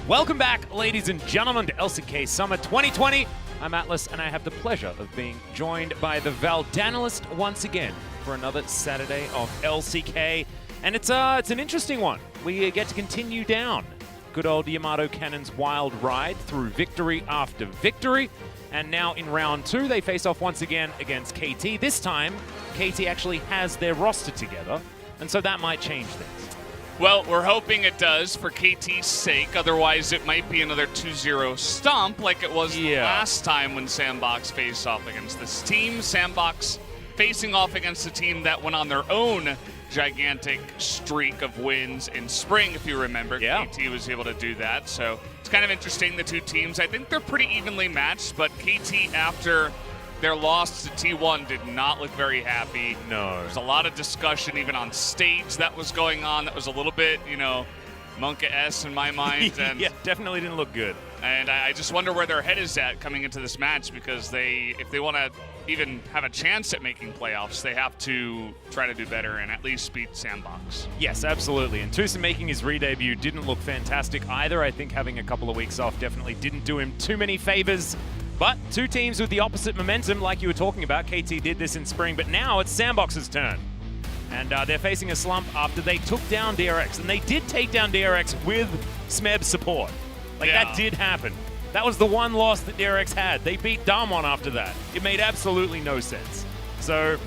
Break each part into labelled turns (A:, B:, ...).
A: Welcome back, ladies and gentlemen, to LCK Summer 2020. I'm Atlas, and I have the pleasure of being joined by the Valdanalist once again for another Saturday of LCK. And it's an interesting one. We get to continue down good old Yamato Cannon's wild ride through victory after victory. And now in round 2, they face off once again against KT. This time, KT actually has their roster together, and so that might change things.
B: Well, we're hoping it does for KT's sake. Otherwise, it might be another 2-0 stomp like it was last time when Sandbox faced off against this team. Sandbox facing off against a team that went on their own gigantic streak of wins in spring, if you remember.
A: Yeah.
B: KT was able to do that. So it's kind of interesting, the two teams. I think they're pretty evenly matched, but KT, after their loss to T1, did not look very happy.
A: No.
B: There's a lot of discussion even on stage that was going on that was a little bit, Monka-esque in my mind. And
A: yeah, definitely didn't look good.
B: And I just wonder where their head is at coming into this match, because if they want to even have a chance at making playoffs, they have to try to do better and at least beat Sandbox.
A: Yes, absolutely. And Tucson making his re-debut didn't look fantastic either. I think having a couple of weeks off definitely didn't do him too many favors. But two teams with the opposite momentum, like you were talking about. KT did this in spring, but now it's Sandbox's turn. And they're facing a slump after they took down DRX. And they did take down DRX with Smeb's support. That did happen. That was the one loss that DRX had. They beat Damwon after that. It made absolutely no sense. So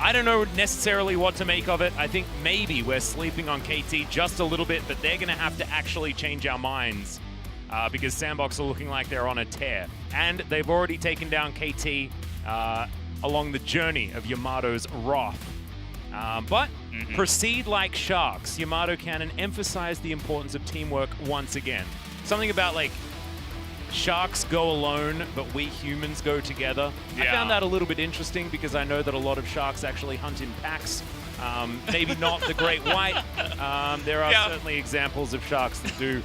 A: I don't know necessarily what to make of it. I think maybe we're sleeping on KT just a little bit, but they're going to have to actually change our minds because Sandbox are looking like they're on a tear. And they've already taken down KT along the journey of Yamato's wrath. But proceed like sharks. Yamato Cannon emphasized the importance of teamwork once again. Something about sharks go alone, but we humans go together. Yeah. I found that a little bit interesting because I know that a lot of sharks actually hunt in packs. Maybe not the great white. There are certainly examples of sharks that do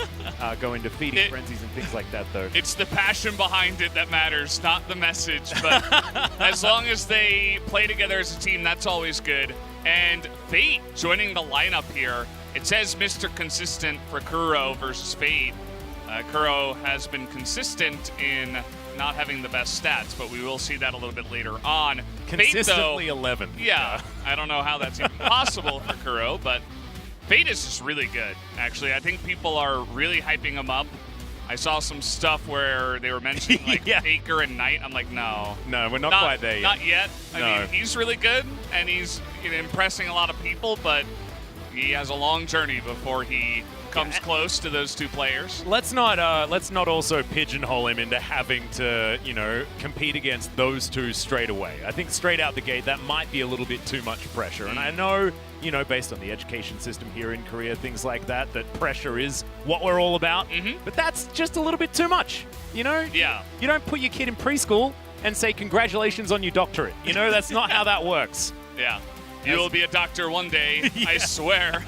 A: go into feeding frenzies and things like that, though.
B: It's the passion behind it that matters, not the message. But as long as they play together as a team, that's always good. And Fate joining the lineup here. It says Mr. Consistent for Kuro versus Fate. Kuro has been consistent in not having the best stats, but we will see that a little bit later on.
A: Consistently
B: Fate, though,
A: 11.
B: Yeah, I don't know how that's even possible for Kuro, but Fate is just really good, actually. I think people are really hyping him up. I saw some stuff where they were mentioning Taker and Knight. I'm like, no.
A: No, we're not quite there yet.
B: Not yet. I mean, he's really good, and he's impressing a lot of people, but he has a long journey before he comes close to those two players.
A: Let's not also pigeonhole him into having to, compete against those two straight away. I think straight out the gate, that might be a little bit too much pressure. And I know, based on the education system here in Korea, things like that pressure is what we're all about. But that's just a little bit too much,
B: Yeah.
A: You don't put your kid in preschool and say, congratulations on your doctorate. That's not how that works.
B: Yeah. You will be a doctor one day, I swear.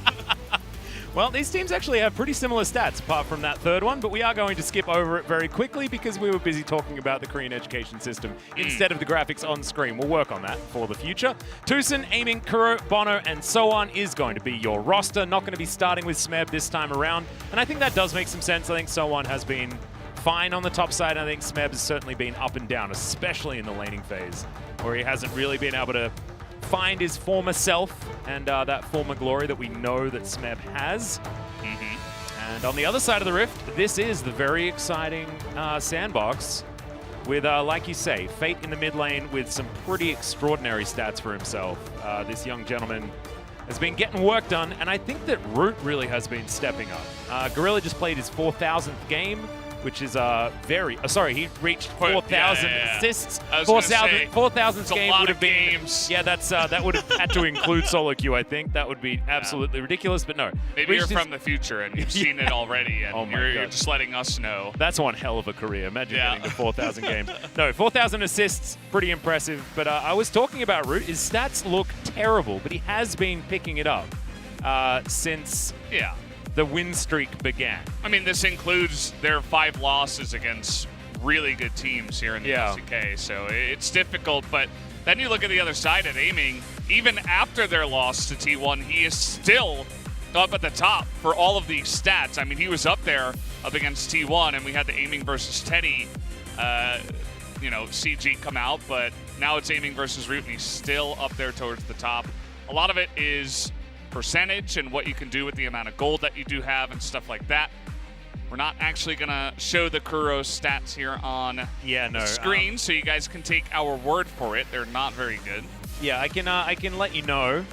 A: Well, these teams actually have pretty similar stats apart from that third one, but we are going to skip over it very quickly because we were busy talking about the Korean education system instead of the graphics on screen. We'll work on that for the future. Tucson, Aiming, Kuro, Bono, and so on is going to be your roster. Not going to be starting with Smeb this time around, and I think that does make some sense. I think so on has been fine on the top side. I think Smeb has certainly been up and down, especially in the laning phase, where he hasn't really been able to find his former self and that former glory that we know that Smeb has. And on the other side of the rift, this is the very exciting Sandbox with, like you say, Fate in the mid lane with some pretty extraordinary stats for himself. This young gentleman has been getting work done, and I think that Root really has been stepping up. Gorilla just played his 4,000th game, which is he reached 4,000 assists. 4,000th game would have been
B: games.
A: Yeah, that would have had to include solo queue, I think. That would be absolutely ridiculous, but no.
B: Maybe you're from the future and you've seen it already, and you're just letting us know.
A: That's one hell of a career. Imagine getting to 4,000 games. No, 4,000 assists, pretty impressive. But I was talking about Root. His stats look terrible, but he has been picking it up since the win streak began.
B: I mean, this includes their 5 losses against really good teams here in the LCK, so it's difficult. But then you look at the other side at Aiming. Even after their loss to T1, he is still up at the top for all of these stats. I mean, he was up there up against T1, and we had the aiming versus Teddy, CG come out, but now it's aiming versus Root, and he's still up there towards the top. A lot of it is percentage and what you can do with the amount of gold that you do have and stuff like that. We're not actually going to show the Kuro stats here on the screen, so you guys can take our word for it. They're not very good.
A: Yeah, I can let you know.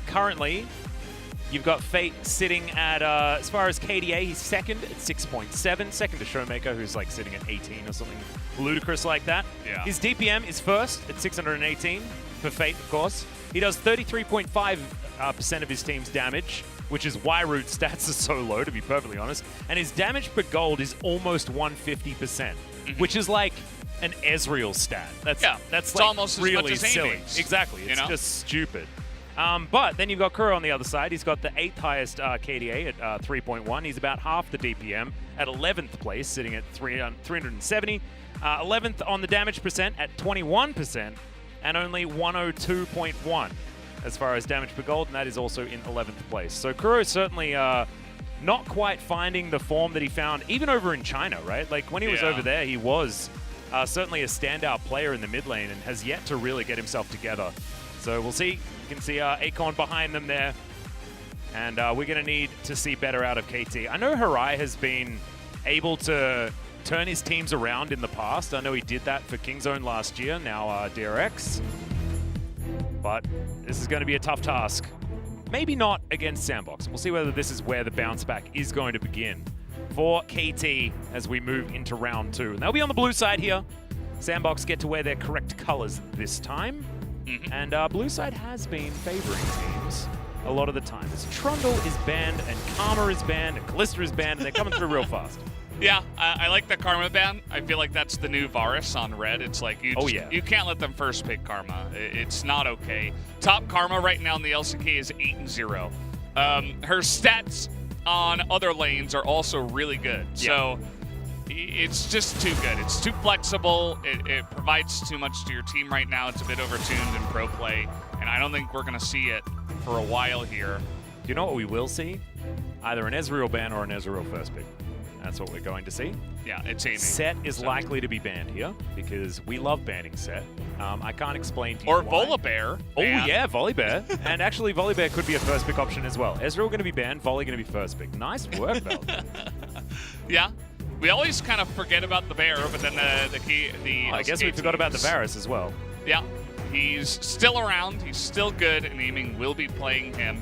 A: Currently, you've got Fate sitting at, as far as KDA, he's second at 6.7. Second to Showmaker, who's like sitting at 18 or something ludicrous like that.
B: Yeah.
A: His DPM is first at 618 for Fate, of course. He does 33.5% of his team's damage, which is why Root's stats are so low, to be perfectly honest. And his damage per gold is almost 150%, which is like an Ezreal stat. That's like
B: almost
A: really
B: as much as
A: silly.
B: aiming.
A: Exactly. It's just stupid. But then you've got Kuro on the other side. He's got the 8th highest KDA at 3.1. He's about half the DPM at 11th place, sitting at 370. 11th on the damage percent at 21%, and only 102.1 as far as damage per gold, and that is also in 11th place. So Kuro certainly not quite finding the form that he found even over in China, right? Like when he was over there, he was certainly a standout player in the mid lane and has yet to really get himself together. So we'll see. You can see Akon behind them there, and we're going to need to see better out of KT. I know Harai has been able to turn his teams around in the past. I know he did that for Kingzone last year, now DRX. But this is going to be a tough task. Maybe not against Sandbox. We'll see whether this is where the bounce back is going to begin for KT as we move into round 2. And they'll be on the blue side here. Sandbox get to wear their correct colors this time. And blue side has been favoring teams a lot of the time. As Trundle is banned, and Karma is banned, and Kalista is banned, and they're coming through real fast.
B: Yeah, I like the Karma ban. I feel like that's the new Varus on red. It's like you can't let them first pick Karma. It's not okay. Top Karma right now in the LCK is 8-0. Her stats on other lanes are also really good. So it's just too good. It's too flexible. It provides too much to your team right now. It's a bit overtuned in pro play, and I don't think we're going to see it for a while here.
A: You know what we will see? Either an Ezreal ban or an Ezreal first pick. That's what we're going to see.
B: Yeah, it's aiming.
A: Set is likely to be banned here because we love banning Set. I can't explain to you
B: or
A: why.
B: Volibear.
A: Oh, yeah, Volibear. And actually, Volibear could be a first pick option as well. Ezreal going to be banned, Volley going to be first pick. Nice work, Vel.
B: Yeah. We always kind of forget about the bear, but then
A: I guess we forgot about the Varus as well.
B: Yeah. He's still around. He's still good, and aiming will be playing him.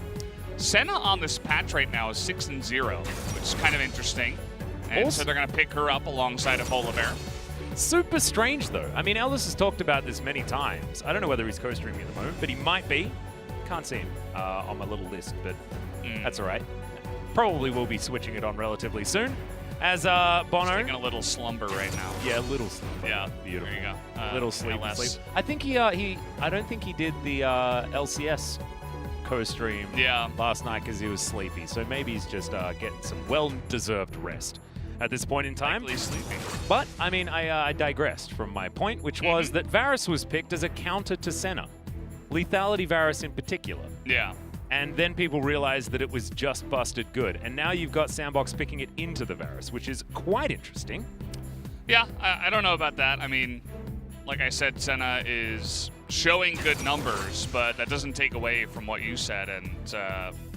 B: Senna on this patch right now is 6-0, which is kind of interesting. And so they're going to pick her up alongside of Volibear.
A: Super strange, though. I mean, Ellis has talked about this many times. I don't know whether he's co-streaming at the moment, but he might be. Can't see him on my little list, but that's all right. Probably will be switching it on relatively soon. As Bono...
B: He's taking a little slumber right now.
A: Yeah, little slumber.
B: Yeah,
A: beautiful.
B: There you go.
A: Little sleep. I think I don't think he did the LCS co-stream last night because he was sleepy. So maybe he's just getting some well-deserved rest at this point in time.
B: Likely sleeping.
A: But, I mean, I digressed from my point, which was that Varus was picked as a counter to Senna. Lethality Varus in particular.
B: Yeah.
A: And then people realized that it was just busted good. And now you've got Sandbox picking it into the Varus, which is quite interesting.
B: Yeah, I don't know about that. I mean, like I said, Senna is showing good numbers, but that doesn't take away from what you said and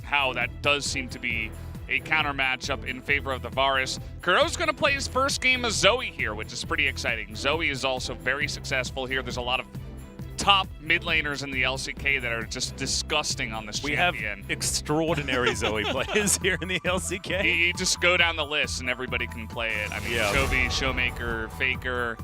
B: how that does seem to be a counter matchup in favor of the Varus. Kuro's going to play his first game as Zoe here, which is pretty exciting. Zoe is also very successful here. There's a lot of top mid laners in the LCK that are just disgusting on this champion.
A: We have extraordinary Zoe players here in the LCK.
B: You just go down the list and everybody can play it. I mean, Chovy, Showmaker, Faker.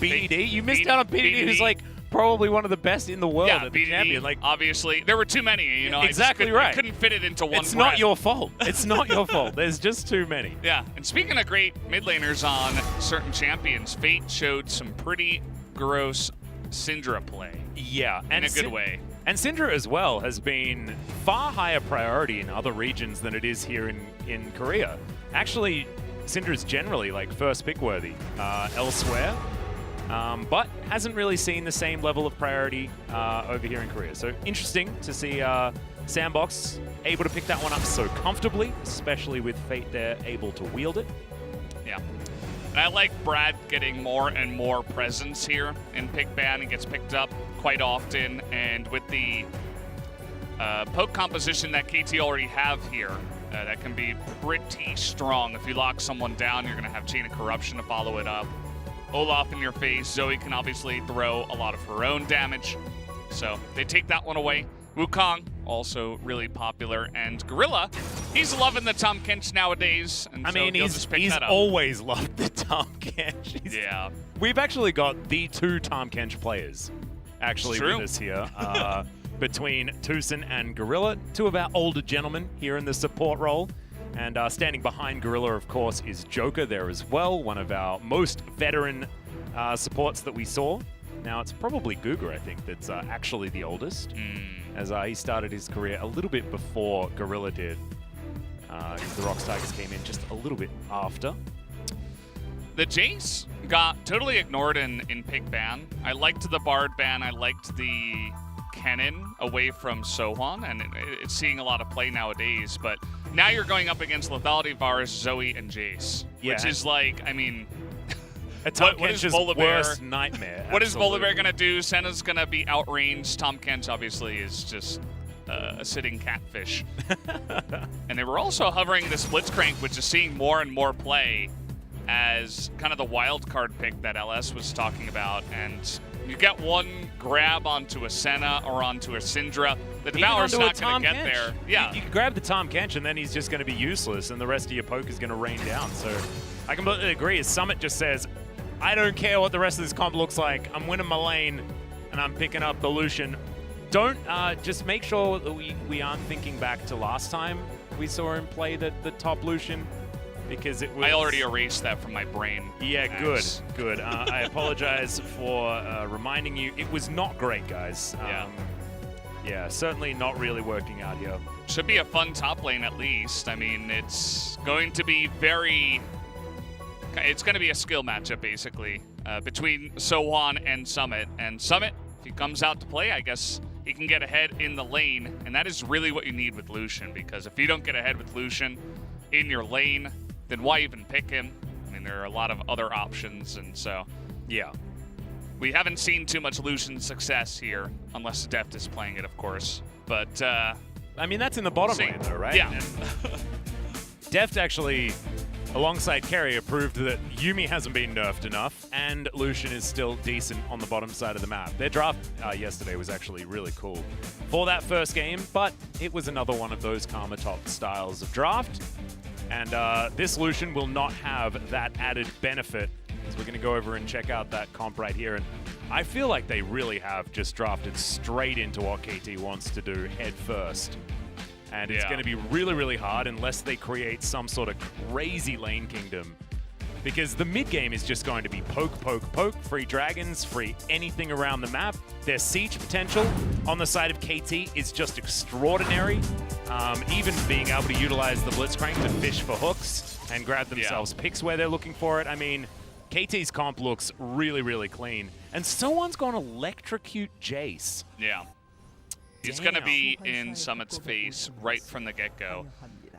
A: BDD? You missed out on BDD, who's like probably one of the best in the world at the champion. Like,
B: obviously, there were too many, you know.
A: Exactly right.
B: I couldn't fit it into one
A: It's not your fault. It's not your fault. There's just too many.
B: Yeah, and speaking of great mid laners on certain champions, Fate showed some pretty gross Syndra play.
A: Yeah.
B: In a good way.
A: And Syndra as well has been far higher priority in other regions than it is here in Korea. Actually, Syndra's generally like first pick worthy elsewhere. but hasn't really seen the same level of priority over here in Korea. So interesting to see Sandbox able to pick that one up so comfortably, especially with Fate there able to wield it.
B: Yeah. And I like Brad getting more and more presence here in pick ban. He gets picked up quite often, and with the poke composition that KT already have here, that can be pretty strong. If you lock someone down, you're going to have Chain of Corruption to follow it up. Olaf in your face. Zoe can obviously throw a lot of her own damage. So they take that one away. Wukong, also really popular. And Gorilla, he's loving the Tahm Kench nowadays. And
A: I mean, he's always loved the Tahm Kench.
B: Yeah.
A: We've actually got the 2 Tahm Kench players actually with us here. Between Tucson and Gorilla, 2 of our older gentlemen here in the support role. And standing behind Gorilla, of course, is Joker there as well, one of our most veteran supports that we saw. Now, it's probably Guga, I think, that's actually the oldest, as he started his career a little bit before Gorilla did. The Rocks Tigers came in just a little bit after.
B: The Jace got totally ignored in pick ban. I liked the Bard ban. I liked the Kennen away from Sohwan, and it's seeing a lot of play nowadays. But now you're going up against Lethality, Varus, Zoe, and Jace, which is like, I mean,
A: what is Volibear? Worst nightmare.
B: What is Volibear going to do? Senna's going to be outranged. Tahm Kench obviously is just a sitting catfish. And they were also hovering the Blitzcrank, which is seeing more and more play as kind of the wild card pick that LS was talking about. And you get one grab onto a Senna or onto a Syndra. The Devourer's not going to get there. Yeah.
A: You can grab the Tahm Kench and then he's just going to be useless and the rest of your poke is going to rain down. So I completely agree. As Summit just says, I don't care what the rest of this comp looks like. I'm winning my lane and I'm picking up the Lucian. Don't just make sure that we aren't thinking back to last time we saw him play the top Lucian. Because it was...
B: I already erased that from my brain.
A: Yeah, good. I apologize for reminding you. It was not great, guys. Yeah, certainly not really working out here.
B: Should be a fun top lane at least. I mean, it's going to be very... It's going to be a skill matchup, basically, between Sohwan and Summit. And Summit, if he comes out to play, I guess he can get ahead in the lane. And that is really what you need with Lucian, because if you don't get ahead with Lucian in your lane, then why even pick him? I mean, there are a lot of other options, and so, yeah. We haven't seen too much Lucian success here, unless Deft is playing it, of course. But,
A: I mean, that's in the bottom lane, though, right?
B: Yeah.
A: Deft actually, alongside Carrier, proved that Yuumi hasn't been nerfed enough, and Lucian is still decent on the bottom side of the map. Their draft yesterday was actually really cool for that first game, but it was another one of those Karma Top styles of draft. And this Lucian will not have that added benefit. So we're going to go over and check out that comp right here. And I feel like they really have just drafted straight into what KT wants to do head first. And it's going to be really, really hard unless they create some sort of crazy lane kingdom. Because the mid game is just going to be poke, poke, poke, free dragons, free anything around the map. Their siege potential on the side of KT is just extraordinary. Even being able to utilize the Blitzcrank to fish for hooks and grab themselves picks where they're looking for it. I mean, KT's comp looks really, really clean. And someone's going to electrocute Jace.
B: Yeah. He's going to be in Summit's face right from the get-go.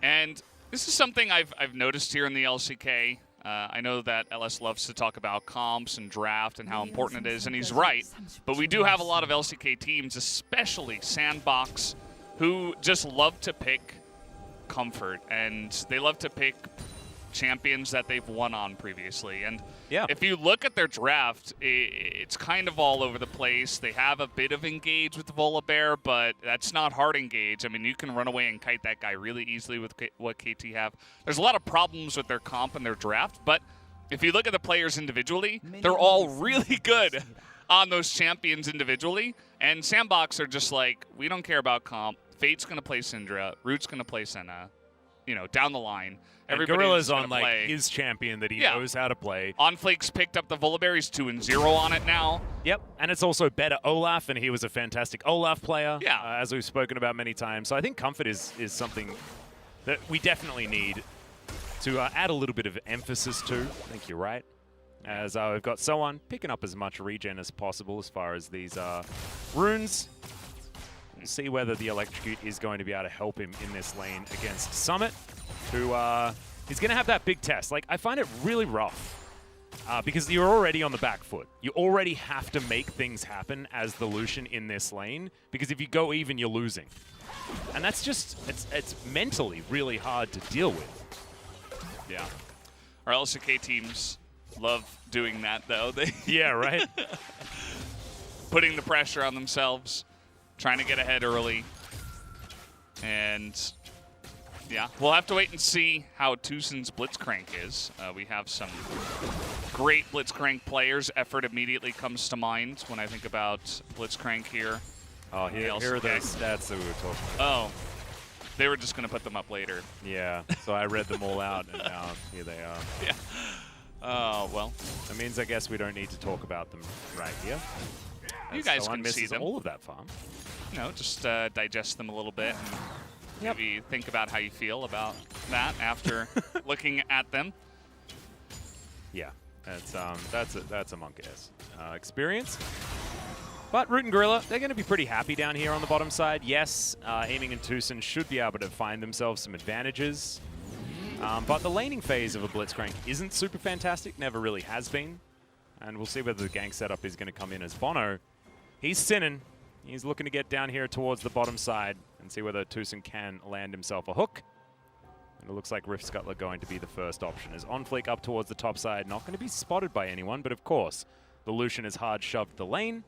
B: And this is something I've noticed here in the LCK. I know that LS loves to talk about comps and draft and how important it is, and he's right. But we do have a lot of LCK teams, especially Sandbox, who just love to pick comfort, and they love to pick champions that they've won on previously. And if you look at their draft, it's kind of all over the place. They have a bit of engage with Volibear, but that's not hard engage. I mean, you can run away and kite that guy really easily with what KT have. There's a lot of problems with their comp and their draft, but if you look at the players individually, they're all really good on those champions individually. And Sandbox are just like, we don't care about comp. Fate's going to play Syndra. Root's going to play Senna. You know, down the line.
A: Gorilla's on like his champion that he knows how to play.
B: OnFlake's picked up the Volibear. He's 2-0 on it now.
A: Yep, and it's also better Olaf, and he was a fantastic Olaf player, as we've spoken about many times. So I think comfort is something that we definitely need to add a little bit of emphasis to. I think you're right. As we've got Soan picking up as much regen as possible as far as these runes. We'll see whether the Electrocute is going to be able to help him in this lane against Summit, who is going to have that big test. Like, I find it really rough because you're already on the back foot. You already have to make things happen as the Lucian in this lane, because if you go even, you're losing. And that's just, it's mentally really hard to deal with.
B: Yeah. Our LCK teams love doing that, though.
A: Yeah, right?
B: Putting the pressure on themselves, trying to get ahead early. And, yeah, we'll have to wait and see how Tucson's Blitzcrank is. We have some great Blitzcrank players. Effort immediately comes to mind when I think about Blitzcrank here.
A: Oh, here are those stats that we were talking about.
B: Oh, they were just going to put them up later.
A: Yeah, so I read them all out, and now here they are.
B: Yeah. Oh, well.
A: That means I guess we don't need to talk about them right here.
B: You guys can see them.
A: All of that farm.
B: You know, just digest them a little bit and maybe think about how you feel about that after looking at them.
A: Yeah, that's a monk ass experience. But Root and Gorilla, they're going to be pretty happy down here on the bottom side. Yes, Aiming and Tucson should be able to find themselves some advantages. But the laning phase of a Blitzcrank isn't super fantastic, never really has been. And we'll see whether the gank setup is going to come in as Bono. He's sinning. He's looking to get down here towards the bottom side and see whether Tucson can land himself a hook. And it looks like Rift Scuttler going to be the first option. As OnFleek up towards the top side, not going to be spotted by anyone, but of course, the Lucian has hard shoved the lane.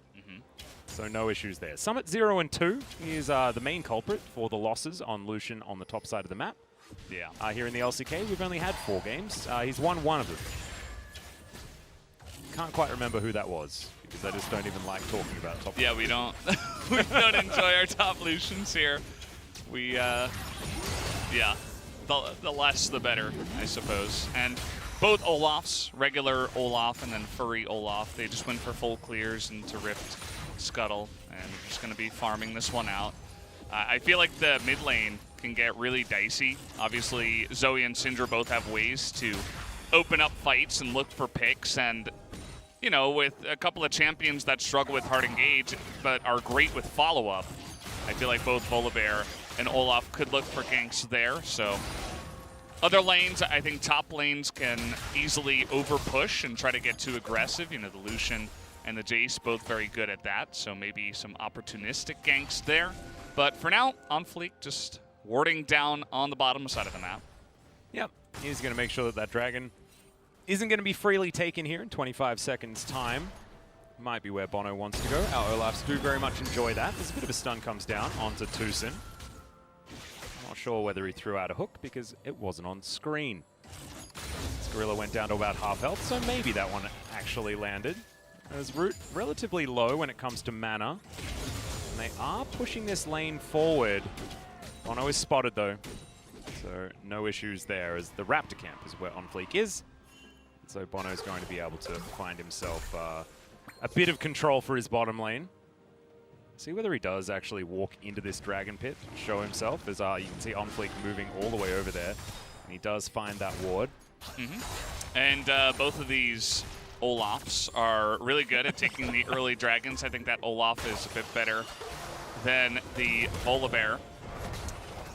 A: So no issues there. Summit 0 and 2 is the main culprit for the losses on Lucian on the top side of the map.
B: Yeah.
A: Here in the LCK, we've only had 4 games. He's won 1 of them. Can't quite remember who that was, because I just don't even like talking about top.
B: Yeah, we don't. We don't enjoy our top Lucians here. We, yeah, the less the better, I suppose. And both Olafs, regular Olaf and then Furry Olaf, they just went for full clears into Rift Scuttle, and we're just going to be farming this one out. I feel like the mid lane can get really dicey. Obviously, Zoe and Syndra both have ways to open up fights and look for picks, and you know, with a couple of champions that struggle with hard engage but are great with follow-up, I feel like both Volibear and Olaf could look for ganks there. So other lanes, I think top lanes can easily over-push and try to get too aggressive. You know, the Lucian and the Jace both very good at that, so maybe some opportunistic ganks there. But for now, OnFleek just warding down on the bottom side of the map.
A: Yep, he's going to make sure that that dragon isn't going to be freely taken here in 25 seconds time. Might be where Bono wants to go. Our Olafs do very much enjoy that. There's a bit of a stun comes down onto Tucson. Not sure whether he threw out a hook because it wasn't on screen. Gorilla went down to about half health, so maybe that one actually landed. As Root relatively low when it comes to mana. And they are pushing this lane forward. Bono is spotted though, so no issues there, as the Raptor camp is where OnFleek is. So Bono's going to be able to find himself a bit of control for his bottom lane. See whether he does actually walk into this dragon pit, show himself, as you can see OnFleek moving all the way over there. And he does find that ward.
B: And both of these Olafs are really good at taking the early dragons. I think that Olaf is a bit better than the Volibear.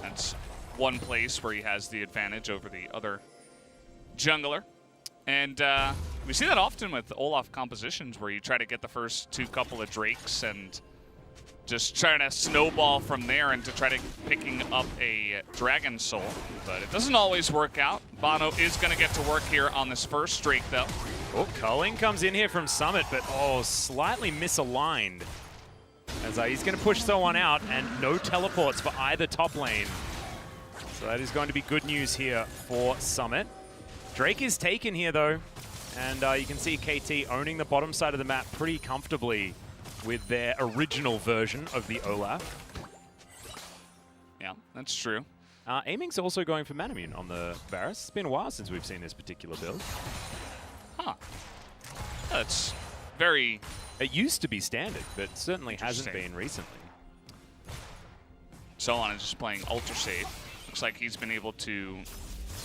B: That's one place where he has the advantage over the other jungler. And we see that often with Olaf compositions, where you try to get the first couple of Drakes and just trying to snowball from there into try to picking up a Dragon Soul. But it doesn't always work out. Bono is going to get to work here on this first Drake, though.
A: Oh, culling comes in here from Summit, but slightly misaligned. As he's going to push someone out, and no teleports for either top lane. So that is going to be good news here for Summit. Drake is taken here, though, and you can see KT owning the bottom side of the map pretty comfortably with their original version of the Olaf.
B: Yeah, that's true.
A: Aiming's also going for Manamune on the Varus. It's been a while since we've seen this particular build.
B: Huh. That's very...
A: It used to be standard, but certainly hasn't been recently.
B: Solon is just playing ultra safe. Looks like he's been able to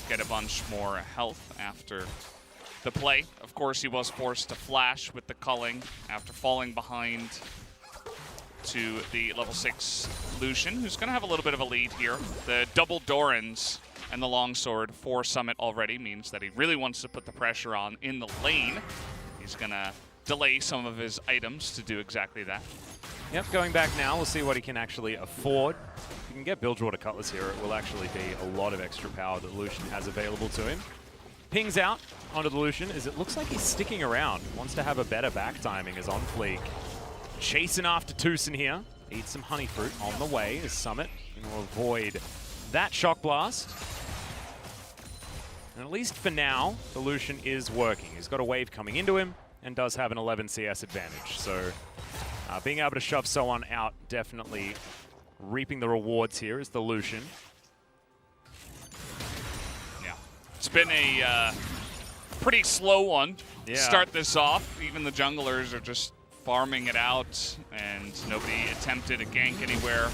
B: get a bunch more health after the play. Of course, he was forced to flash with the culling after falling behind to the level 6 Lucian, who's going to have a little bit of a lead here. The double Dorans and the longsword for Summit already means that he really wants to put the pressure on in the lane. He's going to delay some of his items to do exactly that.
A: Yep, going back now, we'll see what he can actually afford. If he can get Bilgewater Cutlass here, it will actually be a lot of extra power that Lucian has available to him. Pings out onto the Lucian as it looks like he's sticking around. Wants to have a better back timing as on fleek. Chasing after Toosin here. Eat some honey fruit on the way as Summit will avoid that shock blast. And at least for now, the Lucian is working. He's got a wave coming into him and does have an 11 CS advantage. So being able to shove someone out, definitely reaping the rewards here is the Lucian.
B: Yeah, it's been a pretty slow one to start this off. Even the junglers are just farming it out, and nobody attempted a gank anywhere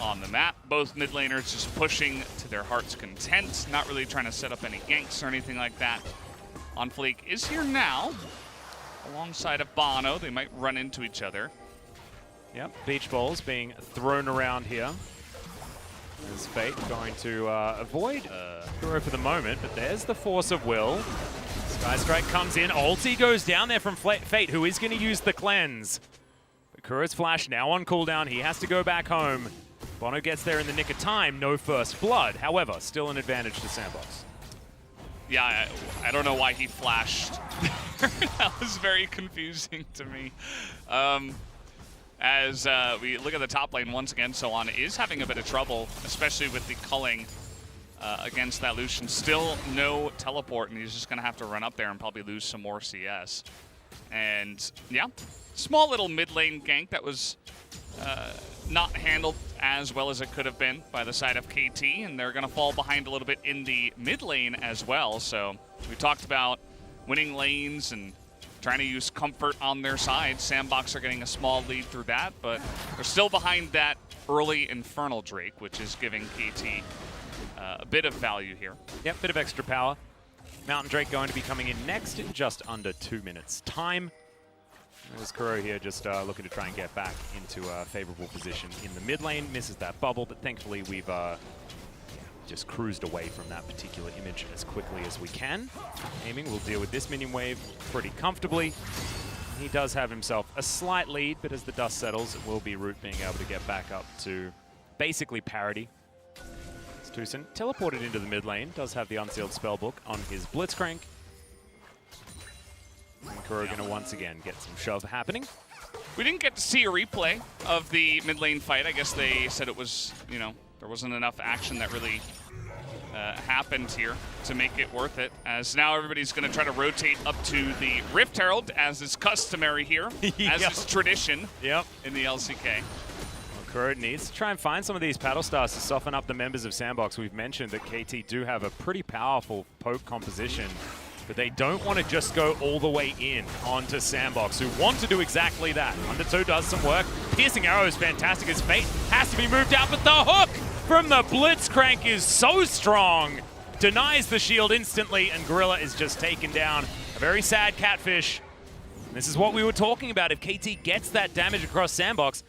B: on the map. Both mid laners just pushing to their heart's content, not really trying to set up any ganks or anything like that. On Fleek is here now, alongside of Bono. They might run into each other.
A: Yep, beach balls being thrown around here. Is Fate going to avoid Kuro for the moment, but there's the force of will. Sky Strike comes in, ulti goes down there from Fate, who is going to use the cleanse. But Kuro's flash now on cooldown, he has to go back home. Bono gets there in the nick of time, no first blood. However, still an advantage to Sandbox.
B: Yeah, I don't know why he flashed. That was very confusing to me. As we look at the top lane once again, Solan is having a bit of trouble, especially with the culling against that Lucian. Still no teleport, and he's just going to have to run up there and probably lose some more CS. And yeah, small little mid lane gank that was not handled as well as it could have been by the side of KT, and they're going to fall behind a little bit in the mid lane as well. So we talked about winning lanes and trying to use comfort on their side. Sandbox are getting a small lead through that, but they're still behind that early Infernal Drake, which is giving KT a bit of value here.
A: Yep, bit of extra power. Mountain Drake going to be coming in next in just under 2 minutes time. There's Kuro here just looking to try and get back into a favorable position in the mid lane. Misses that bubble, but thankfully we've just cruised away from that particular image as quickly as we can. Aiming will deal with this minion wave pretty comfortably. He does have himself a slight lead, but as the dust settles, it will be Root being able to get back up to basically parity. Toosin teleported into the mid lane, does have the unsealed spellbook on his Blitzcrank. And Kuro going to once again get some shove happening.
B: We didn't get to see a replay of the mid lane fight. I guess they said it was, you know, there wasn't enough action that really happened here to make it worth it, as now everybody's going to try to rotate up to the Rift Herald, as is customary here, as is tradition in the LCK.
A: Kuro needs to try and find some of these paddle stars to soften up the members of Sandbox. We've mentioned that KT do have a pretty powerful poke composition, but they don't want to just go all the way in onto Sandbox, who want to do exactly that. Under2 does some work. Piercing Arrow is fantastic as Fate has to be moved out, but the hook from the Blitzcrank is so strong. Denies the shield instantly, and Gorilla is just taken down. A very sad Catfish. This is what we were talking about. If KT gets that damage across Sandbox,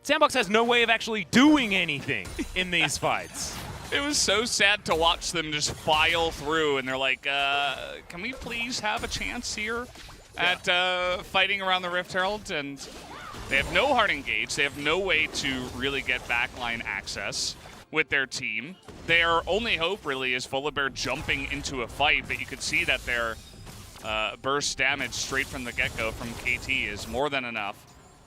A: Sandbox has no way of actually doing anything in these fights.
B: It was so sad to watch them just file through, and they're like, can we please have a chance here at fighting around the Rift Herald? And they have no hard engage. They have no way to really get backline access with their team. Their only hope really is Volibear jumping into a fight, but you could see that their burst damage straight from the get-go from KT is more than enough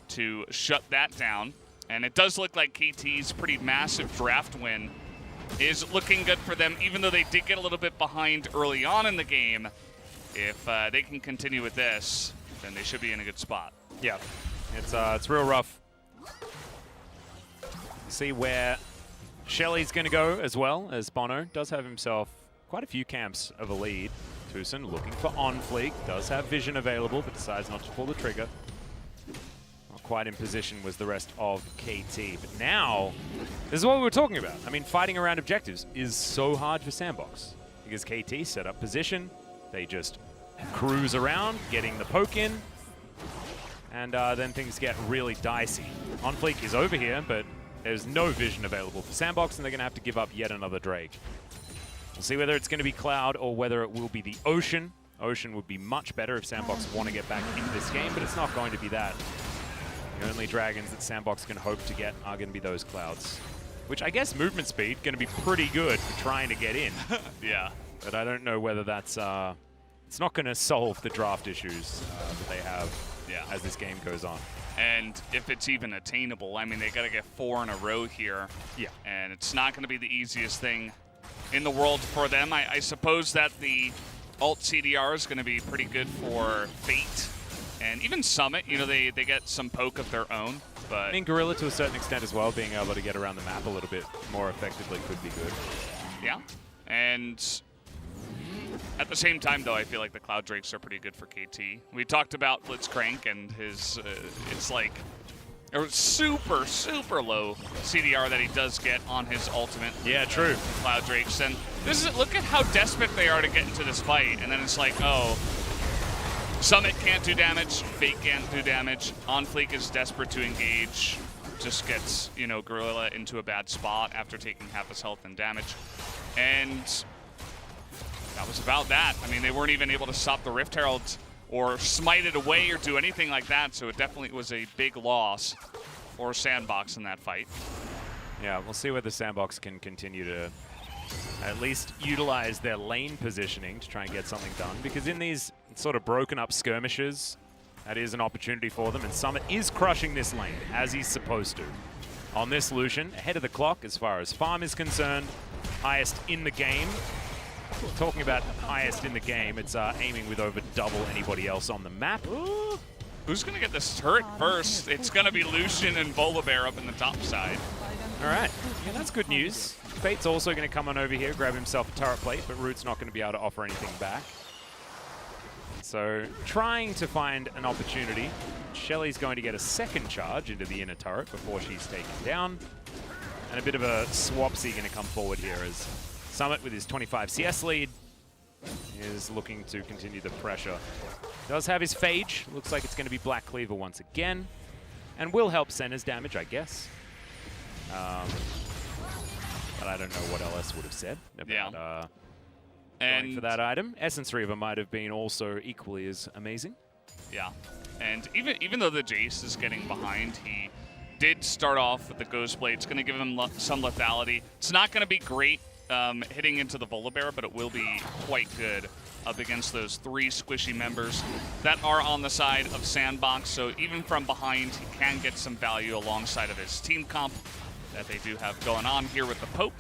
B: to shut that down. And it does look like KT's pretty massive draft win is looking good for them, even though they did get a little bit behind early on in the game. If they can continue with this, then they should be in a good spot.
A: Yeah, it's real rough. See where Shelly's going to go as well, as Bono does have himself quite a few camps of a lead. Toosin looking for on fleek, does have vision available, but decides not to pull the trigger. Not quite in position was the rest of KT, but now, this is what we were talking about. I mean, fighting around objectives is so hard for Sandbox, because KT set up position, they just cruise around, getting the poke in, and then things get really dicey. On Fleek is over here, but there's no vision available for Sandbox, and they're going to have to give up yet another Drake. We'll see whether it's going to be Cloud or whether it will be the Ocean. Ocean would be much better if Sandbox want to get back into this game, but it's not going to be that. The only dragons that Sandbox can hope to get are going to be those Clouds. Which I guess movement speed going to be pretty good for trying to get in.
B: Yeah.
A: But I don't know whether that's... it's not going to solve the draft issues that they have as this game goes on.
B: And if it's even attainable, I mean, they got to get 4 in a row here.
A: Yeah.
B: And it's not going to be the easiest thing in the world for them. I suppose that the alt CDR is going to be pretty good for Fate. And even Summit, you know, they get some poke of their own. But
A: I mean, Gorilla to a certain extent as well, being able to get around the map a little bit more effectively could be good.
B: Yeah. And at the same time, though, I feel like the Cloud Drakes are pretty good for KT. We talked about Blitzcrank and his, it's like a super, super low CDR that he does get on his ultimate.
A: Yeah, true.
B: Cloud Drakes. And this is, look at how desperate they are to get into this fight. And then it's like, oh, Summit can't do damage, Fate can't do damage. On Fleek is desperate to engage. Just gets, you know, Gorilla into a bad spot after taking half his health and damage. And that was about that. I mean, they weren't even able to stop the Rift Herald or smite it away or do anything like that, so it definitely was a big loss for Sandbox in that fight.
A: Yeah, we'll see whether Sandbox can continue to at least utilize their lane positioning to try and get something done, because in these sort of broken up skirmishes, that is an opportunity for them, and Summit is crushing this lane, as he's supposed to. On this Lucian, ahead of the clock as far as farm is concerned, highest in the game. Talking about highest in the game, it's aiming with over double anybody else on the map.
B: Ooh. Who's going to get this turret first? It's going to be Lucian and Volibear up in the top side.
A: All right, yeah, that's good news. Fate's also going to come on over here, grab himself a turret plate, but Root's not going to be able to offer anything back. So trying to find an opportunity. Shelly's going to get a second charge into the inner turret before she's taken down. And a bit of a swapsy going to come forward here as Summit with his 25 CS lead is looking to continue the pressure. Does have his Phage. Looks like it's going to be Black Cleaver once again. And will help Senna's damage, I guess. But I don't know what LS would have said about going for that item. Essence Reaver might have been also equally as amazing.
B: Yeah, and even though the Jace is getting behind, he did start off with the Ghost Blade. It's going to give him some lethality. It's not going to be great hitting into the Volibear, but it will be quite good up against those 3 squishy members that are on the side of Sandbox. So even from behind, he can get some value alongside of his team comp that they do have going on here with the poke.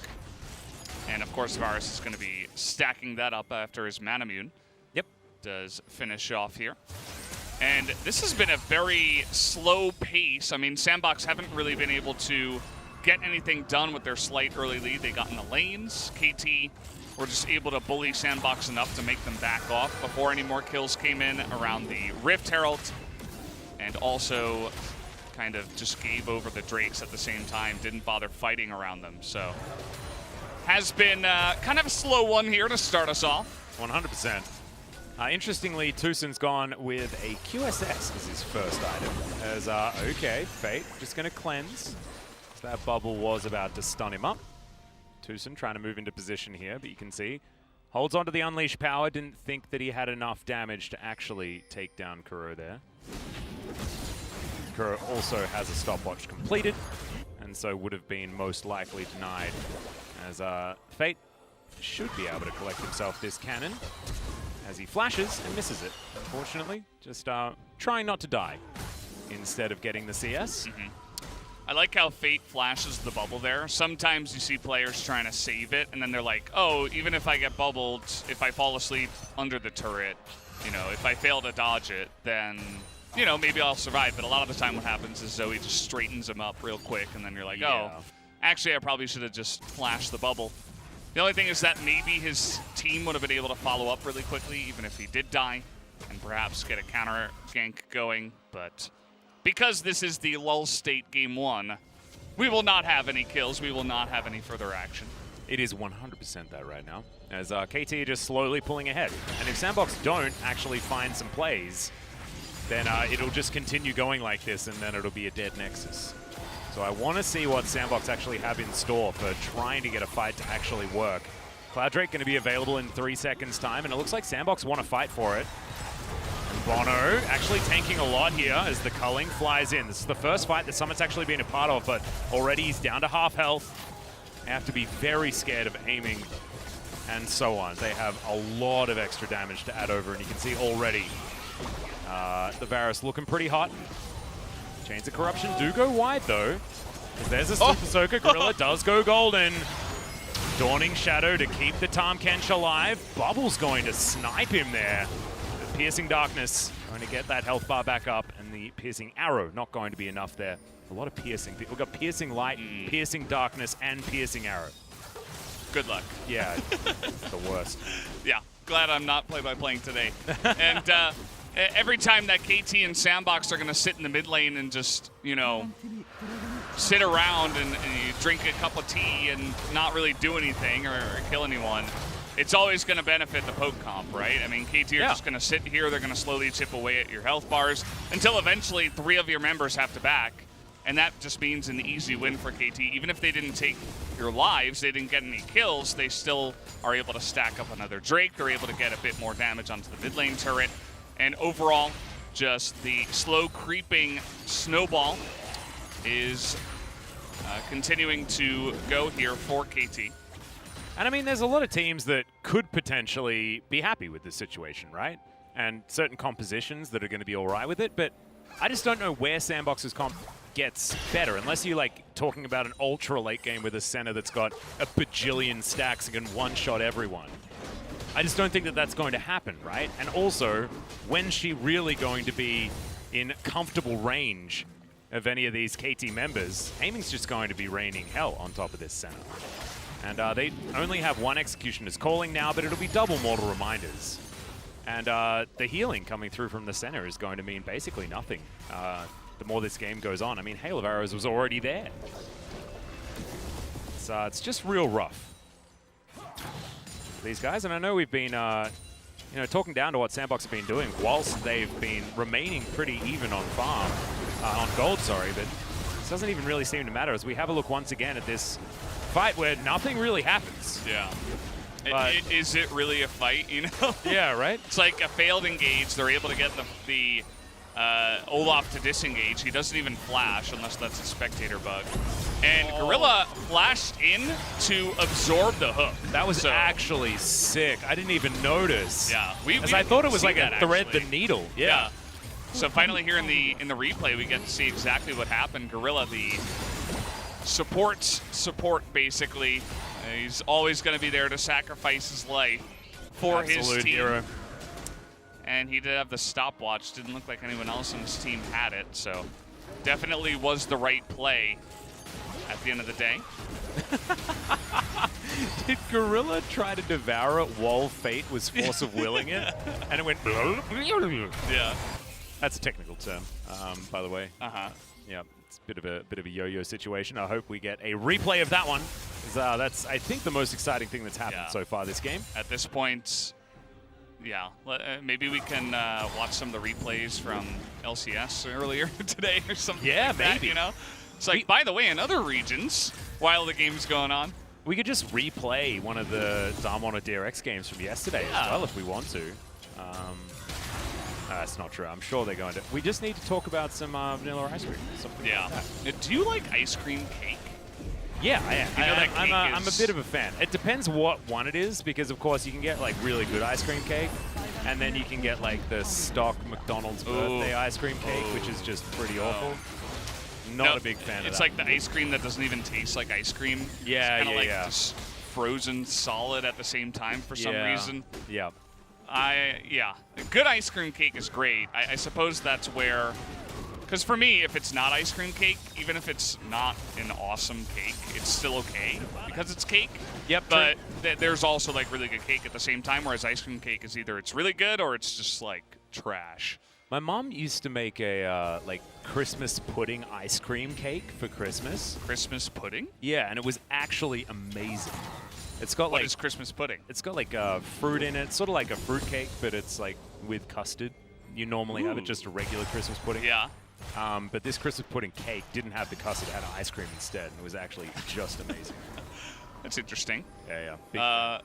B: And of course, Varus is going to be stacking that up after his Manamune.
A: Yep.
B: Does finish off here. And this has been a very slow pace. I mean, Sandbox haven't really been able to get anything done with their slight early lead. They got in the lanes. KT were just able to bully Sandbox enough to make them back off before any more kills came in around the Rift Herald. And also kind of just gave over the Drakes at the same time, didn't bother fighting around them. So has been kind of a slow one here to start us off.
A: 100%. Interestingly, Tucson's gone with a QSS as his first item. As, okay, Fate just going to cleanse. So that bubble was about to stun him up. Tucson trying to move into position here, but you can see, holds onto the Unleash power, didn't think that he had enough damage to actually take down Kuro there. Kuro also has a stopwatch completed, and so would have been most likely denied, as Fate should be able to collect himself this cannon as he flashes and misses it, unfortunately. Just trying not to die instead of getting the CS.
B: I like how Fate flashes the bubble there. Sometimes you see players trying to save it, and then they're like, oh, even if I get bubbled, if I fall asleep under the turret, you know, if I fail to dodge it, then, you know, maybe I'll survive. But a lot of the time what happens is Zoe just straightens him up real quick, and then you're like, oh, actually I probably should have just flashed the bubble. The only thing is that maybe his team would have been able to follow up really quickly, even if he did die, and perhaps get a counter gank going. But because this is the lull state game 1, we will not have any kills. We will not have any further action.
A: It is 100% that right now, as KT are just slowly pulling ahead. And if Sandbox don't actually find some plays, then it'll just continue going like this, and then it'll be a dead Nexus. So I want to see what Sandbox actually have in store for trying to get a fight to actually work. Cloud Drake going to be available in 3 seconds time, and it looks like Sandbox want to fight for it. And Bono actually tanking a lot here as the culling flies in. This is the first fight that Summit's actually been a part of, but already he's down to half health. They have to be very scared of aiming and so on. They have a lot of extra damage to add over, and you can see already the Varus looking pretty hot. Chains of Corruption do go wide though, because there's a Super Soaker. Gorilla does go golden. Dawning Shadow to keep the Tahm Kench alive. Bubble's going to snipe him there. The Piercing Darkness going to get that health bar back up, and the Piercing Arrow not going to be enough there. A lot of piercing. We've got Piercing Light, Piercing Darkness, and Piercing Arrow.
B: Good luck.
A: Yeah, the worst.
B: Yeah, glad I'm not play-by-playing today. And every time that KT and Sandbox are going to sit in the mid lane and just, you know, sit around and you drink a cup of tea and not really do anything or kill anyone, it's always going to benefit the poke comp, right? I mean, KT are just going to sit here. They're going to slowly chip away at your health bars until eventually 3 of your members have to back. And that just means an easy win for KT. Even if they didn't take your lives, they didn't get any kills, they still are able to stack up another Drake. They're able to get a bit more damage onto the mid lane turret. And overall, just the slow creeping snowball is continuing to go here for KT.
A: And I mean, there's a lot of teams that could potentially be happy with this situation, right? And certain compositions that are going to be all right with it, but I just don't know where Sandbox's comp gets better, unless you're like talking about an ultra late game with a center that's got a bajillion stacks and can one-shot everyone. I just don't think that that's going to happen, right? And also, when's she really going to be in comfortable range of any of these KT members? Aiming's just going to be raining hell on top of this center. And they only have 1 Executioner's Calling now, but it'll be double Mortal Reminders. And the healing coming through from the center is going to mean basically nothing the more this game goes on. I mean, Hail of Arrows was already there. It's just real rough. These guys, and I know we've been you know, talking down to what Sandbox have been doing whilst they've been remaining pretty even on farm, on gold, sorry, but this doesn't even really seem to matter as we have a look once again at this fight where nothing really happens.
B: Yeah. Is it really a fight, you know?
A: Yeah, right?
B: It's like a failed engage. They're able to get the Olaf to disengage. He doesn't even flash unless that's a spectator bug. And Gorilla flashed in to absorb the hook.
A: That was actually sick. I didn't even notice.
B: Yeah.
A: I thought it was like a thread the needle. Yeah.
B: So finally here in the replay, we get to see exactly what happened. Gorilla, the support basically. He's always going to be there to sacrifice his life for his team. Hero. And he did have the stopwatch. Didn't look like anyone else on his team had it, so definitely was the right play at the end of the day.
A: Did Gorilla try to devour it while Fate was force of willing it? And it went...
B: Yeah.
A: That's a technical term, by the way.
B: Uh-huh.
A: Yeah, it's a bit of a yo-yo situation. I hope we get a replay of that one. That's, I think, the most exciting thing that's happened so far this game.
B: At this point, yeah, maybe we can watch some of the replays from LCS earlier today or something like
A: maybe.
B: That, you know? It's like, by the way, in other regions, while the game's going on,
A: we could just replay one of the Darmon or DRX games from yesterday as well if we want to. That's not true. I'm sure they're going to. We just need to talk about some vanilla ice cream. Like
B: Do you like ice cream cake?
A: Yeah, I am.
B: You know that cake
A: I'm a bit of a fan. It depends what one it is, because of course you can get like really good ice cream cake, and then you can get like the stock McDonald's birthday ice cream cake, which is just pretty awful. Not a big fan of that.
B: It's like the ice cream that doesn't even taste like ice cream.
A: Yeah,
B: it's kind of like just frozen solid at the same time for some reason.
A: Yeah.
B: Good ice cream cake is great. I suppose that's where, because for me, if it's not ice cream cake, even if it's not an awesome cake, it's still okay because it's cake.
A: Yep.
B: But there's also like really good cake at the same time, whereas ice cream cake is either it's really good or it's just like trash.
A: My mom used to make a like Christmas pudding ice cream cake for Christmas.
B: Christmas pudding?
A: Yeah, and it was actually amazing. It's got
B: What
A: like
B: is Christmas pudding?
A: it's got like fruit in it, sort of like a fruit cake, but it's like with custard. You normally have it just a regular Christmas pudding.
B: Yeah.
A: But this Christmas pudding cake didn't have the custard; it had ice cream instead, and it was actually just amazing.
B: That's interesting.
A: Yeah, yeah.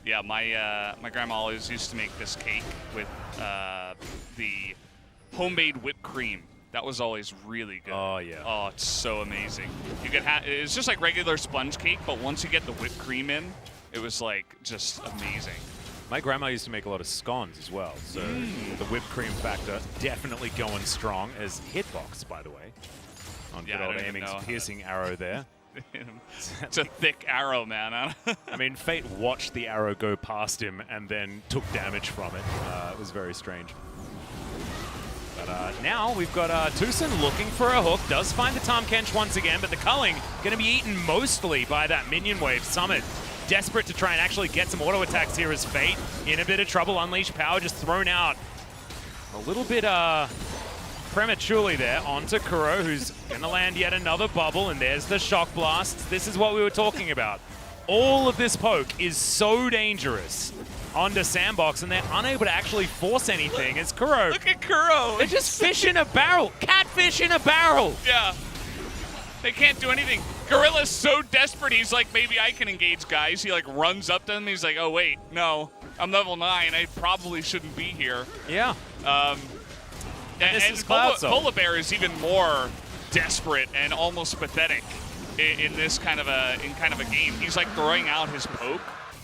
B: Yeah, my grandma always used to make this cake with the homemade whipped cream. That was always really good.
A: Oh yeah.
B: Oh, it's so amazing. You could it's just like regular sponge cake, but once you get the whipped cream in, it was like just amazing.
A: My grandma used to make a lot of scones as well, so the whipped cream factor definitely going strong as hitbox, by the way. On
B: Yeah,
A: good
B: I
A: old
B: don't even
A: aiming's
B: know how
A: piercing arrow there.
B: It's a thick arrow, man.
A: I mean, Fate watched the arrow go past him and then took damage from it. It was very strange. But now we've got Tucson looking for a hook. Does find the Tom Kench once again, but the culling going to be eaten mostly by that minion wave. Summit desperate to try and actually get some auto attacks here as Fate in a bit of trouble. Unleash power just thrown out a little bit prematurely there onto Kuro, who's going to land yet another bubble, and there's the shock blast. This is what we were talking about. All of this poke is so dangerous onto Sandbox, and they're unable to actually force anything as Kuro.
B: Look at Kuro.
A: They're just fish in a barrel. Catfish in a barrel.
B: Yeah. They can't do anything. Gorilla's so desperate, he's like, maybe I can engage guys. He like runs up to them. He's like, oh wait, no, I'm level 9. I probably shouldn't be here.
A: Yeah.
B: And Polar Bear is even more desperate and almost pathetic in this kind of a game. He's like throwing out his poke.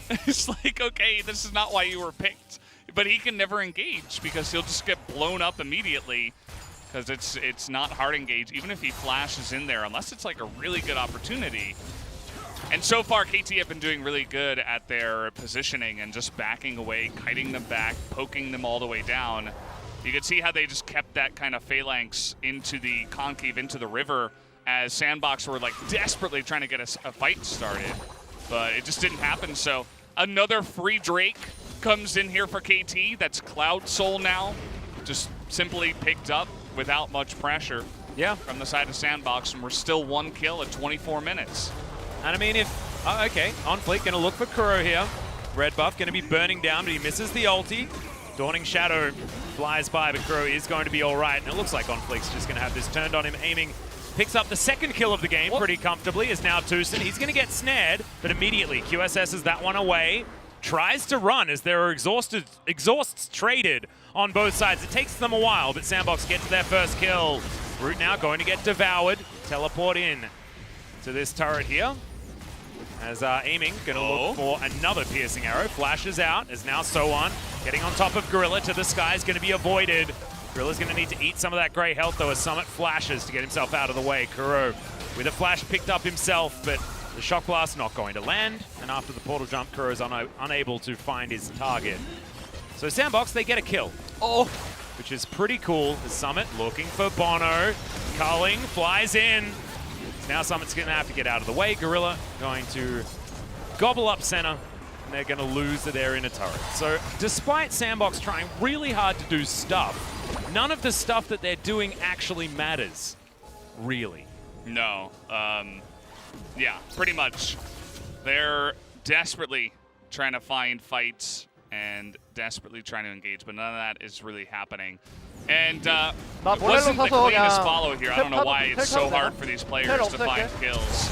B: It's like, okay, this is not why you were picked. But he can never engage because he'll just get blown up immediately because it's not hard engage, even if he flashes in there, unless it's like a really good opportunity. And so far, KT have been doing really good at their positioning and just backing away, kiting them back, poking them all the way down. You can see how they just kept that kind of phalanx into the concave, into the river, as Sandbox were like desperately trying to get a fight started. But it just didn't happen, so another free Drake comes in here for KT. That's Cloud Soul now, just simply picked up without much pressure from the side of Sandbox, and we're still 1 kill at 24 minutes.
A: And I mean, okay, On Fleek going to look for Kuro here. Red buff going to be burning down, but he misses the ulti. Dawning Shadow flies by, but Kuro is going to be all right. And it looks like On Fleek's just going to have this turned on him, aiming. Picks up the second kill of the game pretty comfortably, is now Tucson. He's going to get snared, but immediately QSS's that one away. Tries to run as there are exhausts traded on both sides. It takes them a while, but Sandbox gets their first kill. Root now going to get devoured. Teleport in to this turret here. As aiming, going to look for another piercing arrow. Flashes out, as now Soan getting on top of Gorilla to the sky is going to be avoided. Gorilla's going to need to eat some of that gray health, though, as Summit flashes to get himself out of the way. Kuro with a flash picked up himself, but the shock blast not going to land. And after the portal jump, Kuro's unable to find his target. So Sandbox, they get a kill. Which is pretty cool. The Summit looking for Bono. Culling flies in. Now Summit's going to have to get out of the way. Gorilla going to gobble up center, and they're going to lose their inner turret. So despite Sandbox trying really hard to do stuff, none of the stuff that they're doing actually matters, really.
B: No. Yeah, pretty much. They're desperately trying to find fights and desperately trying to engage, but none of that is really happening. And it wasn't the cleanest follow here. I don't know why it's so hard for these players to find kills.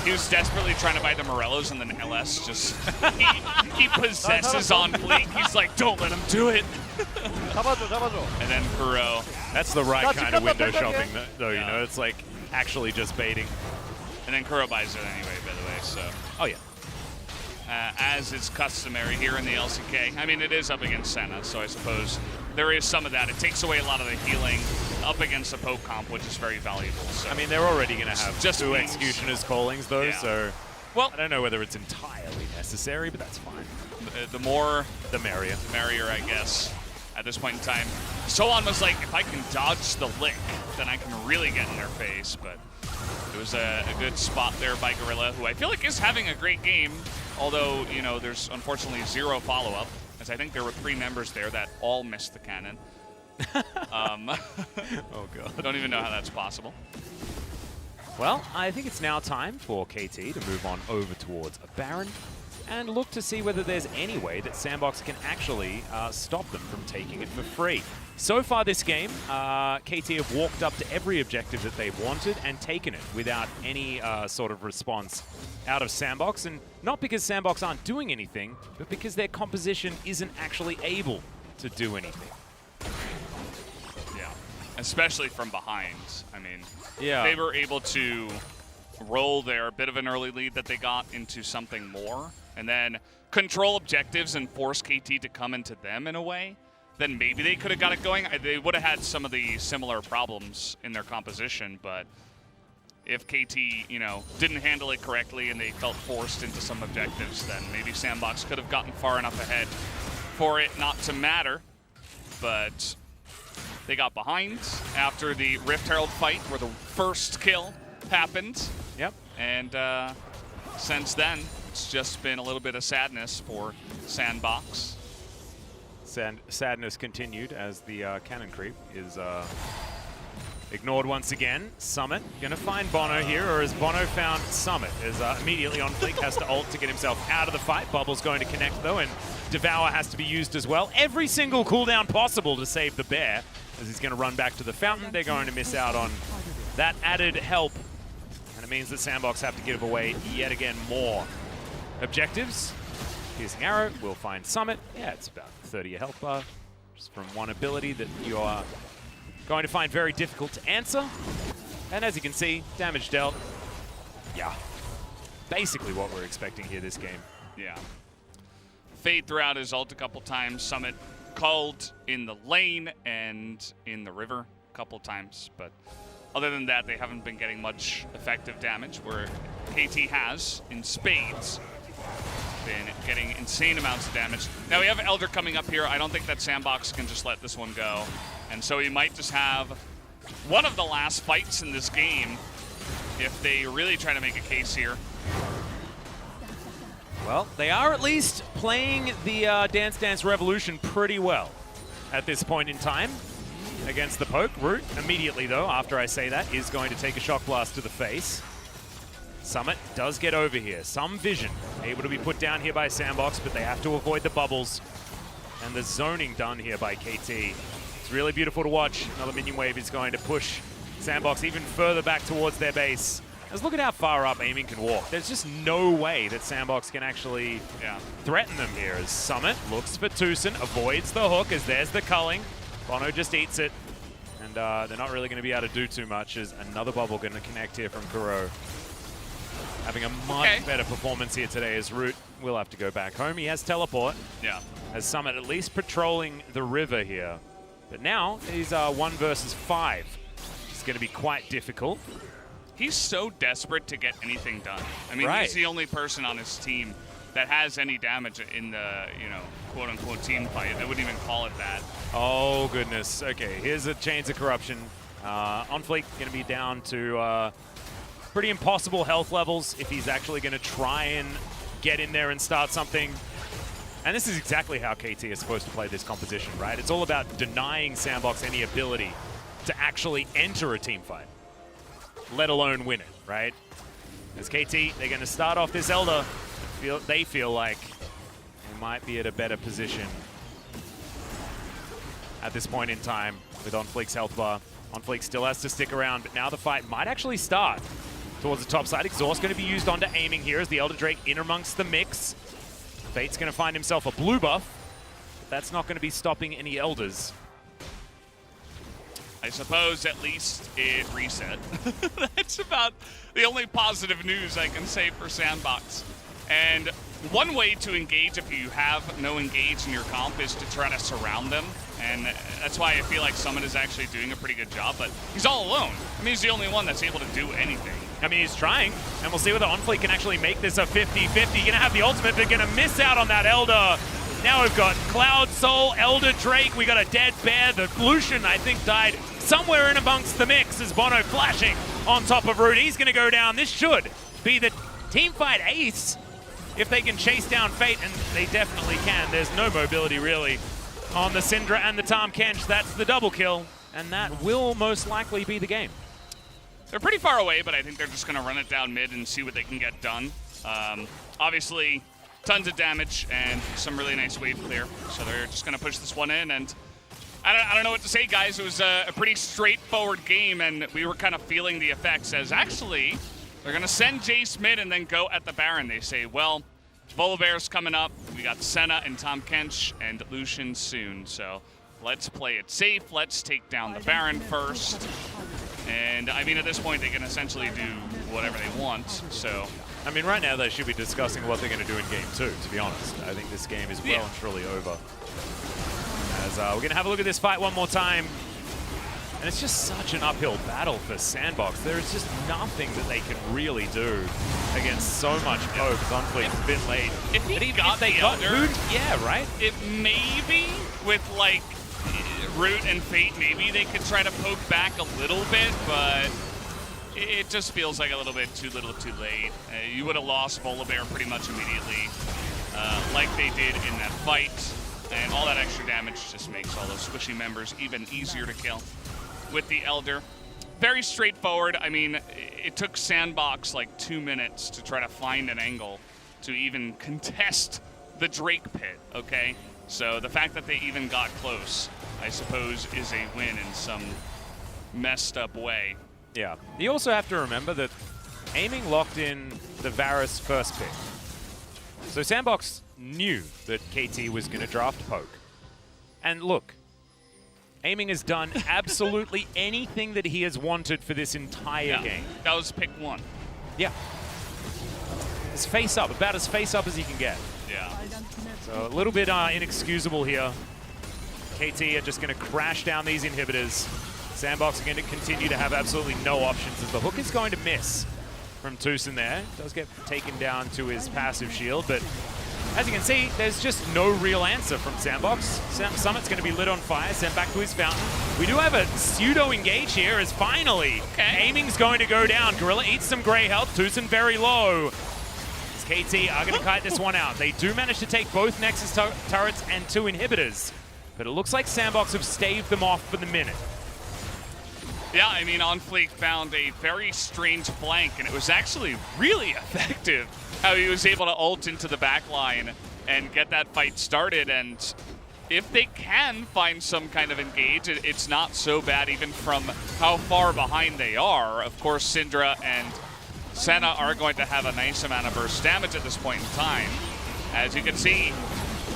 B: He was desperately trying to buy the Morellos, and then LS just, he possesses On Fleek. He's like, don't let him do it. And then Kuro.
A: That's the right kind of window shopping, though, you know? It's like actually just baiting.
B: And then Kuro buys it anyway, by the way, so.
A: Oh, yeah.
B: As is customary here in the LCK. I mean, it is up against Senna, so I suppose there is some of that. It takes away a lot of the healing up against the poke comp, which is very valuable. So.
A: I mean, they're already going to have
B: just
A: 2 Executioner's callings, though, so
B: well,
A: I don't know whether it's entirely necessary, but that's fine.
B: The more,
A: the merrier.
B: The merrier, I guess, at this point in time. Soan was like, if I can dodge the lick, then I can really get in their face, but it was a good spot there by Gorilla, who I feel like is having a great game, although, you know, there's unfortunately 0 follow-up, as I think there were 3 members there that all missed the cannon.
A: Oh, God.
B: Don't even know how that's possible.
A: Well, I think it's now time for KT to move on over towards a Baron and look to see whether there's any way that Sandbox can actually stop them from taking it for free. So far this game, KT have walked up to every objective that they've wanted and taken it without any sort of response out of Sandbox. And not because Sandbox aren't doing anything, but because their composition isn't actually able to do anything.
B: Yeah, especially from behind. I mean,
A: yeah,
B: they were able to roll their bit of an early lead that they got into something more, and then control objectives and force KT to come into them in a way, then maybe they could have got it going. They would have had some of the similar problems in their composition, but if KT, you know, didn't handle it correctly and they felt forced into some objectives, then maybe Sandbox could have gotten far enough ahead for it not to matter. But they got behind after the Rift Herald fight where the first kill happened.
A: Yep.
B: And since then, it's just been a little bit of sadness for Sandbox.
A: Sadness continued as the cannon creep is ignored once again. Summit gonna find Bono here, or as Bono found Summit, is immediately on fleek, has to ult to get himself out of the fight. Bubble's going to connect though, and Devour has to be used as well. Every single cooldown possible to save the bear, as he's gonna run back to the fountain. They're going to miss out on that added help, and it means that Sandbox have to give away yet again more objectives. Piercing Arrow will find Summit. Yeah, it's about 30 a health bar, just from one ability that you are going to find very difficult to answer. And as you can see, damage dealt. Yeah, basically what we're expecting here this game.
B: Yeah. Fade throughout his ult a couple times. Summit called in the lane and in the river a couple times, but other than that, they haven't been getting much effective damage, where KT has, in spades, been getting insane amounts of damage. Now we have Elder coming up here. I don't think that Sandbox can just let this one go. And so he might just have one of the last fights in this game if they really try to make a case here.
A: Well, they are at least playing the Dance Dance Revolution pretty well at this point in time against the poke. Root immediately, though, after I say that, is going to take a shock blast to the face. Summit does get over here. Some vision able to be put down here by Sandbox, but they have to avoid the bubbles. And the zoning done here by KT. It's really beautiful to watch. Another minion wave is going to push Sandbox even further back towards their base. Just look at how far up Aiming can walk. There's just no way that Sandbox can actually threaten them here, as Summit looks for Tucson, avoids the hook as there's the culling. Bono just eats it. And they're not really going to be able to do too much, as another bubble going to connect here from Kuro. Having a much better performance here today, as Root will have to go back home. He has teleport.
B: Yeah.
A: As Summit at least patrolling the river here. But now he's 1 versus 5. It's going to be quite difficult.
B: He's so desperate to get anything done. I mean,
A: Right.
B: he's the only person on his team that has any damage in the, you know, quote-unquote team fight. I wouldn't even call it that.
A: Oh, goodness. Okay, here's a Chains of Corruption. On fleek, going to be down to pretty impossible health levels if he's actually going to try and get in there and start something. And this is exactly how KT is supposed to play this composition, right? It's all about denying Sandbox any ability to actually enter a team fight, let alone win it, right? As KT, they're going to start off this Elder. They feel like they might be at a better position at this point in time with On Fleek's health bar. On Fleek still has to stick around, but now the fight might actually start towards the top side. Exhaust going to be used onto Aiming here as the Elder Drake in amongst the mix. Fate's going to find himself a blue buff, but that's not going to be stopping any Elders.
B: I suppose at least it reset. That's about the only positive news I can say for Sandbox. And one way to engage if you have no engage in your comp is to try to surround them. And that's why I feel like Summit is actually doing a pretty good job, but he's all alone. I mean, he's the only one that's able to do anything.
A: I mean, he's trying, and we'll see whether On Fleek can actually make this a 50-50. Gonna have the ultimate, but gonna miss out on that Elder. Now we've got Cloud Soul, Elder Drake, we got a dead bear. The Lucian, I think, died somewhere in amongst the mix as Bono flashing on top of Root. He's gonna go down. This should be the teamfight ace if they can chase down Fate, and they definitely can. There's no mobility really on the Syndra and the Tahm Kench. That's the double kill, and that will most likely be the game.
B: They're pretty far away, but I think they're just going to run it down mid and see what they can get done. Obviously, tons of damage and some really nice wave clear. So they're just going to push this one in. And I don't know what to say, guys. It was a pretty straightforward game, and we were kind of feeling the effects as actually they're going to send Jace mid and then go at the Baron. They say, well, Volibear's coming up. We got Senna and Tahm Kench and Lucian soon. So let's play it safe. Let's take down the Baron first. And, I mean, at this point, they can essentially do whatever they want, so...
A: I mean, right now they should be discussing what they're going to do in Game 2, to be honest. I think this game is well and truly over. As we're going to have a look at this fight one more time. And it's just such an uphill battle for Sandbox. There is just nothing that they can really do against so much poke. Zonfleet's a bit late.
B: If they got the Elder,
A: yeah, right?
B: It maybe with, like, Root and Fate, maybe they could try to poke back a little bit, but it just feels like a little bit too little too late. You would have lost Volibear pretty much immediately, like they did in that fight, and all that extra damage just makes all those squishy members even easier to kill with the Elder. Very straightforward. I mean, it took Sandbox like 2 minutes to try to find an angle to even contest the Drake pit, okay? So the fact that they even got close, I suppose, is a win in some messed up way.
A: Yeah. You also have to remember that Aiming locked in the Varus first pick. So Sandbox knew that KT was going to draft poke. And look, Aiming has done absolutely anything that he has wanted for this entire game.
B: That was pick 1.
A: Yeah. It's face up, about as face up as he can get.
B: Yeah.
A: So a little bit inexcusable here. KT are just going to crash down these inhibitors. Sandbox are going to continue to have absolutely no options as the hook is going to miss from Toosin there. Does get taken down to his passive shield, but as you can see, there's just no real answer from Sandbox. Summit's going to be lit on fire, sent back to his fountain. We do have a pseudo-engage here as finally Aiming's going to go down. Gorilla eats some gray health. Toosin very low. As KT are going to kite this one out. They do manage to take both Nexus turrets and 2 inhibitors, but it looks like Sandbox have staved them off for the minute.
B: Yeah, I mean, OnFleek found a very strange flank, and it was actually really effective how he was able to ult into the back line and get that fight started. And if they can find some kind of engage, it's not so bad even from how far behind they are. Of course, Syndra and Senna are going to have a nice amount of burst damage at this point in time. As you can see,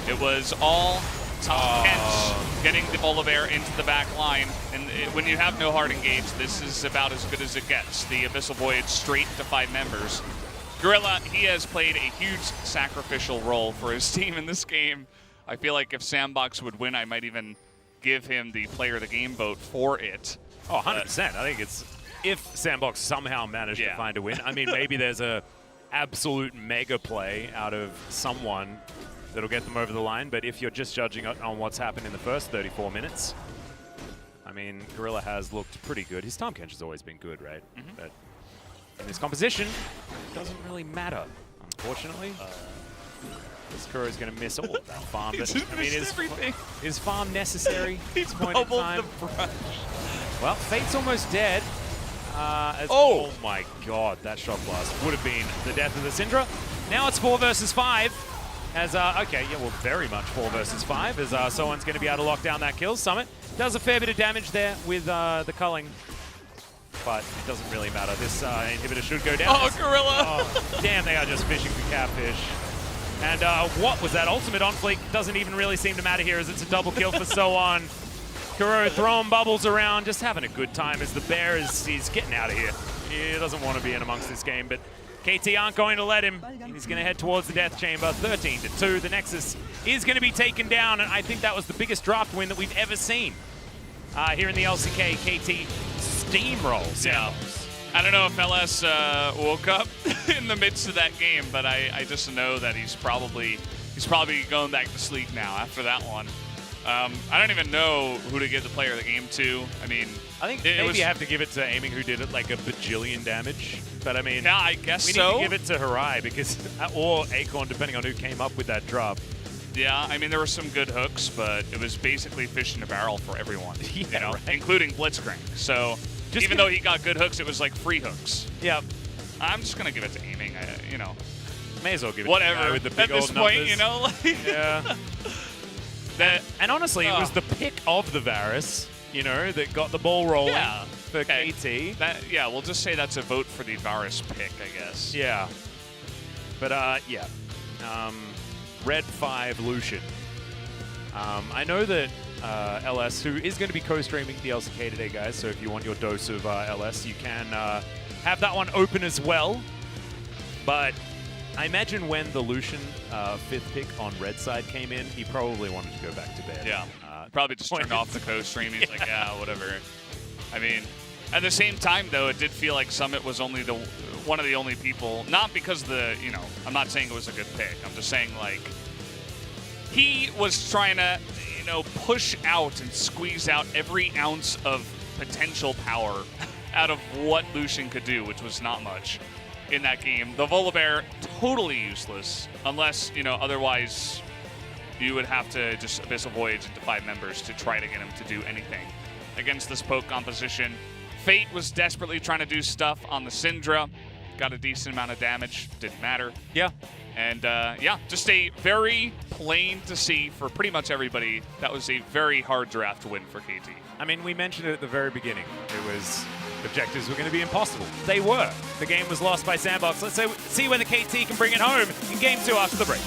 B: it was all Tahm Kench getting the Volibear into the back line. And when you have no hard engage, this is about as good as it gets. The Abyssal Voyage straight to 5 members. Gorilla, he has played a huge sacrificial role for his team in this game. I feel like if Sandbox would win, I might even give him the player of the game vote for it.
A: Oh, 100%. I think it's if Sandbox somehow managed to find a win. I mean, maybe there's a absolute mega play out of someone that'll get them over the line, but if you're just judging on what's happened in the first 34 minutes, I mean, Gorilla has looked pretty good. His Tahm Kench has always been good, right? But in this composition, it doesn't really matter, unfortunately. This Kuro is going to miss all of that farm. But, I mean, is farm necessary at this point in time? Well, Fate's almost dead. Oh my god, that shock blast would have been the death of the Syndra. Now it's 4 versus 5. As, okay, yeah, well, very much 4 versus 5, as someone's going to be able to lock down that kill. Summit does a fair bit of damage there with the culling, but it doesn't really matter. This inhibitor should go down.
B: Oh, Gorilla!
A: Oh, damn, they are just fishing for catfish. And what was that? Ultimate on fleek doesn't even really seem to matter here, as it's a double kill for Soan. Kuro throwing bubbles around, just having a good time as the bear he's getting out of here. He doesn't want to be in amongst this game, but KT aren't going to let him. He's going to head towards the death chamber. 13-2. The Nexus is going to be taken down, and I think that was the biggest draft win that we've ever seen here in the LCK. KT steamrolls.
B: Yeah. I don't know if LS woke up in the midst of that game, but I just know that he's probably going back to sleep now after that one. I don't even know who to give the player of the game to. I mean,
A: I think maybe you have to give it to Aiming, who did it like a bajillion damage. But I mean,
B: yeah, I guess
A: we
B: so.
A: need to give it to Harai because, or Acorn, depending on who came up with that drop.
B: Yeah, I mean, there were some good hooks, but it was basically fish in a barrel for everyone,
A: Yeah,
B: you know,
A: right.
B: including Blitzcrank. So Even though he got good hooks, it was like free hooks.
A: Yeah.
B: I'm just gonna give it to aiming. You know,
A: May as well give it
B: whatever.
A: to the guy with the big
B: At this
A: old
B: point,
A: numbers.
B: you know. Like,
A: Yeah. And honestly, it was the pick of the Varus, you know, that got the ball rolling for KT.
B: Yeah, we'll just say that's a vote for the Varus pick, I guess.
A: Yeah. But, yeah. Red 5 Lucian. I know that LS, who is going to be co-streaming the LCK today, guys, so if you want your dose of LS, you can have that one open as well. But I imagine when the Lucian 5th pick on red side came in, he probably wanted to go back to bed.
B: Yeah, probably just turned off the co-stream. He's like, yeah, whatever. I mean, at the same time, though, it did feel like Summit was only one of the only people, not because you know, I'm not saying it was a good pick. I'm just saying, like, he was trying to, you know, push out and squeeze out every ounce of potential power out of what Lucian could do, which was not much in that game. The Volibear, totally useless, unless, you know, otherwise you would have to just Abyssal Voyage into 5 members to try to get him to do anything against this poke composition. Fate was desperately trying to do stuff on the Syndra, got a decent amount of damage, didn't matter.
A: Yeah.
B: And yeah, just a very plain to see for pretty much everybody. That was a very hard draft to win for KT.
A: I mean, we mentioned it at the very beginning. It was objectives were going to be impossible. They were. The game was lost by Sandbox. Let's see when the KT can bring it home in Game 2 after the break.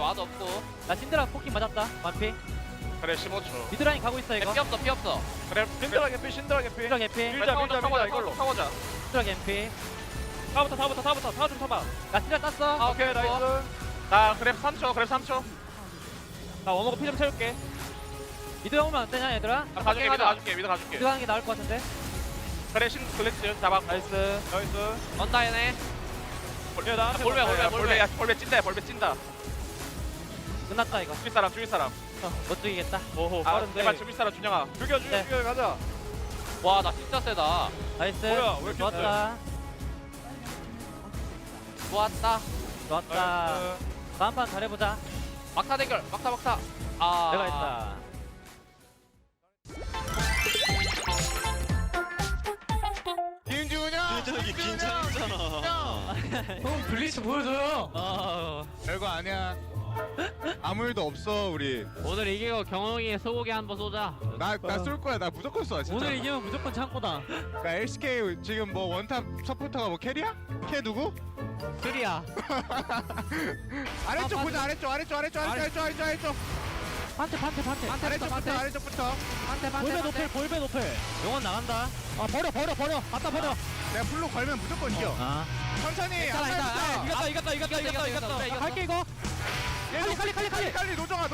C: 와도 없고. 나 신드라 포킹 맞았다. 완피.
D: 그래 15초.
C: 미드라인 가고 있어 이거. 피 없어, 피 없어.
D: 그래 신드라 개피 신드라 개피.
C: 신드라 개피.
D: 밀자 이걸로. 타고자.
C: 신드라 개피.
D: 타부터 타 좀 타봐.
C: 나 신드라 땄어.
D: 아 오케이 나이스. 나 그랩 3초 그랩 3초.
C: 나 원호고 피 좀 채울게. 미드 오면 안 되냐 얘들아?
D: 나 가줄게 미드 가줄게 미드 가줄게.
C: 미드 가는 게 나을 것 같은데.
D: 그래 신 글래치 잡아. 나이스.
C: 언다이네.
D: 볼배 찐다.
C: 끝났다 이거.
D: 죽일 사람.
C: 못 죽이겠다.
D: 오호 빠른데. 제발 죽일 사람 준영아. 죽여 가자.
C: 와 나 진짜 세다. 나이스.
D: 뭐야, 왜 이렇게
C: 좋았다. 좋았다. 다음 판 잘해보자. 막타 대결. 막타. 아 내가 했다.
D: 김준영.
E: 긴장했잖아.
C: 형 블리츠 보여줘요.
E: 별거 아니야. 아무 일도 없어 우리.
C: 오늘 이기고 경홍이의 소고기 한번 쏘자.
E: 나 쏠 거야. 나 무조건 쏴 진짜.
C: 오늘 이기면 무조건 창고다.
E: 그러니까 LCK 지금 뭐 원탑 서포터가 뭐 캐리야? 캐 누구?
C: 쓰리야.
E: 아래쪽 보자. 아래쪽. 아래쪽부터.
C: 볼배 노플. 용원 나간다. 아 버려. 갖다 버려.
E: 내가 풀로 걸면 무조건 이겨. 천천히.
C: 이겼다. 갈게 이거.
E: 칼리 노정아.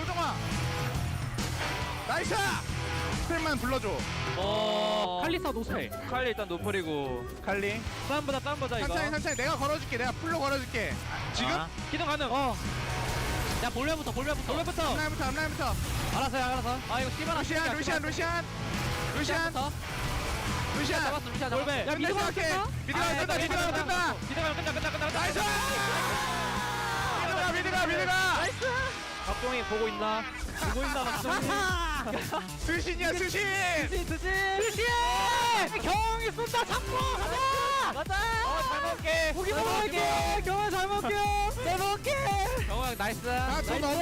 E: 나이스. 스펠만 불러줘.
C: 칼리사 노플.
D: 칼리 일단 노플이고.
E: 칼리.
C: 땀 보자 이거.
E: 천천히. 내가 풀로 걸어줄게. 지금?
C: 기둥 가능.
E: 기둥 가능. 오케이.
C: 기둥 가능. 기둥 가능. 기둥 가능. 기둥 가능. 기둥 가능. 기둥 가능. 기둥 가능. 기둥 가능. 기둥 가능. 기둥 가능. 야 볼배부터.
E: 앞라인부터.
C: 알았어. 아 이거 시바나.
E: 루시안.
C: 잡았어. 루시안 볼배.
E: 야 미드가 뜬다.
C: 끝나.
E: 나이스. 미드가.
C: 박종희 보고 있나? 박종희.
E: 수신이야 수신.
C: 경이 쏜다. 잡고 가자. 잘 먹게. 고기 먹을게. 경아 잘 먹게. 잘 먹게. 경아 나이스.
E: 아또 넘어.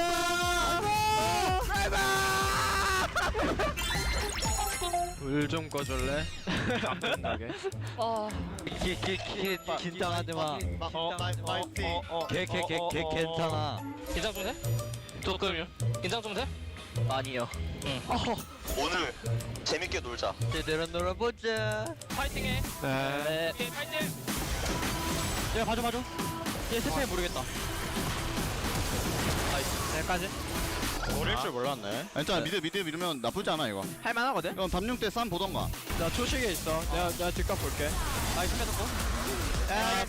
C: 불좀 꺼줄래? 나게. 긴장하지 마. 걔 괜찮아.
D: 긴장 좀 해? 조금요. 긴장 좀 돼?
C: 아니요.
F: 오늘 재밌게 놀자.
C: 제대로 놀아보자.
D: 파이팅해.
C: 네.
D: 오케이, 파이팅.
C: 얘 봐줘. 얘 스페인 모르겠다. 나이스. 여기까지.
G: 노릴 줄 몰랐네. 일단 미드 밀면 나쁘지 않아 이거.
C: 할만하거든?
G: 그럼 밤용 때 쌈 보던가.
C: 나 초식에 있어. 내가 뒷값 볼게. 나이스 뺏었고.
G: 야,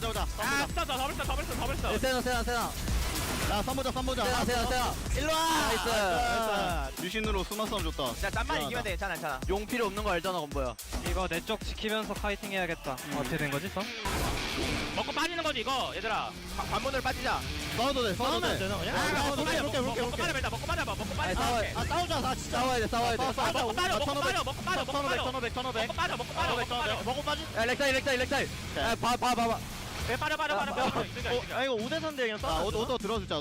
G: 보자.
D: 아, 진짜 다 버렸어.
C: 세나.
G: 야, 쌈 보자.
C: 세나. 일로 와. 나이스.
G: 유신으로 스마 싸움 줬다.
C: 야, 짬만 이기면 돼. 괜찮아. 용 필요 없는 거 알잖아, 건보야. 이거 내 쪽 지키면서 파이팅 해야겠다. 어떻게 된 거지, 써?
D: 먹고 빠지는 거지 이거, 얘들아.
C: 관문을 빠지자.
G: 싸워도 돼.
C: 되나, 그냥?
D: 먹고 빠져 일단. 먹고 빠져.
C: 아니, 싸우자, 나 진짜. 싸워야 돼.
D: 먹고 빠져.
C: 먹고 빠지. 야, 렉사이. 야, 봐봐.
D: 아 이거 5대3대 그냥
G: 아, 오더 들어주자.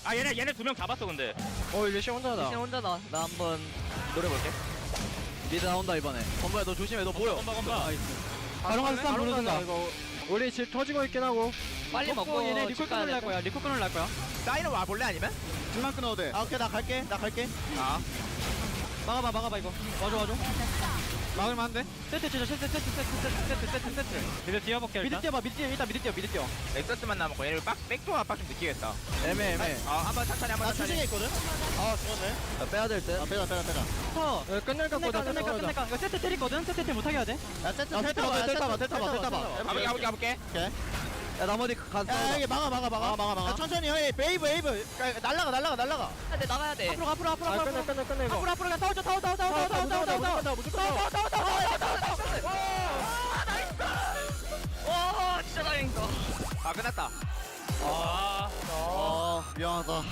D: 아 얘네 2명 잡았어 근데.
C: 리시 혼자다. 리시 혼자다. 나 한번 노래 볼게. 미드 나온다, 이번에. 건보야, 너 조심해. 너 보여.
D: 건바.
C: 바로 쌈 부르든가. 우리 집 터지고 있긴 하고. 빨리 먹고 얘네 리콜 끊을 거야. 사인은 와 볼래 아니면?
G: 집만 끊어도 돼.
C: 오케이, 나 갈게. 막아봐 이거. 와줘. 막을만 한데? 세트 치자. 미드 뛰어볼게. 미드 뛰어.
D: 엑서스만 남았고 얘를 백도 압박 좀 느끼겠다.
C: 애매.
D: 한번 천천히.
C: 나 추징에 있거든? 좋네. 빼야 될 듯.
G: 빼자.
C: 끝낼 거다. 이거 세트 때리거든? 세트 못하게 해야 돼?
G: 야, 세트 텔타봐.
D: 가볼게.
C: 야, 나머지 가서.
G: 야, 여기 막아.
C: 천천히 해. 웨이브. 날라가. 나가야 돼. 앞으로. 끝내 이거. 앞으로 그냥 타워.
D: 와 진짜 다행이다.
C: 아, 끝났다.
G: 미안하다.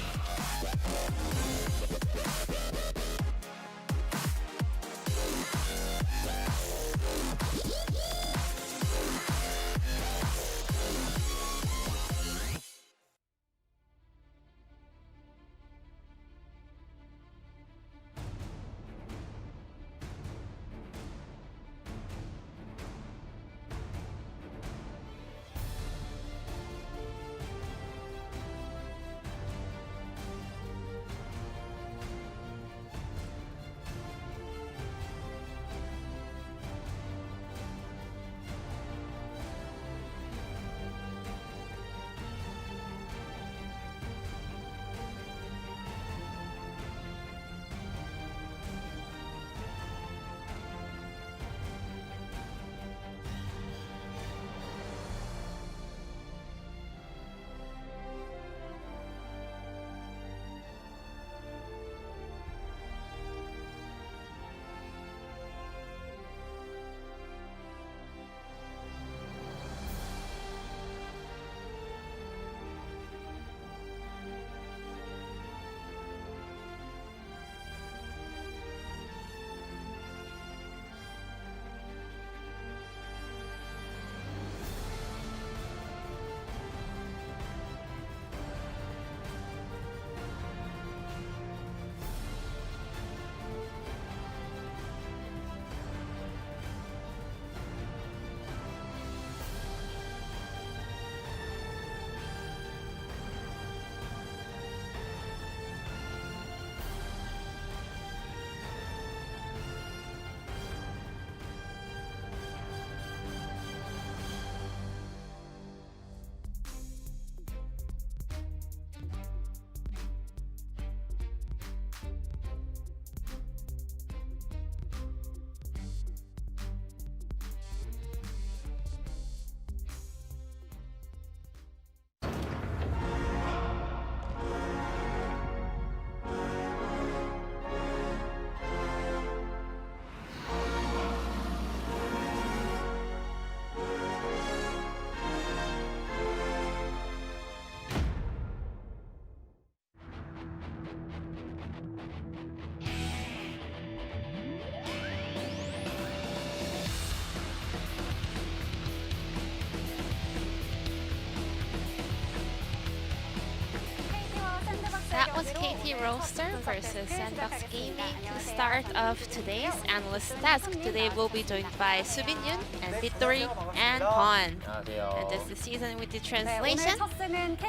H: was KT Roaster versus Sandbox Gaming. Start of today's analyst task. Today we'll be joined by Subin Yoon and Victory and Pon. And this is the season with the translation.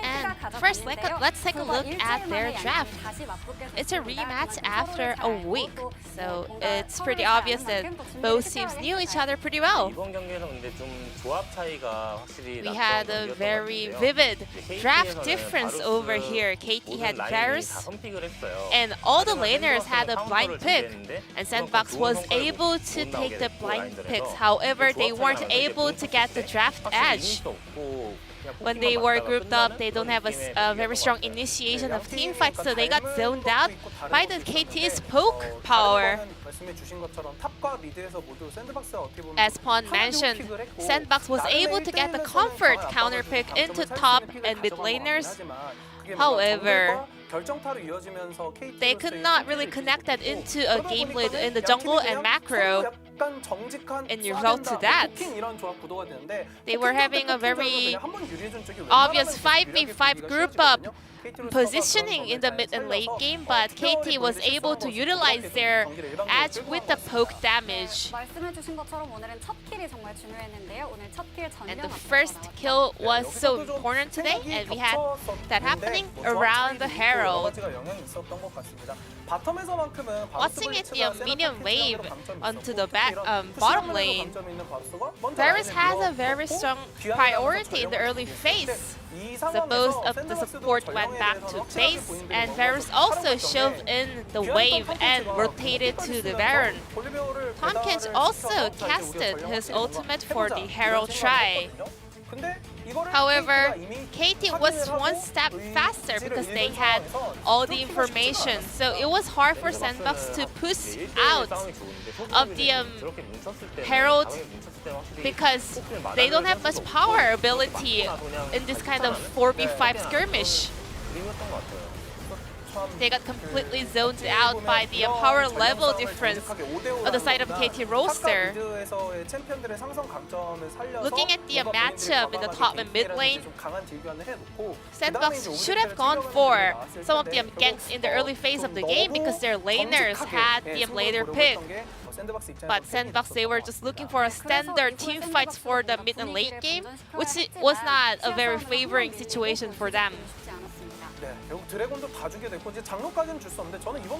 H: And first, let's take a look at their draft. It's a rematch after a week, so it's pretty obvious that both teams knew each other pretty well. We had a very vivid draft difference over here. KT had Varus, and all the laners had a blind pick, and Sandbox was able to take the blind picks. However, they weren't able to get the draft edge. When they were grouped up, they don't have a very strong initiation of team fights, so they got zoned out by the KT's poke power. As Pon mentioned, Sandbox was able to get the comfort counter pick into top and mid laners. However, they could not really connect that into a game lead in the jungle and macro. In result to that, they were having a very obvious 5v5 group up positioning in the mid and late game, but KT was able to utilize their edge with the poke damage. And the first kill was so important today, and we had that happening around the Herald. Watching it, the minion wave onto the bottom lane, Varus has a very strong priority in the early phase. So both of the support went back to base, and Varus also shoved in the wave and rotated to the Baron. Tompkins also casted his ultimate for the Herald try. However, KT was one step faster because they had all the information, so it was hard for Sandbox to push out of the Herald because they don't have much power ability in this kind of 4v5 skirmish. They got completely zoned out by the power level difference on the side of KT Roaster. Looking at the matchup in the top and mid lane, Sandbox should have gone for some of the ganks in the early phase of the game because their laners had the later pick. But Sandbox, they were just looking for a standard team fights for the mid and late game, which was not a very favoring situation for them.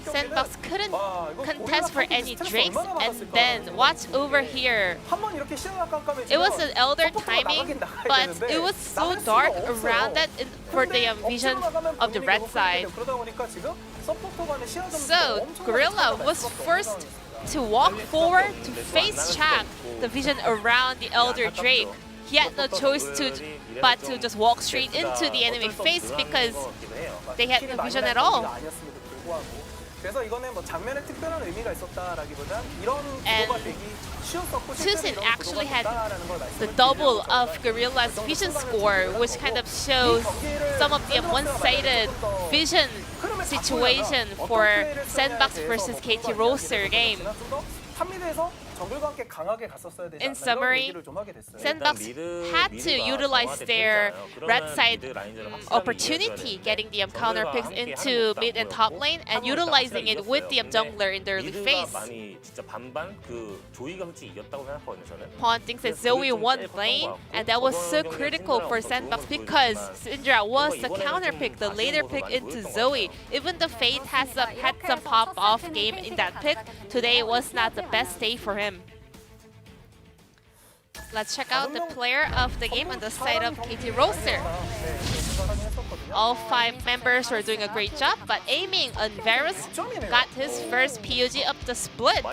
H: Sandbox couldn't contest for any Drakes, and then watch over here. It was an elder timing, but it was so dark around that for the vision of the red side. So Gorilla was first to walk forward to face check the vision around the elder Drake. He had no choice but to just walk straight into the enemy face because they had no vision at all. And Tusin actually had the double of Gorilla's vision score, which kind of shows some of the one-sided vision situation for Sandbox versus KT Roaster game. In summary, Sandbox had to utilize their red side opportunity, getting the counter picks into mid and top lane and utilizing it with the jungler in the early phase. Pon thinks that Zoe won lane, and that was so critical for Sandbox because Syndra was the counter pick, the later pick into Zoe. Even the Fate had some pop-off game in that pick, today was not the best day for him. Let's check out the player of the game on the side of KT Roaster. All 5 members were doing a great job, but aiming on Varus got his first POG of the split.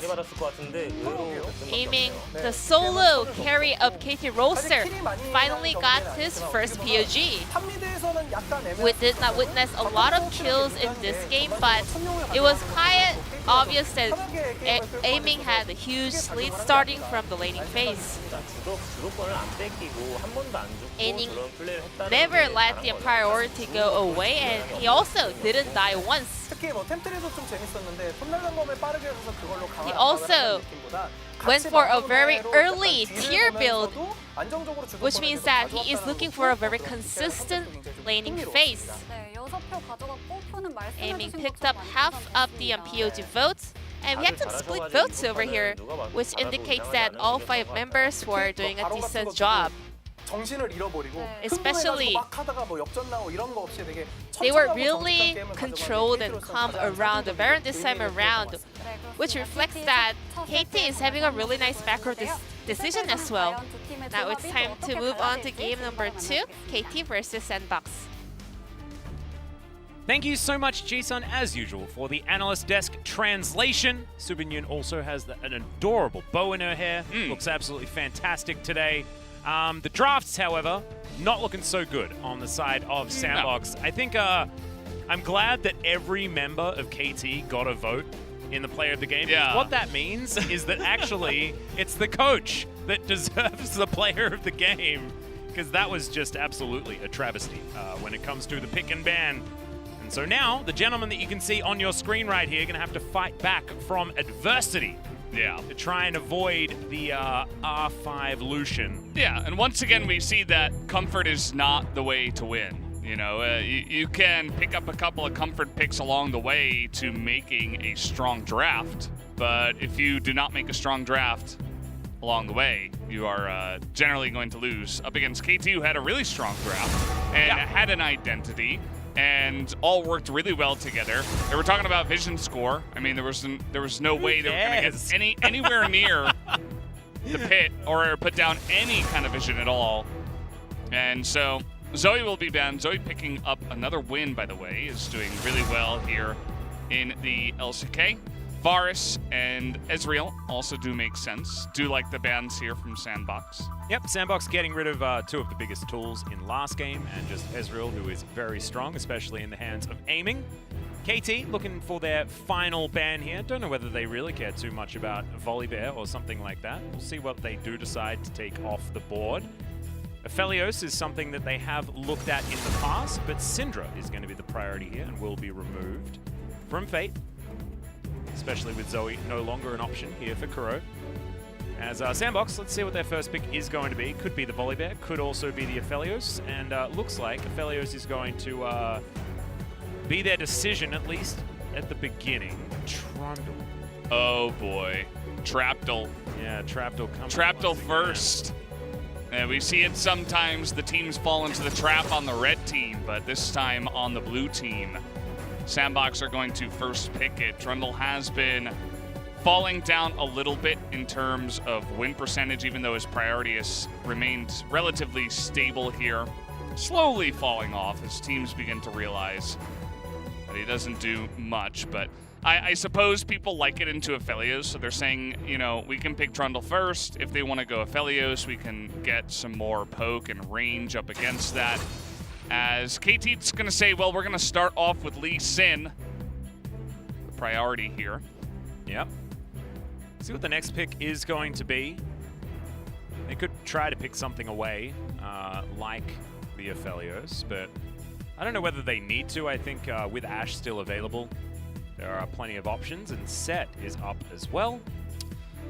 H: Aiming the solo carry of KT Roaster finally got his first POG. We did not witness a lot of kills in this game, but it was quite obvious that aiming had a huge lead starting from the laning phase. Aiming never let the priority go away, and he also didn't die once. He also went for a very early tier build, which means that he is looking for a very consistent laning phase. Aiming picked up half of the POG votes. And we had some split votes over here, which indicates that all 5 members were doing a decent job. Especially, they were really controlled and calm around the Baron this time around, which reflects that KT is having a really nice macro decision as well. Now it's time to move on to game number 2, KT versus Sandbox.
A: Thank you so much, Jisun, as usual, for the analyst desk translation. Subinyun also has an adorable bow in her hair. Looks absolutely fantastic today. The drafts, however, not looking so good on the side of Sandbox. No. I think I'm glad that every member of KT got a vote in the player of the game.
B: Yeah.
A: What that means is that actually it's the coach that deserves the player of the game, because that was just absolutely a travesty when it comes to the pick and ban. And so now, the gentleman that you can see on your screen right here are going to have to fight back from adversity.
B: Yeah.
A: To try and avoid the R5 Lucian.
B: Yeah, and once again we see that comfort is not the way to win. You know, you can pick up a couple of comfort picks along the way to making a strong draft, but if you do not make a strong draft along the way, you are generally going to lose up against KT, who had a really strong draft and had an identity, and all worked really well together. They were talking about vision score. I mean, there was no way they were going to get anywhere near the pit or put down any kind of vision at all. And so Zoe will be banned. Zoe picking up another win, by the way, is doing really well here in the LCK. Varus and Ezreal also do make sense. Do like the bans here from Sandbox.
A: Yep, Sandbox getting rid of 2 of the biggest tools in last game, and just Ezreal, who is very strong, especially in the hands of aiming. KT looking for their final ban here. Don't know whether they really care too much about Volibear or something like that. We'll see what they do decide to take off the board. Aphelios is something that they have looked at in the past, but Syndra is going to be the priority here and will be removed from Fate. Especially with Zoe no longer an option here for Kuro. As Sandbox, let's see what their first pick is going to be. Could be the Volibear, could also be the Aphelios, and looks like Aphelios is going to be their decision, at least at the beginning. Trundle.
B: Oh boy. Trapdle.
A: Yeah, Trapdle coming.
B: Trapdle first. And we see it sometimes, the teams fall into the trap on the red team, but this time on the blue team. Sandbox are going to first pick it. Trundle has been falling down a little bit in terms of win percentage, even though his priority has remained relatively stable here. Slowly falling off as teams begin to realize that he doesn't do much, but I suppose people like it into Aphelios, so they're saying, you know, we can pick Trundle first. If they want to go Aphelios, we can get some more poke and range up against that. As KT's going to say, well, we're going to start off with Lee Sin, the priority here.
A: Yep. See what the next pick is going to be. They could try to pick something away, like the Aphelios, but I don't know whether they need to. I think with Ashe still available, there are plenty of options, and Set is up as well.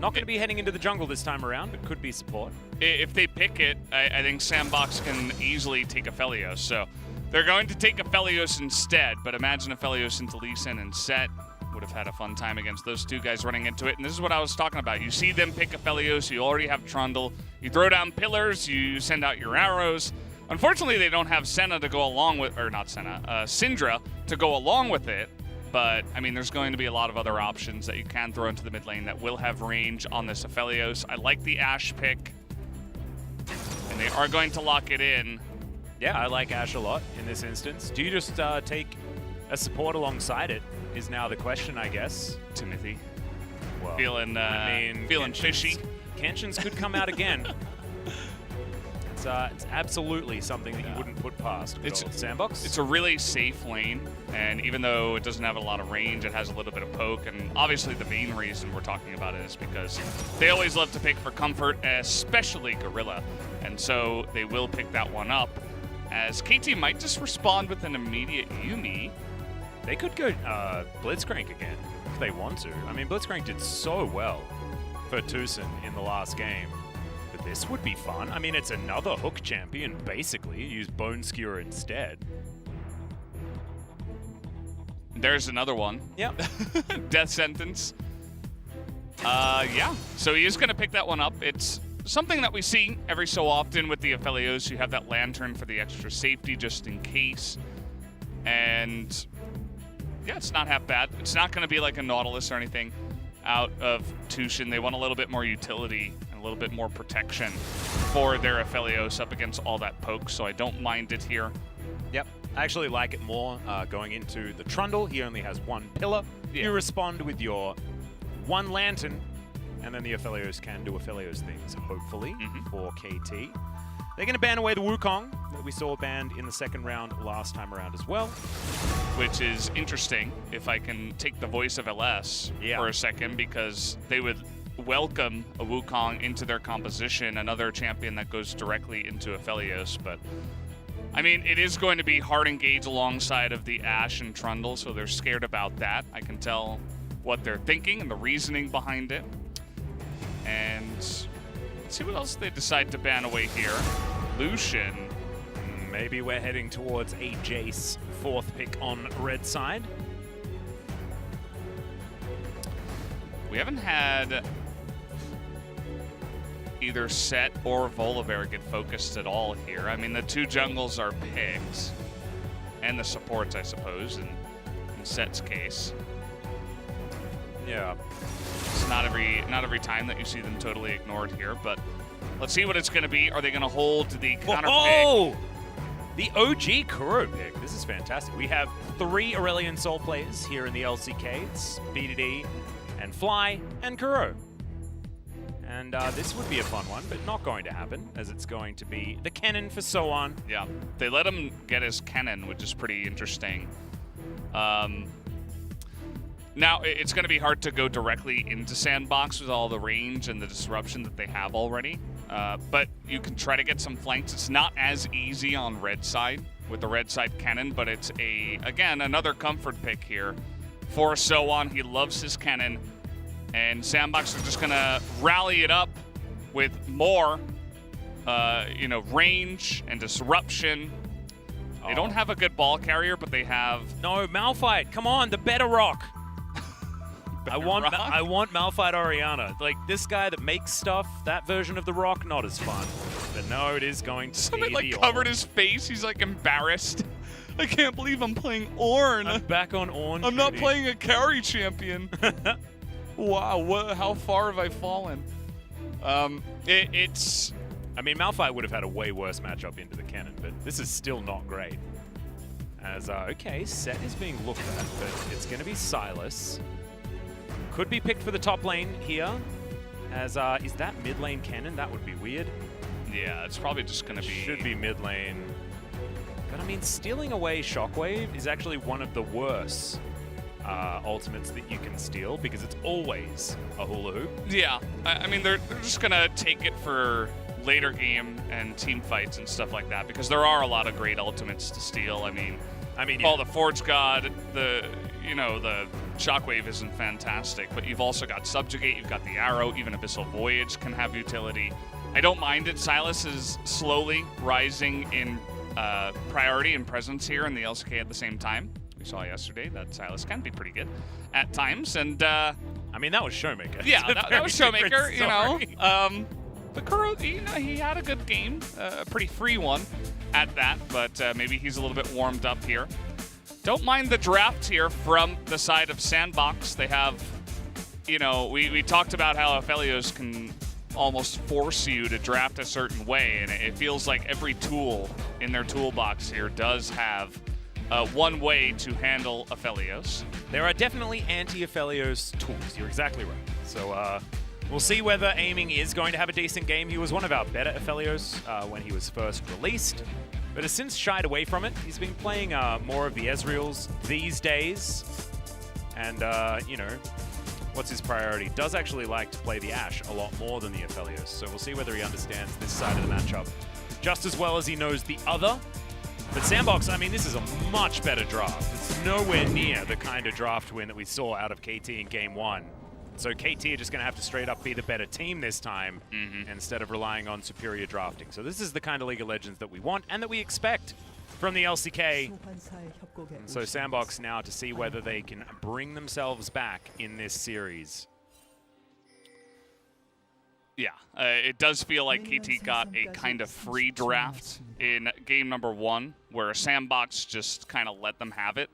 A: Not going to be heading into the jungle this time around, but could be support.
B: If they pick it, I think Sandbox can easily take Aphelios. So they're going to take Aphelios instead, but imagine Aphelios into Lee Sin and Set. Would have had a fun time against those 2 guys running into it. And this is what I was talking about. You see them pick Aphelios, you already have Trundle. You throw down pillars, you send out your arrows. Unfortunately, they don't have Senna to go along with, or not Senna, Syndra to go along with it. But, I mean, there's going to be a lot of other options that you can throw into the mid lane that will have range on this Aphelios. I like the Ashe pick, and they are going to lock it in.
A: Yeah, I like Ashe a lot in this instance. Do you just take a support alongside it is now the question, I guess.
B: Timothy.
A: Well,
B: feeling fishy.
A: Kenshin's could come out again. It's absolutely something that you wouldn't put past. It's Sandbox.
B: It's a really safe lane, and even though it doesn't have a lot of range, it has a little bit of poke, and obviously the main reason we're talking about it is because they always love to pick for comfort, especially Gorilla, and so they will pick that one up, as KT might just respond with an immediate Yuumi.
A: They could go Blitzcrank again if they want to. I mean, Blitzcrank did so well for Tucson in the last game. But this would be fun. I mean, it's another hook champion, basically. Use Bone Skewer instead.
B: There's another one.
A: Yep.
B: Death sentence. Yeah, so he is going to pick that one up. It's something that we see every so often with the Aphelios. You have that lantern for the extra safety just in case. And yeah, it's not half bad. It's not going to be like a Nautilus or anything out of Tushin. They want a little bit more utility and a little bit more protection for their Aphelios up against all that poke, so I don't mind it here.
A: Yep. I actually like it more going into the Trundle. He only has one pillar.
B: Yeah.
A: You respond with your one lantern, and then the Aphelios can do Aphelios things, hopefully, for KT. They're going to ban away the Wukong that we saw banned in the second round last time around as well.
B: Which is interesting, if I can take the voice of LS for a second, because they would welcome a Wukong into their composition, another champion that goes directly into Aphelios. But, I mean, it is going to be hard engage alongside of the Ashe and Trundle, so they're scared about that. I can tell what they're thinking and the reasoning behind it. And let's see what else they decide to ban away here. Lucian.
A: Maybe we're heading towards a Jace fourth pick on red side.
B: We haven't had either Set or Volibear get focused at all here. I mean, the two jungles are picked, and the supports, I suppose, in Set's case.
A: Yeah.
B: It's not every time that you see them totally ignored here, but let's see what it's going to be. Are they going to hold the counter pick?
A: The OG Kuro pick. This is fantastic. We have 3 Aurelion Soul players here in the LCK. It's BDD and Fly and Kuro. And this would be a fun one, but not going to happen, as it's going to be the Kennen for Soan.
B: Yeah, they let him get his Kennen, which is pretty interesting. Now, it's going to be hard to go directly into Sandbox with all the range and the disruption that they have already. But you can try to get some flanks. It's not as easy on red side with the red side Kennen, but it's, again, another comfort pick here for Soan. He loves his Kennen. And Sandbox are just going to rally it up with more, range and disruption. They don't have a good ball carrier, but they have...
A: No, Malphite, come on, the better rock. I want Malphite Orianna. Like, this guy that makes stuff, that version of the rock, not as fun. But no, it is going to
B: Somebody,
A: be the
B: covered
A: Ornn.
B: his face. He's, embarrassed. I can't believe I'm playing Ornn.
A: I'm back on Ornn.
B: I'm not playing a carry champion. Wow, how far have I fallen? It's...
A: I mean, Malphite would have had a way worse matchup into the Kennen, but this is still not great. As, okay, Set is being looked at, but it's going to be Sylas. Could be picked for the top lane here. As, is that mid lane Kennen? That would be weird.
B: Yeah, it's probably just going to be...
A: Should be mid lane. But, I mean, stealing away Shockwave is actually one of the worst ultimates that you can steal, because it's always a hula hoop.
B: Yeah, I mean, they're just going to take it for later game and team fights and stuff like that, because there are a lot of great ultimates to steal. I mean,
A: yeah.
B: the Forge God, the Shockwave isn't fantastic, but you've also got Subjugate, you've got the Arrow, even Abyssal Voyage can have utility. I don't mind it. Sylas is slowly rising in priority and presence here in the LCK at the same time. We saw yesterday that Sylas can be pretty good at times, and I
A: mean, that was Showmaker.
B: Yeah, that was Showmaker, But Kuro, he had a good game, a pretty free one at that, but maybe he's a little bit warmed up here. Don't mind the draft here from the side of Sandbox. They have, we talked about how Aphelios can almost force you to draft a certain way, and it feels like every tool in their toolbox here does have one way to handle Aphelios.
A: There are definitely anti-Aphelios tools. You're exactly right. So we'll see whether Aiming is going to have a decent game. He was one of our better Aphelios when he was first released, but has since shied away from it. He's been playing more of the Ezreals these days, and, what's his priority? Does actually like to play the Ashe a lot more than the Aphelios, so we'll see whether he understands this side of the matchup just as well as he knows the other. But Sandbox, I mean, this is a much better draft. It's nowhere near the kind of draft win that we saw out of KT in Game 1. So KT are just going to have to straight up be the better team this time instead of relying on superior drafting. So this is the kind of League of Legends that we want and that we expect from the LCK. And so Sandbox now to see whether they can bring themselves back in this series.
B: Yeah, it does feel like KT got a kind of free draft in game number 1, where Sandbox just kind of let them have it.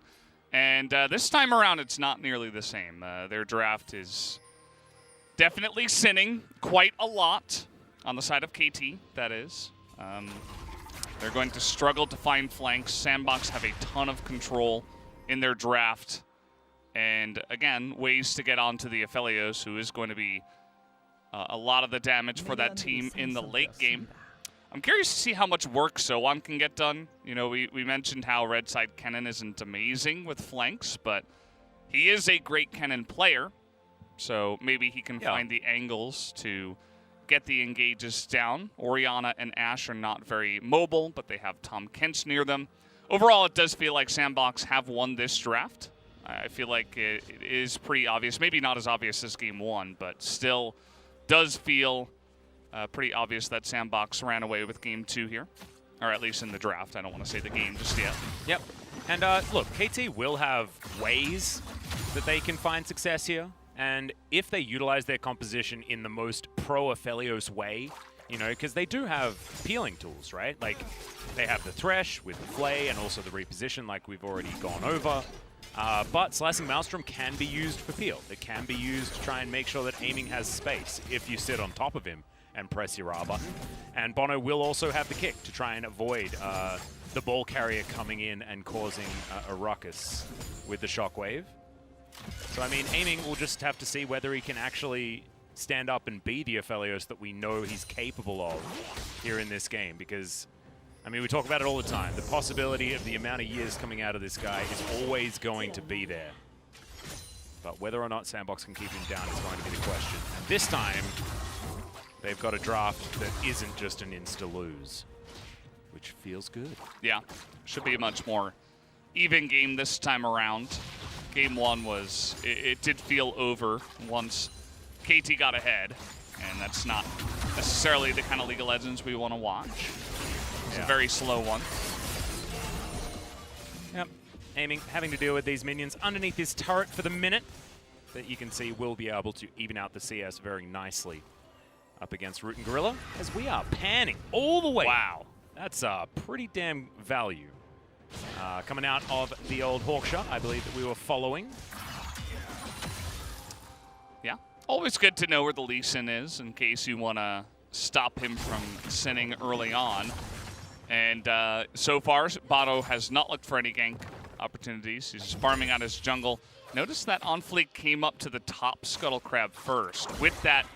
B: And this time around, it's not nearly the same. Their draft is definitely sinning quite a lot on the side of KT, that is. They're going to struggle to find flanks. Sandbox have a ton of control in their draft. And again, ways to get onto the Aphelios, who is going to be a lot of the damage for that team in the late game. I'm curious to see how much work Sowan can get done. You know, we mentioned how Red Side Kennen isn't amazing with flanks, but he is a great Kennen player. So maybe he can find the angles to get the engages down. Orianna and Ashe are not very mobile, but they have Tom Kench near them. Overall, it does feel like Sandbox have won this draft. I feel like it is pretty obvious. Maybe not as obvious as game 1, but still does feel pretty obvious that Sandbox ran away with game 2 here. Or at least in the draft. I don't want to say the game just yet.
A: Yep. And look, KT will have ways that they can find success here. And if they utilize their composition in the most pro-Aphelios way, you know, because they do have peeling tools, right? Like, they have the Thresh with the Flay and also the reposition like we've already gone over. But Slicing Maelstrom can be used for peel. It can be used to try and make sure that aiming has space if you sit on top of him and press your R button. And Bono will also have the kick to try and avoid the ball carrier coming in and causing a ruckus with the shockwave. So, I mean, aiming, we'll just have to see whether he can actually stand up and be the Aphelios that we know he's capable of here in this game. Because, I mean, we talk about it all the time. The possibility of the amount of years coming out of this guy is always going to be there. But whether or not Sandbox can keep him down is going to be the question. And this time, they've got a draft that isn't just an insta-lose, which feels good.
B: Yeah, should be a much more even game this time around. Game 1 was, it did feel over once KT got ahead, and that's not necessarily the kind of League of Legends we want to watch. It's a very slow one.
A: Yep, aiming, having to deal with these minions underneath his turret for the minute that you can see will be able to even out the CS very nicely up against Root and Gorilla, as we are panning all the way. Wow, that's a pretty damn value. Coming out of the old Hawkshot, I believe that we were following.
B: Yeah, always good to know where the Lee Sin is in case you want to stop him from sinning early on. And so far, Bato has not looked for any gank opportunities. He's just farming out his jungle. Notice that On Fleek came up to the top Scuttle Crab first with that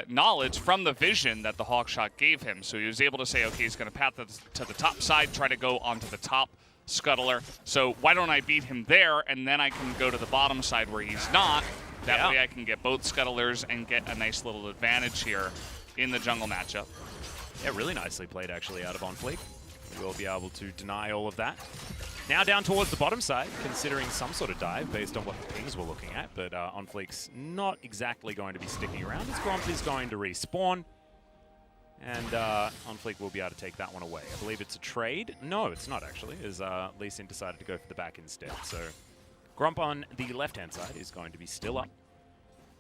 B: knowledge from the vision that the Hawkshot gave him. So he was able to say, okay, he's going to path to the top side, try to go onto the top scuttler. So why don't I beat him there, and then I can go to the bottom side where he's not. That way I can get both scuttlers and get a nice little advantage here in the jungle matchup.
A: Yeah, really nicely played actually out of On Fleek. We will be able to deny all of that. Now down towards the bottom side, considering some sort of dive based on what the pings we're looking at, but On Fleek's not exactly going to be sticking around. As Gromp is going to respawn, and On Fleek will be able to take that one away. I believe it's a trade. No, it's not actually, as Lee Sin decided to go for the back instead. So Gromp on the left-hand side is going to be still up.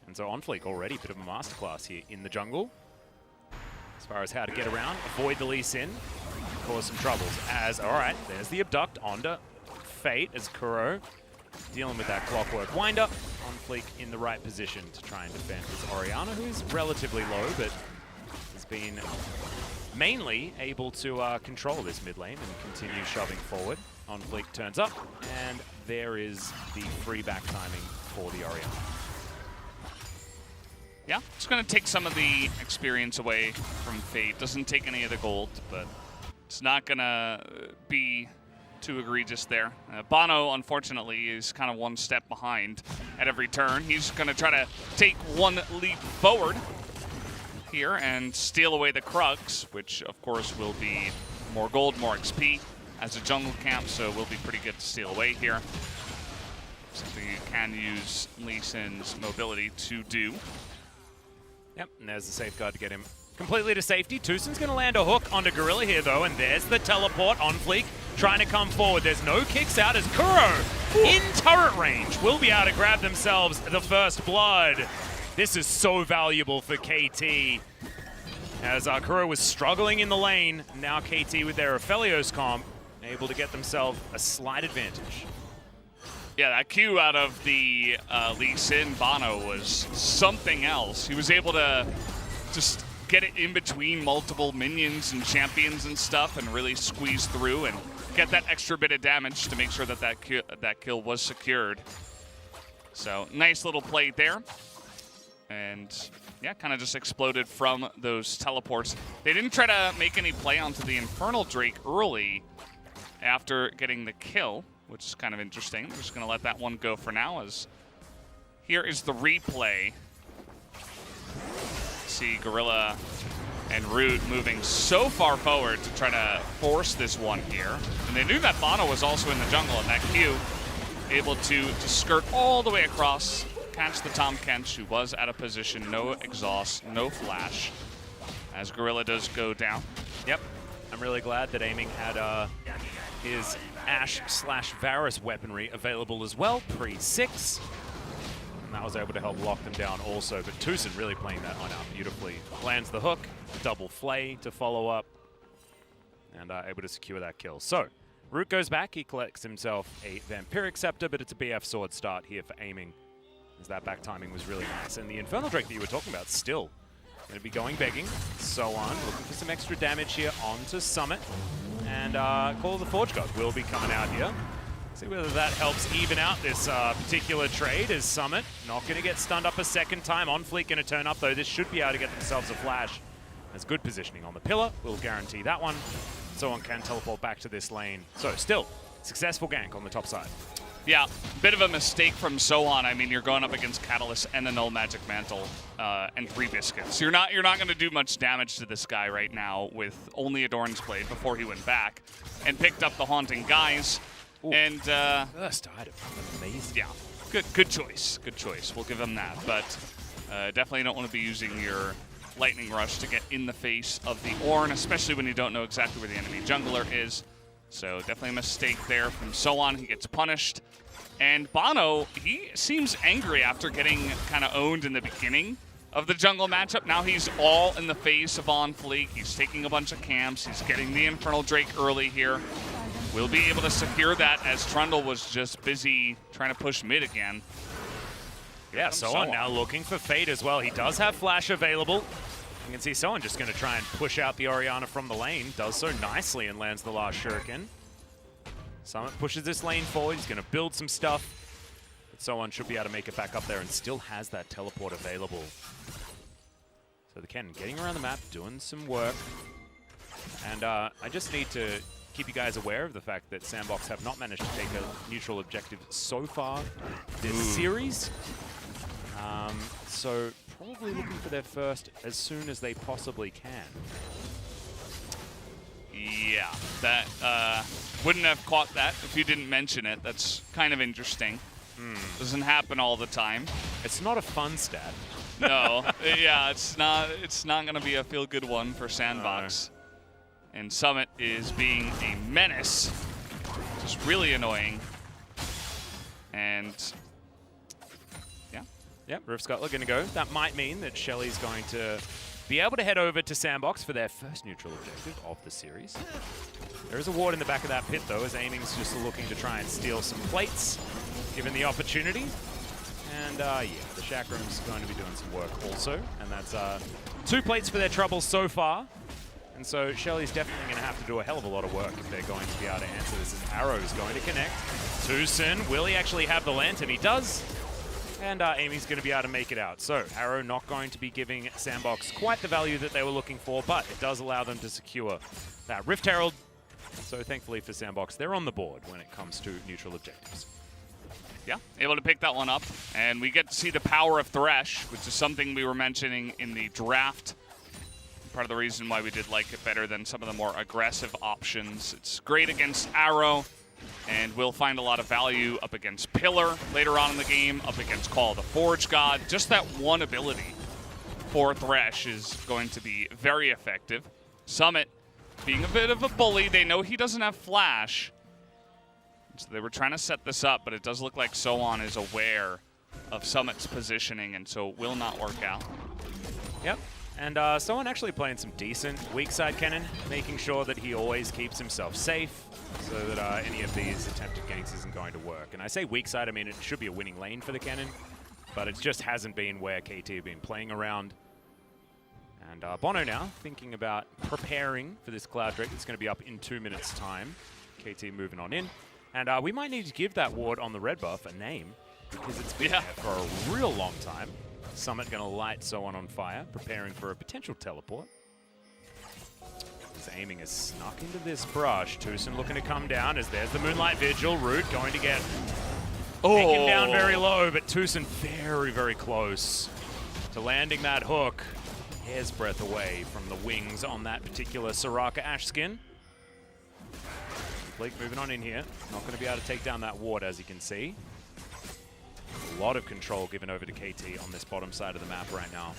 A: And so On Fleek already a bit of a masterclass here in the jungle. As far as how to get around, avoid the Lee Sin, cause some troubles. As, all right, there's the abduct onto Fate as Kuro dealing with that clockwork wind-up. On Fleek in the right position to try and defend his Orianna, who is relatively low, but has been mainly able to control this mid lane and continue shoving forward. On Fleek turns up, and there is the free back timing for the Orianna.
B: Yeah, it's going to take some of the experience away from Fate. Doesn't take any of the gold, but it's not going to be too egregious there. Bono, unfortunately, is kind of one step behind at every turn. He's going to try to take one leap forward here and steal away the Krugs, which, of course, will be more gold, more XP as a jungle camp, so will be pretty good to steal away here. Something you can use Lee Sin's mobility to do.
A: Yep, and there's the safeguard to get him completely to safety. Tusin's going to land a hook onto Gorilla here, though, and there's the teleport. On Fleek trying to come forward. There's no kicks out as Kuro in turret range will be able to grab themselves the first blood. This is so valuable for KT. As Kuro was struggling in the lane, now KT with their Aphelios comp, able to get themselves a slight advantage.
B: Yeah, that Q out of the Lee Sin Bono was something else. He was able to just get it in between multiple minions and champions and stuff and really squeeze through and get that extra bit of damage to make sure that that kill was secured. So nice little play there. And yeah, kind of just exploded from those teleports. They didn't try to make any play onto the Infernal Drake early after getting the kill, which is kind of interesting. We're just going to let that one go for now, as here is the replay. See Gorilla and Root moving so far forward to try to force this one here. And they knew that Bono was also in the jungle, and that Q able to skirt all the way across, catch the Tom Kench, who was out of position. No exhaust, no flash, as Gorilla does go down.
A: Yep, I'm really glad that Aiming had his Ashe/Varus weaponry available as well, pre-6. And that was able to help lock them down also. But Tucson really playing that one out beautifully. Lands the hook, double flay to follow up, and able to secure that kill. So, Root goes back, he collects himself a Vampiric Scepter, but it's a BF Sword start here for Aiming, as that back timing was really nice. And the Infernal Drake that you were talking about still going to be going begging, so on, looking for some extra damage here onto Summit. And Call of the Forge God will be coming out here. See whether that helps even out this particular trade, as Summit not going to get stunned up a second time. On Fleet going to turn up, though. This should be able to get themselves a flash. As good positioning on the pillar will guarantee that one. So on can teleport back to this lane. So still, successful gank on the top side.
B: Yeah, bit of a mistake from Sohan. I mean, you're going up against Catalyst and the Null Magic Mantle and 3 Biscuits. You're not going to do much damage to this guy right now with only a Doran's Blade before he went back and picked up the Haunting Guise.
A: Ooh.
B: And
A: first item, amazing.
B: Yeah, good choice. Good choice. We'll give him that. But definitely don't want to be using your Lightning Rush to get in the face of the Ornn, especially when you don't know exactly where the enemy jungler is. So definitely a mistake there from Sohan. He gets punished. And Bono, he seems angry after getting kind of owned in the beginning of the jungle matchup. Now he's all in the face of On Fleek. He's taking a bunch of camps. He's getting the Infernal Drake early here. We'll be able to secure that, as Trundle was just busy trying to push mid again.
A: Yeah, Sohan now looking for Fate as well. He does have Flash available. You can see Sohan just going to try and push out the Orianna from the lane. Does so nicely and lands the last shuriken. Summit pushes this lane forward. He's going to build some stuff. But Sohan should be able to make it back up there and still has that teleport available. So the Ken getting around the map, doing some work. And I just need to keep you guys aware of the fact that Sandbox have not managed to take a neutral objective so far this series. So probably looking for their first as soon as they possibly can.
B: Yeah, that wouldn't have caught that if you didn't mention it. That's kind of interesting. Doesn't happen all the time.
A: It's not a fun stat.
B: No, yeah, it's not going to be a feel-good one for Sandbox. And Summit is being a menace, just really annoying. And yeah.
A: Yep, Rift Scuttler going to go. That might mean that Shelly's going to be able to head over to Sandbox for their first neutral objective of the series. There is a ward in the back of that pit, though, as Aiming's just looking to try and steal some plates, given the opportunity. And yeah, the Shack Room's going to be doing some work also. And that's 2 plates for their troubles so far. And so Shelly's definitely going to have to do a hell of a lot of work if they're going to be able to answer this, as Arrow's going to connect. Tucson, will he actually have the Lantern? He does. And Amy's going to be able to make it out. So Arrow not going to be giving Sandbox quite the value that they were looking for, but it does allow them to secure that Rift Herald. So thankfully for Sandbox, they're on the board when it comes to neutral objectives.
B: Yeah, able to pick that one up. And we get to see the power of Thresh, which is something we were mentioning in the draft. Part of the reason why we did like it better than some of the more aggressive options. It's great against Arrow, and we'll find a lot of value up against Pillar later on in the game, up against Call of the Forge God. Just that one ability for Thresh is going to be very effective. Summit being a bit of a bully. They know he doesn't have flash. So they were trying to set this up, but it does look like Soan is aware of Summit's positioning, and so it will not work out.
A: Yep. And Soan actually playing some decent weak side cannon, making sure that he always keeps himself safe so that any of these attempted ganks isn't going to work. And I say weak side, I mean it should be a winning lane for the cannon, but it just hasn't been where KT have been playing around. And Bono now thinking about preparing for this Cloud Drake that's going to be up in 2 minutes' time. KT moving on in. And we might need to give that ward on the red buff a name, because it's been there for a real long time. Summit going to light Soan on fire, preparing for a potential teleport. His aiming is snuck into this brush. Tucson looking to come down as there's the Moonlight Vigil. Root going to get taken down very low, but Tucson very, very close to landing that hook. Hair's breadth away from the wings on that particular Soraka Ash skin. Bleak moving on in here. Not going to be able to take down that ward, as you can see. A lot of control given over to KT on this bottom side of the map right now.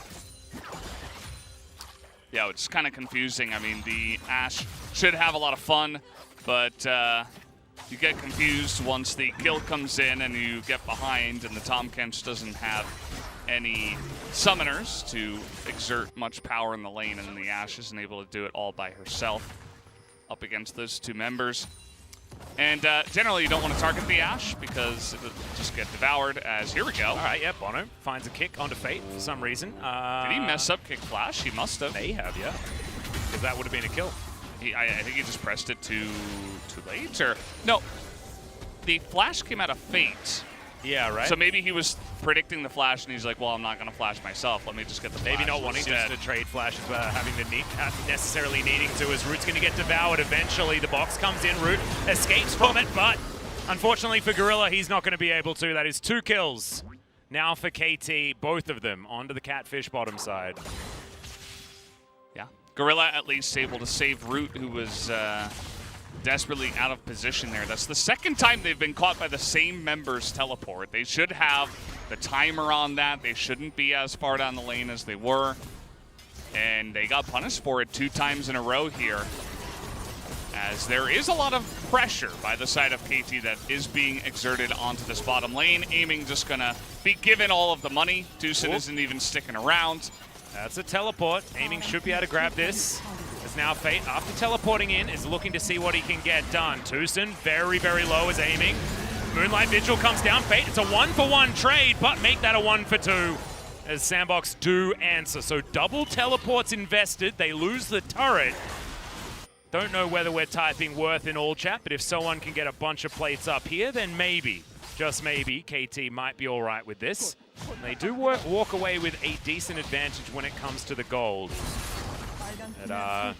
B: Yeah, it's kind of confusing. I mean, the Ashe should have a lot of fun, but you get confused once the kill comes in and you get behind, and the Tahm Kench doesn't have any summoners to exert much power in the lane, and then the Ashe isn't able to do it all by herself up against those two members. And generally, you don't want to target the Ashe because it'll just get devoured, as here we go.
A: All right, yeah, Bono finds a kick onto Fate for some reason.
B: Did he mess up Kick Flash? He must have.
A: May have, yeah. Because that would have been a kill.
B: I think he just pressed it too late, or no. The Flash came out of Fate.
A: Yeah, right.
B: So maybe he was predicting the flash, and he's like, well, I'm not going to flash myself. Let me just get the flash.
A: Maybe not wanting just to trade flashes, but having the necessarily needing to, as Root's going to get devoured eventually. The box comes in, Root escapes from it, but unfortunately for Gorilla, he's not going to be able to. That is 2 kills now for KT, both of them onto the Catfish bottom side.
B: Yeah, Gorilla at least able to save Root, who was desperately out of position there. That's the second time they've been caught by the same member's teleport. They should have the timer on that. They shouldn't be as far down the lane as they were. And they got punished for it 2 times in a row here, as there is a lot of pressure by the side of KT that is being exerted onto this bottom lane. Aiming just gonna be given all of the money. Tucson isn't even sticking around.
A: That's a teleport. Aiming should be able to grab this. As now Fate, after teleporting in, is looking to see what he can get done. Tucson, very, very low as Aiming. Moonlight Vigil comes down. Fate, it's a 1-for-1 trade, but make that a 1-for-2. As Sandbox do answer. So double teleports invested. They lose the turret. Don't know whether we're typing worth in all chat, but if someone can get a bunch of plates up here, then maybe, just maybe, KT might be all right with this. And they do walk away with a decent advantage when it comes to the gold. But, yeah,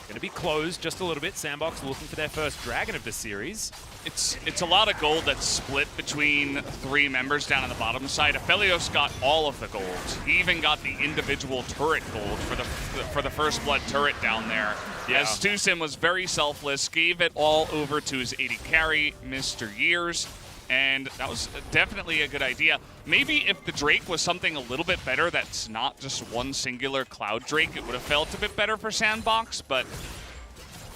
A: going to be closed just a little bit. Sandbox looking for their first dragon of the series.
B: It's a lot of gold that's split between 3 members down on the bottom side. Aphelios got all of the gold. He even got the individual turret gold for the First Blood turret down there. Yeah. As Tucson was very selfless, gave it all over to his AD carry, Mr. Years. And that was definitely a good idea. Maybe if the Drake was something a little bit better that's not just one singular Cloud Drake, it would have felt a bit better for Sandbox, but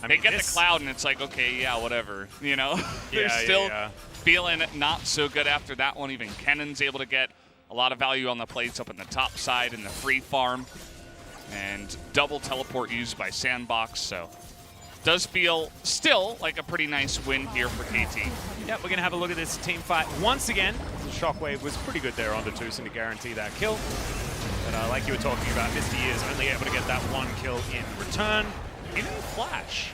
B: they get the Cloud and it's like, okay, yeah, whatever, you know? They're still feeling not so good after that one. Even Kennon's able to get a lot of value on the plates up in the top side in the free farm. And double teleport used by Sandbox, so does feel still like a pretty nice win here for KT.
A: Yep, we're going to have a look at this team fight once again. The Shockwave was pretty good there onto Tucson to guarantee that kill. But like you were talking about, Mr. Years only able to get that 1 kill in return. He didn't flash.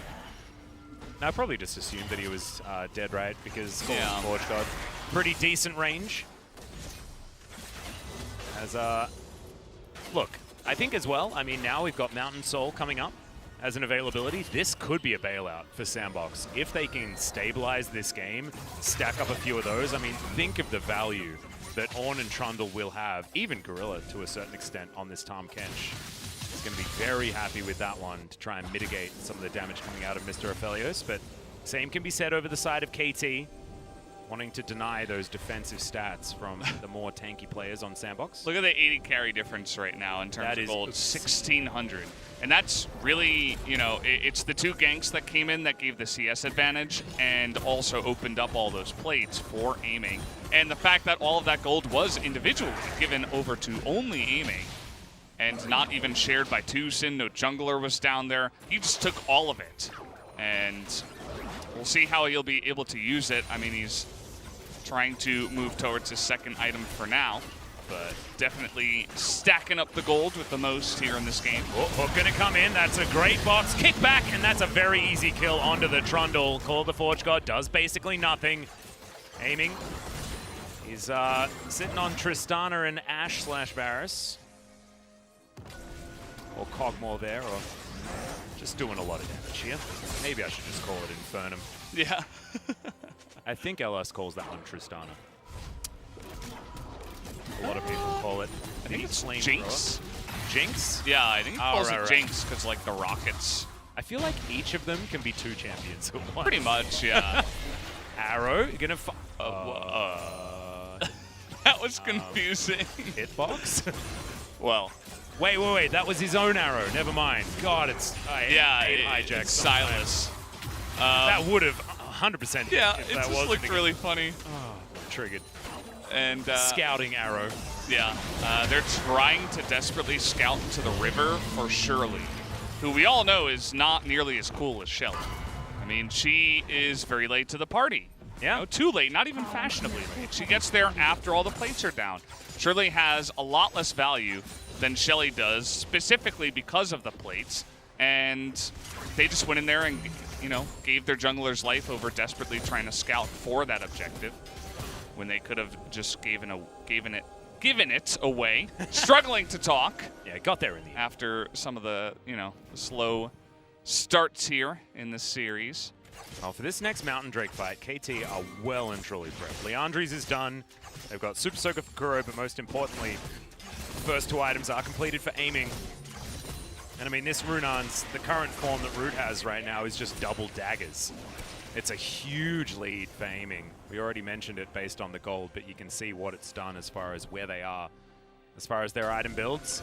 A: I probably just assumed that he was dead, right? Because Forge God, pretty decent range. As look, I think as well, I mean, now we've got Mountain Soul coming up as an availability. This could be a bailout for Sandbox. If they can stabilize this game, stack up a few of those, I mean, think of the value that Ornn and Trundle will have, even Gorilla to a certain extent, on this Tahm Kench. He's going to be very happy with that one to try and mitigate some of the damage coming out of Mr. Aphelios, but same can be said over the side of KT. wanting to deny those defensive stats from the more tanky players on Sandbox.
B: Look at the 80 carry difference right now in terms of gold, 1,600. And that's really, you know, it's the 2 ganks that came in that gave the CS advantage and also opened up all those plates for aiming. And the fact that all of that gold was individually given over to only aiming and not even shared by Tucson. No jungler was down there. He just took all of it. And we'll see how he'll be able to use it. I mean, he's trying to move towards his second item for now, but definitely stacking up the gold with the most here in this game.
A: Oh, hook gonna come in. That's a great box kickback, and that's a very easy kill onto the Trundle. Call of the Forge God does basically nothing. Aiming. He's sitting on Tristana and Ashe/Varus. Or Cogmore there, or just doing a lot of damage here. Maybe I should just call it Infernum.
B: Yeah.
A: I think LS calls that one Tristana. A lot of people call it.
B: I think it's
A: Flame
B: Jinx.
A: Jinx?
B: Yeah, I think it calls
A: right,
B: it Jinx because like the rockets.
A: I feel like each of them can be 2 champions at once.
B: Pretty much, yeah.
A: Arrow, you're gonna
B: That was confusing.
A: hitbox?
B: Well,
A: wait, that was his own arrow. Never mind. God, it's hijacked.
B: It's Silas.
A: That would have 100%.
B: Yeah,
A: if
B: it
A: that
B: just looked really funny.
A: Oh, triggered.
B: And
A: Scouting arrow.
B: yeah, they're trying to desperately scout into the river for Shirley, who we all know is not nearly as cool as Shelly. I mean, she is very late to the party.
A: Yeah.
B: You know, too late, not even fashionably late. She gets there after all the plates are down. Shirley has a lot less value than Shelly does, specifically because of the plates. And they just went in there and, you know, gave their jungler's life over desperately trying to scout for that objective when they could have just given it away. Struggling to talk.
A: Yeah, got there in the end.
B: After some of the, you know, the slow starts here in this series.
A: Oh, for this next Mountain Drake fight, KT are well and truly prepped. Leandri's is done. They've got Super Soaker for Kuro, but most importantly, the first 2 items are completed for aiming. And I mean, this Runan's, the current form that Root has right now is just double daggers. It's a huge lead for aiming. We already mentioned it based on the gold, but you can see what it's done as far as where they are, as far as their item builds.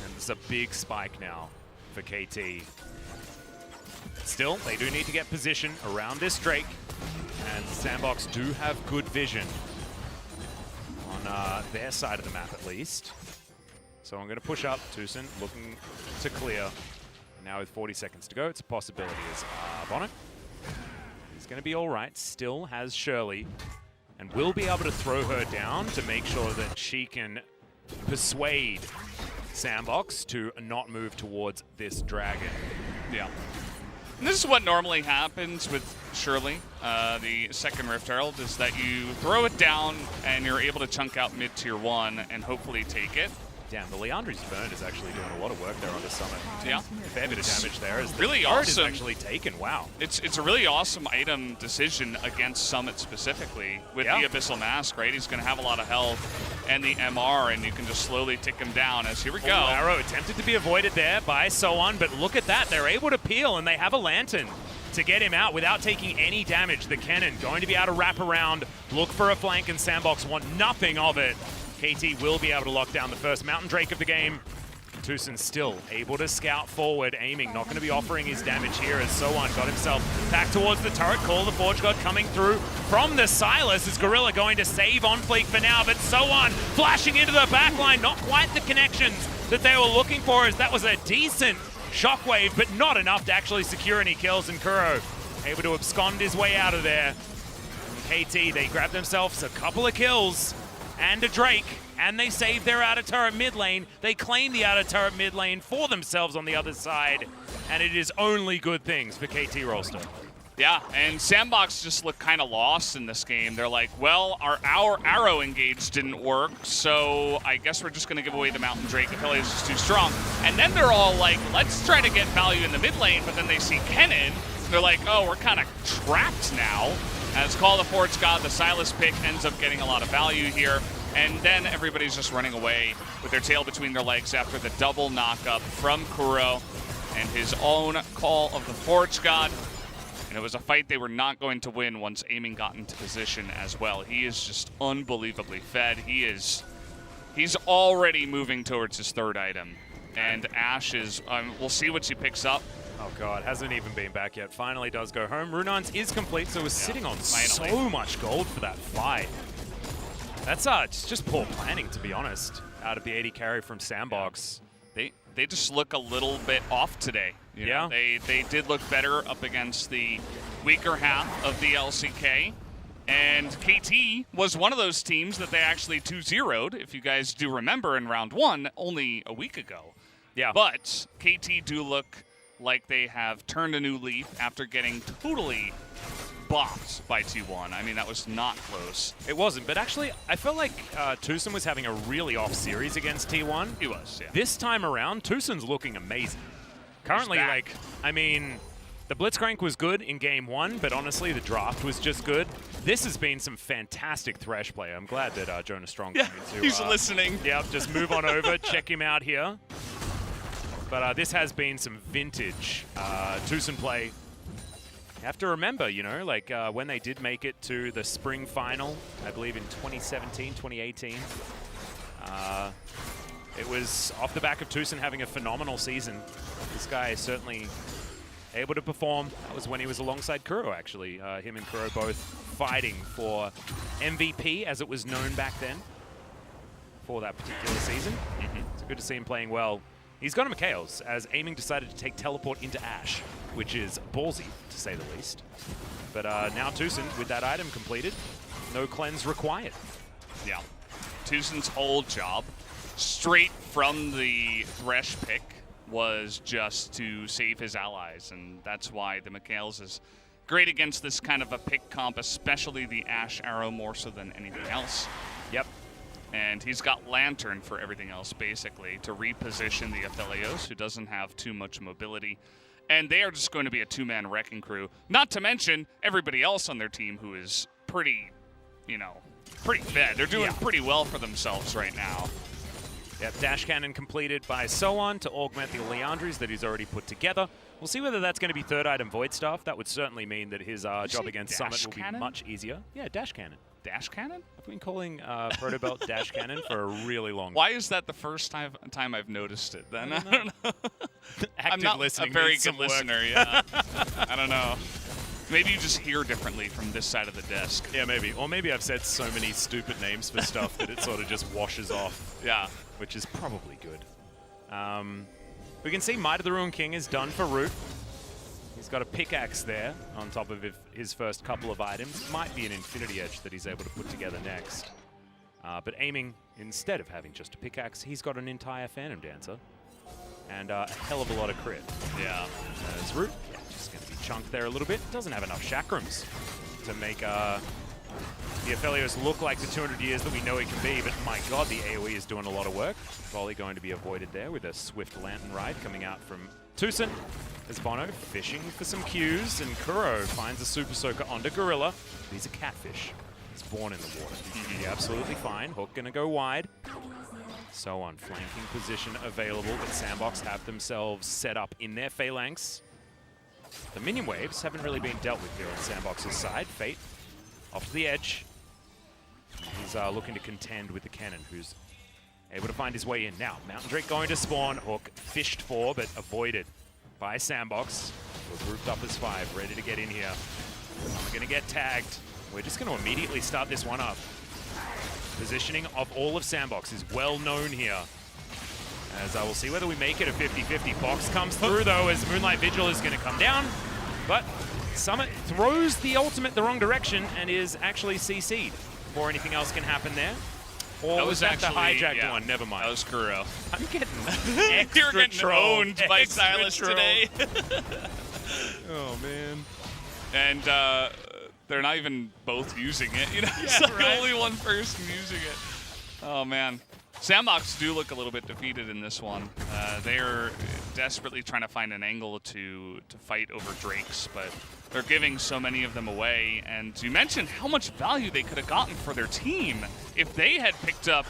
A: And it's a big spike now for KT. Still, they do need to get position around this Drake, and Sandbox do have good vision on their side of the map at least. So I'm going to push up. Tucson looking to clear. Now with 40 seconds to go, it's a possibility as Bonnet. He's going to be all right. Still has Shirley, and will be able to throw her down to make sure that she can persuade Sandbox to not move towards this dragon.
B: Yeah. And this is what normally happens with Shirley, the second Rift Herald, is that you throw it down and you're able to chunk out mid-tier 1 and hopefully take it.
A: Damn, the Leandri's Burn is actually doing a lot of work there on the summit.
B: Yeah.
A: Fair bit of damage there. As
B: really
A: the card
B: awesome.
A: is actually taken, wow.
B: It's a really awesome item decision against Summit specifically with the Abyssal Mask, right? He's going to have a lot of health and the MR, and you can just slowly tick him down as here we go.
A: Arrow attempted to be avoided there by Soan, but look at that. They're able to peel, and they have a Lantern to get him out without taking any damage. The Cannon going to be able to wrap around, look for a flank, and Sandbox want nothing of it. KT will be able to lock down the first Mountain Drake of the game. Tucson still able to scout forward, aiming, not going to be offering his damage here as Soan got himself back towards the turret. Call of the Forge God coming through from the Silas. Is Gorilla going to save on fleek for now, but Soan flashing into the backline, not quite the connections that they were looking for, as that was a decent shockwave, but not enough to actually secure any kills, and Kuro able to abscond his way out of there. And KT, they grab themselves a couple of kills and a Drake, and they save their outer turret mid lane. They claim the outer turret mid lane for themselves on the other side, and it is only good things for KT Rolster.
B: Yeah, and Sandbox just looked kind of lost in this game. They're like, well, our arrow engage didn't work, so I guess we're just going to give away the Mountain Drake. Affiliate is just too strong. And then they're all like, let's try to get value in the mid lane, but then they see Kennen. They're like, oh, we're kind of trapped now. As Call of the Forge God, the Silas pick ends up getting a lot of value here. And then everybody's just running away with their tail between their legs after the double knockup from Kuro and his own Call of the Forge God. And it was a fight they were not going to win once Aiming got into position as well. He is just unbelievably fed. He's already moving towards his third item. And Ash is, we'll see what she picks up.
A: Oh god, hasn't even been back yet. Finally does go home. Runon's is complete, so we're sitting on
B: finally.
A: so much gold for that fight. That's it's just poor planning, to be honest, out of the 80 carry from Sandbox.
B: They just look a little bit off today. You know, they did look better up against the weaker half of the LCK. And KT was one of those teams that they actually 2-0'd, if you guys do remember, in round 1 only a week ago.
A: Yeah.
B: But KT do look like they have turned a new leaf after getting totally bopped by T1. I mean, that was not close.
A: It wasn't, but actually, I felt like Tucson was having a really off series against T1.
B: He was, yeah.
A: This time around, Tucson's looking amazing. Currently, like, I mean, the Blitzcrank was good in game 1, but honestly, the draft was just good. This has been some fantastic Thresh play. I'm glad that Jonah Strong came to.
B: He's listening.
A: Yep, just move on over, check him out here. But this has been some vintage Tucson play. You have to remember, you know, like when they did make it to the spring final, I believe in 2017, 2018, it was off the back of Tucson having a phenomenal season. This guy is certainly able to perform. That was when he was alongside Kuro, actually. Him and Kuro both fighting for MVP, as it was known back then, for that particular season. It's good to see him playing well. He's gone to McHale's, as Aiming decided to take teleport into Ash, which is ballsy, to say the least. But now Tucson, with that item completed, no cleanse required.
B: Yeah. Tucson's whole job, straight from the Thresh pick, was just to save his allies, and that's why the McHale's is great against this kind of a pick comp, especially the Ash arrow more so than anything else.
A: Yep.
B: And he's got Lantern for everything else, basically, to reposition the Aphelios, who doesn't have too much mobility. And they are just going to be a two-man wrecking crew. Not to mention everybody else on their team who is pretty, you know, pretty fed. They're doing pretty well for themselves right now.
A: Yep, Dash Cannon completed by Soan to augment the Leandries that he's already put together. We'll see whether that's going to be third item Void Staff. That would certainly mean that his job against Summit will be much easier. Yeah, Dash Cannon.
B: Dash Cannon?
A: I've been calling Protobelt Dash Cannon for a really long time.
B: Why is that the first time I've noticed it then? I don't know.
A: Active
B: I'm not
A: listening
B: a very
A: needs
B: good
A: some work.
B: listener, yeah. I don't know. Maybe you just hear differently from this side of the desk.
A: Yeah, maybe. Or maybe I've said so many stupid names for stuff that it sort of just washes off.
B: Yeah.
A: Which is probably good. We can see Might of the Ruined King is done for Root. He's got a pickaxe there on top of his first couple of items. Might be an Infinity Edge that he's able to put together next. But Aiming, instead of having just a pickaxe, he's got an entire Phantom Dancer. And a hell of a lot of crit.
B: Yeah.
A: As Root, just going to be chunked there a little bit. Doesn't have enough chakrams to make the Aphelios look like the 200 years that we know he can be. But my god, the AoE is doing a lot of work. Volley going to be avoided there with a swift Lantern Ride coming out from Tucson. As Bono fishing for some Qs, and Kuro finds a Super Soaker onto Gorilla. He's a catfish. He's born in the water. He'll be absolutely fine. Hook gonna go wide. So on, flanking position available, but Sandbox have themselves set up in their phalanx. The minion waves haven't really been dealt with here on Sandbox's side. Fate off to the edge. He's looking to contend with the cannon, who's able to find his way in. Now, Mountain Drake going to spawn. Hook fished for, but avoided by Sandbox. We're grouped up as 5, ready to get in here. I'm going to get tagged. We're just going to immediately start this one up. Positioning of all of Sandbox is well known here. As I will see whether we make it a 50-50. Box comes through, though, as Moonlight Vigil is going to come down. But Summit throws the ultimate the wrong direction and is actually CC'd before anything else can happen there. Or
B: that
A: was that
B: actually,
A: the hijacked one? Never mind.
B: That was Kuro.
A: I'm getting
B: You're getting
A: troll.
B: owned by
A: Extra
B: Silas
A: troll.
B: today.
A: Oh, man.
B: And they're not even both using it. You know, it's
A: Yeah,
B: like
A: right.
B: only one person using it. Oh, man. Sandbox do look a little bit defeated in this one. They're desperately trying to find an angle to fight over Drakes, but they're giving so many of them away. And you mentioned how much value they could have gotten for their team if they had picked up,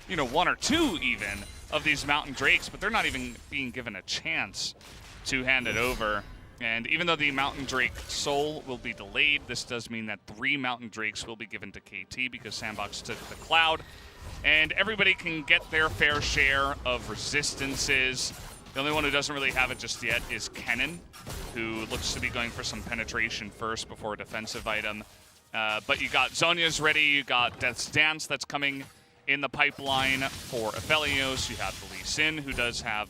B: you know, 1 or 2 even of these Mountain Drakes, but they're not even being given a chance to hand it over. And even though the Mountain Drake Soul will be delayed, this does mean that 3 Mountain Drakes will be given to KT because Sandbox took the Cloud. And everybody can get their fair share of resistances. The only one who doesn't really have it just yet is Kennen, who looks to be going for some penetration first before a defensive item. But you got Zhonya's ready, you got Death's Dance that's coming in the pipeline for Aphelios. You have the Lee Sin, who does have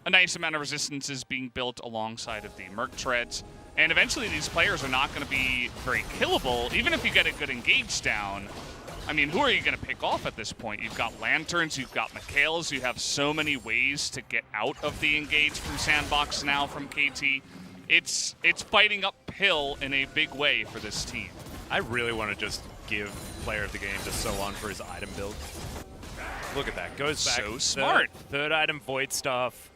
B: a nice amount of resistances being built alongside of the Merc Treads. And eventually these players are not going to be very killable, even if you get a good engage down. I mean, who are you going to pick off at this point? You've got Lanterns, you've got Mikhails, you have so many ways to get out of the engage from Sandbox now from KT. It's fighting uphill in a big way for this team.
A: I really want to just give player of the game to So-On for his item build. Look at that. Goes back.
B: So smart.
A: Third item, Void Staff.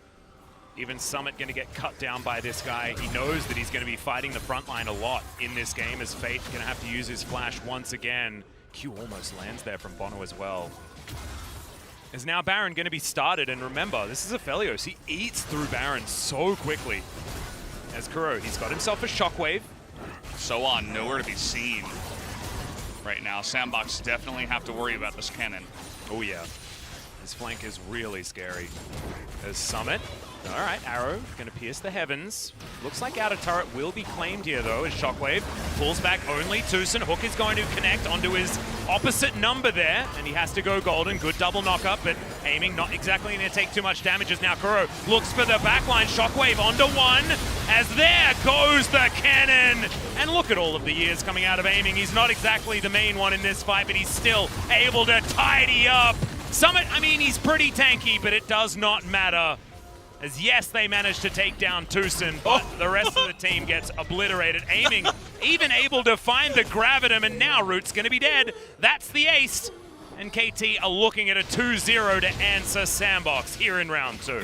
A: Even Summit going to get cut down by this guy. He knows that he's going to be fighting the front line a lot in this game, as Fate going to have to use his flash once again. Q almost lands there from Bono as well. Is now Baron going to be started? And remember, this is Aphelios. He eats through Baron so quickly. As Kuro, he's got himself a Shockwave.
B: So-On, nowhere to be seen right now. Sandbox definitely have to worry about this cannon.
A: Oh yeah, his flank is really scary. There's Summit. All right, Arrow gonna pierce the heavens. Looks like outer turret will be claimed here though, as Shockwave pulls back only Tucson. Hook is going to connect onto his opposite number there, and he has to go golden. Good double knock-up, but aiming not exactly gonna take too much damage as now Kuro looks for the backline. Shockwave onto one, as there goes the cannon. And look at all of the years coming out of aiming. He's not exactly the main one in this fight, but he's still able to tidy up. Summit, I mean, he's pretty tanky, but it does not matter. As yes, they managed to take down Tucson, but the rest of the team gets obliterated. Aiming, even able to find the Gravitum, and now Root's going to be dead. That's the ace. And KT are looking at a 2-0 to answer Sandbox here in round 2.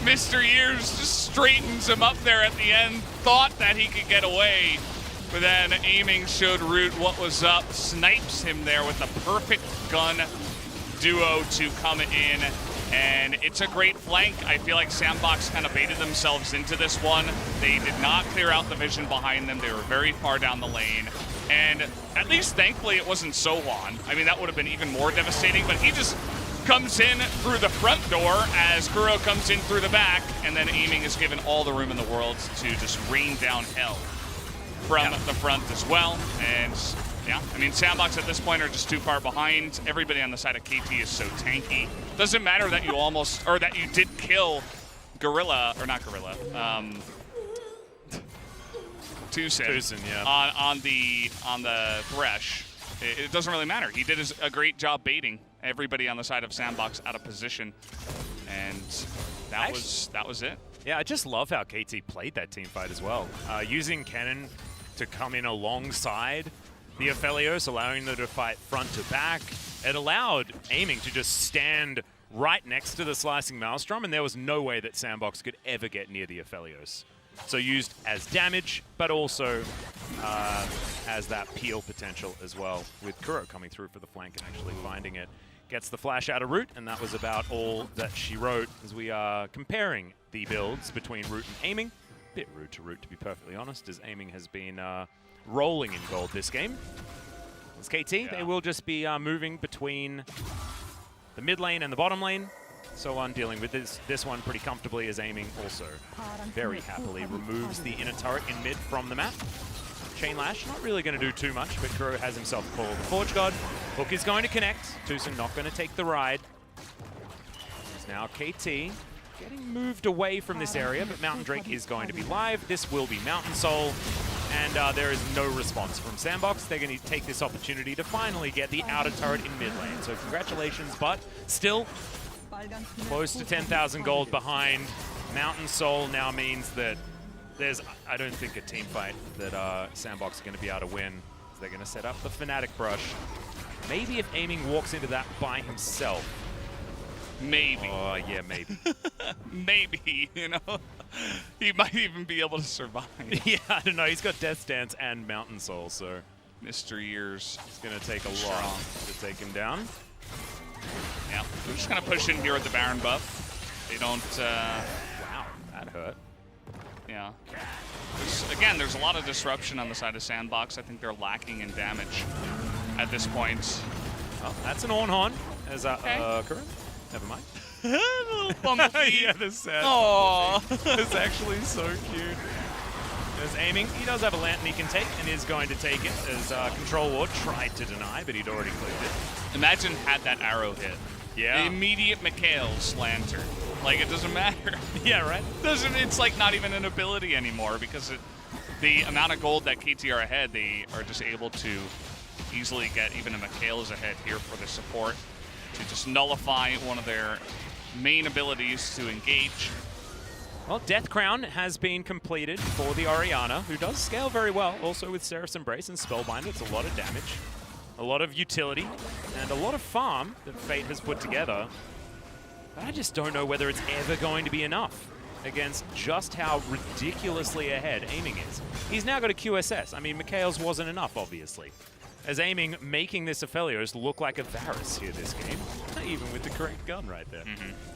B: Mr. Years just straightens him up there at the end, thought that he could get away, but then aiming showed Root what was up, snipes him there with the perfect gun duo to come in. And it's a great flank. I feel like Sandbox kind of baited themselves into this one. They did not clear out the vision behind them. They were very far down the lane. And at least thankfully it wasn't So-On. I mean, that would have been even more devastating, but he just comes in through the front door as Kuro comes in through the back, and then aiming is given all the room in the world to just rain down hell from the front as well. And yeah, I mean, Sandbox at this point are just too far behind. Everybody on the side of KT is so tanky. Doesn't matter that you almost, or that you did kill Gorilla, or not Gorilla,
A: Tucson, yeah.
B: on the Thresh. It doesn't really matter. He did a great job baiting everybody on the side of Sandbox out of position, and that was it.
A: Yeah, I just love how KT played that team fight as well. Using Kennen to come in alongside the Aphelios, allowing them to fight front to back. It allowed aiming to just stand right next to the Slicing Maelstrom, and there was no way that Sandbox could ever get near the Aphelios. So used as damage, but also as that peel potential as well, with Kuro coming through for the flank and actually finding it. Gets the flash out of Root, and that was about all that she wrote, as we are comparing the builds between Root and aiming. Bit rude to Root, to be perfectly honest, as aiming has been rolling in gold this game. As KT, they will just be moving between the mid lane and the bottom lane. So-On dealing with this one pretty comfortably, as aiming also very happily removes the inner turret in mid from the map. Chain Lash, not really going to do too much, but Kuro has himself called the Forge God. Hook is going to connect. Tucson not going to take the ride. It's now KT getting moved away from this area, but Mountain Drake is going to be live. This will be Mountain Soul, and there is no response from Sandbox. They're going to take this opportunity to finally get the outer turret in mid lane. So congratulations, but still close to 10,000 gold behind. Mountain Soul now means that there's, I don't think, a team fight that Sandbox is going to be able to win. So they're going to set up the Fnatic Brush. Maybe if aiming walks into that by himself.
B: Maybe.
A: Oh, yeah, maybe.
B: Maybe, you know? He might even be able to survive.
A: Yeah, I don't know. He's got Death Stance and Mountain Soul, so
B: Mr. Years.
A: it's going to take a lot to take him down.
B: Yeah, we're just going to push in here with the Baron buff. They don't...
A: Wow, that hurt.
B: Yeah. Again, there's a lot of disruption on the side of Sandbox. I think they're lacking in damage at this point.
A: Oh, that's an on-hon. As
B: Okay.
A: Kuro? Never mind.
B: Little bumblebee.
A: Yeah, the sad.
B: Aww.
A: It's actually so cute. There's aiming. He does have a lantern he can take and is going to take it as Control Ward tried to deny, but he'd already cleared it.
B: Imagine had that arrow hit.
A: Yeah.
B: The immediate Mikhail's lantern. Like, it doesn't matter.
A: Yeah, right?
B: It's like not even an ability anymore because the amount of gold that KT are ahead, they are just able to easily get even a Mikhail's ahead here for the support to just nullify one of their main abilities to engage.
A: Well, Death Crown has been completed for the Orianna, who does scale very well, also with Seraph's Embrace and Spellbinder. It's a lot of damage, a lot of utility, and a lot of farm that Fate has put together. But I just don't know whether it's ever going to be enough against just how ridiculously ahead aiming is. He's now got a QSS. I mean, Mikhail's wasn't enough, obviously. As aiming, making this Aphelios look like a Varus here this game. Even with the correct gun right there.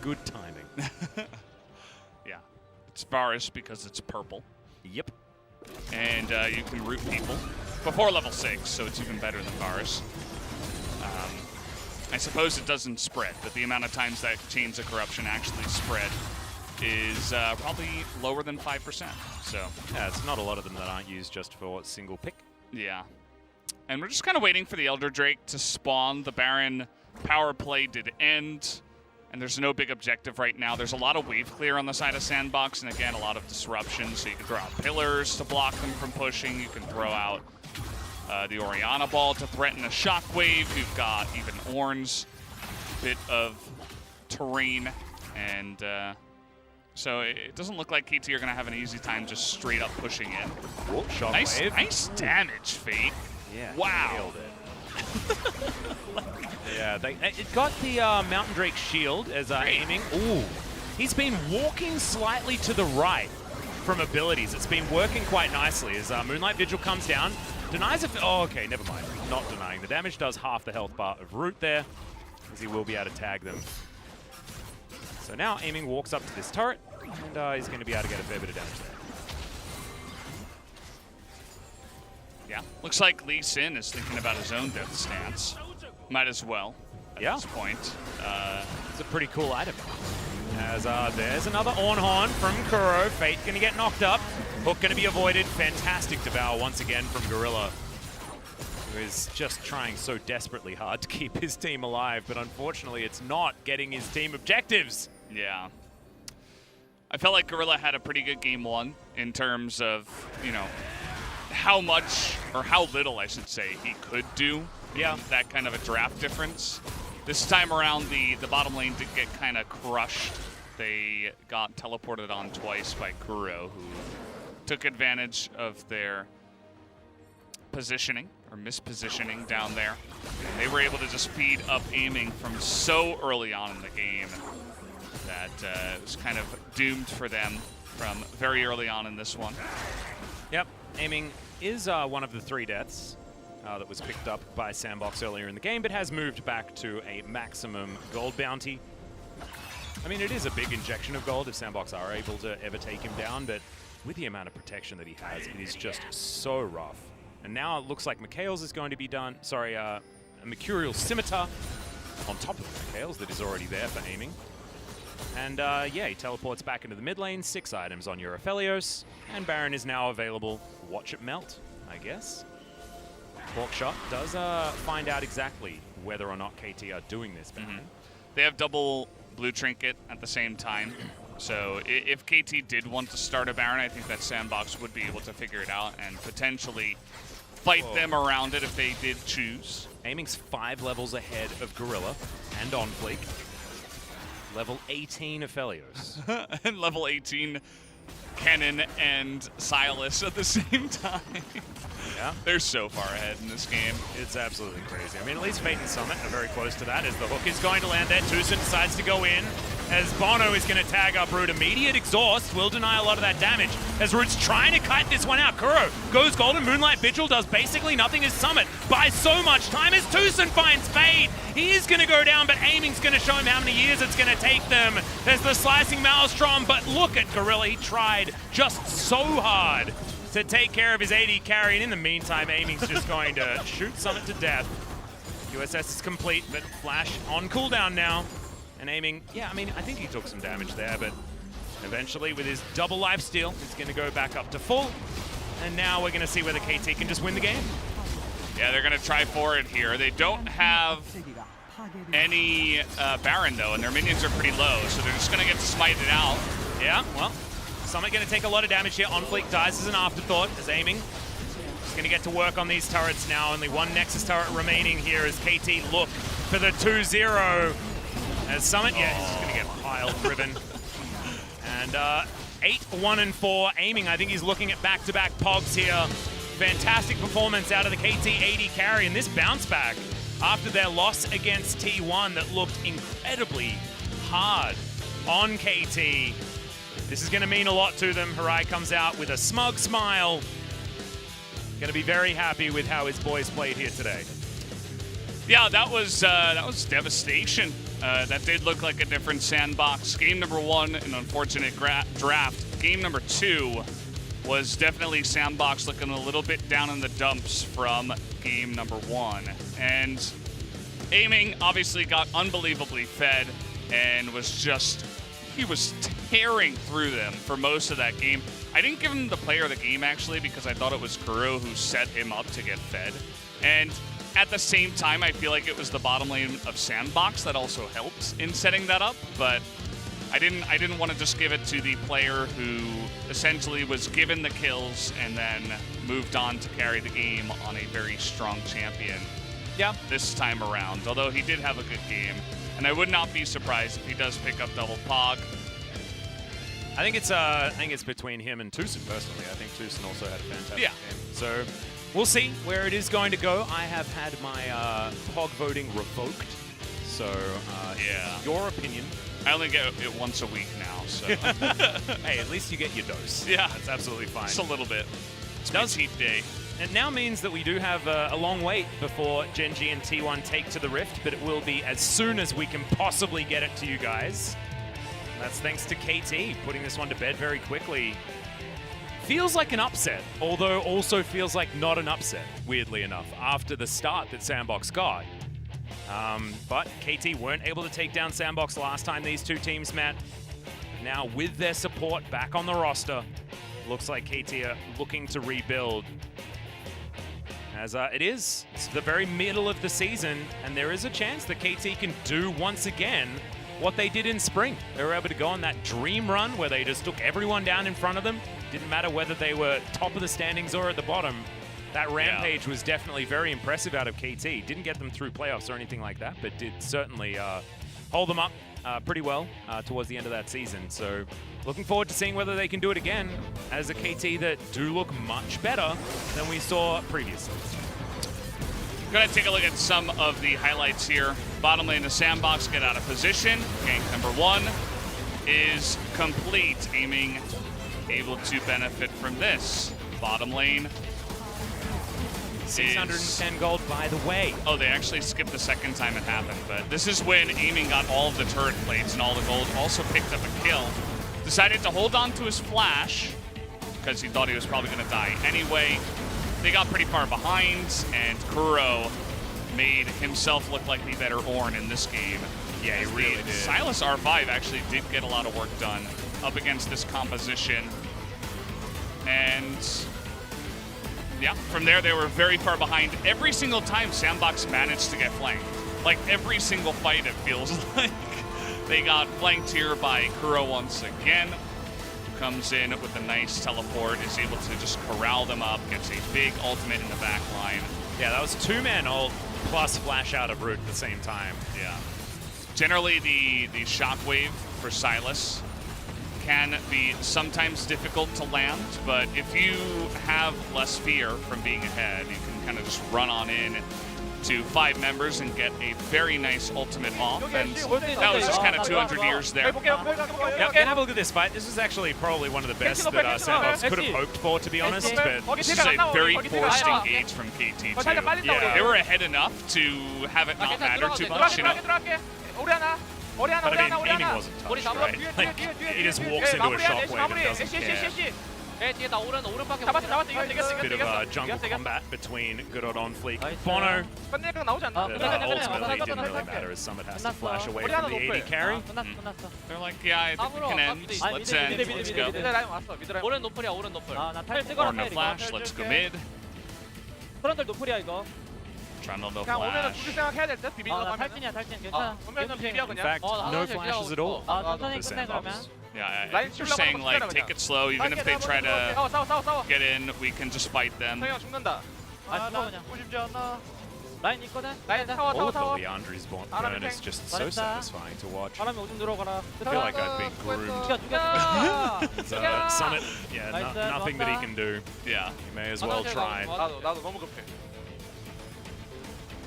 A: Good timing.
B: Yeah. It's Varus because it's purple.
A: Yep.
B: And you can root people before level 6, so it's even better than Varus. I suppose it doesn't spread, but the amount of times that Chains of Corruption actually spread is probably lower than 5%. So
A: yeah, it's not a lot of them that aren't used just for single pick.
B: yeah. And we're just kind of waiting for the Elder Drake to spawn. The Baron power play did end, and there's no big objective right now. There's a lot of wave clear on the side of Sandbox, and again, a lot of disruption. So you can throw out pillars to block them from pushing. You can throw out the Orianna ball to threaten a shockwave. You've got even Ornn's bit of terrain, and so it doesn't look like KT are going to have an easy time just straight up pushing in.
A: Whoa,
B: Nice damage, Fate.
A: Yeah,
B: wow.
A: Nailed it. Yeah, it got the Mountain Drake shield as aiming. Ooh, he's been walking slightly to the right from abilities. It's been working quite nicely as Moonlight Vigil comes down. Denies it. Oh, okay, never mind. Not denying. The damage does half the health bar of Root there, as he will be able to tag them. So now aiming walks up to this turret, and he's going to be able to get a fair bit of damage there.
B: Yeah, looks like Lee Sin is thinking about his own death stance. Might as well at this point.
A: It's a pretty cool item. As there's another on-horn from Kuro. Fate going to get knocked up. Hook going to be avoided. Fantastic devour once again from Gorilla, who is just trying so desperately hard to keep his team alive, but unfortunately it's not getting his team objectives.
B: Yeah. I felt like Gorilla had a pretty good game one in terms of, you know, how much, or how little I should say, he could do. Yeah, that kind of a draft difference. This time around, the bottom lane did get kind of crushed. They got teleported on twice by Kuro, who took advantage of their positioning, or mispositioning down there. And they were able to just speed up aiming from so early on in the game that it was kind of doomed for them from very early on in this one.
A: Yep, aiming is one of the 3 deaths that was picked up by Sandbox earlier in the game, but has moved back to a maximum gold bounty. I mean, it is a big injection of gold if Sandbox are able to ever take him down, but with the amount of protection that he has, it is just so rough. And now it looks like Mikhail's is going to be done. Sorry, a Mercurial Scimitar on top of Mikhail's that is already there for aiming. And yeah, he teleports back into the mid lane, 6 items on your Aphelios, and Baron is now available. Watch it melt, I guess. Hawkshot does find out exactly whether or not KT are doing this Baron.
B: They have double blue trinket at the same time. So if KT did want to start a Baron, I think that Sandbox would be able to figure it out and potentially fight them around it if they did choose.
A: Aiming's 5 levels ahead of Gorilla and on fleek. Level 18 Aphelios.
B: And level 18 Kennen and Silas at the same time.
A: Yeah.
B: They're so far ahead in this game.
A: It's absolutely crazy. I mean, at least Fate and Summit are very close to that as the hook is going to land there. Tucson decides to go in. as Bono is going to tag up Root. Immediate exhaust will deny a lot of that damage as Root's trying to kite this one out. Kuro goes golden. Moonlight Vigil does basically nothing as Summit buys so much time as Tucson finds Fade. He is going to go down, but aiming's going to show him how many years it's going to take them. There's the slicing Maelstrom, but look at Gorilla. He tried just so hard to take care of his AD carry, and in the meantime, aiming's just going to shoot Summit to death. USS is complete, but Flash on cooldown now. And aiming, yeah, I mean, I think he took some damage there, but eventually with his double lifesteal, he's going to go back up to full. And now we're going to see whether KT can just win the game.
B: Yeah, they're going to try for it here. They don't have any Baron, though, and their minions are pretty low, so they're just going to get smited out.
A: Yeah, well, Summit going to take a lot of damage here. On Fleek dies as an afterthought, as aiming. Just going to get to work on these turrets now. Only one Nexus turret remaining here as KT look for the 2-0. As Summit, yeah, he's just going to get pile driven. And 8-1-4. Aiming, I think he's looking at back-to-back pogs here. Fantastic performance out of the KT AD carry. And this bounce back after their loss against T1 that looked incredibly hard on KT. This is going to mean a lot to them. Harai comes out with a smug smile. Going to be very happy with how his boys played here today.
B: Yeah, that was devastation. That did look like a different sandbox. Game number 1, an unfortunate draft. Game number 2 was definitely sandbox looking a little bit down in the dumps from game number 1. And aiming obviously got unbelievably fed and he was tearing through them for most of that game. I didn't give him the player of the game actually because I thought it was Kuro who set him up to get fed. And at the same time, I feel like it was the bottom lane of Sandbox that also helped in setting that up, but I didn't want to just give it to the player who essentially was given the kills and then moved on to carry the game on a very strong champion. Yeah, this time around, although he did have a good game, and I would not be surprised if he does pick up double Pog.
A: I think it's between him and Tucson personally. I think Tucson also had a fantastic game. So we'll see where it is going to go. I have had my Pog voting revoked. So
B: yeah,
A: your opinion.
B: I only get it once a week now, so
A: hey, at least you get your dose.
B: Yeah,
A: that's absolutely fine.
B: Just a little bit. It's my cheat day.
A: It now means that we do have a long wait before Gen.G and T1 take to the Rift, but it will be as soon as we can possibly get it to you guys. That's thanks to KT putting this one to bed very quickly. Feels like an upset, although also feels like not an upset, weirdly enough, after the start that Sandbox got. But KT weren't able to take down Sandbox last time these two teams met. Now with their support back on the roster, looks like KT are looking to rebuild. As it's the very middle of the season, and there is a chance that KT can do once again what they did in spring. They were able to go on that dream run where they just took everyone down in front of them. Didn't matter whether they were top of the standings or at the bottom. That rampage was definitely very impressive out of KT. Didn't get them through playoffs or anything like that, but did certainly hold them up pretty well towards the end of that season. So looking forward to seeing whether they can do it again as a KT that do look much better than we saw previously.
B: Gonna take a look at some of the highlights here. Bottom lane, the Sandbox get out of position. Gank number 1 is complete. Aiming able to benefit from this. Bottom lane
A: 610 gold, by the way.
B: Oh, they actually skipped the second time it happened, but this is when Aiming got all of the turret plates and all the gold, also picked up a kill. Decided to hold on to his flash because he thought he was probably gonna die anyway. They got pretty far behind, and Kuro made himself look like the better Ornn in this game. Yeah, he really did. Silas R5 actually did get a lot of work done up against this composition. And yeah, from there they were very far behind. Every single time Sandbox managed to get flanked. Like every single fight it feels like. They got flanked here by Kuro once again. Comes in with a nice teleport, is able to just corral them up, gets a big ultimate in the back line.
A: Yeah, that was 2-man ult plus flash out of Root at the same time.
B: Yeah. Generally, the shockwave for Silas can be sometimes difficult to land, but if you have less fear from being ahead, you can kind of just run on in, to 5 members and get a very nice ultimate off, and that was just kind of 200 years there.
A: Yep, and have a look at this fight. This is actually probably one of the best that Sandbox could have hoped for, to be honest. But
B: This is a very forced engage from KT too.
A: Yeah.
B: They were ahead enough to have it not matter too much, you know.
A: But I mean, aiming wasn't touched, right? Like, he just walks into a shockwave and doesn't care. Bit of jungle combat between good old on fleek Bono. But ultimately, it didn't really matter as Summit has to flash away from the AD carry.
B: They're like, yeah, I think we can end. Let's end. Let's go.
C: 오른 노플이야 오른 노플. 나탈
B: Or no flash. Let's go mid.
C: 사람들 노플이야 이거.
B: Trying to no
D: 그냥 오면은
B: flash.
D: 둘이 생각해야 될 듯. 비비는 거
C: 나
D: 하면은.
C: 탈진이야 탈진 괜찮아.
D: 오면은 비벼
A: In
D: 그냥.
A: fact, no flashes at all.
C: 천천히
A: for
C: 끝내 그러면.
A: Sandbox.
B: Yeah, they're saying like take it slow. Even if they try to
D: 싸워.
B: get in, we can just fight them.
D: 성형 죽는다.
C: 아 죽어 그냥.
D: 보십시오 하나.
C: 라인 있거든.
D: 라인 타워
A: All
D: 타워
A: of the
D: 타워.
A: Leandri's burn is just so satisfying to watch.
C: 바람이 오줌 들어가라.
A: I feel like I've been groomed.
C: 죽여.
A: Summit, yeah, nothing that he can do.
B: Yeah,
A: He may as well try.
D: 나도 너무 급해.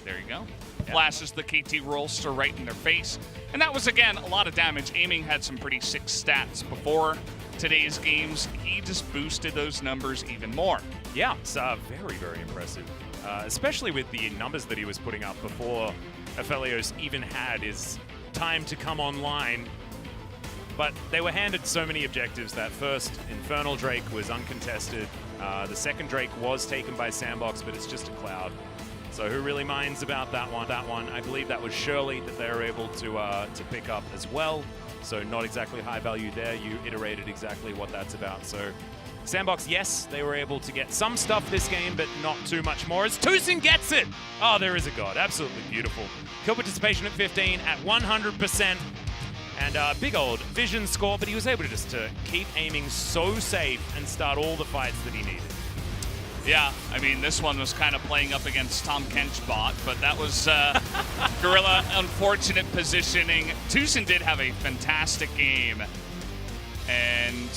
B: there you go. Flashes the KT rollster right in their face. And that was, again, a lot of damage. Aiming had some pretty sick stats before today's games. He just boosted those numbers even more.
A: Yeah, it's very, very impressive. Especially with the numbers that he was putting up before Aphelios even had his time to come online. But they were handed so many objectives. That first Infernal Drake was uncontested. The second Drake was taken by Sandbox, but it's just a cloud. So who really minds about that one? I believe that was Shirley that they were able to pick up as well. So not exactly high value there. You iterated exactly what that's about. So Sandbox, yes, they were able to get some stuff this game, but not too much more as Tucson gets it! Oh, there is a god. Absolutely beautiful. Kill participation at 15 at 100%. And big old vision score, but he was able to just keep aiming so safe and start all the fights that he needed.
B: Yeah, I mean, this one was kind of playing up against Tom Kench bot, but that was Gorilla unfortunate positioning. Tucson did have a fantastic game. And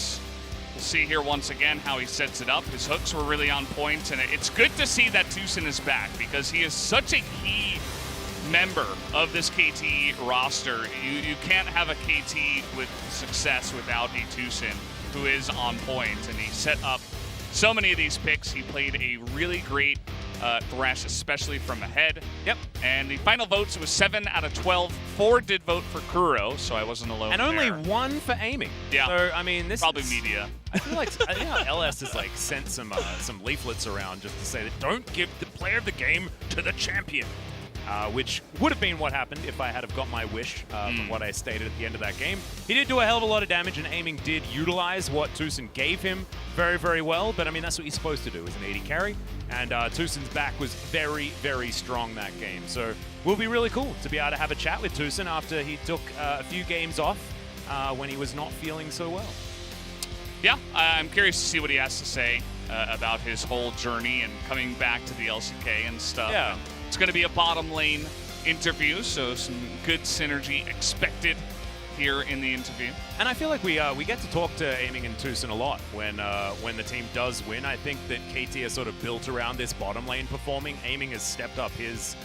B: we'll see here once again how he sets it up. His hooks were really on point, and it's good to see that Tucson is back because he is such a key member of this KT roster. You can't have a KT with success without a Tucson who is on point, and he set up so many of these picks. He played a really great Thresh, especially from ahead.
A: Yep.
B: And the final votes was 7 out of 12. 4 did vote for Kuro, so I wasn't alone
A: And
B: there.
A: only 1 for aiming.
B: Yeah.
A: So, I mean, this
B: Probably
A: is,
B: media.
A: I feel like LS has like sent some leaflets around just to say that don't give the player of the game to the champion. Which would have been what happened if I had have got my wish from what I stated at the end of that game. He did do a hell of a lot of damage, and aiming did utilize what Tucson gave him very, very well. But I mean, that's what he's supposed to do as an AD carry. And Tucson's back was very, very strong that game. So will be really cool to be able to have a chat with Tucson after he took a few games off when he was not feeling so well.
B: Yeah, I'm curious to see what he has to say about his whole journey and coming back to the LCK and stuff.
A: Yeah.
B: And it's going to be a bottom lane interview, so some good synergy expected here in the interview.
A: And I feel like we get to talk to Aiming and Tucson a lot when the team does win. I think that KT has sort of built around this bottom lane performing. Aiming has stepped up his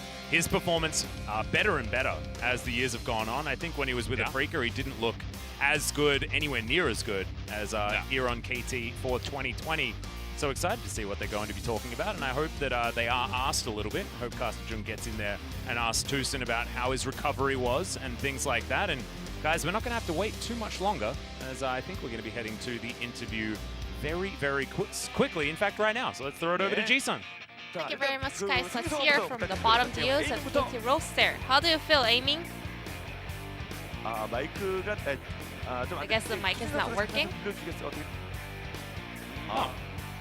A: performance better and better as the years have gone on. I think when he was with Afrika, he didn't look as good, anywhere near as good as here on KT for 2020. So excited to see what they're going to be talking about, and I hope that they are asked a little bit. I hope Caster Jung gets in there and asks Tucson about how his recovery was and things like that. And guys, we're not going to have to wait too much longer, as I think we're going to be heading to the interview very, very quickly. In fact, right now. So let's throw it over to G-Sun.
H: Thank you very much, guys. Let's hear from the bottom duos and KT roster. How do you feel, Aiming? I guess the mic is not working.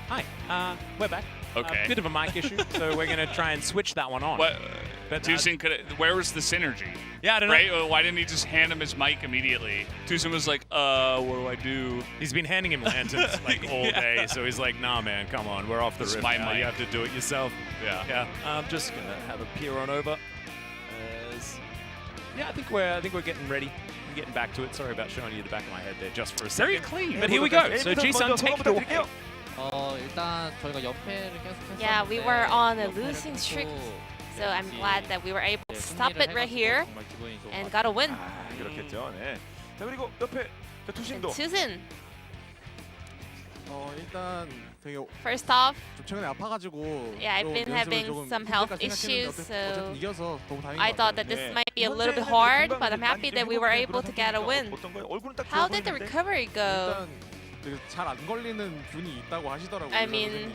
A: Hi, we're back.
B: Okay.
A: Bit of a mic issue, so we're going to try and switch that one on.
B: What?
A: But,
B: Tucson where was the synergy?
A: Yeah, I don't know.
B: Right? Well, why didn't he just hand him his mic immediately? Tucson was like, what do I do?
A: He's been handing him lanterns like all day, so he's like, nah, man, come on, we're off the
B: It's
A: rip
B: my
A: now.
B: mic.
A: You have to do it yourself.
B: Yeah.
A: Yeah, I'm just going to have a peer on over. Yeah, I think we're getting ready. We're getting back to it. Sorry about showing you the back of my head there just for a second.
B: Very clean.
A: But here we go. So G-Sun, take it away.
C: 일단 저희가 연패를 계속했었는데
H: Yeah, we were on a losing streak So I'm glad that we were able to stop it right here and got a win.
I: 그렇겠죠. 네. 자 그리고 옆에
H: And
I: 투신도
H: Susan,
C: 일단 되게
H: first off,
C: 좀 최근에 아파가지고
H: yeah, I've been having some health issues, so
C: 이겨서 너무 다행인
H: I
C: 것
H: thought
C: 같아요.
H: that this might be a little bit hard, but I'm happy that we were able to get a win.
I: 어떤가요? 얼굴은 딱
H: How
I: 좋아
H: did the
I: 보이는데?
H: recovery go?
C: 일단 잘 안 걸리는 균이 있다고 하시더라고요.
H: I mean,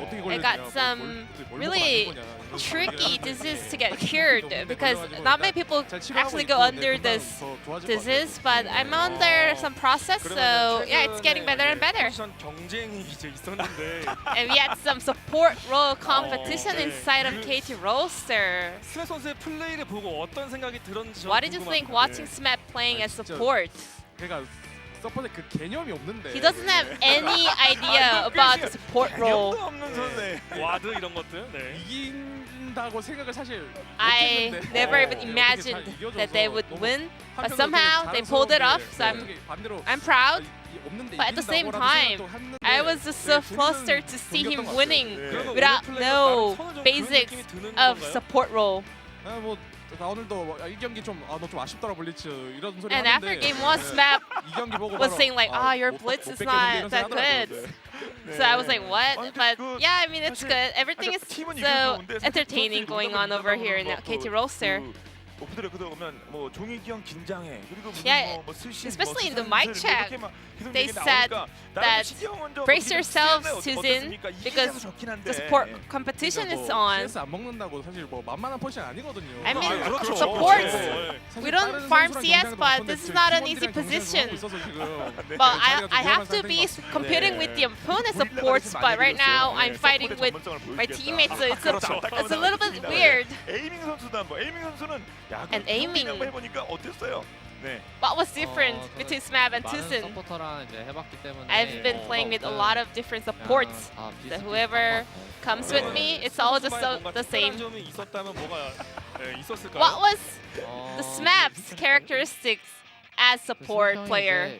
C: 어떻게
H: I
C: 걸리냐,
H: got some really tricky disease to get cured because not many people actually go under this disease, but I'm under some process, so yeah, it's getting better and better.
E: 경쟁이 이제 있었는데
H: And we had some support role competition inside of KT roster.
E: 스맵 선수의 플레이를 보고 어떤 생각이 들었는지
H: What did you think watching Smap playing as support?
C: 그러니까 서포트 그 개념이 없는데.
H: He doesn't have any idea about the support role.
I: 개념도 없는 선수.
E: 와드 이런 것들. 네.
C: 이긴다고 생각을 사실
H: I
C: 못했는데.
H: never even imagined that they would win, but somehow they pulled it off. So I'm proud. But at the same time, I was just so flustered to see him winning without no basics of support role.
C: 뭐 나 오늘도 이 경기 좀 너 좀 아쉽더라 블리츠 이런 소리
H: And
C: 하는데
H: after game one, Smap
C: 이 경기 보고
H: was
C: 바로,
H: saying like,
C: 아,
H: your
C: 못
H: blitz is
C: 뺏겠는데
H: not
C: 이런
H: that
C: 소리 하더라고요.
H: good. So I was like, what? But yeah, I mean, it's good. Everything is so entertaining going on over here in the KT roster.
I: 오프들에 그도 오면 뭐 종익이 형 긴장해. 그리고 무슨
H: Yeah,
I: 뭐 스신,
H: especially in the
I: 뭐
H: mic
I: 스신
H: check,
I: 이렇게 막 계속
H: they
I: 얘기
H: said
I: 나오니까
H: that
I: 나는 신경 먼저
H: brace
I: 뭐
H: yourselves,
I: 어땠습니까?
H: Susan,
I: 이기면서
H: because
I: 좋긴 한데.
H: the support competition is on.
C: CS 안 먹는다고 사실 뭐 만만한 포지션 아니거든요.
H: I mean,
I: 그렇죠.
H: supports.
C: 사실
H: We don't
C: 다른
H: farm
C: 선수랑
H: CS,
C: 경쟁도
H: but
C: 많던데
H: this is
C: 지금
H: not an
C: 팀원들이랑
H: easy
C: 경쟁을
H: position.
C: 하고 있어서 지금.
H: Well,
C: 자리가 좀
H: I have
C: 위험한
H: to be
C: 상태인 것
H: competing with the opponent supports, but right now I'm fighting with my teammates, so it's a little bit weird.
I: 에이밍 선수도 한번. 에이밍 선수는 야,
H: And aiming.
I: 한번 해보니까 어땠어요? 네.
H: What was different between Smap and Tucson?
J: 서포터랑 이제 해봤기 때문에
H: I've been playing with a lot of different supports. So whoever comes with me, it's all just the same.
E: 점이 있었다면 뭐가 있었을까요?
H: What was the Smap's characteristics as support player?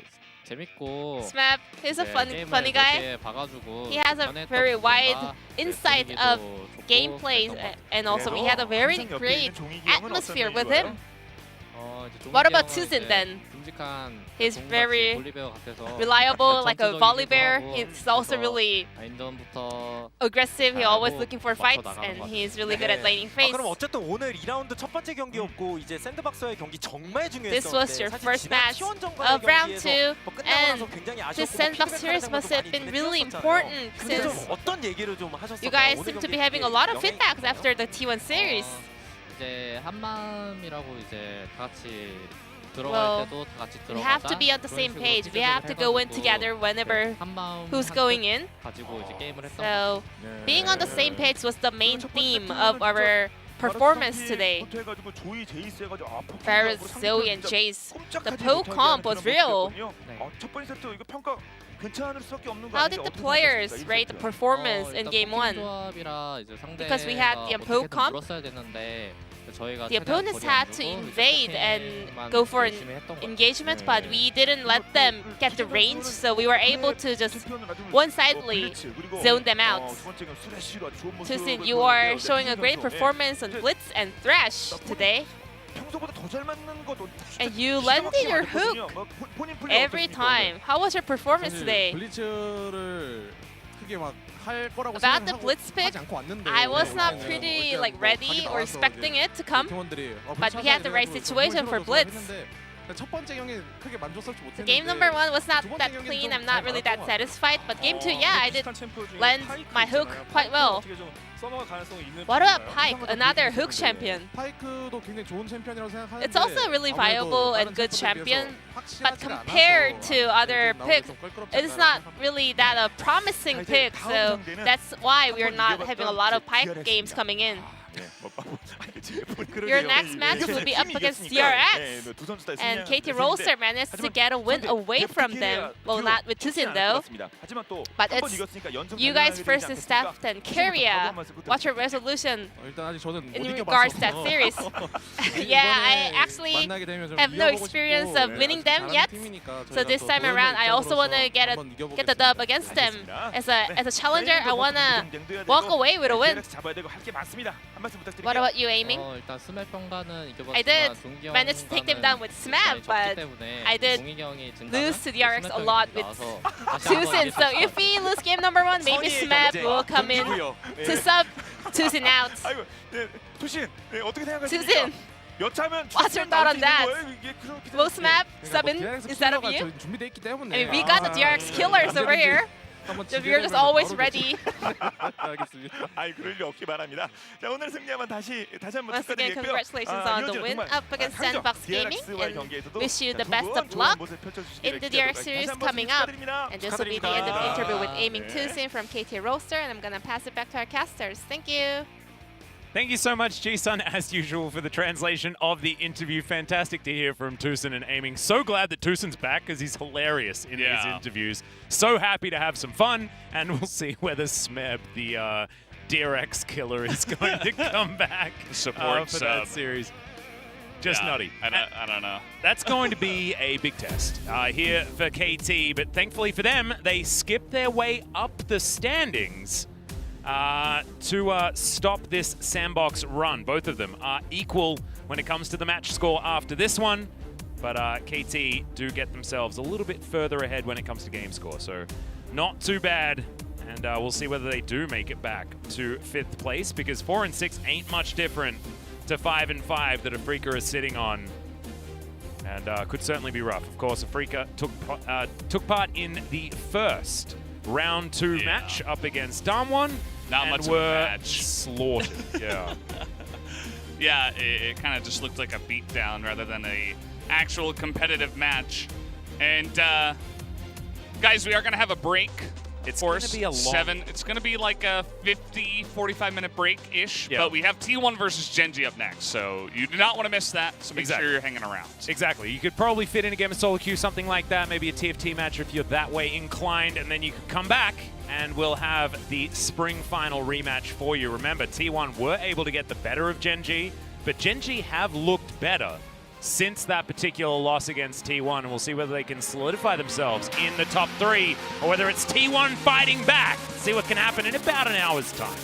J: 재밌고
H: Smap is a funny guy.
J: 봐가지고
H: He has a very wide insight of gameplays, and also we had a very great atmosphere with him. What about Tucson then? He's very reliable, like a volley bear. He's also really aggressive. He's always looking for fights, and he's really good at laning phase.
K: 그럼 어쨌든 오늘 2라운드 첫 번째 경기였고 이제 샌드박스와의 경기 정말 중요했었는데
H: This was your first match of round 2, and this sandbox series must have been really important since
K: 어떤 얘기를 좀 하셨어요?
H: you guys seem to be having a lot of feedbacks after the T1 series.
J: 이제 한마음이라고 이제 다 같이 들어갈
H: Well,
J: 때도 다 같이
H: we
J: 들어가자.
H: have to be on the same page. We have to go in together whenever who's going in.
J: 가지고 이제 게임을 했던
H: So being on the same page was the main theme of our performance today. Varus, Zoe, and Jace. The poke comp was real.
I: 첫 번째 세트 이거 평가 괜찮을 수밖에 없는 거
H: How
I: 아니에요?
H: did the players rate the performance in game 1? Because we had the poke comp. The opponents had to invade and go for an engagement, but we didn't let them get the range, so we were able to just one-sidedly zone them out. Tucson, you are showing a great performance on Blitz and Thresh today. And you landed your hook every time. How was your performance today? About the blitz pick, I was not pretty ready or expecting it to come, but we had the right situation for blitz. So game number 1 was not that clean. I'm not really that satisfied, but game 2, yeah, I did land my hook quite well. What about Pyke, another hook champion? It's also a really viable and good champion, but compared to other picks, it is not really that a promising pick, so that's why we are not having a lot of Pyke games coming in. Your next match will be up against DRX. And KT Roaster managed to get a win away from them. Well, not with Tusin though. But it's you guys versus Steph and Kyria. What's your resolution in regards to that series? Yeah, I actually have no experience of winning them yet. So this time around, I also want to get the dub against them. As a challenger, I want to walk away with a win. What about you, aiming?
J: 일단 스맵 평가는 이겨봤지만
H: I did manage to take them down with Smap, but I did lose to DRX a lot with Tusin. So if we lose game number 1, maybe Smap will come in to sub Tusin out. Tusin, what's your thought on that? Will Smap sub in instead of you? I mean, we got the DRX killers over here. So we're just always ready. Once again, congratulations on the win up against Sandbox Gaming, and wish you the best of luck in the DRX series coming up. And this will be the end of the interview with Aiming Tusin from KT Roaster, and I'm gonna pass it back to our casters. Thank you.
A: Thank you so much, G-Sun, as usual, for the translation of the interview. Fantastic to hear from Tusin and Aiming. So glad that Tusin's back, because he's hilarious in these interviews. So happy to have some fun, and we'll see whether Smeb, the DRX killer, is going to come back
B: Support
A: for
B: sub.
A: that series. Just nutty.
B: I don't know.
A: That's going to be a big test here for KT, but thankfully for them, they skipped their way up the standings to stop this sandbox run. Both of them are equal when it comes to the match score after this one, but KT do get themselves a little bit further ahead when it comes to game score, so not too bad. And we'll see whether they do make it back to 5th place, because 4 and 6 ain't much different to 5 and 5 that Afrika is sitting on, and could certainly be rough. Of course, Afrika took part in the first round 2 match up against Damwon.
B: Not much of a match.
A: Slaughtered. Yeah.
B: Yeah, it kind of just looked like a beatdown rather than a actual competitive match. And guys, we are going to have a break.
A: It's going to be a long...
B: It's going to be like a 50, 45-minute break-ish.
A: Yeah.
B: But we have T1 versus Gen.G up next, so you do not want to miss that. So make sure you're hanging around.
A: Exactly. You could probably fit in a game of solo queue, something like that, maybe a TFT match if you're that way inclined, and then you could come back and we'll have the spring final rematch for you. Remember, T1 were able to get the better of Gen.G, but Gen.G have looked better since that particular loss against T1, and we'll see whether they can solidify themselves in the top 3, or whether it's T1 fighting back. See what can happen in about an hour's time.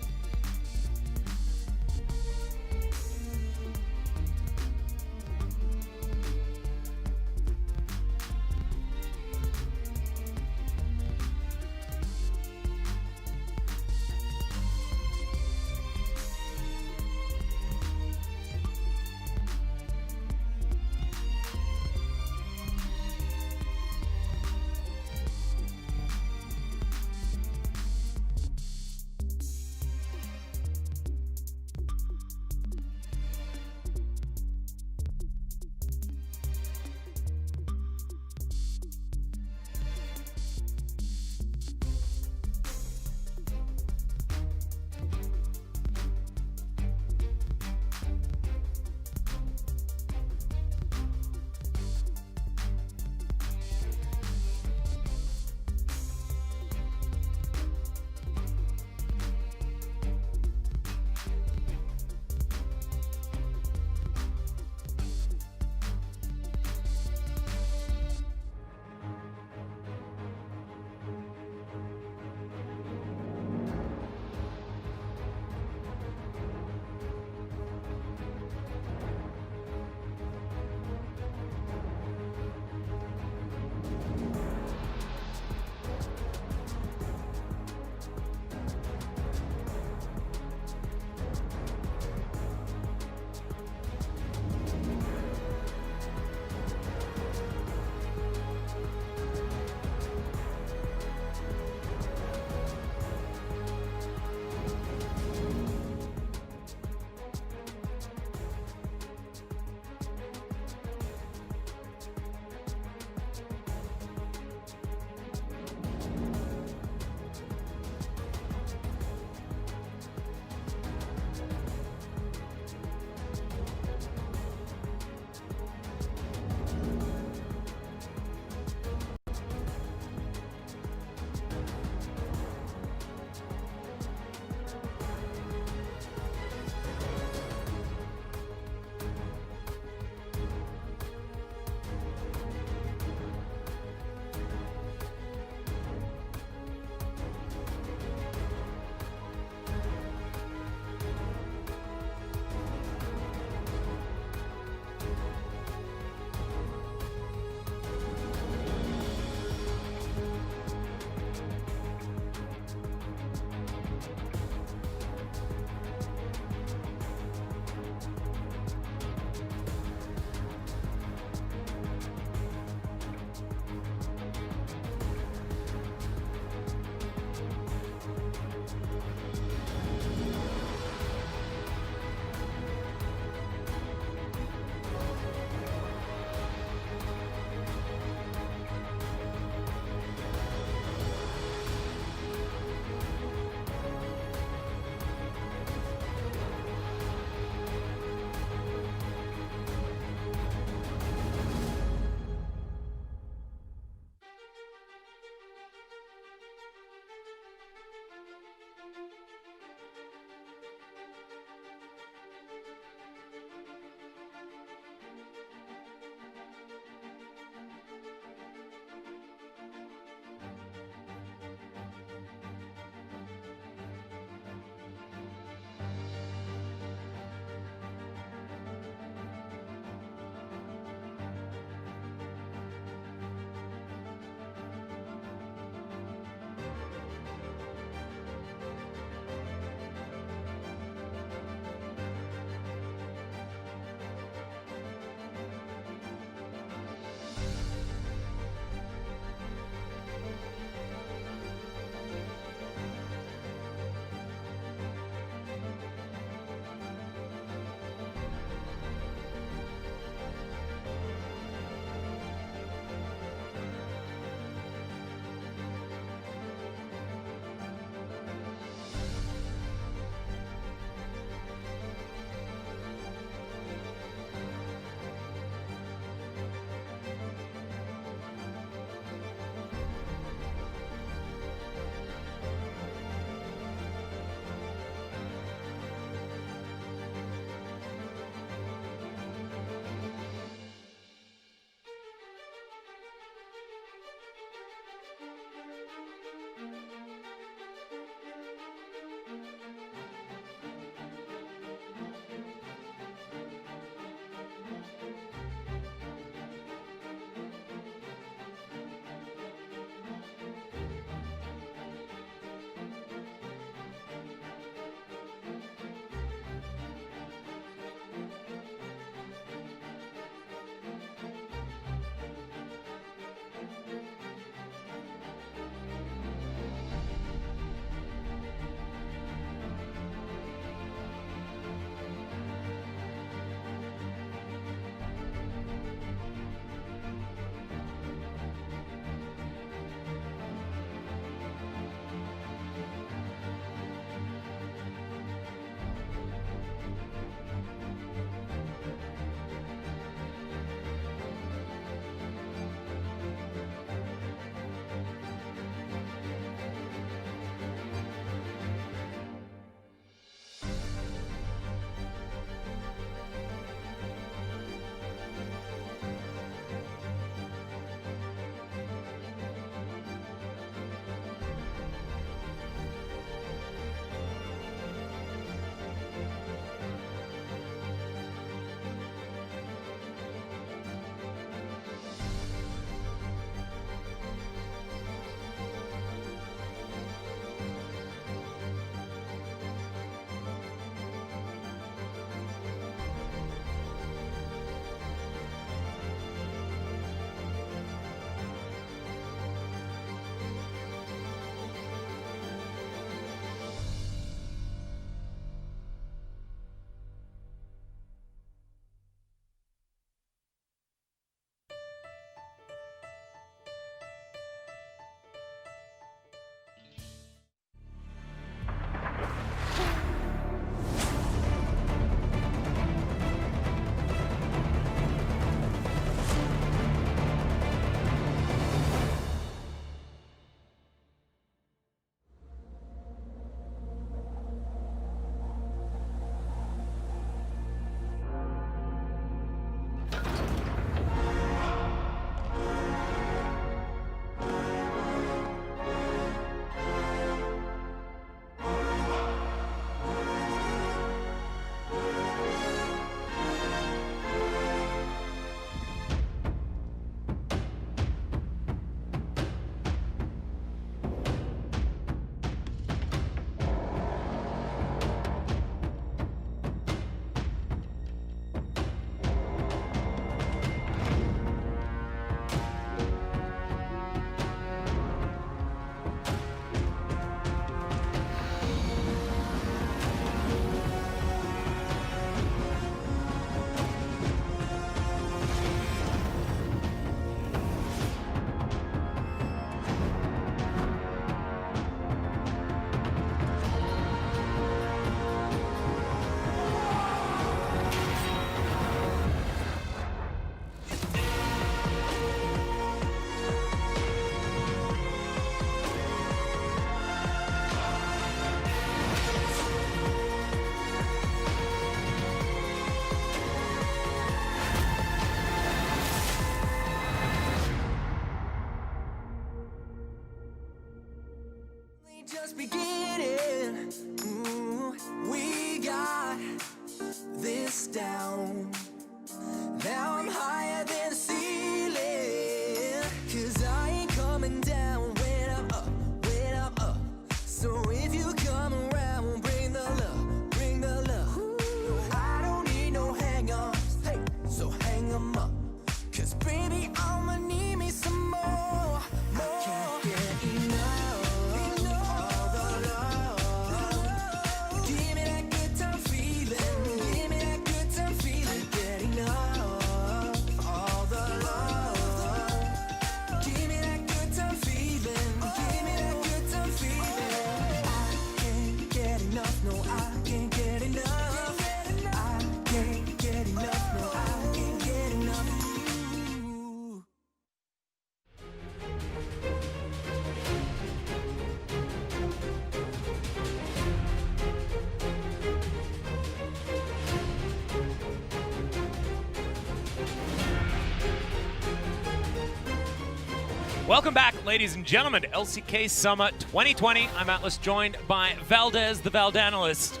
A: Welcome back, ladies and gentlemen, to LCK Summer 2020. I'm Atlas, joined by Valdez, the Valdanalyst,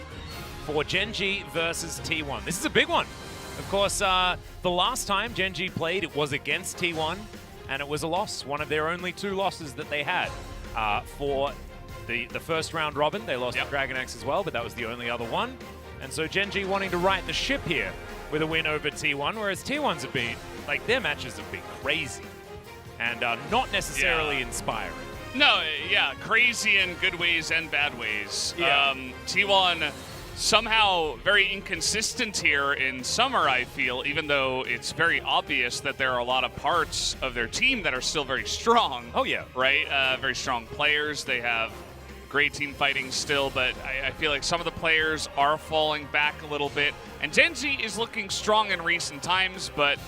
A: for Gen.G versus T1. This is a big one. Of course, the last time Gen.G played, it was against T1, and it was a loss. One of their only 2 losses that they had for the first round robin. They lost to Dragon X as well, but that was the only other one. And so Gen.G wanting to right the ship here with a win over T1, whereas T1's have been, like, their matches have been crazy and not necessarily inspiring.
B: No, yeah, crazy in good ways and bad ways.
A: Yeah.
B: T1 somehow very inconsistent here in Summer, I feel, even though it's very obvious that there are a lot of parts of their team that are still very strong.
A: Oh, yeah.
B: Right? Very strong players. They have great team fighting still, but I feel like some of the players are falling back a little bit. And Gen.G is looking strong in recent times, but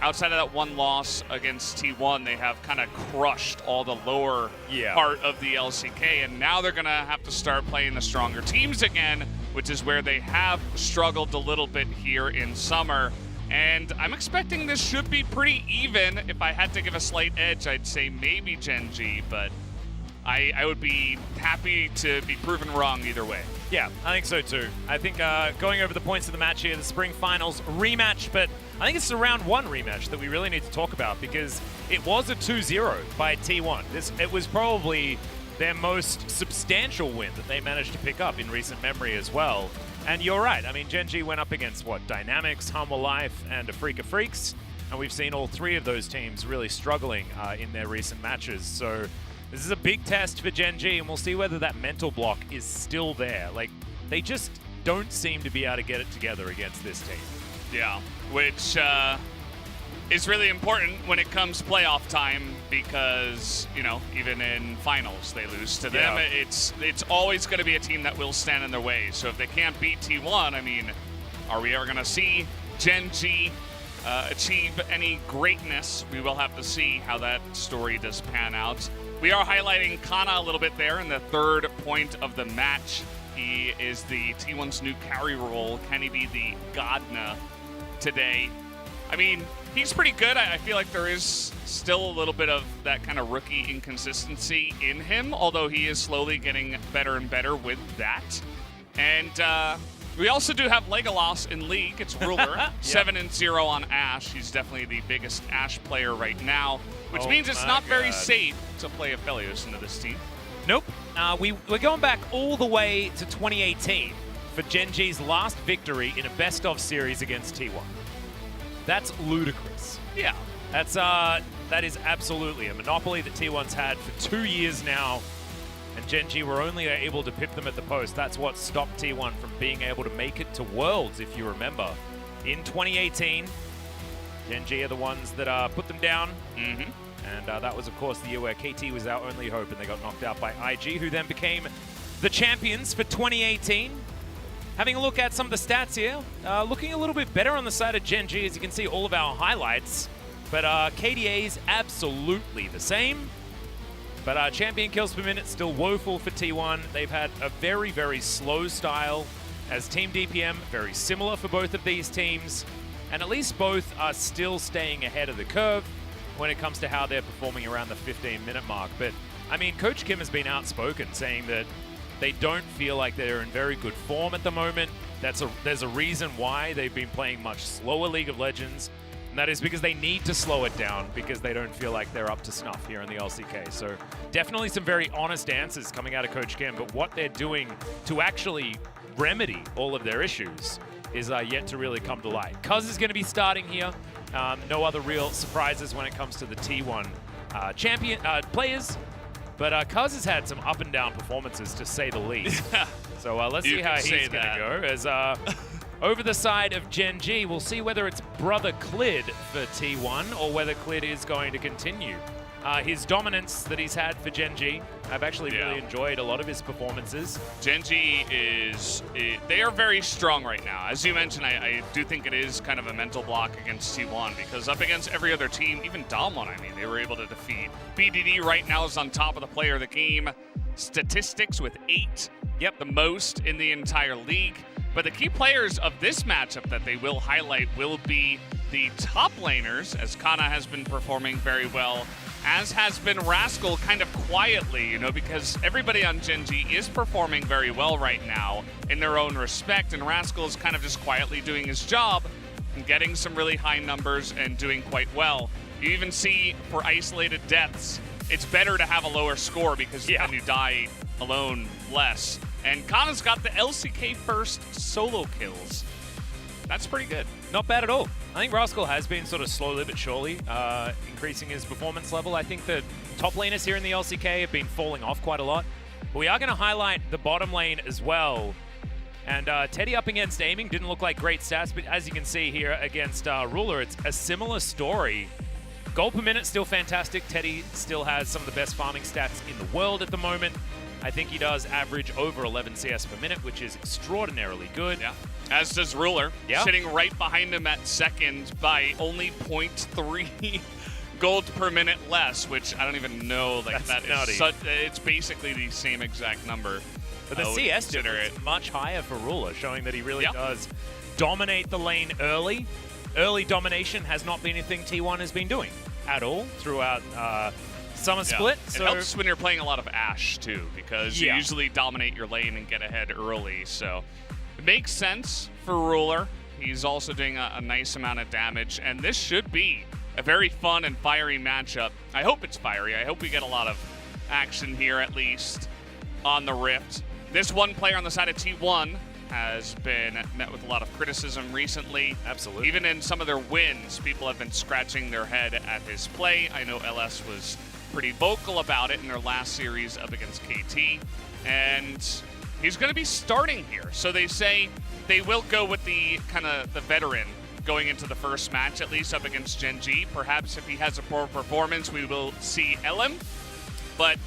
B: outside of that one loss against T1, they have kind of crushed all the lower part of the LCK, and now they're going to have to start playing the stronger teams again, which is where they have struggled a little bit here in Summer. And I'm expecting this should be pretty even. If I had to give a slight edge, I'd say maybe Gen.G, but I would be happy to be proven wrong either way.
A: Yeah, I think so too. I think going over the points of the match here, the Spring Finals rematch, but I think it's a round 1 rematch that we really need to talk about because it was a 2-0 by T1. It was probably their most substantial win that they managed to pick up in recent memory as well. And you're right, I mean, Gen.G went up against, what, Dynamics, Humble Life, and Afrika Freaks, and we've seen all 3 of those teams really struggling in their recent matches. So this is a big test for Gen.G, and we'll see whether that mental block is still there. Like, they just don't seem to be able to get it together against this team.
B: Yeah, which is really important when it comes playoff time because, you know, even in finals they lose to them. It's always going to be a team that will stand in their way. So if they can't beat T1, I mean, are we ever going to see Gen.G achieve any greatness? We will have to see how that story does pan out. We are highlighting Kana a little bit there in the 3rd point of the match. He is the T1's new carry role. Can he be the Godna today? I mean, he's pretty good. I feel like there is still a little bit of that kind of rookie inconsistency in him, although he is slowly getting better and better with that. And we also do have Legolas in League. It's Ruler, 7-0 on Ashe. He's definitely the biggest Ashe player right now, which means it's not very safe to play Aphelios into this team.
A: Nope. We're going back all the way to 2018 for Gen.G's last victory in a best-of series against T1. That's ludicrous.
B: Yeah.
A: That is absolutely a monopoly that T1's had for 2 years now, and Gen.G were only able to pip them at the post. That's what stopped T1 from being able to make it to Worlds, if you remember. In 2018, Gen.G are the ones that put them down.
B: Mm-hmm.
A: And that was, of course, the year where KT was our only hope, and they got knocked out by IG, who then became the champions for 2018. Having a look at some of the stats here, looking a little bit better on the side of Gen.G, as you can see all of our highlights. But KDA's absolutely the same. But champion kills per minute still woeful for T1. They've had a very, very slow style as Team DPM, very similar for both of these teams. And at least both are still staying ahead of the curve when it comes to how they're performing around the 15-minute mark. But, I mean, Coach Kim has been outspoken saying that they don't feel like they're in very good form at the moment. There's a reason why they've been playing much slower League of Legends, and that is because they need to slow it down because they don't feel like they're up to snuff here in the LCK. So definitely some very honest answers coming out of Coach Kim, but what they're doing to actually remedy all of their issues is yet to really come to light. Cuz is going to be starting here. No other real surprises when it comes to the T1 champion players. But Cuz has had some up and down performances, to say the least. So let's see how he's going to go. As over the side of Gen.G, we'll see whether it's Brother Clid for T1 or whether Clid is going to continue his dominance that he's had for Gen.G. I've actually really enjoyed a lot of his performances.
B: Gen.G they are very strong right now. As you mentioned, I do think it is kind of a mental block against T1 because up against every other team, even Dalmon, I mean, they were able to defeat. BDD right now is on top of the player of the game statistics with 8. Yep, the most in the entire league. But the key players of this matchup that they will highlight will be the top laners, as Kana has been performing very well. as has been Rascal kind of quietly, you know, because everybody on Gen.G is performing very well right now in their own respect, and Rascal is kind of just quietly doing his job and getting some really high numbers and doing quite well. You even see for isolated deaths, it's better to have a lower score because then you die alone less. And Kana's got the LCK first solo kills. That's pretty good.
A: Not bad at all. I think Rascal has been sort of slowly but surely increasing his performance level. I think the top laners here in the LCK have been falling off quite a lot. But we are going to highlight the bottom lane as well. And Teddy up against aiming didn't look like great stats, but as you can see here against Ruler, it's a similar story. Gold per minute still fantastic. Teddy still has some of the best farming stats in the world at the moment. I think he does average over 11 CS per minute, which is extraordinarily good.
B: Yeah. As does Ruler, sitting right behind him at second by only 0.3 gold per minute less, which I don't even know. Like
A: That's
B: that
A: nutty.
B: is it's basically the same exact number.
A: But the CS difference is much higher for Ruler, showing that he really does dominate the lane early. Early domination has not been a thing T1 has been doing at all throughout Summer Split.
B: It helps when you're playing a lot of Ashe too, because you usually dominate your lane and get ahead early. So it makes sense for Ruler. He's also doing a nice amount of damage, and this should be a very fun and fiery matchup. I hope it's fiery. I hope we get a lot of action here, at least on the Rift. This one player on the side of T1 has been met with a lot of criticism recently.
A: Absolutely.
B: Even in some of their wins, people have been scratching their head at his play. I know LS was pretty vocal about it in their last series up against KT, and he's going to be starting here. So they say they will go with the kind of the veteran going into the first match, at least up against Gen.G. Perhaps if he has a poor performance, we will see LM, but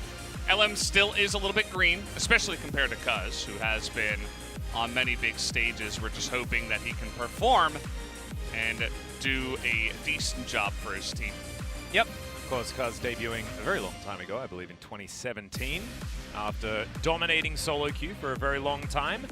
B: LM still is a little bit green, especially compared to Cuz, who has been on many big stages. We're just hoping that he can perform and do a decent job for his team.
A: Yep. Of course, Cuz debuting a very long time ago, I believe in 2017, after dominating solo queue for a very long time.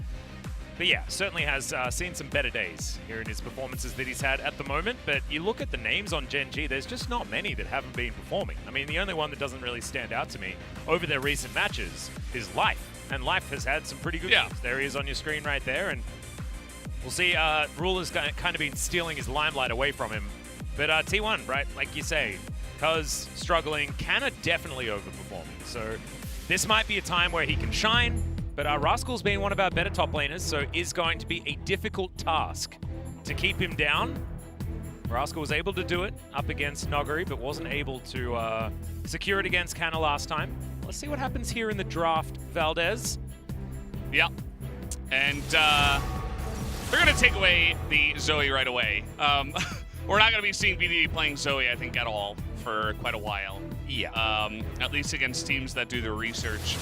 A: But yeah, certainly has seen some better days here in his performances that he's had at the moment. But you look at the names on Gen.G, there's just not many that haven't been performing. I mean, the only one that doesn't really stand out to me over their recent matches is Life. And Life has had some pretty good games. There he is on your screen right there. And we'll see, Ruler's kind of been stealing his limelight away from him. But T1, right, like you say, Cuz struggling, Kana definitely overperforming. So this might be a time where he can shine. But Rascal's being one of our better top laners, so is going to be a difficult task to keep him down. Rascal was able to do it up against Nogari, but wasn't able to secure it against Kana last time. Let's see what happens here in the draft, Valdez.
B: Yeah, and they're going to take away the Zoe right away. We're not going to be seeing BDD playing Zoe, I think, at all for quite a while.
A: Yeah.
B: At least against teams that do their research.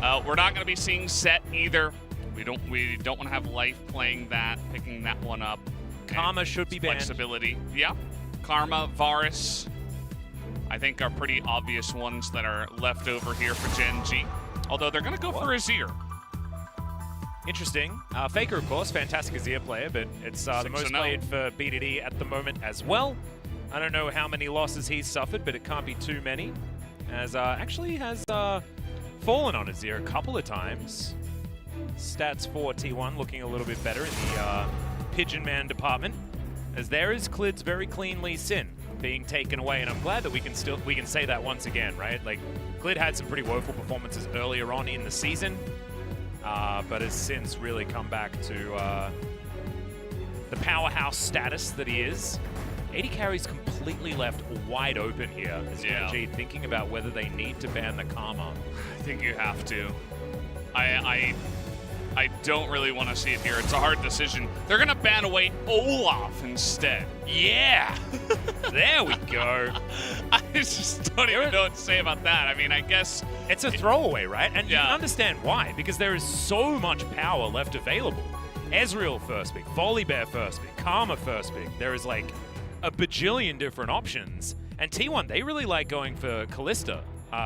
B: We're not going to be seeing Set either. We don't want to have Life playing that, picking that one up.
A: Karma should be banned.
B: Flexibility. Yeah. Karma, Varus, I think are pretty obvious ones that are left over here for Gen.G. Although they're going to go for Azir.
A: Interesting. Faker, of course, fantastic Azir player, but it's the most played for BDD at the moment as well. I don't know how many losses he's suffered, but it can't be too many. As actually has fallen on Azir a couple of times. Stats for T1 looking a little bit better in the Pigeon Man department. As there is Clid's very cleanly Sin being taken away, and I'm glad that we can say that once again, right? Like, Clid had some pretty woeful performances earlier on in the season, but has since really come back to the powerhouse status that he is. 80 carries completely left wide open here. As Gen.G thinking about whether they need to ban the Karma.
B: I think you have to. I don't really want to see it here. It's a hard decision. They're going to ban away Olaf instead.
A: Yeah! There we go.
B: I just don't even know what to say about that. I mean, I guess...
A: It's a throwaway, right? And you can understand why, because there is so much power left available. Ezreal first pick, Volibear first pick, Karma first pick. There is like a bajillion different options. And T1, they really like going for Kalista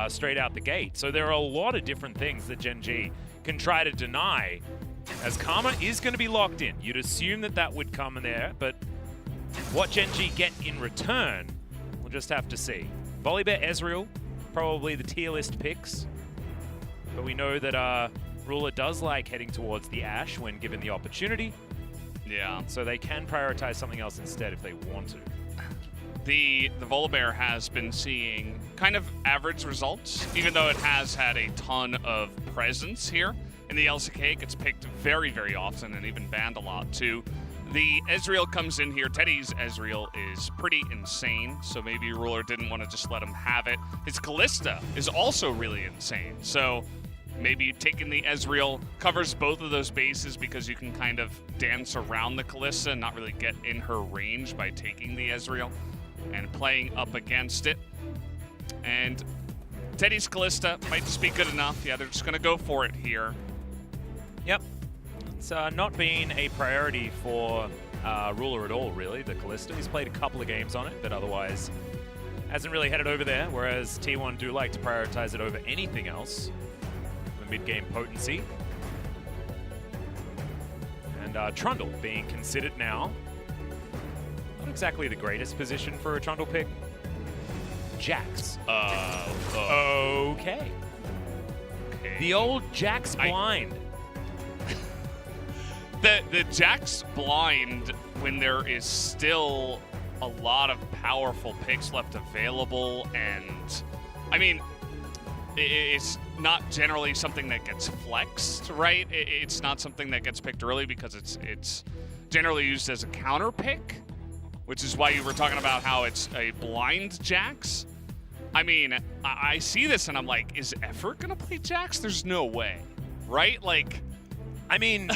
A: straight out the gate. So there are a lot of different things that Gen.G can try to deny, as Karma is going to be locked in. You'd assume that that would come in there, but what Gen.G get in return, we'll just have to see. Volibear, Ezreal, probably the tier list picks. But we know that Ruler does like heading towards the Ashe when given the opportunity.
B: Yeah.
A: So they can prioritize something else instead if they want to.
B: The Volibear has been seeing kind of average results, even though it has had a ton of presence here. In the LCK, it gets picked very, very often and even banned a lot too. The Ezreal comes in here. Teddy's Ezreal is pretty insane, so maybe Ruler didn't want to just let him have it. His Kalista is also really insane, so maybe taking the Ezreal covers both of those bases because you can kind of dance around the Kalista and not really get in her range by taking the Ezreal and playing up against it. And Teddy's Kalista might just be good enough. Yeah, they're just going to go for it here.
A: Yep. It's not been a priority for Ruler at all, really, the Kalista. He's played a couple of games on it, but otherwise hasn't really headed over there, whereas T1 do like to prioritize it over anything else. The mid-game potency. And Trundle being considered now. Not exactly the greatest position for a Trundle pick. Jax. Okay. The old Jax blind.
B: The Jax blind, when there is still a lot of powerful picks left available, and I mean, it's not generally something that gets flexed, right? It's not something that gets picked early because it's generally used as a counter pick, which is why you were talking about how it's a blind Jax. I mean, I see this and I'm like, is Effort gonna play Jax? There's no way, right? Like,
A: I mean,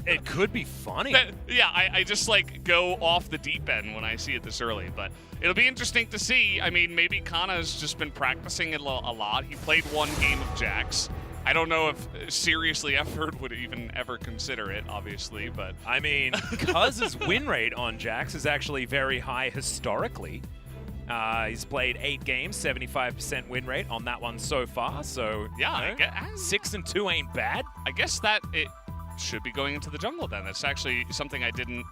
A: it could be funny.
B: Yeah, I just like go off the deep end when I see it this early, but it'll be interesting to see. I mean, maybe Kana's just been practicing it a lot. He played one game of Jax. I don't know if seriously Effort would even ever consider it, obviously, but
A: I mean, Cuz's win rate on Jax is actually very high historically. He's played 8 games, 75% win rate on that one so far. So
B: yeah,
A: I guess 6-2 ain't bad.
B: I guess that it should be going into the jungle then. That's actually something I didn't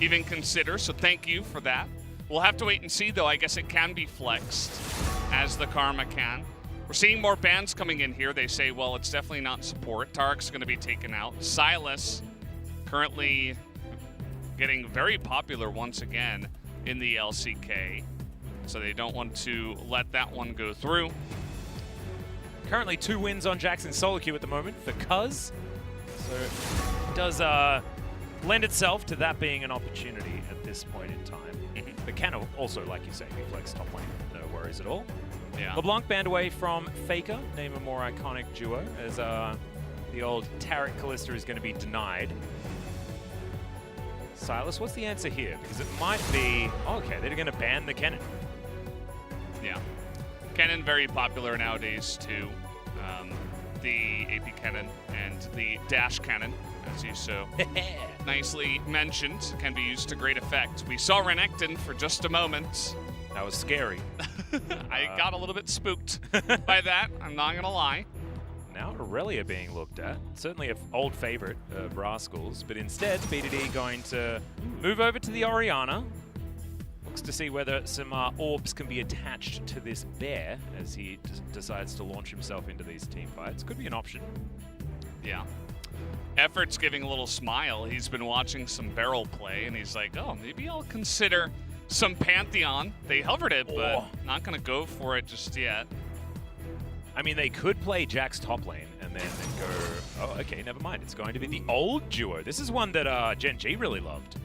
B: even consider. So thank you for that. We'll have to wait and see, though. I guess it can be flexed, as the Karma can. We're seeing more bans coming in here. They say, well, it's definitely not support. Tarek's going to be taken out. Silas currently getting very popular once again in the LCK. So they don't want to let that one go through.
A: Currently 2 wins on Jackson solo queue at the moment for Cuz. So it does lend itself to that being an opportunity at this point in time. But can also, like you say, be flex top lane. No worries at all.
B: Yeah.
A: LeBlanc banned away from Faker, name a more iconic duo, as the old Tarek Kalista is going to be denied. Silas, what's the answer here? Because it might be, okay, they're going to ban the Kennen.
B: Yeah. Kennen very popular nowadays too. The AP Kennen and the Dash Kennen, as you so nicely mentioned, can be used to great effect. We saw Renekton for just a moment.
A: That was scary.
B: I got a little bit spooked by that, I'm not going to lie.
A: Now Aurelia being looked at. Certainly an old favorite of Rascals, but instead BDD going to move over to the Orianna. Looks to see whether some orbs can be attached to this bear as he decides to launch himself into these team fights. Could be an option.
B: Yeah. Effort's giving a little smile. He's been watching some barrel play, and he's like, oh, maybe I'll consider some Pantheon. They hovered it, but not going to go for it just yet.
A: I mean, they could play Jack's top lane and then go, oh, okay, never mind. It's going to be the old duo. This is one that Gen.G really loved,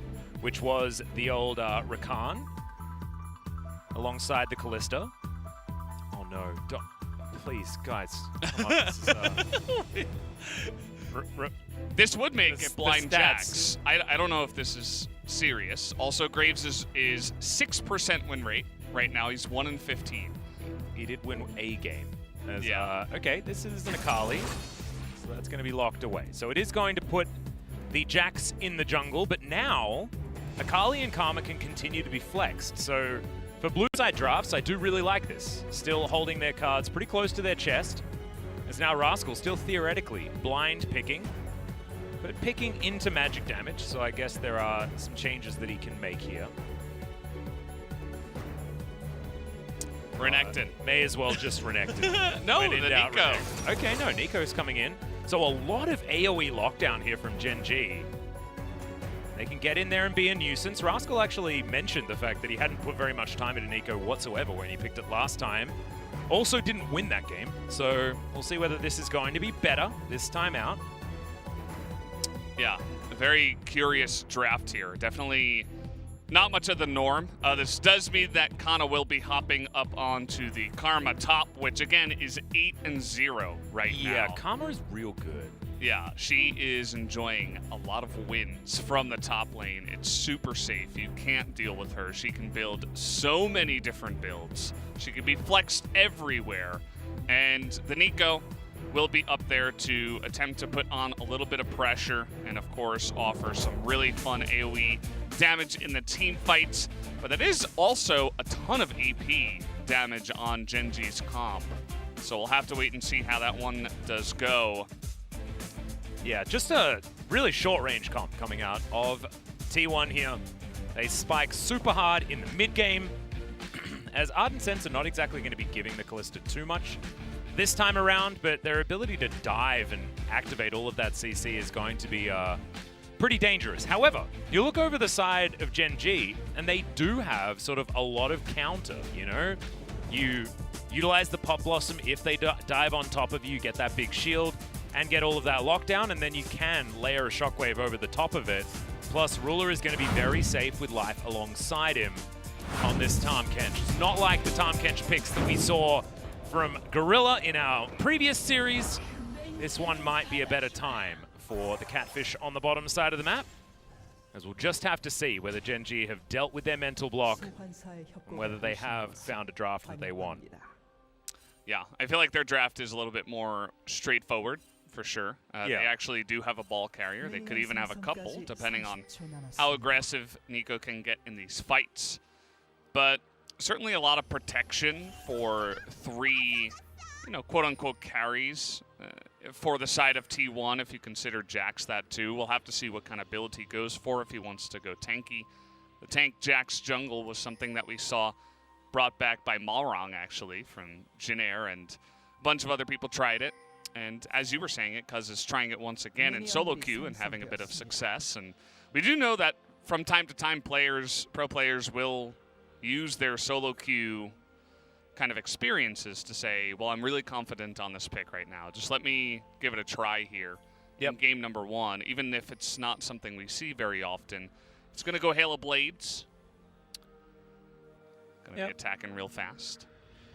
A: which was the old Rakan alongside the Kalista. Oh, no. Don't, please, guys. Come on, this is,
B: this would make it blind Jax. I don't know if this is serious. Also, Graves is 6% win rate right now. He's 1-15.
A: He did win a game. As, okay, this is an Akali, so that's going to be locked away. So it is going to put the Jax in the jungle, but now Akali and Karma can continue to be flexed. So for blue side drafts, I do really like this. Still holding their cards pretty close to their chest. As now Rascal still theoretically blind picking, but picking into magic damage. So I guess there are some changes that he can make here.
B: Renekton.
A: May as well just Renekton.
B: No,
A: When
B: the
A: in doubt,
B: Nico.
A: Renekton. Okay, no, Nico's coming in. So a lot of AoE lockdown here from Gen.G. They can get in there and be a nuisance. Rascal actually mentioned the fact that he hadn't put very much time into Nico whatsoever when he picked it last time. Also didn't win that game, so we'll see whether this is going to be better this time out.
B: Yeah, a very curious draft here. Definitely not much of the norm. This does mean that Kana will be hopping up onto the Karma top, which again is 8-0 right now.
A: Yeah, Karma is real good.
B: Yeah, she is enjoying a lot of wins from the top lane. It's super safe. You can't deal with her. She can build so many different builds. She can be flexed everywhere. And the Nico will be up there to attempt to put on a little bit of pressure and, of course, offer some really fun AoE damage in the team fights. But that is also a ton of AP damage on Gen.G's comp. So we'll have to wait and see how that one does go.
A: Yeah, just a really short-range comp coming out of T1 here. They spike super hard in the mid-game, as Ardent Sense are not exactly going to be giving the Kalista too much this time around, but their ability to dive and activate all of that CC is going to be pretty dangerous. However, you look over the side of Gen.G, and they do have sort of a lot of counter, you know? You utilize the Pop Blossom if they dive on top of you, get that big shield, and get all of that lockdown, and then you can layer a Shockwave over the top of it. Plus, Ruler is going to be very safe with life alongside him on this Tahm Kench. It's not like the Tahm Kench picks that we saw from Gorilla in our previous series. This one might be a better time for the Catfish on the bottom side of the map, as we'll just have to see whether Gen.G have dealt with their mental block and whether they have found a draft that they want.
B: Yeah, I feel like their draft is a little bit more straightforward, for sure. They actually do have a ball carrier. They could even have a couple, depending on how aggressive Nico can get in these fights. But certainly a lot of protection for three, quote-unquote carries for the side of T1, if you consider Jax that too. We'll have to see what kind of build he goes for if he wants to go tanky. The tank Jax jungle was something that we saw brought back by Malrong, actually, from Jinair, and a bunch of other people tried it. And as you were saying it, Cuz is trying it once again in solo queue and having a bit of success. And we do know that from time to time pro players will use their solo queue kind of experiences to say, well, I'm really confident on this pick right now. Just let me give it a try here in game number 1, even if it's not something we see very often. It's going to go Hail of Blades. Going to be attacking real fast.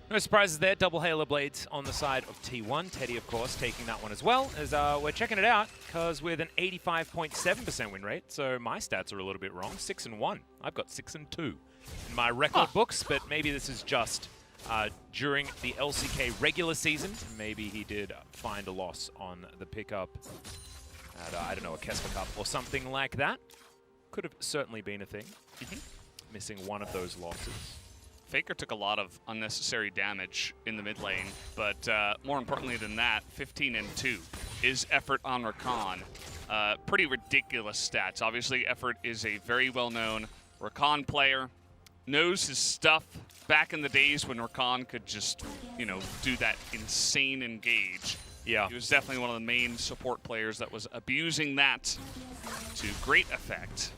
A: No surprises there. Double Halo Blades on the side of T1. Teddy, of course, taking that one as well, as we're checking it out, because with an 85.7% win rate, so my stats are a little bit wrong. 6-1. I've got 6-2 in my record books, but maybe this is just during the LCK regular season. Maybe he did find a loss on the pickup at, I don't know, a Kesper Cup or something like that. Could have certainly been a thing. Missing one of those losses.
B: Faker took a lot of unnecessary damage in the mid lane, but more importantly than that, 15-2 is Effort on Rakan. Pretty ridiculous stats. Obviously, Effort is a very well-known Rakan player, knows his stuff. Back in the days when Rakan could just, do that insane engage.
A: Yeah.
B: He was definitely one of the main support players that was abusing that to great effect.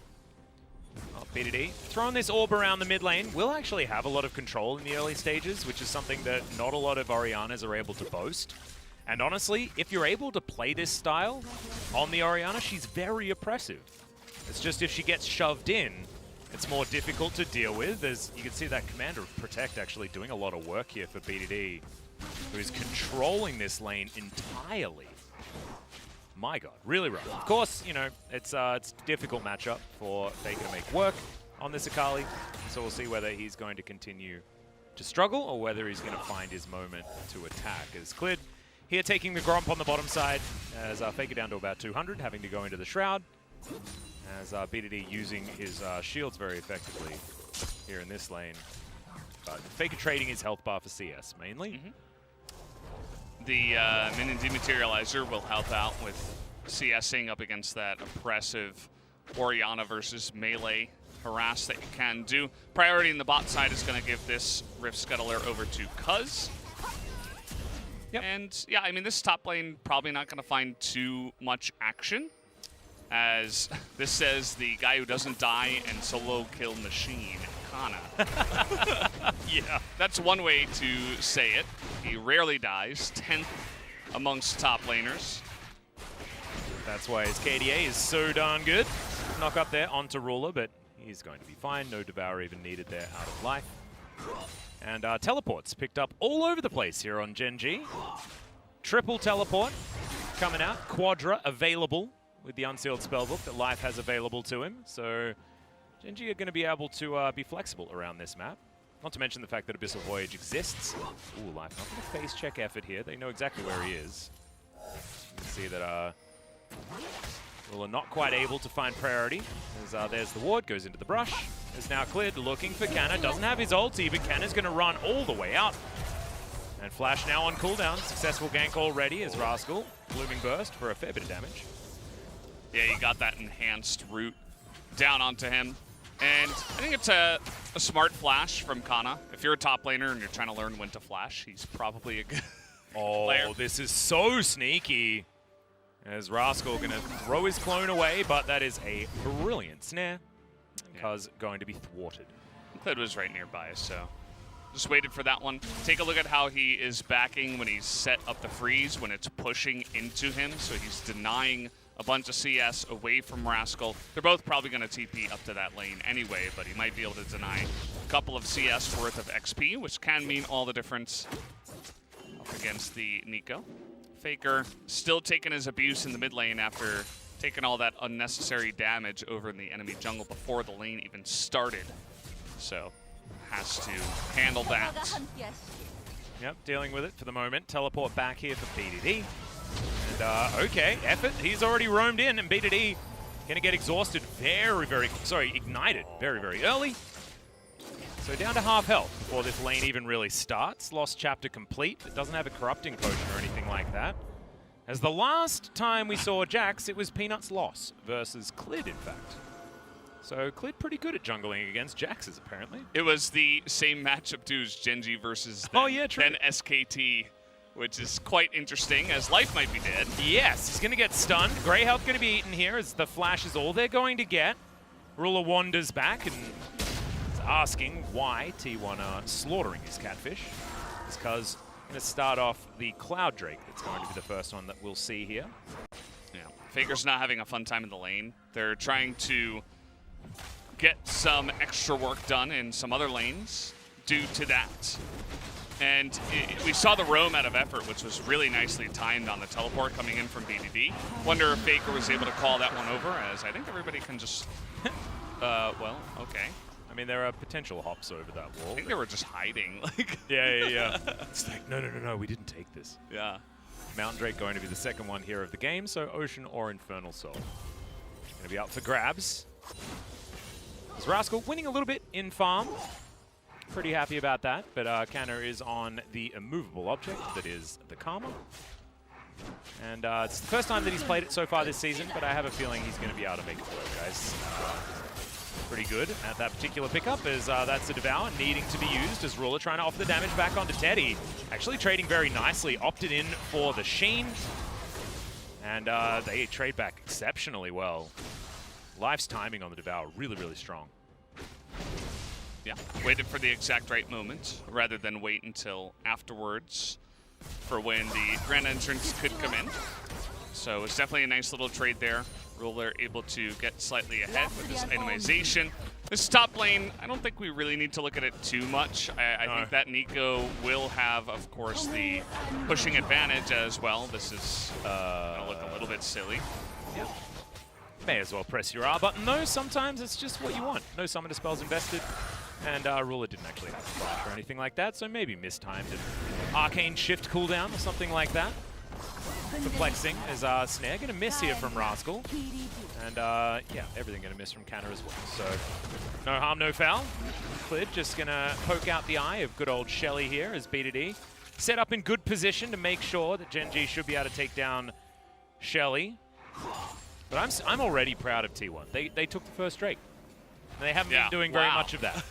A: Oh, BDD throwing this orb around the mid lane will actually have a lot of control in the early stages, which is something that not a lot of Orianas are able to boast. And honestly, if you're able to play this style on the Oriana, she's very oppressive. It's just if she gets shoved in, it's more difficult to deal with. As you can see that Commander of Protect actually doing a lot of work here for BDD, who is controlling this lane entirely. My God, really rough. Of course, it's a difficult matchup for Faker to make work on this Akali, so we'll see whether he's going to continue to struggle or whether he's going to find his moment to attack. As Clid here taking the Gromp on the bottom side, as Faker down to about 200, having to go into the Shroud, as BDD using his shields very effectively here in this lane. But Faker trading his health bar for CS, mainly.
B: The Minion Dematerializer will help out with CSing up against that oppressive Orianna versus melee harass that you can do. Priority in the bot side is going to give this Rift Scuttler over to Cuz.
A: Yep.
B: And yeah, I mean, this top lane probably not going to find too much action, as this says the guy who doesn't die and solo kill machine, Kana.
A: Yeah.
B: That's one way to say it. He rarely dies, 10th amongst top laners.
A: That's why his KDA is so darn good. Knock up there onto Ruler, but he's going to be fine. No Devour even needed there out of life. And teleports picked up all over the place here on Gen.G. Triple teleport coming out. Quadra available with the Unsealed Spellbook that Life has available to him. So Gen.G are going to be able to be flexible around this map. Not to mention the fact that Abyssal Voyage exists. Ooh, Life not going to face check effort here. They know exactly where he is. You can see that Ruler not quite able to find priority. As, there's the ward, goes into the brush. Is now cleared, looking for Canna. Doesn't have his ulti, but Canna's going to run all the way out. And Flash now on cooldown. Successful gank already as Rascal. Blooming Burst for a fair bit of damage.
B: Yeah, you got that enhanced route down onto him. And I think it's a smart flash from Kana. If you're a top laner and you're trying to learn when to flash, he's probably a good player.
A: Oh, this is so sneaky. As Rascal going to throw his clone away, but that is a brilliant snare. Because going to be thwarted.
B: Clid was right nearby, so just waited for that one. Take a look at how he is backing when he's set up the freeze, when it's pushing into him. So he's denying a bunch of CS away from Rascal. They're both probably going to TP up to that lane anyway, but he might be able to deny a couple of CS worth of XP, which can mean all the difference up against the Nico. Faker still taking his abuse in the mid lane after taking all that unnecessary damage over in the enemy jungle before the lane even started. So has to handle that.
A: Yep, dealing with it for the moment. Teleport back here for BDD. And okay, effort. He's already roamed in, and BDD gonna get exhausted ignited very early. So down to half health before this lane even really starts. Lost chapter complete, but doesn't have a corrupting potion or anything like that. As the last time we saw Jax, it was Peanut's loss versus Clid, in fact. So Clid pretty good at jungling against Jax's, apparently.
B: It was the same matchup too as Gen.G versus then SKT, which is quite interesting, as Life might be dead.
A: Yes, he's going to get stunned. Grey health going to be eaten here, as the flash is all they're going to get. Ruler wanders back and is asking why T1 are slaughtering his catfish. It's because going to start off the Cloud Drake. That's going to be the first one that we'll see here.
B: Yeah, Faker's not having a fun time in the lane. They're trying to get some extra work done in some other lanes due to that. And we saw the roam out of effort, which was really nicely timed on the teleport coming in from BDD. Wonder if Faker was able to call that one over, as I think everybody can just, well, okay.
A: I mean, there are potential hops over that wall.
B: I think they were just hiding.
A: Yeah. It's like, no, we didn't take this.
B: Yeah.
A: Mountain Drake going to be the second one here of the game, so Ocean or Infernal Soul. Going to be up for grabs. As Rascal winning a little bit in farm. Pretty happy about that, but Canna is on the immovable object that is the Karma. And it's the first time that he's played it so far this season, but I have a feeling he's going to be able to make it work, guys. Pretty good at that particular pickup, as that's the Devour needing to be used, as Ruler trying to offer the damage back onto Teddy. Actually trading very nicely, opted in for the Sheen. And they trade back exceptionally well. Life's timing on the Devour really strong.
B: Yeah, waited for the exact right moment, rather than wait until afterwards for when the Grand Entrance could come in. So it's definitely a nice little trade there. Ruler able to get slightly ahead with this itemization. This top lane, I don't think we really need to look at it too much. I think that Nico will have, of course, the pushing advantage as well. This is gonna look a little bit silly.
A: Yeah. May as well press your R button though. Sometimes it's just what you want. No summoner spells invested. And Ruler didn't actually have a flash or anything like that, so maybe mistimed an arcane shift cooldown or something like that. Perplexing is Snare going to miss here from Rascal. And yeah, everything going to miss from Canna as well. So no harm, no foul. Clid just going to poke out the eye of good old Shelly here as BDD. Set up in good position to make sure that Gen.G should be able to take down Shelly. But I'm already proud of T1. They took the first Drake. They haven't been doing very much of that.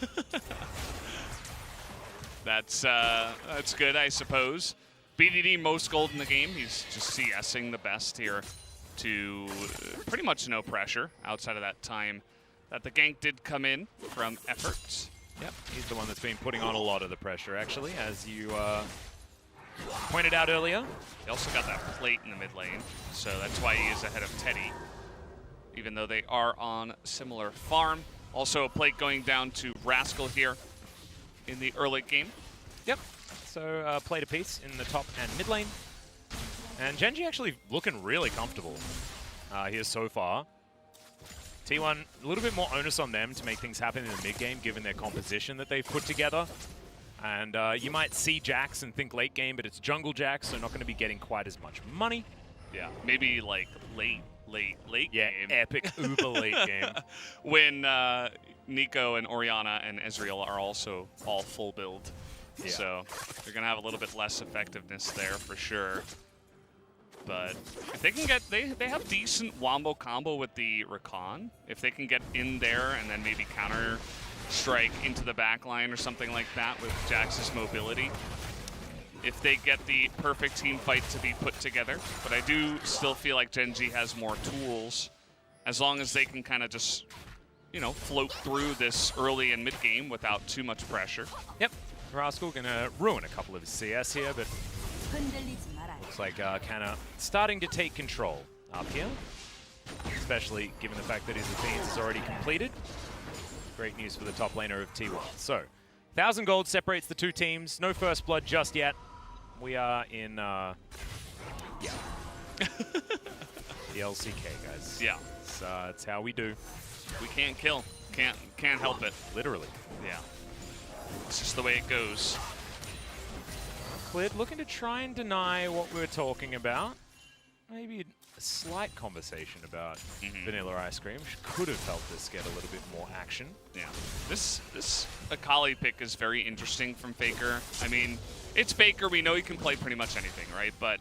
B: That's good, I suppose. BDD most gold in the game. He's just CSing the best here to pretty much no pressure outside of that time that the gank did come in from efforts.
A: Yep, he's the one that's been putting on a lot of the pressure, actually, as you pointed out earlier.
B: He also got that plate in the mid lane, so that's why he is ahead of Teddy, even though they are on similar farm. Also a plate going down to Rascal here in the early game.
A: Yep, so plate apiece in the top and mid lane. And Gen.G actually looking really comfortable here so far. T1, a little bit more onus on them to make things happen in the mid game, given their composition that they've put together. And you might see Jax and think late game, but it's jungle Jax, so not going to be getting quite as much money.
B: Yeah, maybe like late
A: yeah,
B: game.
A: Epic uber late game.
B: When Nico and Orianna and Ezreal are also all full build.
A: Yeah.
B: So they're going to have a little bit less effectiveness there for sure. But if they can get, they have decent wombo combo with the Rakan. If they can get in there and then maybe counter strike into the back line or something like that with Jax's mobility. If they get the perfect team fight to be put together. But I do still feel like Gen.G has more tools as long as they can kind of just, you know, float through this early and mid game without too much pressure.
A: Yep, Rascal gonna ruin a couple of his CS here, but looks like Kana starting to take control up here, especially given the fact that his Athenes is already completed. Great news for the top laner of T1. So, 1,000 gold separates the two teams. No first blood just yet. We are in, yeah, the LCK, guys.
B: Yeah.
A: It's how we do.
B: We can't kill. Can't help it.
A: Literally.
B: Yeah. It's just the way it goes.
A: Clid looking to try and deny what we're talking about. Maybe a slight conversation about vanilla ice cream could have helped us get a little bit more action.
B: Yeah. This Akali pick is very interesting from Faker. I mean, it's Faker. We know he can play pretty much anything, right? But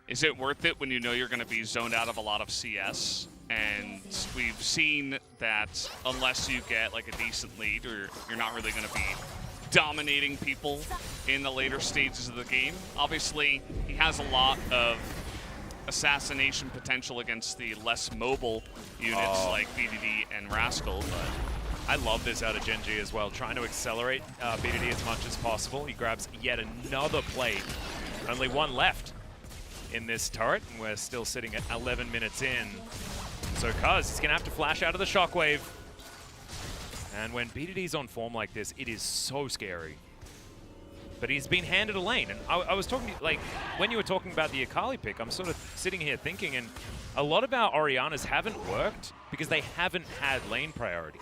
B: is it worth it when you know you're going to be zoned out of a lot of CS? And we've seen that unless you get like a decent lead, or you're not really going to be dominating people in the later stages of the game. Obviously, he has a lot of assassination potential against the less mobile units like BDD and Rascal, but
A: I love this out of Gen.G as well, trying to accelerate BDD as much as possible. He grabs yet another plate. Only one left in this turret, and we're still sitting at 11 minutes in. So Cuz is going to have to flash out of the shockwave. And when BDD's on form like this, it is so scary. But he's been handed a lane. And I was talking, like, when you were talking about the Akali pick, I'm sort of sitting here thinking, and a lot of our Oriannas haven't worked because they haven't had lane priority.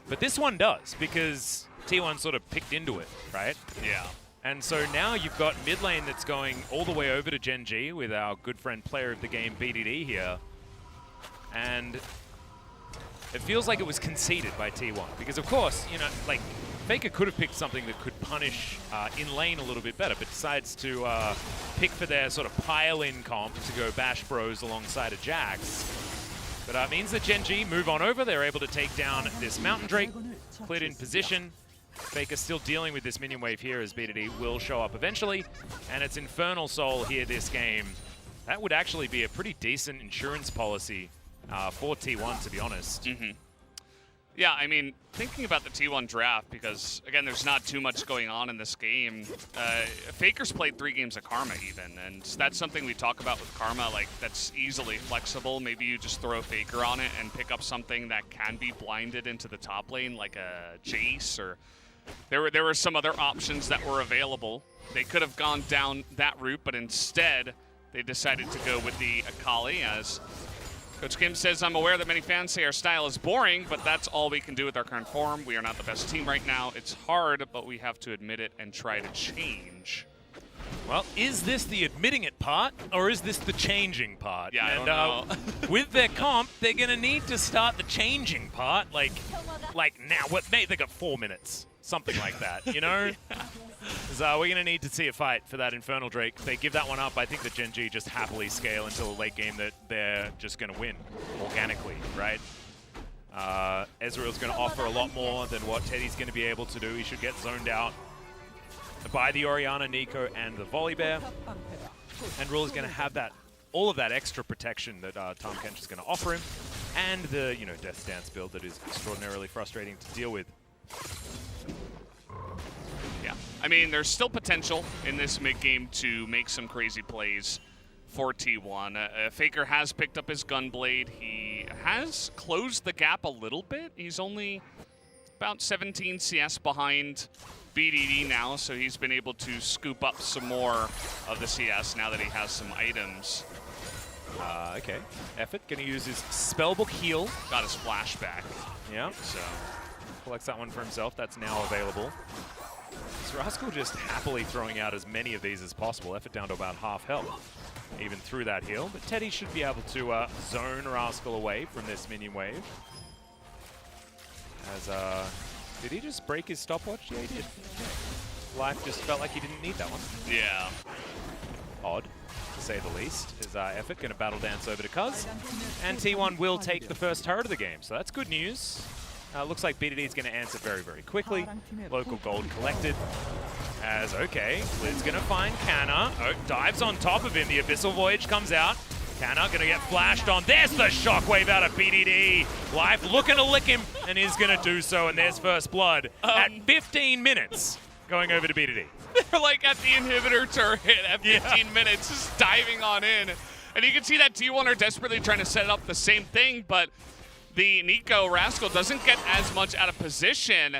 A: But this one does, because T1 sort of picked into it, right?
B: yeah.
A: And so now you've got mid lane that's going all the way over to Gen.G with our good friend player of the game, BDD, here. And it feels like it was conceded by T1. Because, of course, you know, like, Faker could have picked something that could punish in lane a little bit better, but decides to pick for their sort of pile-in comp to go Bash Bros alongside a Jax. But it means that Gen.G move on over. They're able to take down this Mountain Drake, cleared in position. Faker still dealing with this minion wave here as BDD will show up eventually. And it's Infernal Soul here this game. That would actually be a pretty decent insurance policy for T1, to be honest.
B: Yeah, I mean, thinking about the T1 draft, because, again, there's not too much going on in this game. Faker's played 3 games of Karma, even, and that's something we talk about with Karma, like, that's easily flexible. Maybe you just throw Faker on it and pick up something that can be blinded into the top lane, like a Jace, or there were some other options that were available. They could have gone down that route, but instead, they decided to go with the Akali, as Coach Kim says, I'm aware that many fans say our style is boring, but that's all we can do with our current form. We are not the best team right now. It's hard, but we have to admit it and try to change.
A: Well, is this the admitting it part, or is this the changing part?
B: Yeah,
A: and,
B: I don't know.
A: With their comp, they're going to need to start the changing part, like now. What, they got 4 minutes, something like that, you know? Because we're going to need to see a fight for that Infernal Drake. If they give that one up, I think that Gen.G just happily scale until the late game that they're just going to win organically, right? Ezreal's going to offer a lot more than what Teddy's going to be able to do. He should get zoned out by the Orianna, Nico, and the Volibear. And Rule is going to have that, all of that extra protection that Tahm Kench is going to offer him, and the Death Stance build that is extraordinarily frustrating to deal with.
B: Yeah, I mean, there's still potential in this mid-game to make some crazy plays for T1. Faker has picked up his Gunblade. He has closed the gap a little bit. He's only about 17 CS behind BDD now, so he's been able to scoop up some more of the CS now that he has some items.
A: Okay, Effort going to use his Spellbook heal.
B: Got his flashback.
A: Yeah, so collects that one for himself. That's now available. So Rascal just happily throwing out as many of these as possible. Effort down to about half health, even through that heal. But Teddy should be able to zone Rascal away from this minion wave. As, did he just break his stopwatch? Yeah, he did. Life just felt like he didn't need that one.
B: Yeah.
A: Odd, to say the least. Is Effort going to battle dance over to Cuz. And T1 will take the first turret of the game, so that's good news. Looks like BDD is going to answer very, very quickly. Local gold collected. As, okay, Lid's going to find Canna. Oh, dives on top of him. The Abyssal Voyage comes out. Canna going to get flashed on. There's the shockwave out of BDD. Life looking to lick him, and is going to do so. And there's first blood at 15 minutes going over to BDD.
B: They're like at the inhibitor turret at 15 minutes, just diving on in. And you can see that T1 are desperately trying to set up the same thing, but the Nico Rascal doesn't get as much out of position.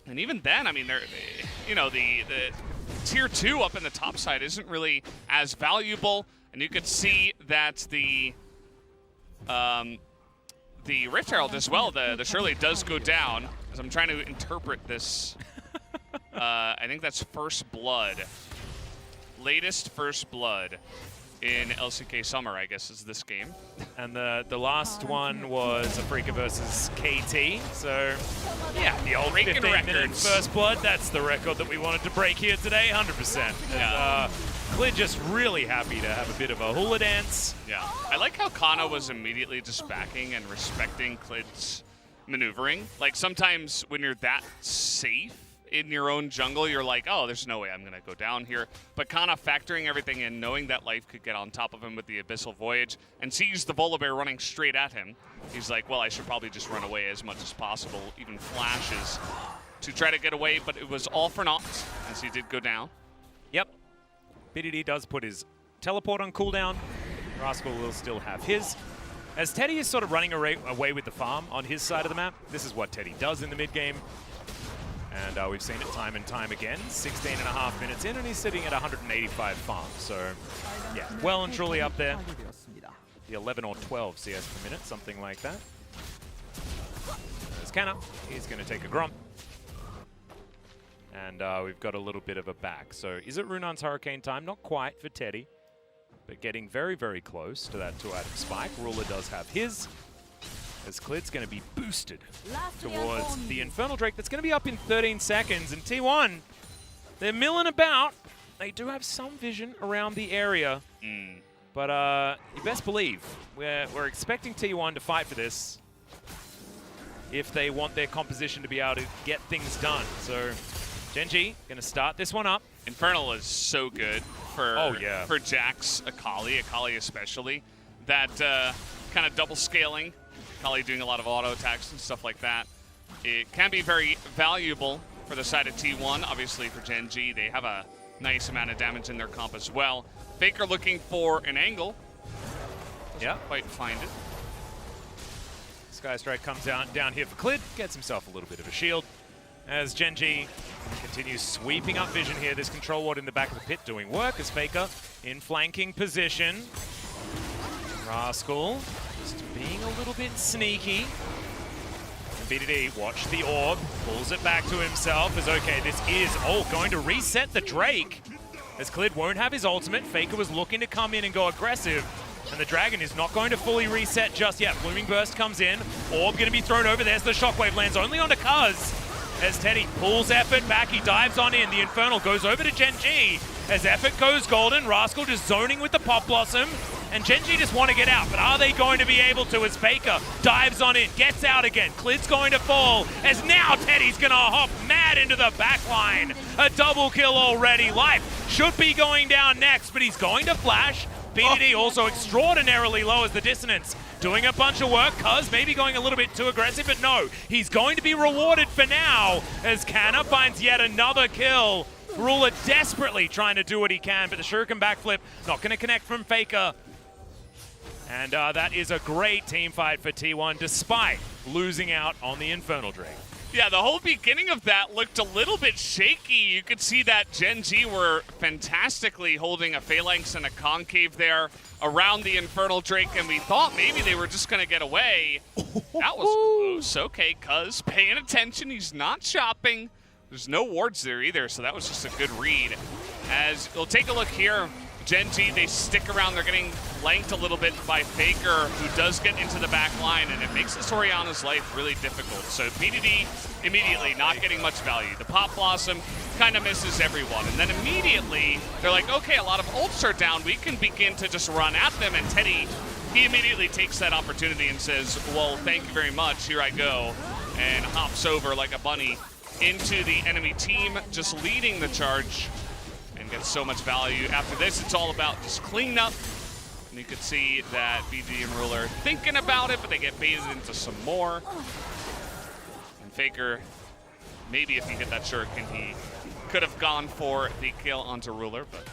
B: And even then, I mean, the tier 2 up in the top side isn't really as valuable. And you could see that the Rift Herald as well, the Shirley does go down. As I'm trying to interpret this, I think that's First Blood. Latest First Blood in LCK Summer, I guess, is this game.
A: And the last one was Afrika versus KT. So, yeah, the old 15-minute First Blood, that's the record that we wanted to break here today, 100%.
B: Yeah.
A: Clid just really happy to have a bit of a hula dance.
B: Yeah. I like how Kana was immediately just backing and respecting Clid's maneuvering. Like, sometimes when you're that safe in your own jungle, you're like, oh, there's no way I'm going to go down here. But Kana factoring everything in, knowing that Life could get on top of him with the Abyssal Voyage, and sees the Volibear running straight at him. He's like, well, I should probably just run away as much as possible, even flashes to try to get away, but it was all for naught, as he did go down.
A: Yep. BDD does put his teleport on cooldown. Rascal will still have his. As Teddy is sort of running away with the farm on his side of the map, this is what Teddy does in the mid-game. And we've seen it time and time again. 16.5 minutes in, and he's sitting at 185 farm. So, yeah, well and truly up there. The 11 or 12 CS per minute, something like that. There's Canna. He's going to take a Gromp. And we've got a little bit of a back. So, is it Runan's Hurricane time? Not quite for Teddy, but getting very, very close to that 2-item spike. Ruler does have his. As Clid's going to be boosted towards the Infernal Drake that's going to be up in 13 seconds. And T1, they're milling about. They do have some vision around the area. But you best believe we're expecting T1 to fight for this if they want their composition to be able to get things done. So Gen.G going to start this one up.
B: Infernal is so good for Jack's Akali especially. That kind of double scaling. Akali doing a lot of auto attacks and stuff like that. It can be very valuable for the side of T1. Obviously for Gen.G, they have a nice amount of damage in their comp as well. Faker looking for an angle. Doesn't quite find it.
A: Sky Strike comes down here for Clid, gets himself a little bit of a shield. As Gen.G continues sweeping up vision here, this control ward in the back of the pit doing work as Faker in flanking position. Rascal just being a little bit sneaky. And BDD, watch the orb, pulls it back to himself as okay, this is, going to reset the Drake. As Clid won't have his ultimate, Faker was looking to come in and go aggressive. And the Dragon is not going to fully reset just yet. Blooming Burst comes in, orb going to be thrown over, there's the Shockwave, lands only onto Cuz. As Teddy pulls Effort back, he dives on in, the Infernal goes over to Gen.G. As Effort goes golden, Rascal just zoning with the Pop Blossom. And Gen.G just want to get out, but are they going to be able to as Faker dives on in, gets out again. Clid's going to fall as now Teddy's going to hop mad into the back line. A double kill already. Life should be going down next, but he's going to flash. BDD also extraordinarily low as the dissonance. Doing a bunch of work, Cuz maybe going a little bit too aggressive, but no, he's going to be rewarded for now as Canna finds yet another kill. Ruler desperately trying to do what he can, but the shuriken backflip not going to connect from Faker. And that is a great team fight for T1 despite losing out on the Infernal Drake.
B: Yeah, the whole beginning of that looked a little bit shaky. You could see that Gen.G were fantastically holding a phalanx and a concave there around the Infernal Drake, and we thought maybe they were just going to get away. That was close. Okay, Cuz paying attention. He's not shopping. There's no wards there either, so that was just a good read. As we'll take a look here, Gen.G, they stick around. They're getting flanked a little bit by Faker, who does get into the back line, and it makes this Orianna's life really difficult. So BDD immediately not getting much value. The Pop Blossom kind of misses everyone, and then immediately they're like, okay, a lot of ults are down. We can begin to just run at them, and Teddy, he immediately takes that opportunity and says, well, thank you very much, here I go, and hops over like a bunny into the enemy team, just leading the charge. Gets so much value. After this, it's all about just clean up. And you can see that BD and Ruler thinking about it, but they get baited into some more. And Faker, maybe if he hit that shuriken, he could have gone for the kill onto Ruler, but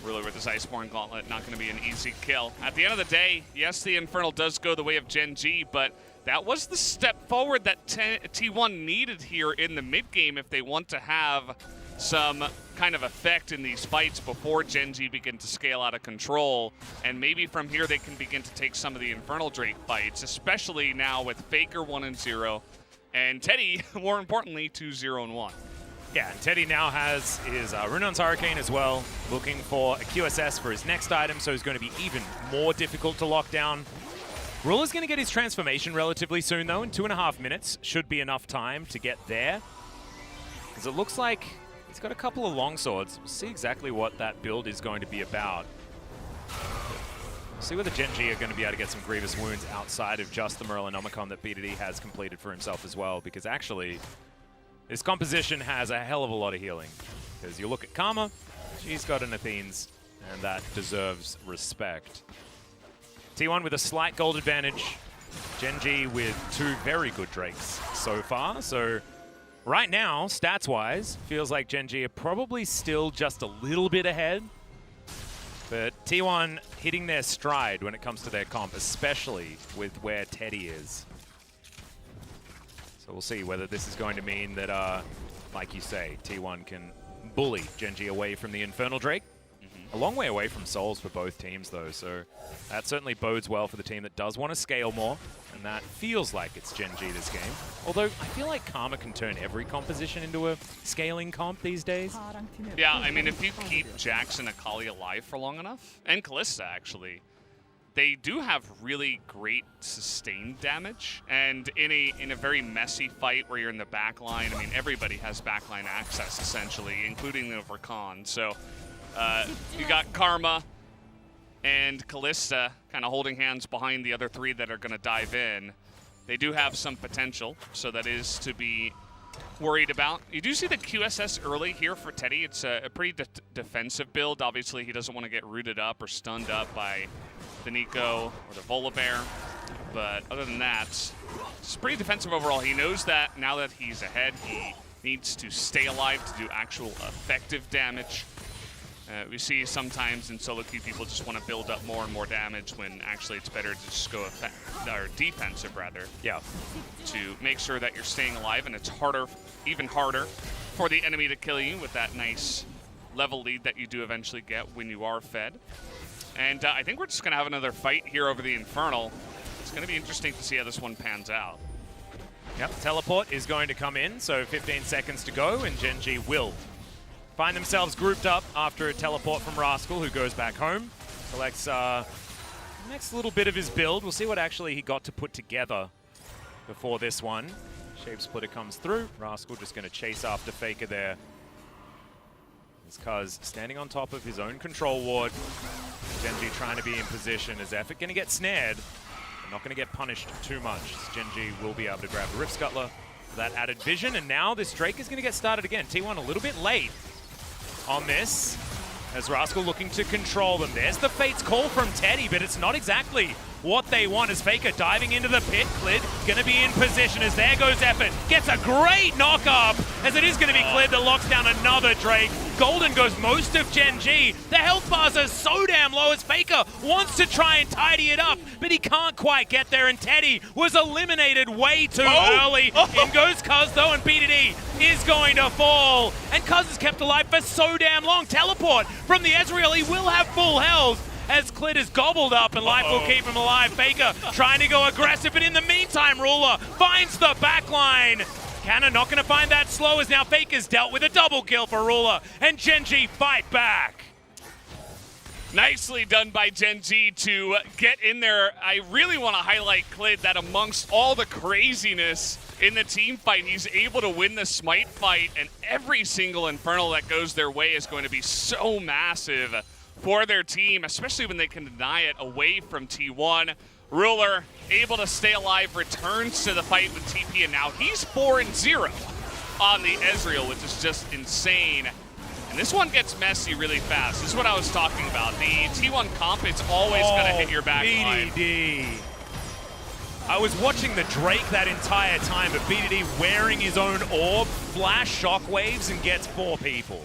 B: Ruler with his Iceborne Gauntlet, not going to be an easy kill. At the end of the day, yes, the Infernal does go the way of Gen.G, but that was the step forward that T1 needed here in the mid-game if they want to have some kind of effect in these fights before Gen.G begin to scale out of control. And maybe from here they can begin to take some of the Infernal Drake fights, especially now with Faker 1-0 and Teddy, more importantly, 2-0-1.
A: Yeah, and Teddy now has his Runon's Hurricane as well, looking for a QSS for his next item, so he's going to be even more difficult to lock down. Ruler's going to get his transformation relatively soon, though. In 2.5 minutes should be enough time to get there. Because it looks like he's got a couple of longswords. We'll see exactly what that build is going to be about. We'll see whether Gen.G are going to be able to get some grievous wounds outside of just the Merlinomicon that BDD has completed for himself as well. Because actually, this composition has a hell of a lot of healing. Because you look at Karma, she's got an Athene's, and that deserves respect. T1 with a slight gold advantage. Gen.G with 2 very good Drakes so far. So right now, stats-wise, feels like Gen.G are probably still just a little bit ahead. But T1 hitting their stride when it comes to their comp, especially with where Teddy is. So we'll see whether this is going to mean that, like you say, T1 can bully Gen.G away from the Infernal Drake. A long way away from souls for both teams, though, so that certainly bodes well for the team that does want to scale more, and that feels like it's Gen.G this game. Although, I feel like Karma can turn every composition into a scaling comp these days.
B: Yeah, I mean, if you keep Jax and Akali alive for long enough, and Kalista, actually, they do have really great sustained damage, and in a very messy fight where you're in the back line, I mean, everybody has backline access, essentially, including the Rakan, so you got Karma and Kalista kind of holding hands behind the other 3 that are going to dive in. They do have some potential, so that is to be worried about. You do see the QSS early here for Teddy. It's a pretty defensive build. Obviously, he doesn't want to get rooted up or stunned up by the Nico or the Volibear. But other than that, it's pretty defensive overall. He knows that now that he's ahead, he needs to stay alive to do actual effective damage. We see sometimes in solo queue people just want to build up more and more damage when actually it's better to just go defensive rather.
A: Yeah.
B: To make sure that you're staying alive, and it's harder, even harder, for the enemy to kill you with that nice level lead that you do eventually get when you are fed. And I think we're just going to have another fight here over the Infernal. It's going to be interesting to see how this one pans out.
A: Yep, teleport is going to come in, so 15 seconds to go, and Gen.G will find themselves grouped up after a teleport from Rascal, who goes back home. Collects next little bit of his build. We'll see what actually he got to put together before this one. Shape Splitter comes through. Rascal just going to chase after Faker there. It's Cuz standing on top of his own control ward. Gen.G trying to be in position. Is Effort going to get snared? They're not going to get punished too much. Gen.G will be able to grab the Rift Scuttler for that added vision, and now this Drake is going to get started again. T1 a little bit late on this, as Rascal looking to control them. There's the Fate's call from Teddy, but it's not exactly what they want, as Faker diving into the pit. Clid going to be in position as there goes Effort. Gets a great knock up, as it is going to be Clid that locks down another Drake. Golden goes most of Gen.G. The health bars are so damn low as Faker wants to try and tidy it up, but he can't quite get there, and Teddy was eliminated way too early. In goes Cuz though, and BDD is going to fall, and Cuz is kept alive for so damn long. Teleport from the Ezreal, he will have full health, as Clid is gobbled up, and life will keep him alive. Faker trying to go aggressive, but in the meantime, Ruler finds the backline. Cannon not going to find that slow, as now Faker's dealt with a double kill for Ruler, and Gen.G fight back.
B: Nicely done by Gen.G to get in there. I really want to highlight Clid, that amongst all the craziness in the team fight, he's able to win the Smite fight, and every single Infernal that goes their way is going to be so massive for their team, especially when they can deny it away from T1. Ruler able to stay alive, returns to the fight with TP, and now he's 4-0 on the Ezreal, which is just insane. And this one gets messy really fast. This is what I was talking about. The T1 comp, it's always going to hit your back line.
A: BDD. I was watching the Drake that entire time, but BDD wearing his own orb, flash shockwaves, and gets 4 people.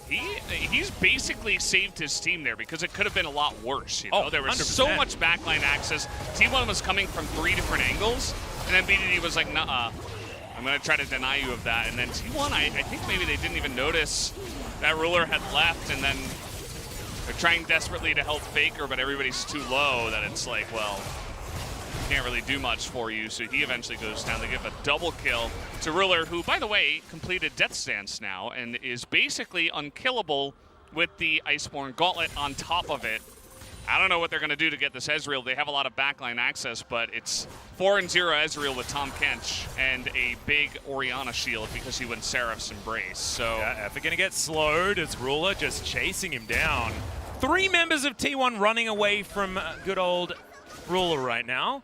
B: He's basically saved his team there, because it could have been a lot worse. You know? There was
A: 100%.
B: so much backline access. T1 was coming from 3 different angles, and then BDD was like, nuh-uh, I'm going to try to deny you of that. And then T1, I think maybe they didn't even notice that Ruler had left, and then they're trying desperately to help Faker, but everybody's too low that it's like, well, can't really do much for you, so he eventually goes down. They give a double kill to Ruler, who, by the way, completed Death Stance now and is basically unkillable with the Iceborne Gauntlet on top of it. I don't know what they're going to do to get this Ezreal. They have a lot of backline access, but it's 4-0 Ezreal with Tom Kench and a big Orianna shield because he went Seraph's Embrace. So
A: yeah, Effort going to get slowed as Ruler just chasing him down. 3 members of T1 running away from good old Ruler right now.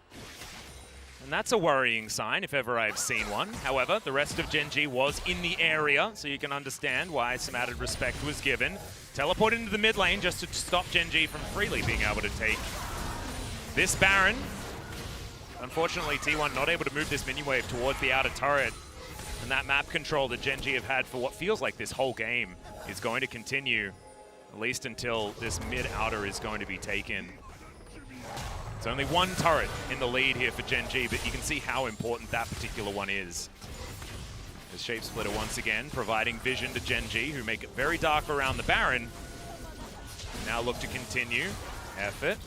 A: And that's a worrying sign, if ever I've seen one. However, the rest of Gen.G was in the area, so you can understand why some added respect was given. Teleport into the mid lane just to stop Gen.G from freely being able to take this Baron. Unfortunately, T1 not able to move this minion wave towards the outer turret. And that map control that Gen.G have had for what feels like this whole game is going to continue, at least until this mid-outer is going to be taken. It's only 1 turret in the lead here for Gen.G, but you can see how important that particular one is. The Shape Splitter once again providing vision to Gen.G, who make it very dark around the Baron. Now look to continue. Effort.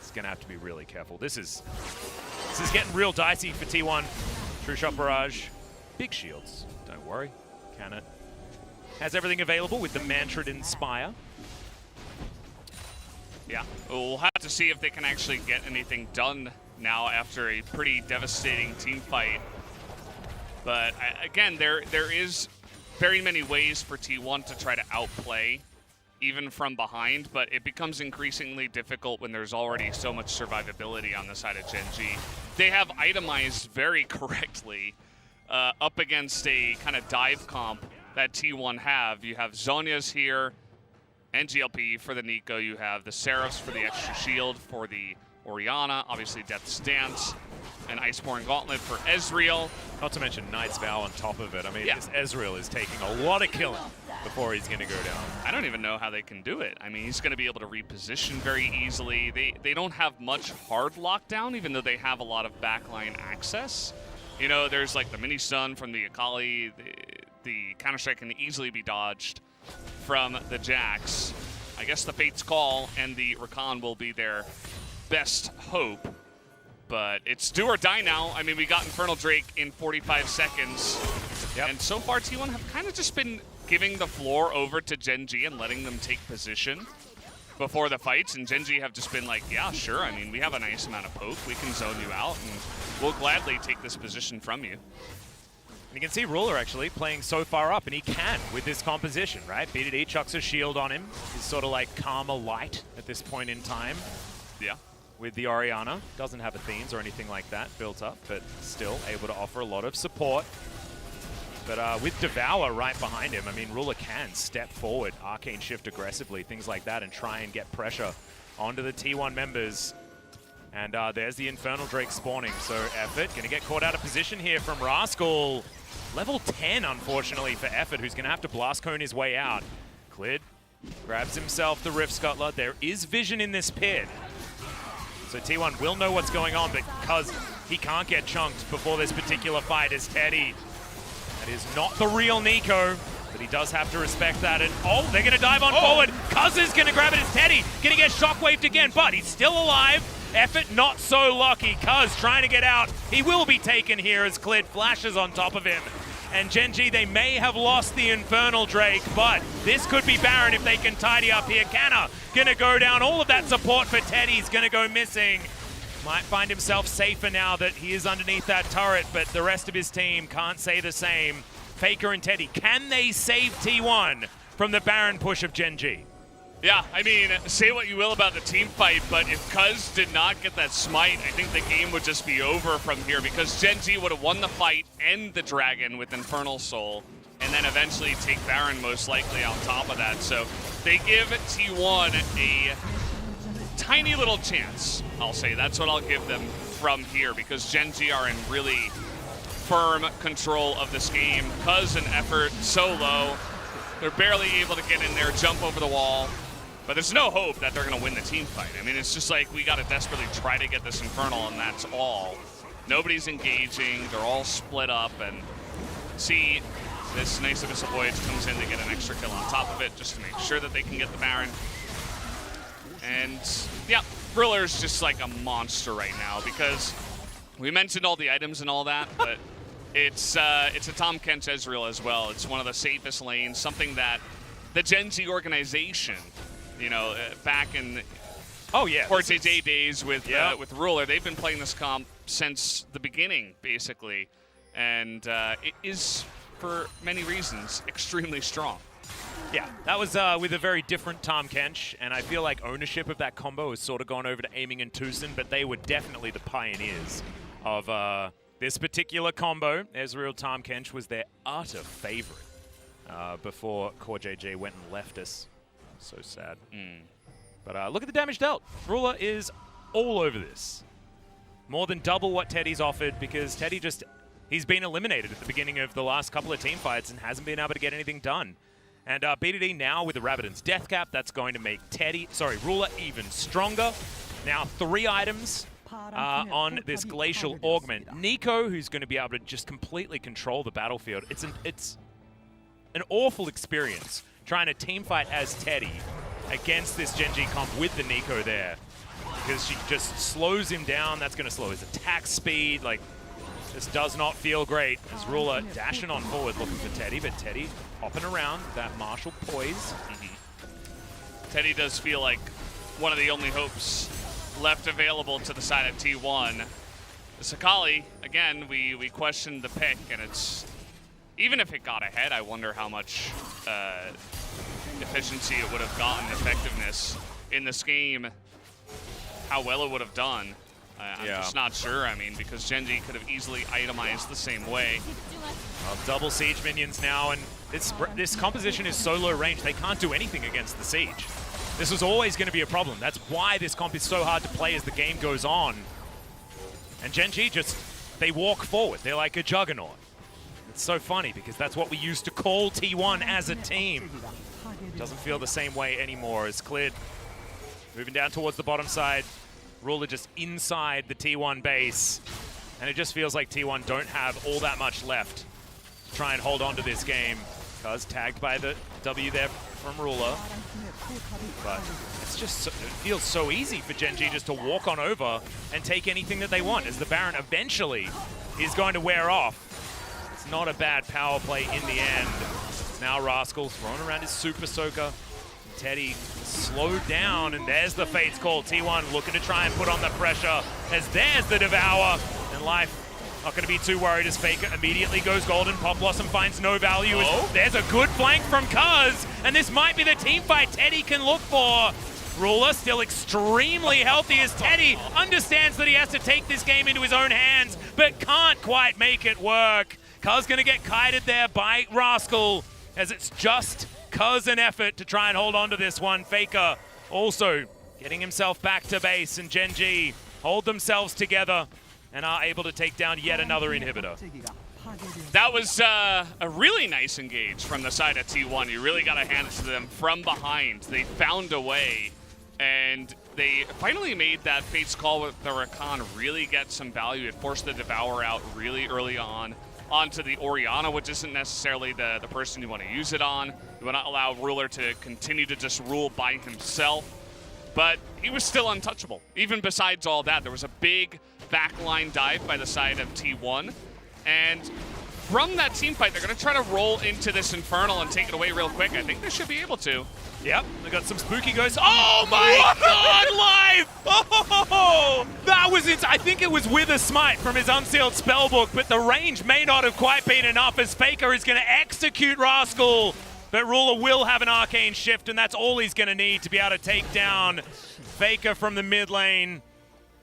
A: It's going to have to be really careful. This is getting real dicey for T1. True Shot Barrage. Big shields. Don't worry. Can it? Has everything available with the Mantrid Inspire.
B: yeah, we'll have to see if they can actually get anything done now after a pretty devastating team fight. But again, there is very many ways for T1 to try to outplay, even from behind, but it becomes increasingly difficult when there's already so much survivability on the side of Gen.G. They have itemized very correctly up against a kind of dive comp that T1 have. You have Zhonya's here, NGLP for the Nico. You have the Seraphs for the extra shield for the Orianna, obviously Death Stance, and Iceborne Gauntlet for Ezreal.
A: Not to mention Knight's Vow on top of it. I mean, this Ezreal is taking a lot of killing before he's going to go down.
B: I don't even know how they can do it. I mean, he's going to be able to reposition very easily. They don't have much hard lockdown, even though they have a lot of backline access. You know, there's like the mini stun from the Akali. The Counter-Strike can easily be dodged from the Jax. I guess the Fate's Call and the Rakan will be their best hope. But it's do or die now. I mean, we got Infernal Drake in 45 seconds. Yep. And so far, T1 have kind of just been giving the floor over to Gen.G and letting them take position before the fights. And Gen.G have just been like, yeah, sure. I mean, we have a nice amount of poke. We can zone you out, and we'll gladly take this position from you.
A: And you can see Ruler actually playing so far up, and he can with this composition, right? BDD chucks a shield on him. He's sort of like Karma Light at this point in time.
B: Yeah.
A: With the Orianna. Doesn't have Athenes or anything like that built up, but still able to offer a lot of support. But with Devour right behind him, I mean, Ruler can step forward, Arcane Shift aggressively, things like that, and try and get pressure onto the T1 members. And there's the Infernal Drake spawning. So Effort going to get caught out of position here from Rascal. Level 10, unfortunately, for Effort, who's going to have to Blast Cone his way out. Clid grabs himself the Rift Scuttler. There is vision in this pit. So T1 will know what's going on, but because he can't get chunked before this particular fight is Teddy. That is not the real Nico, but he does have to respect that. And oh, they're going to dive on forward. Cuz is going to grab it. It's Teddy. Going to get shockwaved again, but he's still alive. Effort not so lucky. Cuz trying to get out. He will be taken here as Clid flashes on top of him. And Gen.G, they may have lost the Infernal Drake, but this could be Baron if they can tidy up here. Canna gonna go down. All of that support for Teddy's gonna go missing. Might find himself safer now that he is underneath that turret, but the rest of his team can't say the same. Faker and Teddy, can they save T1 from the Baron push of Gen.G?
B: Yeah, I mean, say what you will about the team fight, but if Cuz did not get that smite, I think the game would just be over from here because Gen.G would have won the fight and the dragon with Infernal Soul, and then eventually take Baron most likely on top of that. So they give T1 a tiny little chance, I'll say. That's what I'll give them from here because Gen.G are in really firm control of this game. Cuz and Effort so low. They're barely able to get in there, jump over the wall. But there's no hope that they're going to win the team fight. I mean, it's just like we got to desperately try to get this Infernal, and that's all. Nobody's engaging. They're all split up. And see, this nice Abyssal Voyage comes in to get an extra kill on top of it just to make sure that they can get the Baron. And, yeah, Briller's just like a monster right now because we mentioned all the items and all that, but it's a Tahm Kench Ezreal as well. It's one of the safest lanes, something that the Gen.G organization, you know, back in Port JJ days with Ruler, they've been playing this comp since the beginning, basically, and it is, for many reasons, extremely strong.
A: Yeah, that was with a very different Tahm Kench, and I feel like ownership of that combo has sort of gone over to Aiming and Tucson, but they were definitely the pioneers of this particular combo. Ezreal Tahm Kench was their utter favorite before Core JJ went and left us. So sad. But look at the damage dealt. Ruler is all over this. More than double what Teddy's offered because Teddy he's been eliminated at the beginning of the last couple of team fights and hasn't been able to get anything done. And BDD now with the Rabbidan's Death Cap, that's going to make Ruler even stronger. Now 3 items on this Glacial Augment. Nico, who's going to be able to just completely control the battlefield. It's an awful experience trying to team fight as Teddy against this Gen.G comp with the Nico there. Because she just slows him down. That's going to slow his attack speed. Like, this does not feel great. As Ruler dashing on forward looking for Teddy, but Teddy hopping around that martial poise.
B: Teddy does feel like one of the only hopes left available to the side of T1. Sakali, again, we questioned the pick, and it's, even if it got ahead, I wonder how much efficiency it would have gotten, effectiveness in this game, how well it would have done. I'm just not sure, I mean, because Gen.G could have easily itemized the same way.
A: Well, double siege minions now, and this composition is so low range, they can't do anything against the siege. This was always going to be a problem. That's why this comp is so hard to play as the game goes on. And Gen.G they walk forward. They're like a juggernaut. It's so funny because that's what we used to call T1 as a team. Doesn't feel the same way anymore as Clid moving down towards the bottom side. Ruler just inside the T1 base. And it just feels like T1 don't have all that much left to try and hold on to this game. Cuz tagged by the W there from Ruler. But it's just it feels so easy for Gen.G just to walk on over and take anything that they want, as the Baron eventually is going to wear off. It's not a bad power play in the end. Now Rascal throwing around his Super Soaker. Teddy slowed down, and there's the Fate's Call. T1 looking to try and put on the pressure, as there's the Devour, and life Not going to be too worried as Faker immediately goes golden. Pop Blossom finds no value. There's a good flank from Cuz, and this might be the team fight Teddy can look for. Ruler still extremely healthy as Teddy understands that he has to take this game into his own hands, but can't quite make it work. Cuz going to get kited there by Rascal, as it's just Cuz an effort to try and hold on to this one. Faker also getting himself back to base, and Gen.G hold themselves together and are able to take down yet another inhibitor.
B: That was a really nice engage from the side of T1. You really got to hand it to them from behind. They found a way, and they finally made that Fate's Call with the Rakan really get some value. It forced the Devour out really early on onto the Orianna, which isn't necessarily the person you want to use it on. You want to allow Ruler to continue to just rule by himself. But he was still untouchable. Even besides all that, there was a big backline dive by the side of T1. And from that team fight, they're going to try to roll into this Infernal and take it away real quick. I think they should be able to.
A: Yep, they got some spooky ghosts. Oh my god, live! Oh, that was it. I think it was with a smite from his unsealed spellbook, but the range may not have quite been enough as Faker is going to execute Rascal. But Ruler will have an arcane shift, and that's all he's going to need to be able to take down Faker from the mid lane.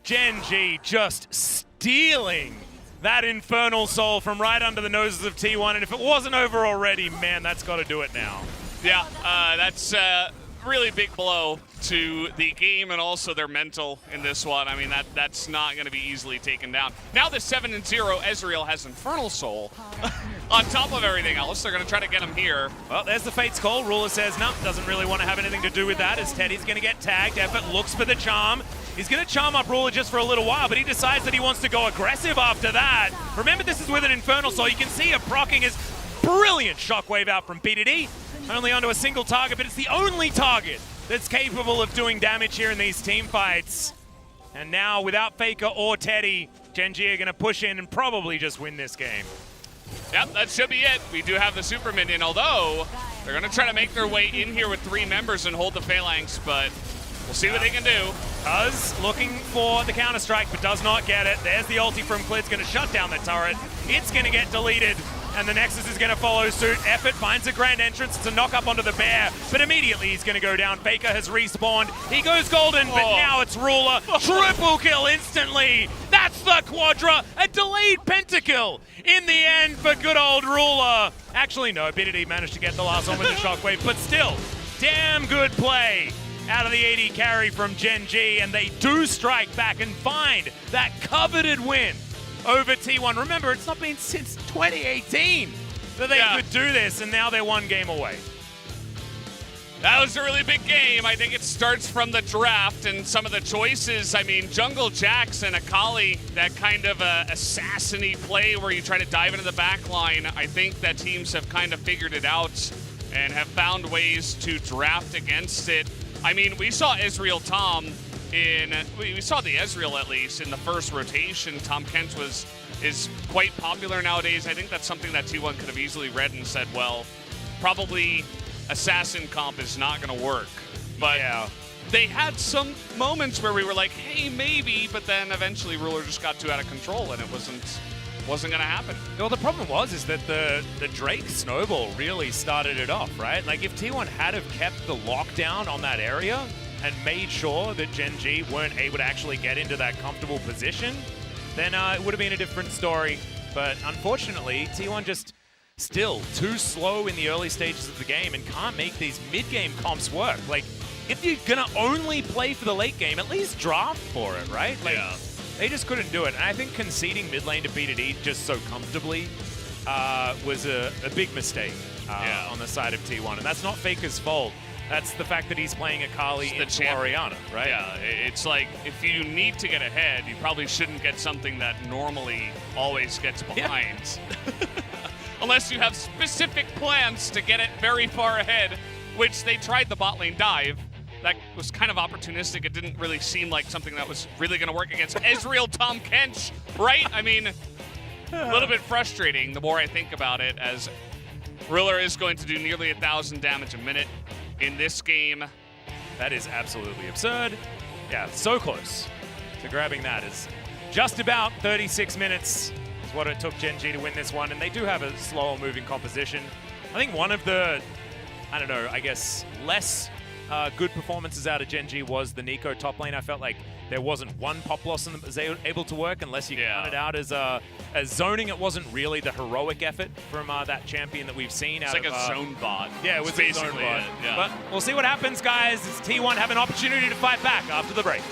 A: Gen.G just stealing that Infernal Soul from right under the noses of T1, and if it wasn't over already, man, that's got to do it now.
B: Yeah, that's a really big blow to the game and also their mental in this one. I mean, that's not going to be easily taken down. Now the 7-0 Ezreal has Infernal Soul. On top of everything else, they're going to try to get him here.
A: Well, there's the Fate's Call. Ruler says, no, doesn't really want to have anything to do with that, as Teddy's going to get tagged. Effort looks for the charm. He's going to charm up Ruler just for a little while, but he decides that he wants to go aggressive after that. Remember, this is with an Infernal Soul. You can see him proccing his brilliant shockwave out from BDD. Only onto a single target, but it's the only target that's capable of doing damage here in these team fights. And now, without Faker or Teddy, Gen.G are going to push in and probably just win this game.
B: Yep, that should be it. We do have the Super Minion, although they're going to try to make their way in here with 3 members and hold the Phalanx, but we'll see what they can do.
A: Cuz looking for the counter-strike, but does not get it. There's the ulti from Klid's going to shut down the turret. It's going to get deleted, and the Nexus is going to follow suit. Effort finds a grand entrance to knock up onto the bear, but immediately he's going to go down. Faker has respawned. He goes golden, but now it's Ruler. Triple kill instantly. That's the Quadra. A delayed pentakill in the end for good old Ruler. Actually, no, BDD managed to get the last one with the shockwave, but still, damn good play out of the AD carry from Gen.G, and they do strike back and find that coveted win over T1. Remember, it's not been since 2018 that they could do this, and now they're 1 game away.
B: That was a really big game. I think it starts from the draft and some of the choices. I mean, Jungle Jax and Akali, that kind of assassin-y play where you try to dive into the back line. I think that teams have kind of figured it out and have found ways to draft against it. I mean, we saw Ezreal Tom we saw the Ezreal at least in the first rotation. Tom Kent is quite popular nowadays. I think that's something that T1 could have easily read and said, well, probably assassin comp is not going to work. But they had some moments where we were like, hey, maybe, but then eventually Ruler just got too out of control and it wasn't going to happen.
A: Well, the problem is that the Drake snowball really started it off, right? Like, if T1 had have kept the lockdown on that area and made sure that Gen.G weren't able to actually get into that comfortable position, then it would have been a different story. But unfortunately, T1 just still too slow in the early stages of the game and can't make these mid-game comps work. Like, if you're gonna only play for the late game, at least draft for it, right? Like, they just couldn't do it. And I think conceding mid lane to BDD just so comfortably was a big mistake on the side of T1. And that's not Faker's fault. That's the fact that he's playing Akali into Orianna, right?
B: Yeah, it's like, if you need to get ahead, you probably shouldn't get something that normally always gets behind. Unless you have specific plans to get it very far ahead, which they tried the bot lane dive. That was kind of opportunistic. It didn't really seem like something that was really going to work against Ezreal Tom Kench, right? I mean, a little bit frustrating the more I think about it, as Ruler is going to do nearly 1,000 damage a minute in this game.
A: That is absolutely absurd. Yeah, so close to grabbing that. Is just about 36 minutes is what it took Gen.G to win this one, and they do have a slower moving composition. I think one of the, I don't know, I guess less good performances out of Gen.G was the Nico top lane. I felt like there wasn't one pop loss that was able to work unless you count it out as zoning. It wasn't really the heroic effort from that champion that we've seen.
B: It's like a zone bot.
A: Yeah, it was
B: basically
A: a zone bot.
B: it. Yeah.
A: But we'll see what happens, guys. As T1 have an opportunity to fight back after the break.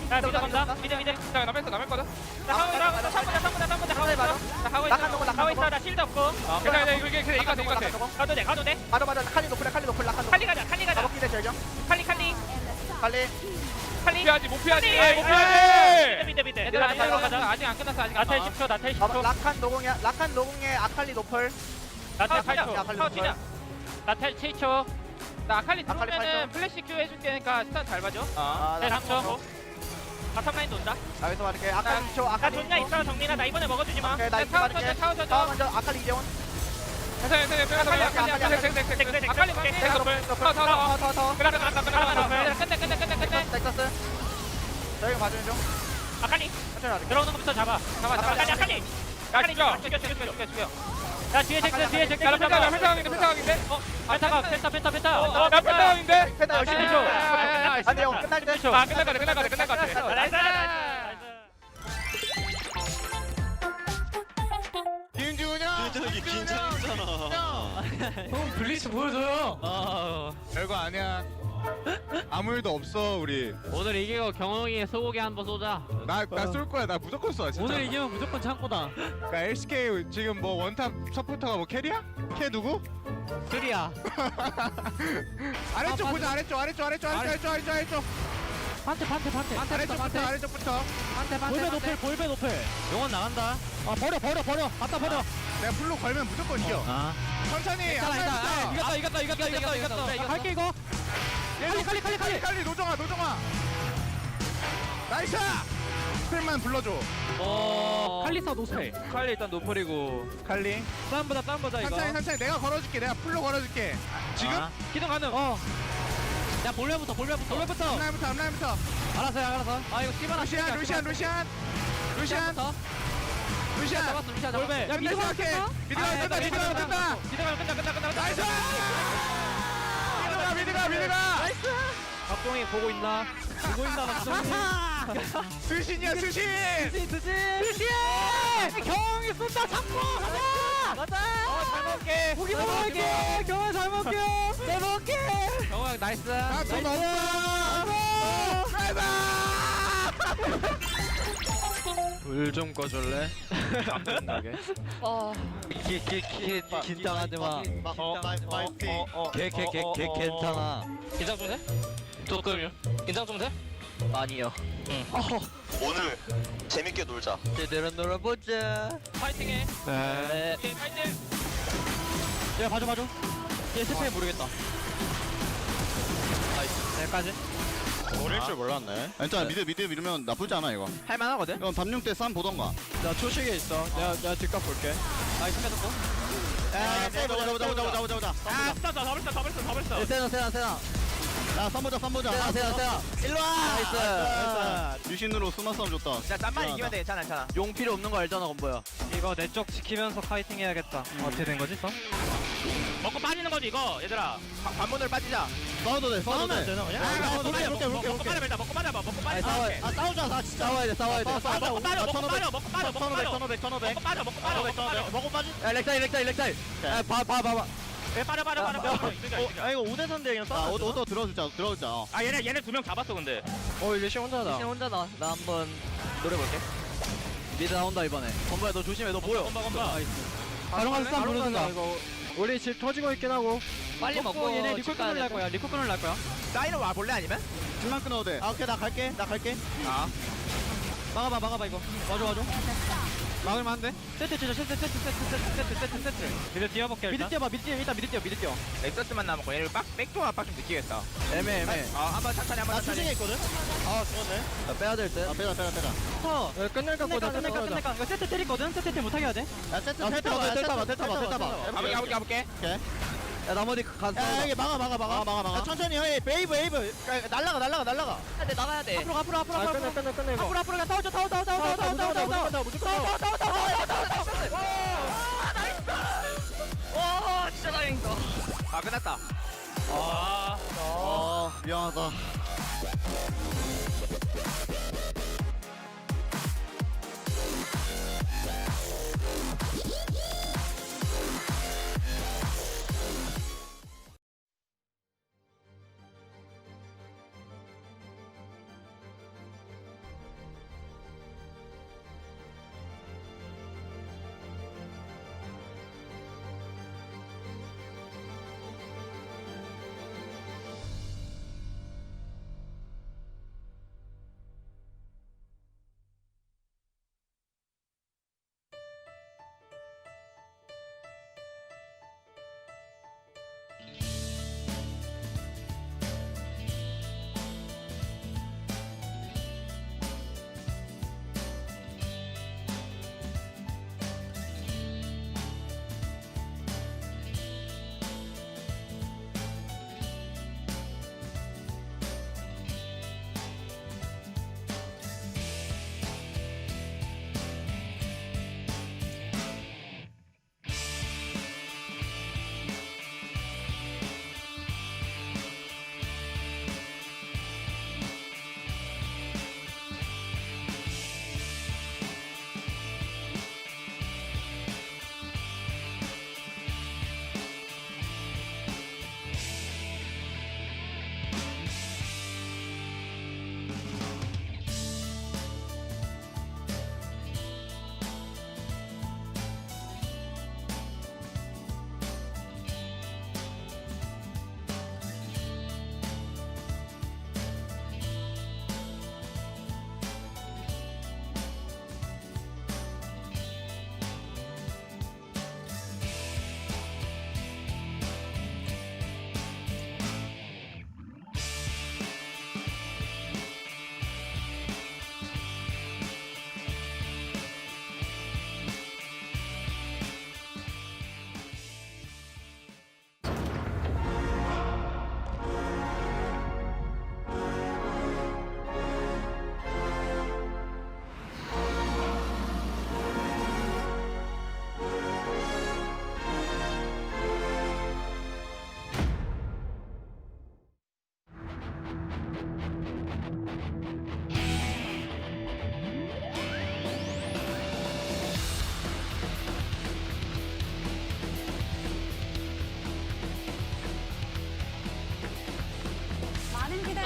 C: 야 미드 간다. 미드. 나 뺐거든. 나 하고 있어. 나 실드 없고. 가도 돼. 가도 칼리 노플. 칼리 가자. 칼리. 못 피하지. 미드. 얘들아 가자. 아직 안 끝났어. 나텔 10초.
K: 라칸 노공에 아칼리 노플.
C: 나텔 8초.
K: 아칼리
C: 타워 치자. 나텔 7초. 나 아칼리
K: 아칼리
C: 들어오면은
K: 8초.
C: 플래시 큐 해줄 테니까 스타 잘 봐줘.
K: 네,
C: 3초. 바텀 라인 돈다.
K: 나 여기서 말할게. 아칼리 2초.
C: 나
K: 아칼리
C: 돈냐 있어 정민아. 나 이번에 먹어주지 마.
K: 오케이, 나 이거
C: 타워
K: 말할게.
C: 쳐줘.
K: 타워 먼저 아칼리 이재원.
C: 아칼리 볼게. 타워. 끝내.
K: 넥서스. 저희가 봐주는 중.
C: 아칼리
K: 천천히 할게.
C: 들어오는 것부터 잡아. 아칼리. 죽여. 야 뒤에 잭스. 펜타각인데. 펜타.
K: 펜타 열심히 줘. 아니 형 끝날 때.
C: 끝날 것 같아. 나이스.
E: 김준영.
G: 긴장했잖아.
J: 형 블리츠 보여줘요.
E: 별거 아니야. 아무 일도 없어 우리.
J: 오늘 이기고 경홍이의 소고기 한번 쏘자.
E: 나 쏠 거야. 나 무조건 쏴 진짜.
J: 오늘 이기면 무조건 창고다.
E: 그러니까 LCK 지금 뭐 원탑 서포터가 뭐 캐리야? 캐 누구?
J: 쓰리야.
E: 아래쪽 보자. 아래쪽. 아래쪽부터.
J: 볼배 높을. 용원 나간다. 버려. 갖다 버려.
E: 내가 풀로 걸면 무조건 이겨. 천천히.
J: 이겼다. 할게 이거.
E: 칼리 노정아. 나이스. 스펠만 불러줘.
J: 칼리사 노스펠.
C: 칼리 일단 노플이고.
E: 칼리.
J: 싸움 보자 이거.
E: 천천히. 내가 걸어줄게. 내가 풀로 걸어줄게. 지금?
J: 기동 가능. 야 볼배부터.
E: 앞라인부터.
J: 알았어. 아 이거 씨발.
E: 루시안.
J: 볼배. 야
E: 미드 생각해. 미드가 뜬다.
C: 끝나.
E: 나이스. 미드가.
J: 박동이 보고 있나? 박동이.
E: 수신이야.
C: 경이 쏜다. 잡고 가자. 잘 먹게. 고기 먹을게. 경아 잘 먹게. 내 먹게. 경아 나이스.
E: 나돈 없어.
K: 물 좀 꺼줄래?
J: 긴장하지 마. 괜찮아.
C: 긴장 좀 돼?
J: 조금요.
C: 긴장 좀 돼?
K: 아니요.
F: 오늘 재밌게 놀자.
K: 제대로 놀아보자.
C: 파이팅해.
J: 네.
C: 파이팅.
J: 야 봐줘. 얘 스페인 모르겠다.
C: 여기까지.
G: 노릴 줄 몰랐네. 괜찮아 미드 밀으면 나쁘지 않아 이거.
D: 할만하거든.
G: 이건 밤용 때 쌈 보던가.
K: 나 초식에 있어. 내가 뒷값 볼게. 아 이거 뺏었고.
G: 보자.
C: 아 진짜 다 벌써.
K: 세나.
G: 야 쌈 보자.
K: 세나. 일로 와.
G: 나이스. 유신으로 수마 싸움 줬다.
D: 자 짬만 이기면 돼. 괜찮아.
K: 용 필요 없는 거 알잖아 건보야.
J: 이거 내 쪽 지키면서 카이팅 해야겠다. 어떻게 된 거지 또?
C: 먹고 빠지는 거지 이거 얘들아.
D: 관문으로 빠지자.
G: 싸워도 돼.
J: 되나 그냥?
C: 먹고 빠져 일단 먹고 빠져. 먹고 빠져.
G: 싸우자 나 진짜.
K: 싸워야 돼.
C: 먹고 빠져. 먹고 빠져. 먹고 빠져. 먹고 빠져.
G: 먹고 빠지.
K: 야 렉타일. 봐.
C: 빠져.
G: 아 이거 5대3대 그냥 싸워. 오더 들어주자.
C: 아 얘네 두 명 잡았어 근데.
K: 리시 혼자다. 나 한번 노려볼게. 미드 나온다 이번에. 건보야 너 조심해. 너 보여.
C: 건봐.
K: 바로 쌈 부르는다.
J: 우리 집 터지고 있긴 하고.
K: 빨리 먹고
J: 얘네 리콜 끊을 날 거야.
D: 사이로 와 볼래 아니면?
G: 집만 끊어도 돼. 아 오케이 나 갈게.
D: 아.
J: 막아봐 이거. 와줘.
K: 막을만 한데?
J: 세트 미드 뛰어볼게 일단.
K: 미드 뛰어.
D: 넥서스만 남았고 얘를 백도 압박 좀 느끼겠다.
K: 애매해.
D: 한번 천천히
G: 나 추징에 있거든. 아 좋았네.
K: 나 빼야 될 듯.
G: 아 빼자.
J: 끝낼까 이거 세트 때리거든. 세트 못하게 해야 돼.
G: 야 텔타 봐.
D: 가볼게.
K: 야 나머지 가서.
G: 야 이게 막아. 야, 천천히 해. 웨이브. 야, 날라가.
H: 근데 나가야 돼.
J: 앞으로 끝내 이거.
C: 앞으로 싸우자.
H: 와 진짜 다행이다.
D: 아 끝났다.
G: 미안하다.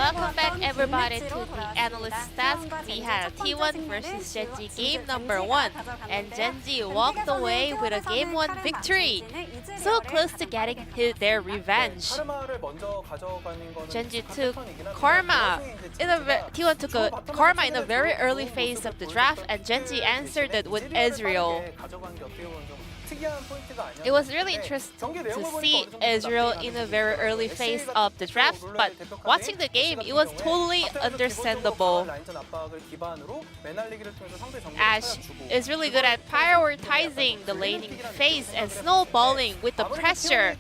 H: Welcome back everybody to the analyst task. We had T1 versus Gen.G game number 1, and Gen.G walked away with a game 1 victory. So close to getting their revenge. Gen.G took Karma. T1 took a Karma in a very early phase of the draft, and Gen.G answered it with Ezreal. It was really interesting to see Israel in a very early phase of the draft, but watching the game, it was totally understandable. Ash is really good at prioritizing the laning phase and snowballing with the pressure.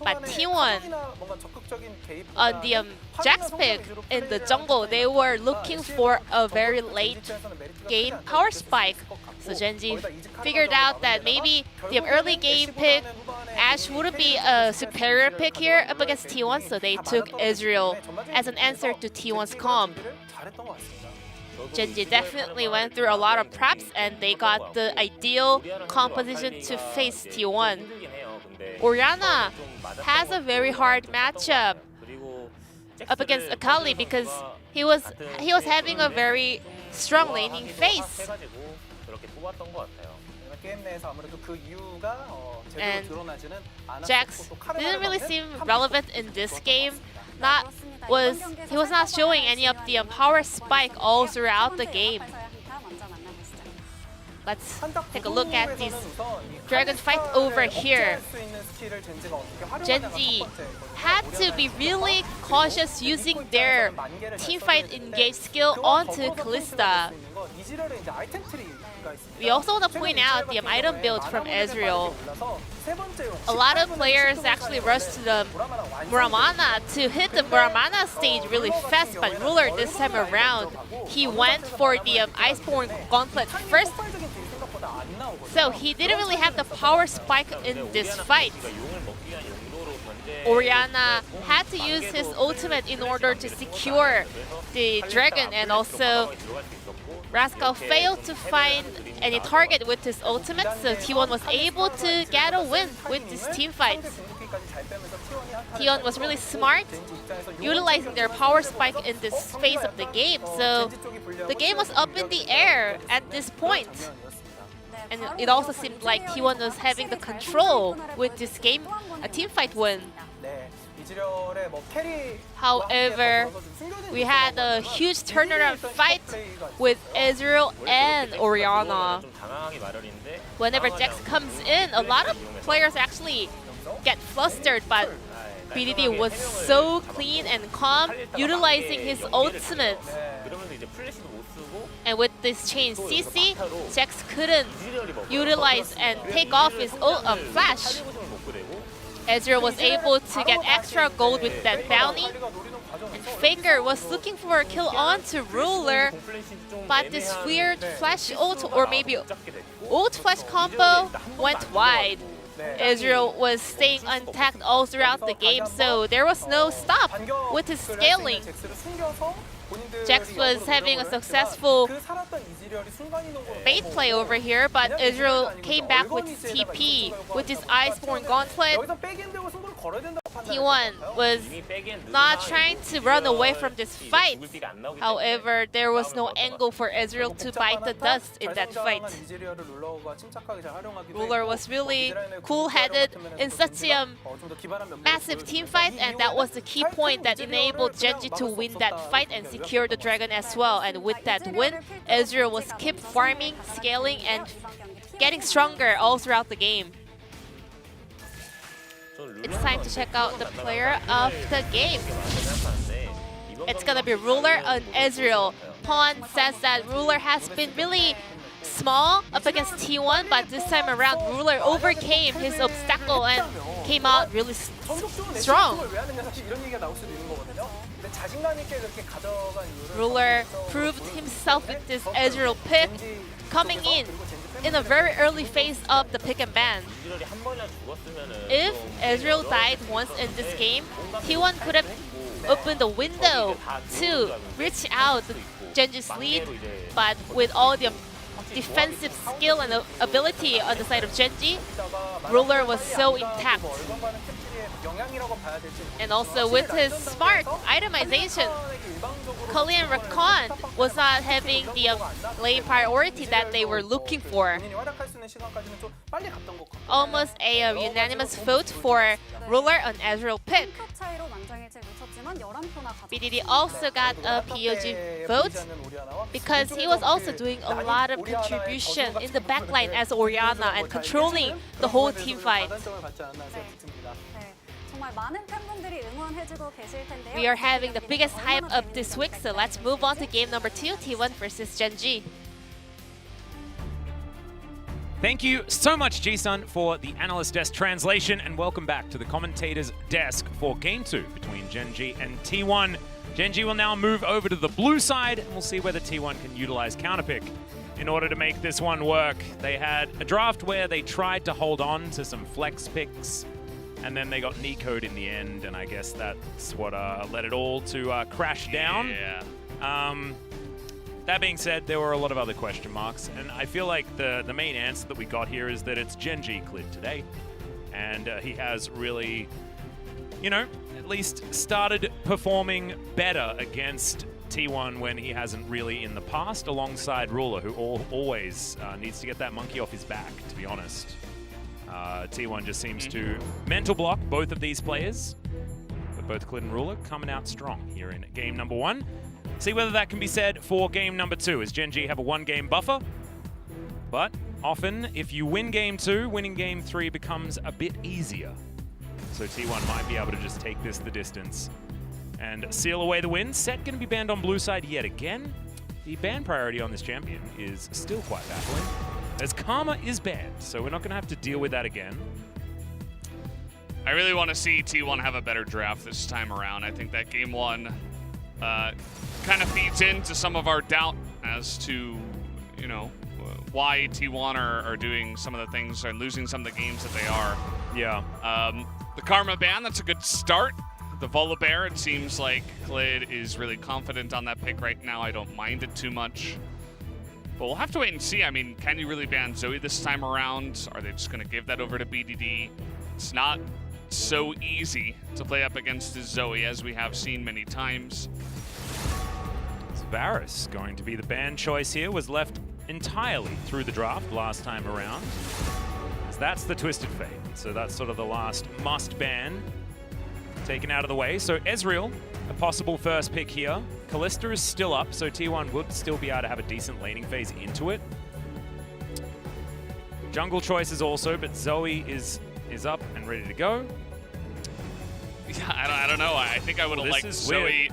H: But T1 on the Jack's pick in the jungle, they were looking for a very late game power spike. So Gen.G figured out that maybe the early game pick, Ash wouldn't be a superior pick here up against T1, so they took Israel as an answer to T1's comp. Gen.G definitely went through a lot of preps and they got the ideal composition to face T1. Orianna has a very hard matchup up against Akali because he was having a very strong laning phase. And Jax didn't really seem relevant in this game. He was not showing any of the power spike all throughout the game. Let's take a look at this dragon fight over here. Gen.G had to be really cautious using their teamfight engage skill onto Kalista. We also want to point out the item build from Ezreal. A lot of players actually rushed to the Muramana to hit the Muramana stage really fast, but Ruler this time around, he went for the Iceborne Gauntlet first. So he didn't really have the power spike in this fight. Orianna had to use his ultimate in order to secure the dragon, and also Rascal failed to find any target with his ultimate, so T1 was able to get a win with this team fight. T1 was really smart, utilizing their power spike in this phase of the game, so the game was up in the air at this point. And it also seemed like T1 was having the control with this game, a team fight win. However, we had a huge turnaround fight with Ezreal and Orianna. Whenever Jax comes in, a lot of players actually get flustered, but BDD was so clean and calm, utilizing his ultimate. And with this chain CC, Jax couldn't utilize and take off his flash. Ezreal was able to get extra gold with that bounty. And Faker was looking for a kill onto Ruler, but this weird flash ult, or maybe ult flash combo, went wide. Ezreal was staying untacked all throughout the game, so there was no stop with his scaling. Jax was having a successful bait play over here, but Ezreal came back with TP with his Iceborne Gauntlet. T1 was not trying to run away from this fight. However, there was no angle for Ezreal to bite the dust in that fight. Ruler was really cool-headed in such a massive team fight, and that was the key point that enabled Gen.G to win that fight and secure the dragon as well. And with that win, Ezreal was keep farming, scaling, and getting stronger all throughout the game. It's time to check out the player of the game. It's gonna be Ruler on Ezreal. Pawn says that Ruler has been really small up against T1, but this time around Ruler overcame his obstacle and came out really strong. Ruler proved himself with this Ezreal pick, coming in a very early phase of the pick and ban. If Ezreal died once in this game, T1 could have opened the window to reach out to Gen.G's lead, but with all the defensive skill and ability on the side of Gen.G, Ruler was so intact. And also with his smart itemization, Kali and Rakan was not having the lane priority that they were looking for. almost a unanimous vote for Ruler on Ezreal pick. BDD also got a POG vote because he was also doing a lot of contribution in the backline as Orianna and controlling the whole team fight. We are having the biggest hype of this week, so let's move on to game number 2, T1 versus Gen.G.
A: Thank you so much, G-Sun, for the analyst desk translation, and welcome back to the commentator's desk for Game 2 between Gen.G and T1. Gen.G will now move over to the blue side, and we'll see whether T1 can utilize counterpick in order to make this one work. They had a draft where they tried to hold on to some flex picks, and then they got Nico'd in the end, and I guess that's what led it all to crash down.
B: Yeah.
A: That being said, there were a lot of other question marks, and I feel like the main answer that we got here is that it's Gen.G cleared today, and he has really, you know, at least started performing better against T1 when he hasn't really in the past, alongside Ruler, who always needs to get that monkey off his back, to be honest. T1 just seems to mental block both of these players, but both Clid and Ruler coming out strong here in game number 1. See whether that can be said for game number 2, as Gen.G have a 1-game buffer. But often, if you win game 2, winning game 3 becomes a bit easier. So T1 might be able to just take this the distance and seal away the win. Set going to be banned on blue side yet again. The ban priority on this champion is still quite baffling, as Karma is banned, so we're not going to have to deal with that again.
B: I really want to see T1 have a better draft this time around. I think that game 1 kind of feeds into some of our doubt as to, you know, why T1 are doing some of the things and losing some of the games that they are.
A: Yeah.
B: The Karma ban, that's a good start. The Volibear, it seems like Clid is really confident on that pick right now. I don't mind it too much. But we'll have to wait and see. I mean, can you really ban Zoe this time around? Are they just going to give that over to BDD? It's not so easy to play up against this Zoe, as we have seen many times.
A: Varus going to be the ban choice here, was left entirely through the draft last time around, as that's the Twisted Fate. So that's sort of the last must ban taken out of the way. So Ezreal, a possible first pick here. Kalista is still up, so T1 would still be able to have a decent laning phase into it. Jungle choices also, but Zoe is up and ready to go.
B: Yeah, I don't know. I think I would have liked Zoe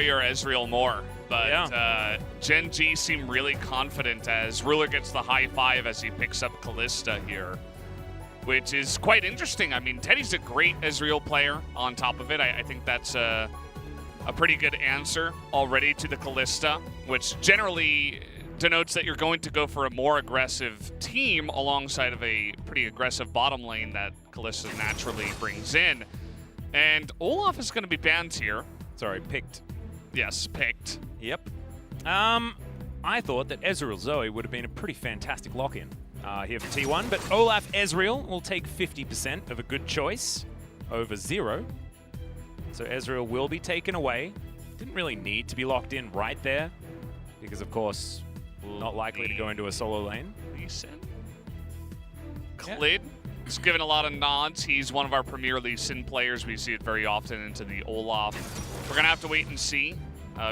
B: or Ezreal more. But yeah. Gen.G seem really confident as Ruler gets the high 5 as he picks up Kalista here, which is quite interesting. I mean, Teddy's a great Ezreal player on top of it. I think that's a pretty good answer already to the Kalista, which generally denotes that you're going to go for a more aggressive team alongside of a pretty aggressive bottom lane that Kalista naturally brings in. And Olaf is going to be banned here.
A: Sorry, picked.
B: Yes, picked.
A: Yep. I thought that Ezreal Zoe would have been a pretty fantastic lock-in here for T1, but Olaf Ezreal will take 50% of a good choice over 0. So Ezreal will be taken away. Didn't really need to be locked in right there, because of course, not likely to go into a solo lane.
B: Clid is given a lot of nods. He's one of our premier Lee Sin players. We see it very often into the Olaf. We're going to have to wait and see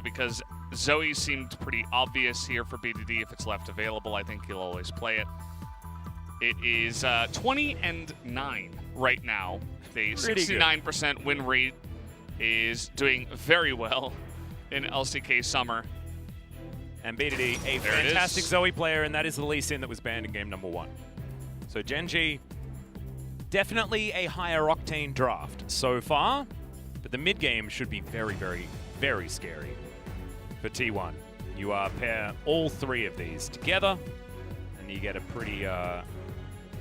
B: because Zoe seemed pretty obvious here for BDD. If it's left available, I think he'll always play it. It is 20-9 right now. The 69% win rate is doing very well in LCK Summer.
A: And BDD, a fantastic Zoe player, and that is the Lee Sin that was banned in game number 1. So Gen.G, definitely a higher octane draft so far, but the mid game should be very, very, very scary for T1. You pair all 3 of these together, and you get a pretty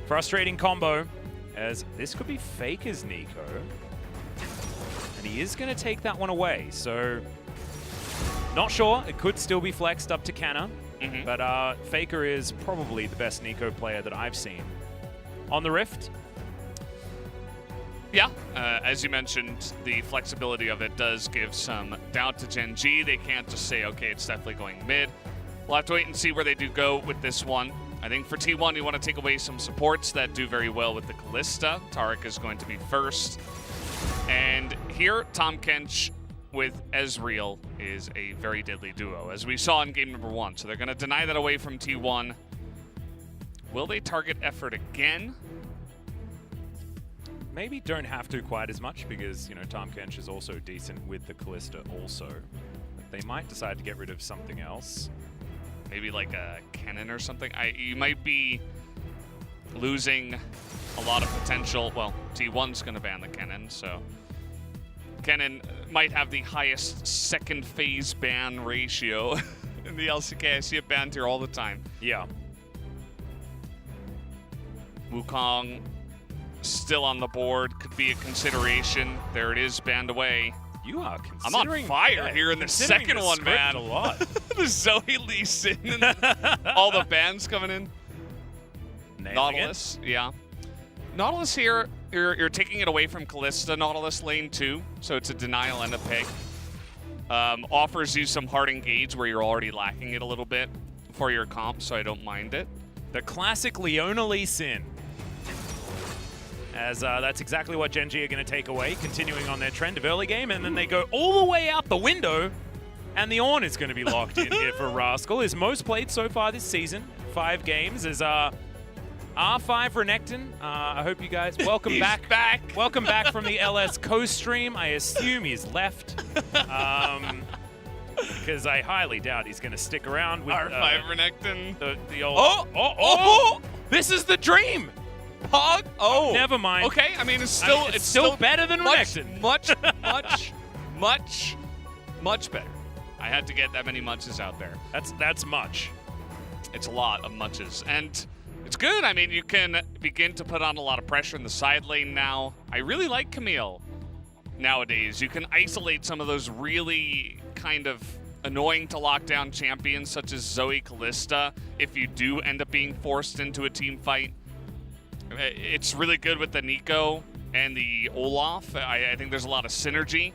A: frustrating combo, as this could be Faker's Nico, and he is going to take that one away. So not sure, it could still be flexed up to Canna, but Faker is probably the best Nico player that I've seen on the Rift.
B: Yeah, as you mentioned, the flexibility of it does give some doubt to Gen.G. They can't just say, okay, it's definitely going mid. We'll have to wait and see where they do go with this one. I think for T1, you want to take away some supports that do very well with the Kalista. Taric is going to be first. And here, Tahm Kench with Ezreal is a very deadly duo, as we saw in game number 1. So they're going to deny that away from T1. Will they target effort again?
A: Maybe don't have to quite as much because, you know, Tahm Kench is also decent with the Kalista also. But they might decide to get rid of something else.
B: Maybe like a cannon or something. You might be losing a lot of potential. Well, T1's going to ban the cannon, so cannon might have the highest second phase ban ratio in the LCK. I see it banned here all the time.
A: Yeah.
B: Wukong still on the board, could be a consideration. There it is, banned away.
A: You are
B: I'm on fire here in the second one, man.
A: A lot.
B: The Zoe Lee Sin and all the bans coming in. Nautilus, yeah. Nautilus here, you're taking it away from Kalista. Nautilus lane 2, so it's a denial and a pick. Offers you some hard engage where you're already lacking it a little bit for your comp, so I don't mind it.
A: The classic Leona Lee Sin. As that's exactly what Gen.G are going to take away, continuing on their trend of early game, and then they go all the way out the window, and the Ornn is going to be locked in here for Rascal. His most played so far this season, 5 games, is R5 Renekton. I hope you guys welcome back. Welcome back from the LS co-stream. I assume he's left, because I highly doubt he's going to stick around with
B: R5 Renekton.
A: The old. This is the dream.
B: Pog? Oh,
A: never mind.
B: Okay, I mean, it's still
A: better than Renekton.
B: Much better. I had to get that many muches out there.
A: That's much.
B: It's a lot of muches, and it's good. I mean, you can begin to put on a lot of pressure in the side lane now. I really like Camille nowadays. You can isolate some of those really kind of annoying to lock down champions, such as Zoe Kalista, if you do end up being forced into a team fight. It's really good with the Nico and the Olaf. I think there's a lot of synergy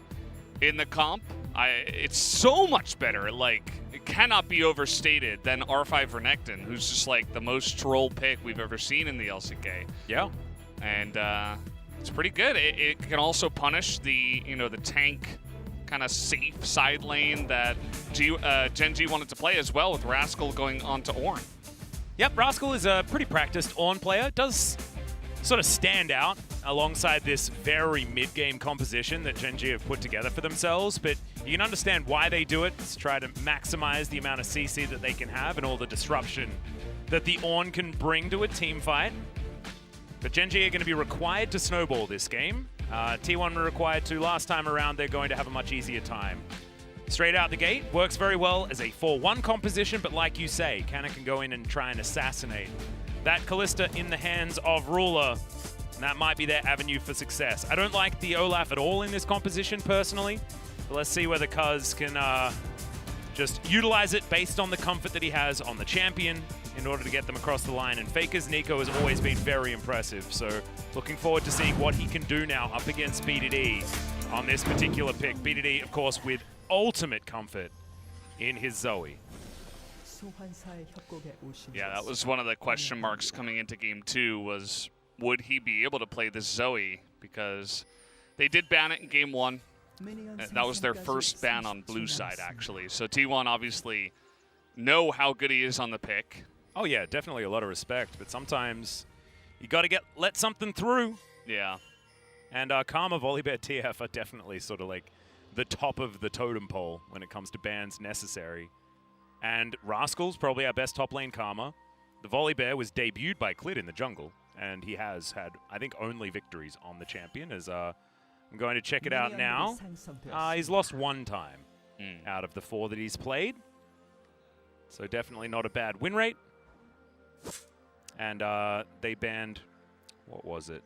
B: in the comp. It's so much better, like, it cannot be overstated, than R5 Renekton, who's just like the most troll pick we've ever seen in the LCK.
A: Yeah.
B: And it's pretty good. It can also punish the, the tank kind of safe side lane that Gen.G wanted to play as well, with Rascal going on to Ornn.
A: Yep, Rascal is a pretty practiced Ornn player. Does sort of stand out alongside this very mid-game composition that Gen.G have put together for themselves, but you can understand why they do it. It's try to maximize the amount of CC that they can have and all the disruption that the Ornn can bring to a team fight. But Gen.G are going to be required to snowball this game. T1 were required to last time around. They're going to have a much easier time. Straight out the gate, works very well as a 4-1 composition, but like you say, Cannon can go in and try and assassinate that Kalista in the hands of Ruler, and that might be their avenue for success. I don't like the Olaf at all in this composition, personally, but let's see whether Cuz can just utilize it based on the comfort that he has on the champion in order to get them across the line. And Faker's Nico has always been very impressive, so looking forward to seeing what he can do now up against BDD on this particular pick. BDD, of course, with ultimate comfort in his Zoe.
B: Yeah, that was one of the question marks coming into game 2, was would he be able to play this Zoe, because they did ban it in game 1. That was their first ban on blue side, actually. So T1 obviously know how good he is on the pick.
A: Oh yeah, definitely a lot of respect, but sometimes you got to let something through.
B: Yeah.
A: And Karma, Volibear, TF are definitely sort of like the top of the totem pole when it comes to bans necessary. And Rascal's probably our best top lane Karma. The Volibear was debuted by Clit in the jungle, and he has had, I think, only victories on the champion, as I'm going to check it out now. He's lost 1 time out of the 4 that he's played. So definitely not a bad win rate. And they banned, what was it?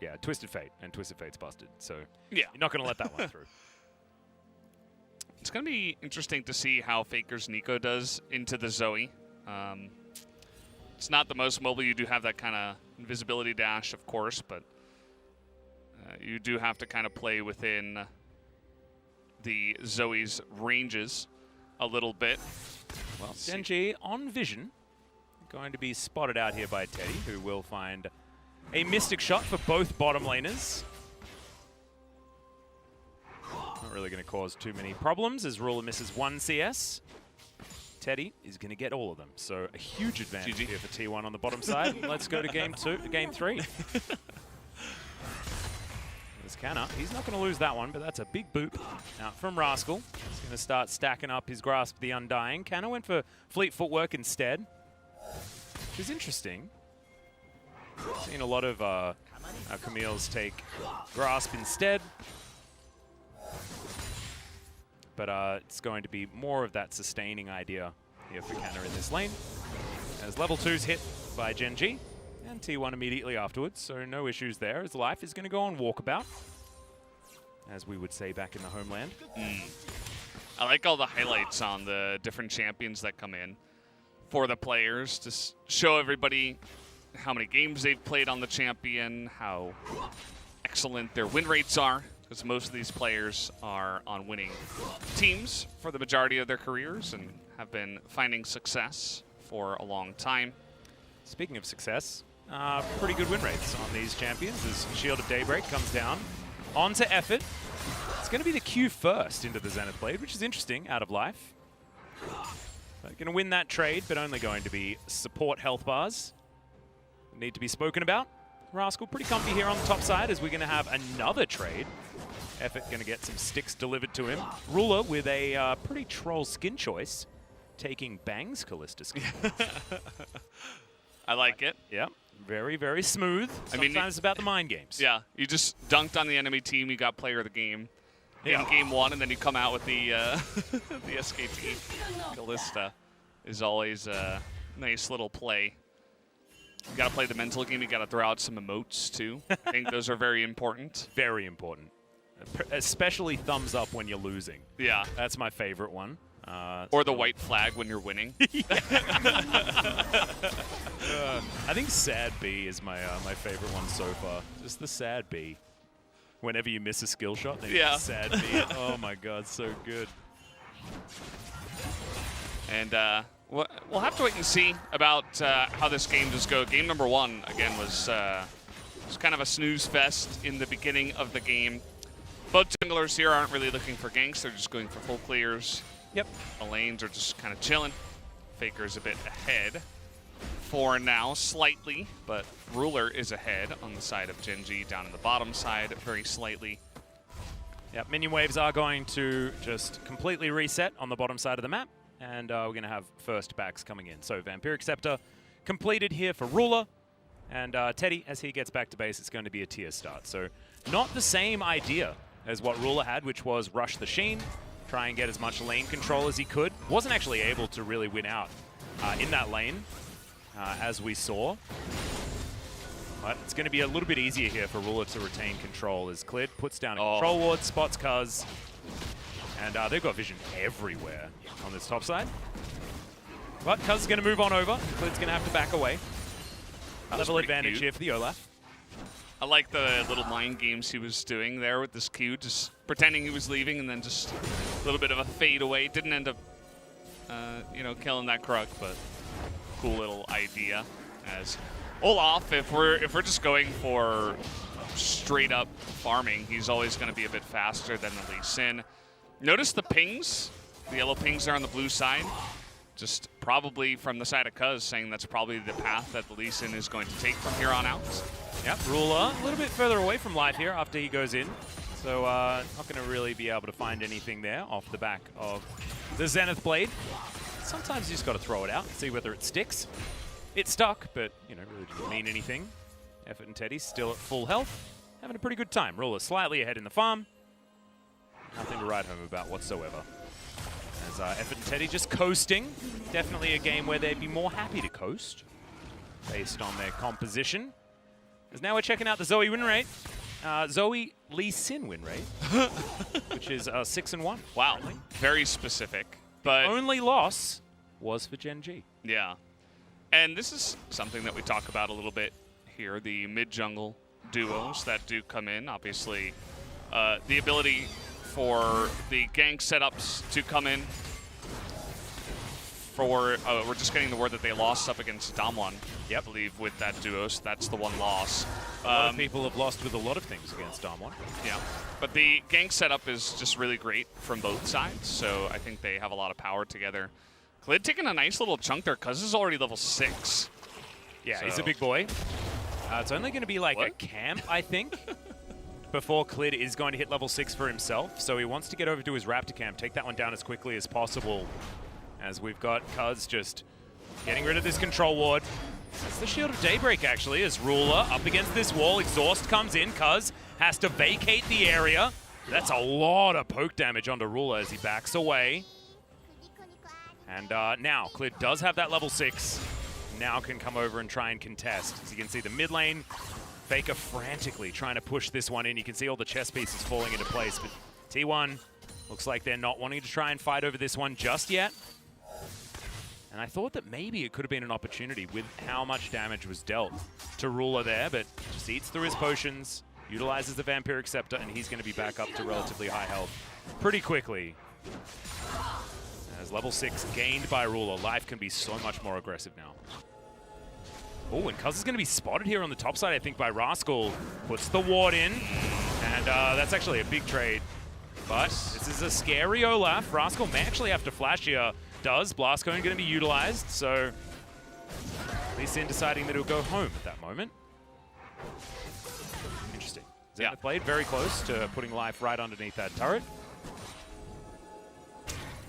A: Yeah, Twisted Fate, and Twisted Fate's busted. So
B: yeah,
A: you're not going to let that one through.
B: It's going to be interesting to see how Faker's Nico does into the Zoe. It's not the most mobile. You do have that kind of invisibility dash, of course, but you do have to kind of play within the Zoe's ranges a little bit.
A: Well, Gen.G on vision. going to be spotted out here by Teddy, who will find a Mystic shot for both bottom laners. Not really going to cause too many problems as Ruler misses 1 CS. Teddy is going to get all of them, so a huge advantage here for T1 on the bottom side. Let's go to game 3. There's Canna. He's not going to lose that one, but that's a big boop out from Rascal. He's going to start stacking up his Grasp of the Undying. Canna went for Fleet Footwork instead, which is interesting. Seen a lot of Camille's take Grasp instead. But it's going to be more of that sustaining idea here for Canna in this lane. As level 2's hit by Gen.G, and T1 immediately afterwards, so no issues there, as life is going to go on walkabout, as we would say back in the homeland.
B: I like all the highlights on the different champions that come in for the players to show everybody how many games they've played on the champion, how excellent their win rates are. Because most of these players are on winning teams for the majority of their careers and have been finding success for a long time.
A: Speaking of success, pretty good win rates on these champions as Shield of Daybreak comes down onto Effort. It's going to be the Q first into the Zenith Blade, which is interesting out of life. Going to win that trade, but only going to be support health bars. Need to be spoken about. Rascal pretty comfy here on the top side as we're going to have another trade. Effort going to get some sticks delivered to him. Ruler with a pretty troll skin choice, taking Bang's Callista skin.
B: I like it.
A: Yeah, very, very smooth. Sometimes it's about the mind games.
B: Yeah, you just dunked on the enemy team, you got player of the game in game 1, and then you come out with the the SKT. Callista is always a nice little play. You got to play the mental game. You got to throw out some emotes too. I think those are very important.
A: Very important. Especially thumbs up when you're losing.
B: Yeah.
A: That's my favorite one.
B: Or the white flag when you're winning.
A: I think Sad B is my my favorite one so far. Just the Sad B. Whenever you miss a skill shot, they Sad B. Oh my god, so good.
B: And we'll have to wait and see about how this game does go. Game number 1, again, was kind of a snooze fest in the beginning of the game. Both junglers here aren't really looking for ganks. They're just going for full clears.
A: Yep.
B: The lanes are just kind of chilling. Faker's a bit ahead for now, slightly, but Ruler is ahead on the side of Gen.G, down on the bottom side very slightly.
A: Yep, minion waves are going to just completely reset on the bottom side of the map. And we're going to have first backs coming in. So Vampiric Scepter completed here for Ruler. And Teddy, as he gets back to base, it's going to be a tier start. So not the same idea as what Ruler had, which was rush the Sheen, try and get as much lane control as he could. Wasn't actually able to really win out in that lane, as we saw. But it's going to be a little bit easier here for Ruler to retain control as Clid puts down a control ward, spots Cuz. And they've got vision everywhere on this top side. But Cuz is going to move on over. Clid's going to have to back away. Level advantage here for the Olaf.
B: I like the little mind games he was doing there with this Q, just pretending he was leaving and then just a little bit of a fade away. Didn't end up, you know, killing that Krug, but cool little idea. As Olaf, if we're just going for straight up farming, he's always going to be a bit faster than the Lee Sin. Notice the pings, the yellow pings there on the blue side. Just probably from the side of Cuz, saying that's probably the path that the Lee Sin is going to take from here on out.
A: Yep, Ruler a little bit further away from life here after he goes in. So not going to really be able to find anything there off the back of the Zenith Blade. Sometimes you just got to throw it out and see whether it sticks. It stuck, but you know, really didn't mean anything. Effort and Teddy still at full health, having a pretty good time. Ruler slightly ahead in the farm. Nothing to write home about whatsoever. As Effort and Teddy just coasting. Definitely a game where they'd be more happy to coast based on their composition. As now we're checking out the Zoe win rate. Zoe Lee Sin win rate, which is 6-1.
B: Wow, very specific. But
A: only loss was for Gen.G.
B: Yeah, and this is something that we talk about a little bit here, the mid-jungle duos that do come in. Obviously, the ability for the gank setups to come in for, we're just getting the word that they lost up against Damwon, I believe, with that duo, so that's the one loss.
A: A lot of people have lost with a lot of things against Damwon.
B: Yeah, but the gank setup is just really great from both sides, so I think they have a lot of power together. Clid taking a nice little chunk there. Cuz is already level 6.
A: Yeah,
B: so.
A: He's a big boy. It's only going to be like a camp, I think, before Clid is going to hit level 6 for himself. So he wants to get over to his Raptor camp, take that one down as quickly as possible, as we've got Cuz just getting rid of this control ward. It's the Shield of Daybreak, actually, as Ruler up against this wall. Exhaust comes in. Cuz has to vacate the area. That's a lot of poke damage onto Ruler as he backs away. And now, Clid does have that level 6. Now can come over and try and contest. As you can see, the mid lane, Faker frantically trying to push this one in. You can see all the chess pieces falling into place, but T1 looks like they're not wanting to try and fight over this one just yet. And I thought that maybe it could have been an opportunity with how much damage was dealt to Ruler there, but just eats through his potions, utilizes the Vampiric Scepter, and he's going to be back up to relatively high health pretty quickly. As level 6 gained by Ruler, life can be so much more aggressive now. Oh, and Cuz is going to be spotted here on the top side, I think, by Rascal. Puts the ward in, and that's actually a big trade. But this is a scary Olaf. Rascal may actually have to flash here. Does. Blast Cone going to be utilized, so Lee Sin deciding that he'll go home at that moment. Interesting. Zenith played very close to putting life right underneath that turret.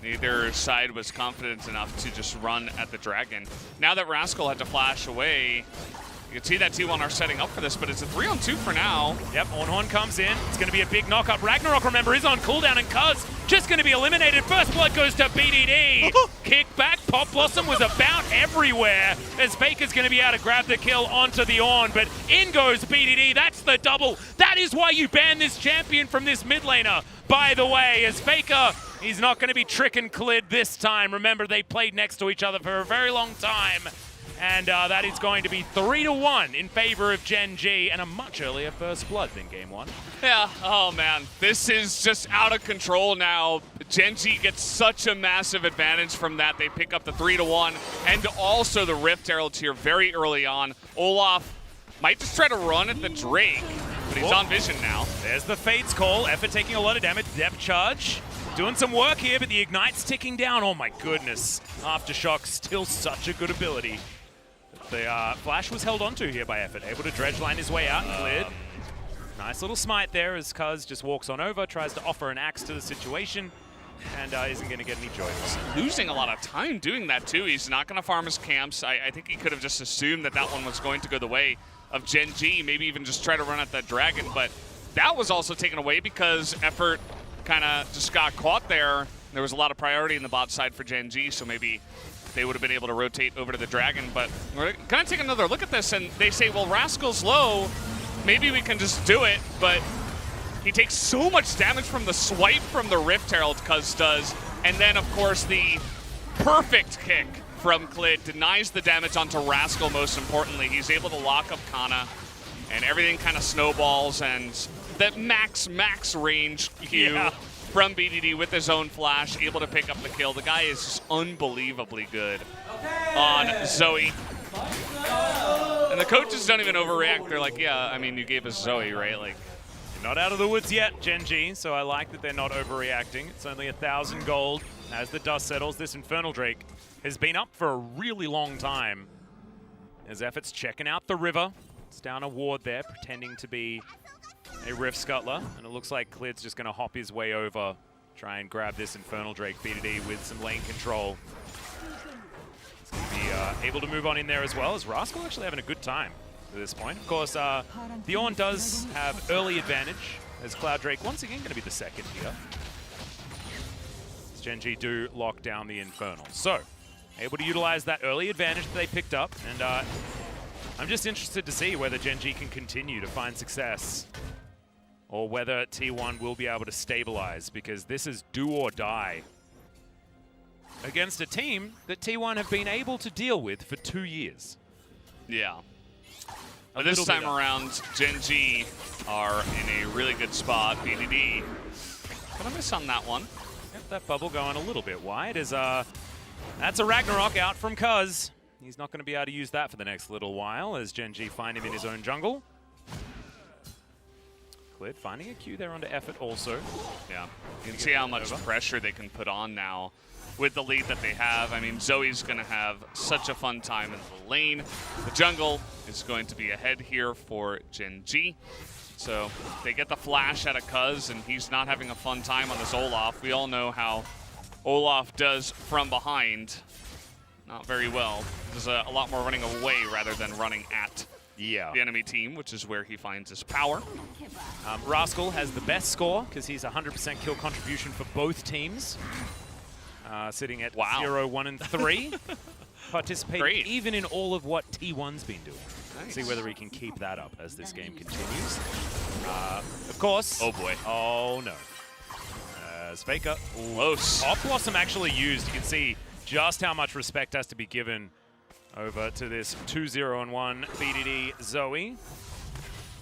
B: Neither side was confident enough to just run at the dragon. Now that Rascal had to flash away, you can see that T1 are setting up for this, but it's a 3-on-2 for now.
A: Yep, Ornhorn comes in. It's going to be a big knock-up. Ragnarok, remember, is on cooldown, and Cuz just going to be eliminated. First blood goes to BDD. Kick back. Pop Blossom was about everywhere as Faker's going to be able to grab the kill onto the Ornn, but in goes BDD. That's the double. That is why you ban this champion from this mid laner, by the way, as Faker, he's not going to be tricking Clid this time. Remember, they played next to each other for a very long time. And that is going to be 3-1 in favor of Gen.G and a much earlier first blood than game 1.
B: Yeah, oh man, this is just out of control now. Gen.G gets such a massive advantage from that. They pick up the 3-1 and also the Rift Herald here very early on. Olaf might just try to run at the Drake, but he's on vision now.
A: There's the Fate's call. Effort taking a lot of damage. Depth charge. Doing some work here, but the Ignite's ticking down. Oh my goodness. Aftershock, still such a good ability. The Flash was held onto here by Effort, able to dredge line his way out and cleared. Nice little smite there as Cuz just walks on over, tries to offer an axe to the situation, and isn't going to get any joy.
B: Losing a lot of time doing that too. He's not going to farm his camps. I think he could have just assumed that that one was going to go the way of Gen.G, maybe even just try to run at that dragon, but that was also taken away because Effort kind of just got caught there. There was a lot of priority in the bot side for Gen.G, so maybe they would have been able to rotate over to the dragon. But we're going to take another look at this, and they say, well, Rascal's low. Maybe we can just do it, but he takes so much damage from the swipe from the Rift Herald, Cuz does. And then, of course, the perfect kick from Clid denies the damage onto Rascal, most importantly. He's able to lock up Kana, and everything kind of snowballs, and that max range Q from BDD with his own flash, able to pick up the kill. The guy is just unbelievably good on Zoe. And the coaches don't even overreact. They're like, yeah, I mean, you gave us Zoe, right? Like,
A: you're not out of the woods yet, Gen.G, so I like that they're not overreacting. It's only 1,000 gold. As the dust settles, this Infernal Drake has been up for a really long time. As Effort's checking out the river. It's down a ward there, pretending to be a Rift Scuttler, and it looks like Clid's just going to hop his way over, try and grab this Infernal Drake BDD with some lane control. He's going to be able to move on in there as well, as Rascal actually having a good time at this point. Of course, the Ornn does have early advantage, as Cloud Drake once again going to be the second here. As Gen.G do lock down the Infernal. So, able to utilize that early advantage that they picked up, and I'm just interested to see whether Gen.G can continue to find success, or whether T1 will be able to stabilize, because this is do or die against a team that T1 have been able to deal with for 2 years.
B: Yeah. But this time around, Gen.G are in a really good spot. BDD gonna miss on that one.
A: Yep, that bubble going a little bit wide as That's a Ragnarok out from Cuz. He's not going to be able to use that for the next little while as Gen.G find him in his own jungle. Clid finding a Q there under effort also.
B: Yeah, you can see how much pressure they can put on now with the lead that they have. I mean, Zoe's going to have such a fun time in the lane. The jungle is going to be ahead here for Gen.G. So they get the flash out of Cuz, and he's not having a fun time on this Olaf. We all know how Olaf does from behind. Not very well. There's a lot more running away rather than running at the enemy team, which is where he finds his power.
A: Rascal has the best score because he's 100% kill contribution for both teams. Sitting at 0, 1, and 3. Participating even in all of what T1's been doing. Nice. See whether he can keep that up as this game continues. Of course.
B: Oh boy.
A: Oh no. Faker.
B: Close.
A: Off Blossom actually used. You can see just how much respect has to be given over to this 2-0-1 BDD Zoe.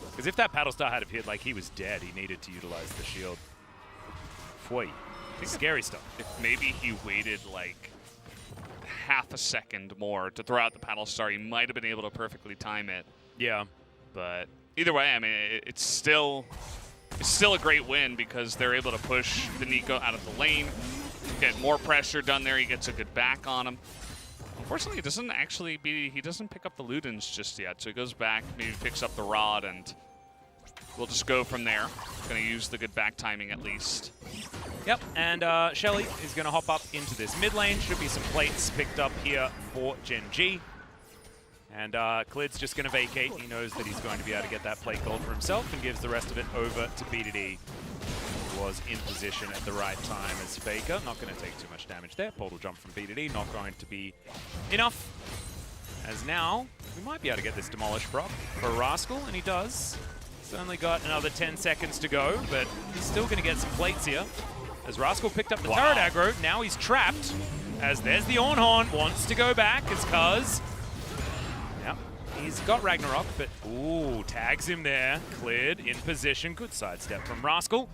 A: Because if that Paddle Star had appeared like he was dead, he needed to utilize the shield. Fway. Scary stuff.
B: If maybe he waited like half a second more to throw out the Paddle Star, he might have been able to perfectly time it.
A: Yeah.
B: But either way, I mean, it's still a great win because they're able to push the Nico out of the lane, get more pressure done there. He gets a good back on him. Unfortunately, he doesn't pick up the Ludens just yet, so he goes back, maybe picks up the Rod, and we'll just go from there. Going to use the good back timing at least.
A: Yep, and Shelly is going to hop up into this mid lane. Should be some plates picked up here for Gen.G. And Clid's just going to vacate. He knows that he's going to be able to get that plate gold for himself and gives the rest of it over to BDD. Was in position at the right time as Faker. Not going to take too much damage there. Portal jump from BDD, not going to be enough. As now, we might be able to get this demolished proc for Rascal, and he does. He's only got another 10 seconds to go, but he's still going to get some plates here. As Rascal picked up the turret aggro, now he's trapped. As there's the Ornhorn, wants to go back as Cuz. Yep, he's got Ragnarok, but ooh, tags him there. Cleared in position. Good sidestep from Rascal.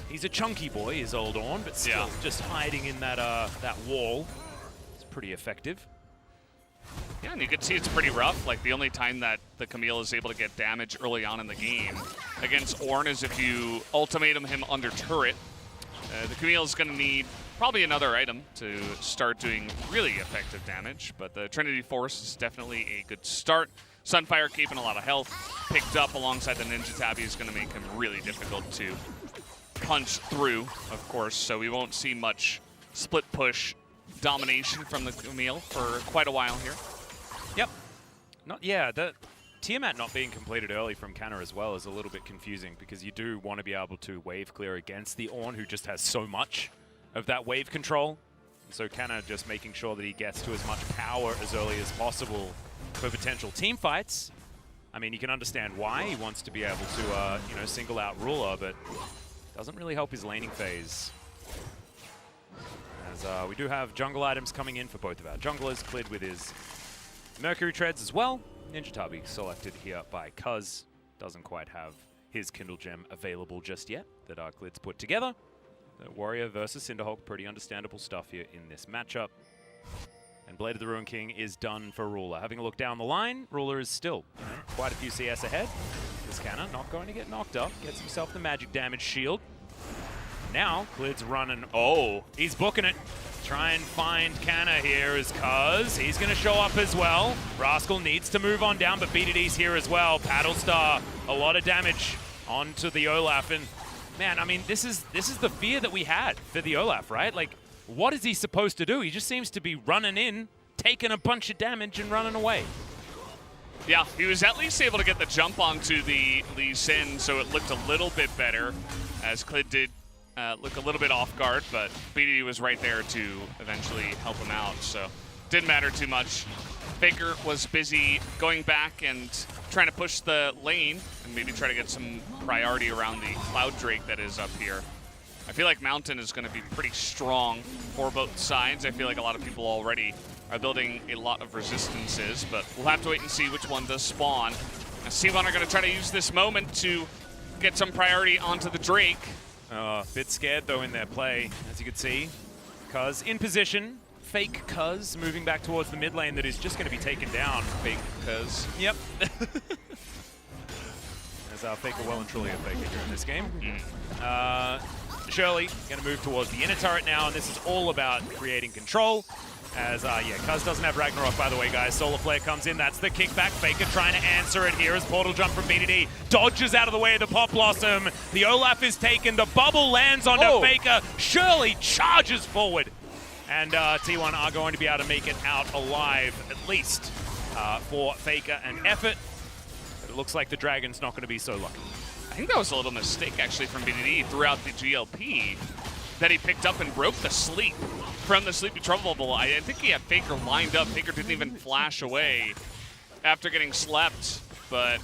A: He's a chunky boy, his old Ornn, but still just hiding in that that wall. It's pretty effective.
B: Yeah, and you can see it's pretty rough. Like, the only time that the Camille is able to get damage early on in the game against Ornn is if you ultimatum him under turret. The Camille is going to need probably another item to start doing really effective damage, but the Trinity Force is definitely a good start. Sunfire keeping a lot of health, picked up alongside the Ninja Tabby is going to make him really difficult to punch through, of course, so we won't see much split push domination from the Camille for quite a while here.
A: Yep. The Tiamat not being completed early from Canna as well is a little bit confusing because you do want to be able to wave clear against the Ornn, who just has so much of that wave control. And so Canna just making sure that he gets to as much power as early as possible for potential team fights. I mean, you can understand why he wants to be able to, single out Ruler, but doesn't really help his laning phase. As we do have jungle items coming in for both of our junglers. Clid with his Mercury Treads as well. Ninja Tabi selected here by Cuz. Doesn't quite have his Kindle Gem available just yet that Clid's put together. The Warrior versus Cinderhulk, pretty understandable stuff here in this matchup. And Blade of the Ruin King is done for Ruler. Having a look down the line, Ruler is still quite a few CS ahead. This Canna not going to get knocked up. Gets himself the magic damage shield. Now, Clid's running. Oh, he's booking it. Try and find Canna here as Cuz. He's going to show up as well. Rascal needs to move on down, but BDD's here as well. Paddle Star, a lot of damage onto the Olaf. And man, I mean, this is the fear that we had for the Olaf, right? Like, what is he supposed to do? He just seems to be running in, taking a bunch of damage and running away.
B: Yeah, he was at least able to get the jump onto the Lee Sin, so it looked a little bit better, as Clid did look a little bit off guard, but BDD was right there to eventually help him out, so didn't matter too much. Faker was busy going back and trying to push the lane and maybe try to get some priority around the Cloud Drake that is up here. I feel like Mountain is going to be pretty strong for both sides. I feel like a lot of people already are building a lot of resistances, but we'll have to wait and see which one does spawn. Seavon are going to try to use this moment to get some priority onto the Drake.
A: Bit scared though in their play, as you can see. Cuz in position, fake Cuz moving back towards the mid lane that is just going to be taken down.
B: Fake Cuz.
A: Yep. As our Faker well and truly a Faker here in this game. Shirley going to move towards the inner turret now, and this is all about creating control. As, yeah, Cuz doesn't have Ragnarok, by the way, guys. Solar Flare comes in. That's the kickback. Faker trying to answer it here as Portal Jump from BDD. Dodges out of the way of the Pop Blossom. The Olaf is taken. The bubble lands onto Faker. Shirley charges forward. And T1 are going to be able to make it out alive, at least for Faker and Effort. But it looks like the Dragon's not going to be so lucky.
B: I think that was a little mistake, actually, from BDD throughout the GLP that he picked up and broke the sleep from the Sleepy Trouble Bubble. I think he had Faker lined up. Faker didn't even flash away after getting slept, but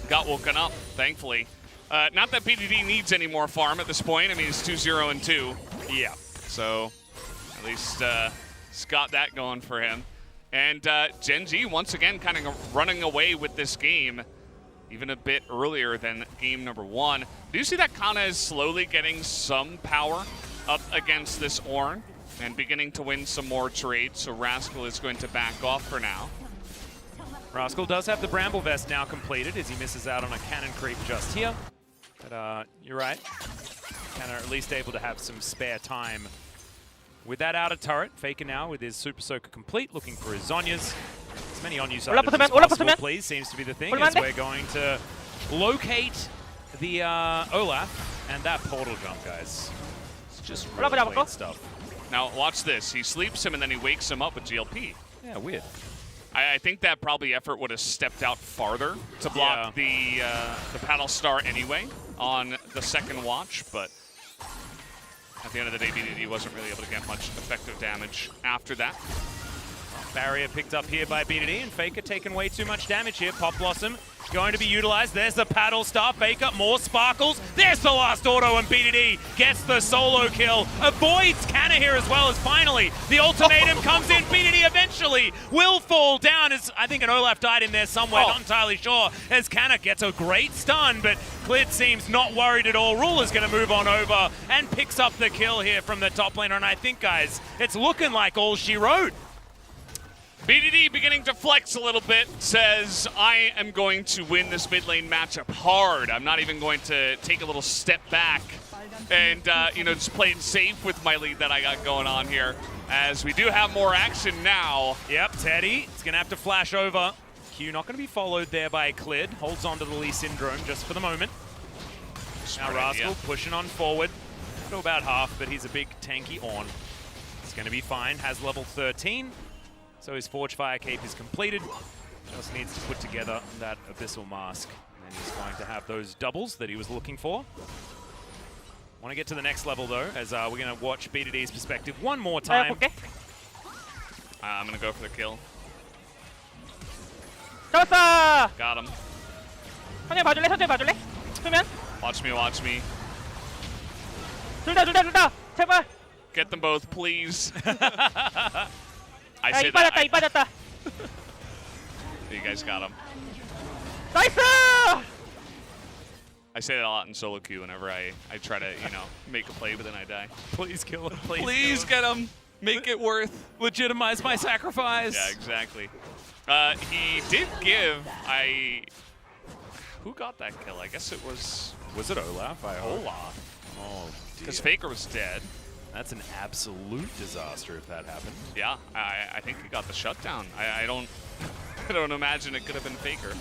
B: got woken up, thankfully. Not that BDD needs any more farm at this point. I mean, it's 2-0-2.
A: Yeah.
B: So at least he's got that going for him. And Gen.G once again kind of running away with this game, even a bit earlier than game number 1. Do you see that Kana is slowly getting some power up against this Ornn and beginning to win some more trades, so Rascal is going to back off for now.
A: Rascal does have the Bramble Vest now completed as he misses out on a cannon creep just here. But you're right. Kana at least able to have some spare time with that outer turret. Faker now with his Super Soaker complete, looking for his Zhonya's. As many on-use items as possible, please, seems to be the thing, as we're going to locate the Olaf and that portal jump, guys. It's just really clean stuff.
B: Now, watch this. He sleeps him, and then he wakes him up with GLP.
A: Yeah, weird.
B: I think that probably Effort would have stepped out farther to block the Paddle Star anyway on the second watch, but at the end of the day, BDD wasn't really able to get much effective damage after that.
A: Barrier picked up here by BDD, and Faker taking way too much damage here. Pop Blossom going to be utilized. There's the Paddle Star. Faker, more sparkles. There's the last auto, and BDD gets the solo kill. Avoids Kana here as well, as finally the ultimatum comes in. BDD eventually will fall down, as I think an Olaf died in there somewhere, not entirely sure, as Kana gets a great stun, but Clit seems not worried at all. Ruler's going to move on over and picks up the kill here from the top laner, and I think, guys, it's looking like all she wrote.
B: BDD beginning to flex a little bit, says, I am going to win this mid lane matchup hard. I'm not even going to take a little step back and, you know, just play it safe with my lead that I got going on here, as we do have more action now.
A: Yep, Teddy is going to have to flash over. Q not going to be followed there by Clid. Holds on to the Lee Syndrome just for the moment. Now Rascal pushing on forward to about half, but he's a big tanky Ornn. It's going to be fine, has level 13. So his Forge Fire Cape is completed. Just needs to put together that Abyssal Mask. And he's going to have those doubles that he was looking for. Want to get to the next level though, as we're going to watch BDD's perspective one more time.
B: I'm going to go for the kill.
C: 잡았다!
B: Got him.
C: 천천히 봐줄래? 천천히 봐줄래? 수면?
B: Watch me, watch me.
C: 둘 다! 제발!
B: Get them both, please. I
C: 야,
B: say
C: 이 빠졌다,
B: that.
C: 이 빠졌다!
B: You guys got him.
C: 나이스!
B: I say that a lot in solo queue whenever I try to, you know, make a play, but then I die.
A: Please kill him, please.
B: Please get him. Make it worth.
A: Legitimize my sacrifice.
B: Yeah, exactly. He did give, who got that kill? I guess it was...
A: Was it Olaf?
B: Olaf.
A: Oh,
B: Because Faker was dead.
A: That's an absolute disaster if that happened.
B: Yeah, I think he got the shutdown. I don't imagine it could have been Faker.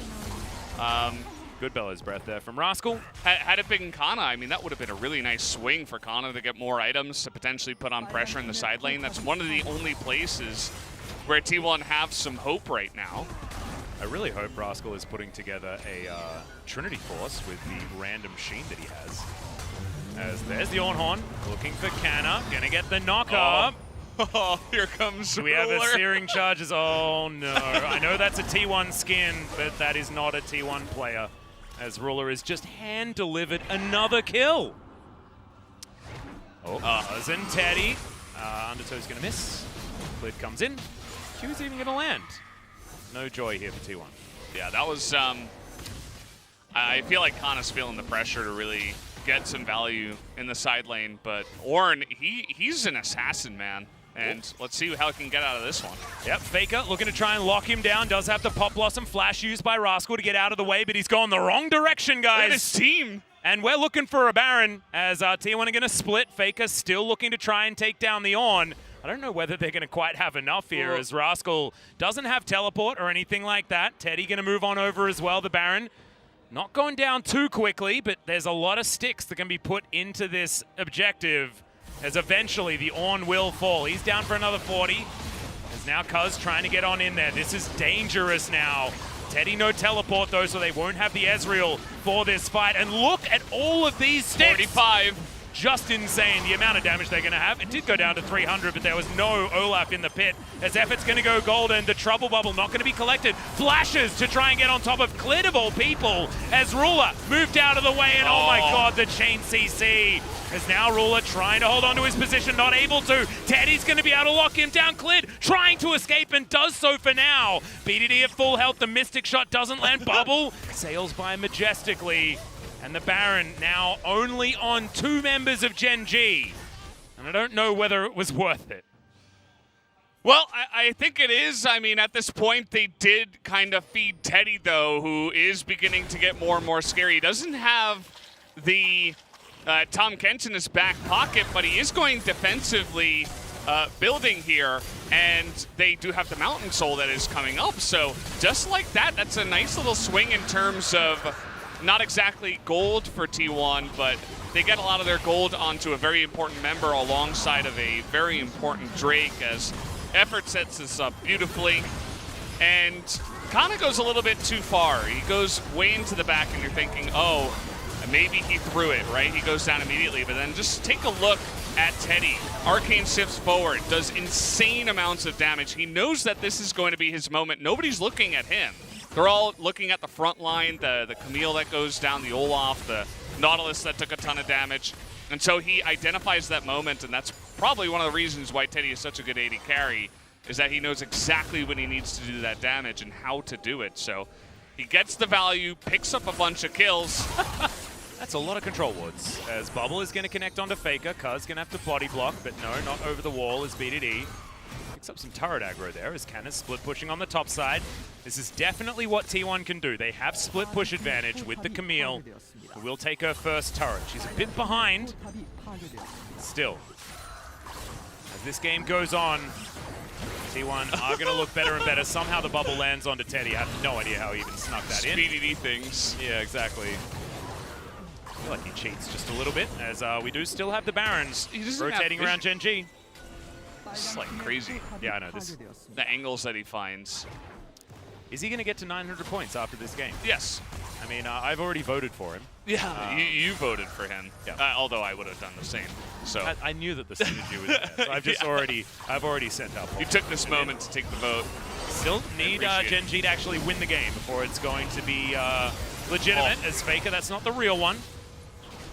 A: Good bellows breath there from Rascal.
B: Had it been Kana, I mean, that would have been a really nice swing for Kana to get more items to potentially put on pressure in the side lane. That's one of the only places where T1 have some hope right now.
A: I really hope Rascal is putting together a Trinity Force with the random sheen that he has. As there's the Ornn, looking for Kana, gonna get the knock up.
B: Oh, here comes
A: We have a Searing Charges. Oh no, I know that's a T1 skin, but that is not a T1 player. As Ruler is just hand-delivered another kill. Buzz and Teddy. Undertow's gonna miss. Clid comes in. Q's even gonna land. No joy here for T1.
B: Yeah, that was, I feel like Kana's feeling the pressure to really get some value in the side lane, but Ornn, he's an assassin, man. And let's see how he can get out of this one.
A: Yep, Faker looking to try and lock him down. Does have the Pop Blossom flash used by Rascal to get out of the way, but he's gone the wrong direction, guys.
B: Look at his team.
A: And we're looking for a Baron as T1 are going to split. Faker still looking to try and take down the Ornn. I don't know whether they're going to quite have enough here as Rascal doesn't have teleport or anything like that. Teddy going to move on over as well, the Baron. Not going down too quickly, but there's a lot of sticks that can be put into this objective as eventually the Ornn will fall. He's down for another 40. As now Cuz trying to get on in there. This is dangerous now. Teddy no teleport though, so they won't have the Ezreal for this fight. And look at all of these sticks.
B: 45.
A: Just insane the amount of damage they're going to have. It did go down to 300, but there was no Olaf in the pit. As Effort's going to go golden, the Trouble Bubble not going to be collected. Flashes to try and get on top of Clid of all people. As Ruler moved out of the way, and oh my god, the chain CC. As now Ruler trying to hold on to his position, not able to. Teddy's going to be able to lock him down. Clid trying to escape and does so for now. BDD at full health, the Mystic Shot doesn't land. Bubble sails by majestically. And the Baron now only on 2 members of Gen.G. And I don't know whether it was worth it.
B: Well, I think it is. I mean, at this point, they did kind of feed Teddy, though, who is beginning to get more and more scary. He doesn't have the Tom Kent in his back pocket, but he is going defensively building here. And they do have the Mountain Soul that is coming up. So just like that, that's a nice little swing in terms of not exactly gold for T1, but they get a lot of their gold onto a very important member alongside of a very important Drake as Effort sets this up beautifully. And kind of goes a little bit too far. He goes way into the back and you're thinking, oh, maybe he threw it, right? He goes down immediately, but then just take a look at Teddy. Arcane shifts forward, does insane amounts of damage. He knows that this is going to be his moment. Nobody's looking at him. They're all looking at the front line, the Camille that goes down, the Olaf, the Nautilus that took a ton of damage. And so he identifies that moment, and that's probably one of the reasons why Teddy is such a good AD carry, is that he knows exactly when he needs to do that damage and how to do it. So he gets the value, picks up a bunch of kills.
A: That's a lot of control wards. As Bubble is going to connect onto Faker, Cuz going to have to body block, but no, not over the wall as BDD. Picks up some turret aggro there as Canna's split pushing on the top side. This is definitely what T1 can do. They have split push advantage with the Camille, who will take her first turret. She's a bit behind. Still, as this game goes on, T1 are going to look better and better. Somehow the bubble lands onto Teddy. I have no idea how he even snuck that in.
B: BDD things.
A: Yeah, exactly. I feel like he cheats just a little bit, as we do still have the Barons rotating around Gen.G.
B: It's like crazy.
A: Yeah, I know.
B: The angles that he finds.
A: Is he going to get to 900 points after this game?
B: Yes.
A: I mean, I've already voted for him.
B: Yeah, you voted for him.
A: Yeah.
B: Although I would have done the same. So
A: I knew that the synergy was there. So I've just I've already sent out.
B: You took this moment to take the vote.
A: Still need Gen.G to actually win the game before it's going to be legitimate. As Faker, that's not the real one.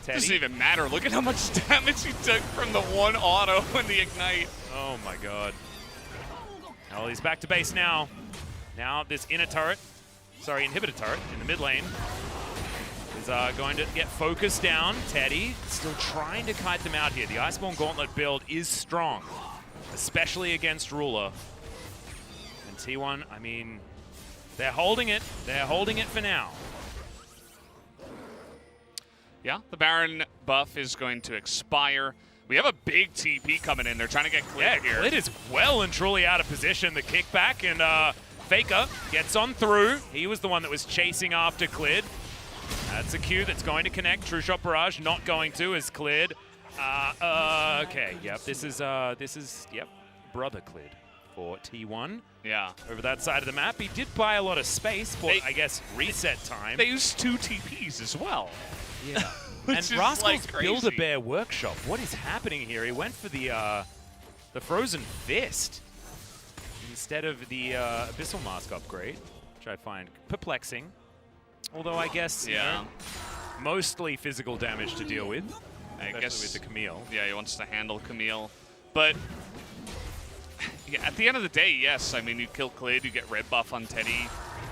B: It doesn't even matter. Look at how much damage he took from the one auto and the ignite.
A: Oh my god. Well, he's back to base now. Now this inhibitor turret in the mid lane is going to get focused down. Teddy still trying to kite them out here. The Iceborne Gauntlet build is strong, especially against Ruler. And T1, I mean, they're holding it. They're holding it for now.
B: Yeah, the Baron buff is going to expire. We have a big TP coming in. They're trying to get Clid here.
A: Clid is well and truly out of position. The kickback, and Faker gets on through. He was the one that was chasing after Clid. That's a Q that's going to connect. True Shot Barrage not going to as Clid. Okay, yep, this is brother Clid for T1.
B: Yeah.
A: Over that side of the map. He did buy a lot of space for, I guess, reset time.
B: They used 2 TPs as well.
A: Yeah. And Rascal's Build-A-Bear Workshop. What is happening here? He went for the Frozen Fist instead of the Abyssal Mask upgrade, which I find perplexing. Although I guess, you know, mostly physical damage to deal with. I guess with the Camille.
B: Yeah, he wants to handle Camille. But yeah, at the end of the day, yes, I mean, you kill Clid, you get red buff on Teddy.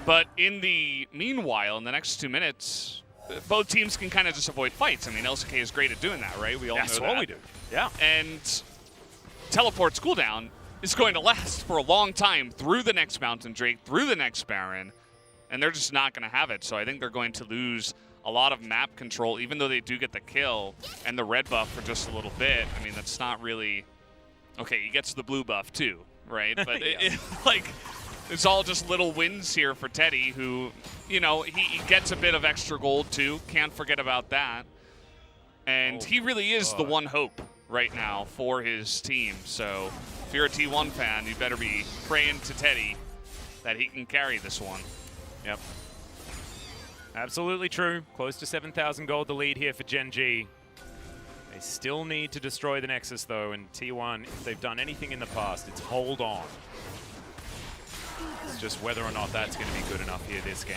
B: But in the meanwhile, in the next 2 minutes, both teams can kind of just avoid fights. I mean, LCK is great at doing that, right? We all know that.
A: That's what we do. Yeah.
B: And Teleport's cooldown is going to last for a long time through the next Mountain Drake, through the next Baron, and they're just not going to have it. So I think they're going to lose a lot of map control, even though they do get the kill and the red buff for just a little bit. I mean, that's not really... Okay, he gets the blue buff too, right? But it's all just little wins here for Teddy, who, you know, he gets a bit of extra gold too. Can't forget about that. And he really is the one hope right now for his team. So if you're a T1 fan, you better be praying to Teddy that he can carry this one.
A: Yep. Absolutely true. Close to 7,000 gold the lead here for Gen.G. They still need to destroy the Nexus though, and T1, if they've done anything in the past, it's hold on. It's just whether or not that's going to be good enough here this game.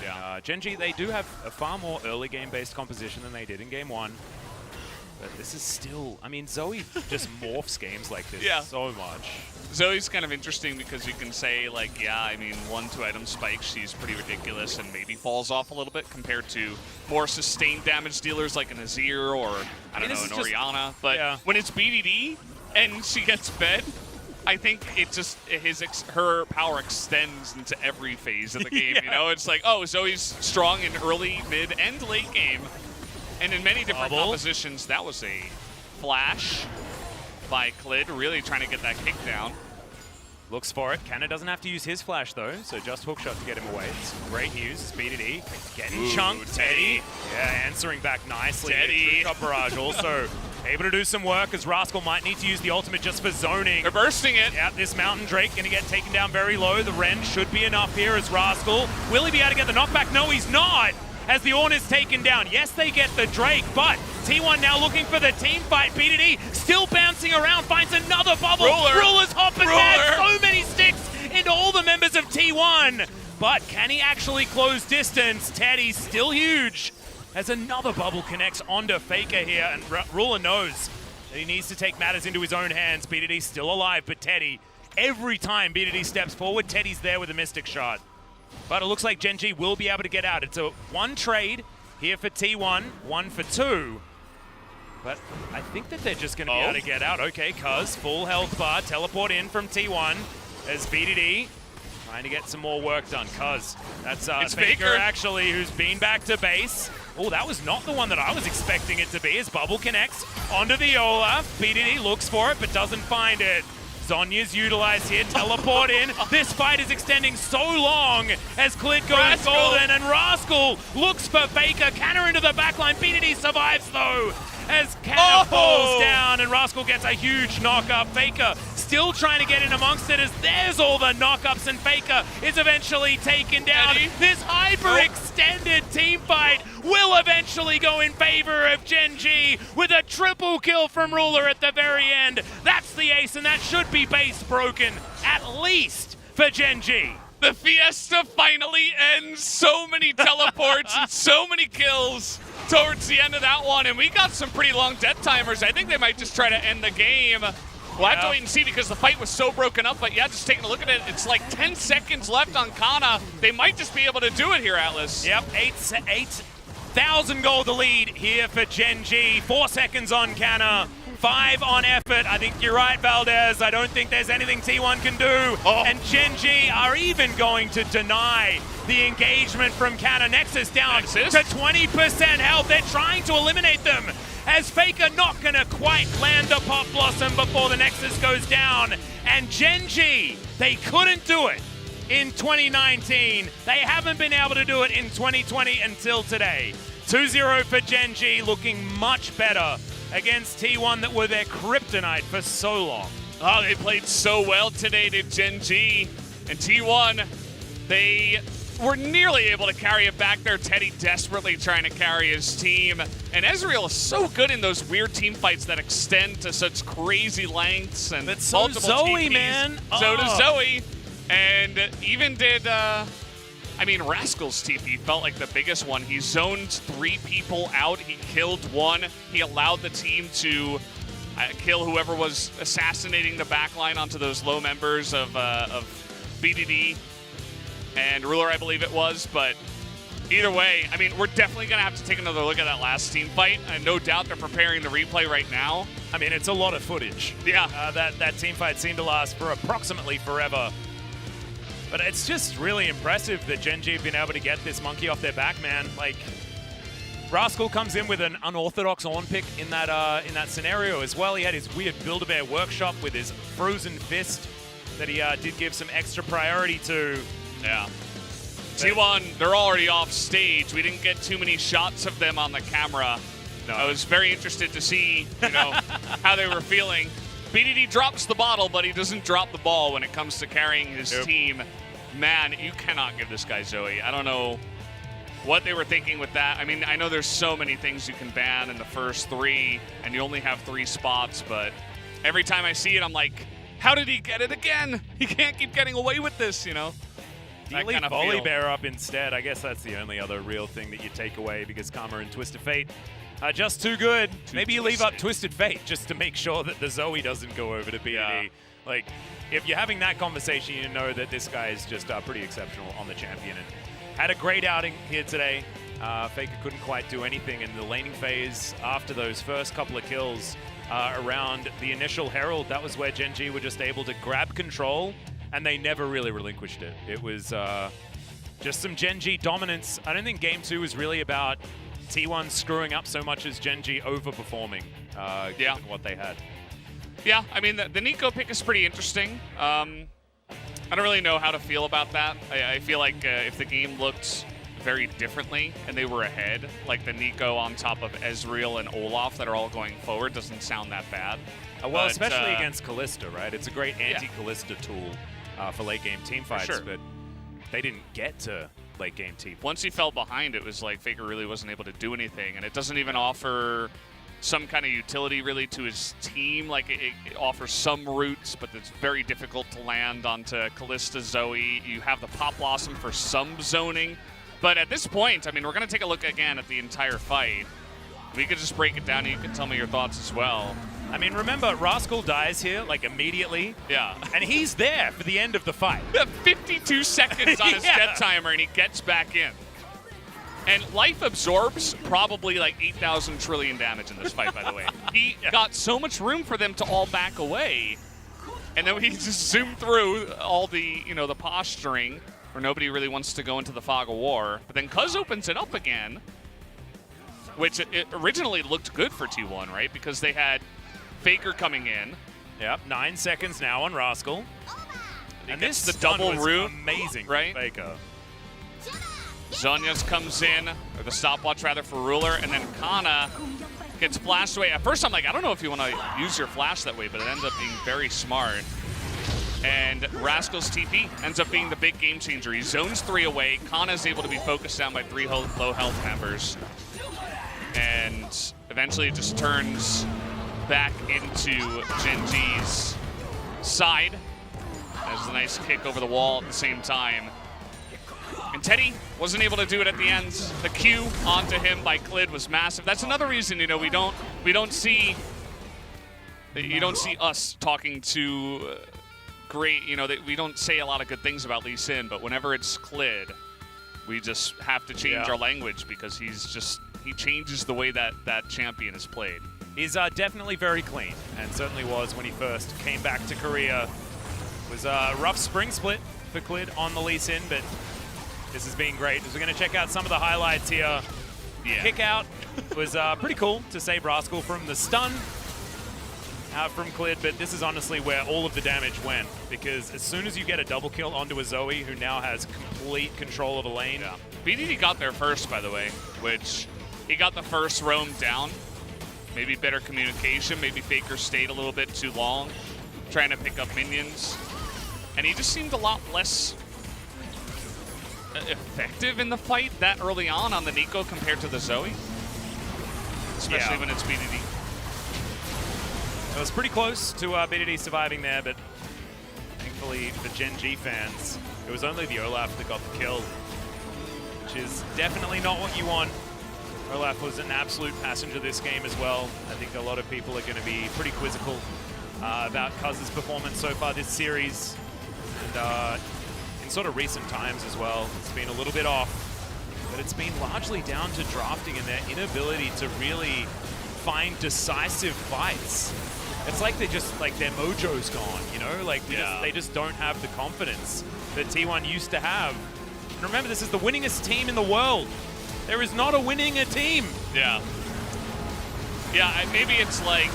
A: Yeah. Gen.G, they do have a far more early game-based composition than they did in Game 1. But this is still, I mean, Zoe just morphs games like this so much.
B: Zoe's kind of interesting because you can say, like, yeah, I mean, 1-2 item spikes, she's pretty ridiculous and maybe falls off a little bit compared to more sustained damage dealers like an Azir or, I don't know, an Orianna. But when it's BDD and she gets fed, I think it just, her power extends into every phase of the game, you know? It's like, oh, Zoe's strong in early, mid, and late game. And in many different compositions, that was a flash by Clid, really trying to get that kick down.
A: Looks for it. Canna doesn't have to use his flash, though, so just hookshot to get him away. It's great news. Speed it. Getting chunked. Teddy. Yeah, answering back nicely.
B: Teddy.
A: Shot barrage also able to do some work, as Rascal might need to use the ultimate just for zoning.
B: They're bursting it.
A: Yeah, this Mountain Drake going to get taken down very low. The Ren should be enough here as Rascal. Will he be able to get the knockback? No, he's not. As the Ornn is taken down. Yes, they get the Drake, but T1 now looking for the team fight. BDD still bouncing around, finds another bubble. Ruler's hopping back. So many sticks into all the members of T1. But can he actually close distance? Teddy's still huge. As another bubble connects onto Faker here, and Ruler knows that he needs to take matters into his own hands. BDD's still alive, but Teddy, every time BDD steps forward, Teddy's there with a Mystic Shard. But it looks like Gen.G will be able to get out. It's a one trade here for T1, 1 for 2. But I think that they're just going to be able to get out. Okay, Cuz, full health bar, teleport in from T1 as BDD trying to get some more work done. Cuz, that's Faker actually, who's been back to base. Oh, that was not the one that I was expecting it to be, as Bubble connects onto the Yola. BDD looks for it, but doesn't find it. Zonya's utilized here, teleport in. This fight is extending so long as Clid goes golden, and Rascal looks for Faker. Canna into the backline. BDD survives though, as Canna falls down, and Rascal gets a huge knock-up. Faker still trying to get in amongst it, as there's all the knock-ups, and Faker is eventually taken down. This hyper-extended team fight will eventually go in favor of Gen.G with a triple kill from Ruler at the very end. That's the ace, and that should be base broken, at least for Gen.G.
B: The fiesta finally ends. So many teleports and so many kills towards the end of that one, and we got some pretty long death timers. I think they might just try to end the game. We'll have to wait and see because the fight was so broken up, but yeah, just taking a look at it, it's like 10 seconds left on Kana. They might just be able to do it here, Atlas.
A: Yep, 8,000 gold the lead here for Gen.G. 4 seconds on Canna, 5 on effort. I think you're right, Valdez. I don't think there's anything T1 can do. And Gen.G are even going to deny the engagement from Canna. Nexus down to 20% health. They're trying to eliminate them, as Faker not going to quite land a Pop Blossom before the Nexus goes down. And Gen.G, they couldn't do it in 2019. They haven't been able to do it in 2020 until today. 2-0 for Gen.G, looking much better against T1 that were their kryptonite for so long.
B: Oh, they played so well today to Gen.G. And T1, they were nearly able to carry it back there. Teddy desperately trying to carry his team. And Ezreal is so good in those weird team fights that extend to such crazy lengths. And
A: that's so Zoe,
B: TPs.
A: man.
B: So does Zoe. And even did, I mean, Rascal's TP felt like the biggest one. He zoned 3 people out. He killed 1. He allowed the team to kill whoever was assassinating the backline onto those low members of BDD and Ruler, I believe it was. But Either way, I mean, we're definitely going to have to take another look at that last team fight, and no doubt they're preparing the replay right now.
A: I mean, it's a lot of footage.
B: Yeah.
A: That team fight seemed to last for approximately forever. But it's just really impressive that Gen.G have been able to get this monkey off their back, man. Like, Rascal comes in with an unorthodox on pick in that scenario as well. He had his weird Build-A-Bear workshop with his frozen fist that he did give some extra priority to.
B: Yeah. T1, they're already off stage. We didn't get too many shots of them on the camera. No. I was very interested to see, how they were feeling. BDD drops the bottle, but he doesn't drop the ball when it comes to carrying his team. Man, you cannot give this guy Zoe. I don't know what they were thinking with that. I mean, I know there's so many things you can ban in the first 3, and you only have 3 spots, but every time I see it, I'm like, how did he get it again? He can't keep getting away with this,
A: Do you leave Volley-Bear up instead? I guess that's the only other real thing that you take away because Karma and Twisted Fate are just too good. Maybe you leave up Twisted Fate just to make sure that the Zoe doesn't go over to BDD.
B: Yeah.
A: Like, if you're having that conversation, you know that this guy is just pretty exceptional on the champion. And had a great outing here today. Faker couldn't quite do anything in the laning phase after those first couple of kills around the initial Herald. That was where Gen.G were just able to grab control, and they never really relinquished it. It was just some Gen.G dominance. I don't think Game 2 was really about T1 screwing up so much as Gen.G overperforming given what they had.
B: Yeah, I mean, the Nico pick is pretty interesting. I don't really know how to feel about that. I feel like if the game looked very differently and they were ahead, like the Nico on top of Ezreal and Olaf that are all going forward doesn't sound that bad.
A: Well, especially against Kalista, right? It's a great anti-Kalista tool for late-game team fights, but they didn't get to late-game team.
B: Once he fell behind, it was like Faker really wasn't able to do anything, and it doesn't even offer some kind of utility really to his team. Like it offers some routes, but it's very difficult to land onto Kalista, Zoe. You have the Pop Blossom for some zoning. But at this point, I mean, we're going to take a look again at the entire fight. We could just break it down and you can tell me your thoughts as well.
A: I mean, remember, Rascal dies here, like, immediately.
B: Yeah.
A: And he's there for the end of the fight.
B: 52 seconds on his jet timer, and he gets back in. And life absorbs probably like 8,000 trillion damage in this fight, by the way. He got so much room for them to all back away. And then he just zoomed through all the, the posturing where nobody really wants to go into the fog of war. But then Cuz opens it up again, which it originally looked good for T1, right? Because they had Faker coming in.
A: Yep, 9 seconds now on Rascal.
B: And this the double root.
A: Amazing,
B: right?
A: Faker.
B: Zhonya's comes in, or the stopwatch rather, for Ruler, and then Kana gets flashed away. At first I'm like, I don't know if you want to use your flash that way, but it ends up being very smart. And Rascal's TP ends up being the big game changer. He zones 3 away. Kana's able to be focused down by 3 low health members. And eventually it just turns back into Gen.G's side. There's a nice kick over the wall at the same time. And Teddy wasn't able to do it at the end. The Q onto him by Clid was massive. That's another reason, we don't see us talking to great, we don't say a lot of good things about Lee Sin, but whenever it's Clid, we just have to change our language because he changes the way that champion is played.
A: He's definitely very clean, and certainly was when he first came back to Korea. It was a rough spring split for Clid on the Lee Sin, but this has been great. We're going to check out some of the highlights here. Kick out was pretty cool to save Rascal from the stun out from Clid, but this is honestly where all of the damage went, because as soon as you get a double kill onto a Zoe who now has complete control of the lane.
B: Yeah. BDD got there first, by the way, which he got the first roam down. Maybe better communication, maybe Faker stayed a little bit too long trying to pick up minions. And he just seemed a lot less effective in the fight that early on the Nico compared to the Zoe. Especially when it's BDD.
A: It was pretty close to BDD surviving there, but thankfully for Gen.G fans, it was only the Olaf that got the kill, which is definitely not what you want. Olaf was an absolute passenger this game as well. I think a lot of people are going to be pretty quizzical about Cuz's performance so far this series. And in sort of recent times as well, it's been a little bit off. but it's been largely down to drafting and their inability to really find decisive fights. It's like they're just like their mojo's gone, you know? Like they just don't have the confidence that T1 used to have. And remember, this is the winningest team in the world. There is not a winning team.
B: Yeah. Yeah, maybe it's like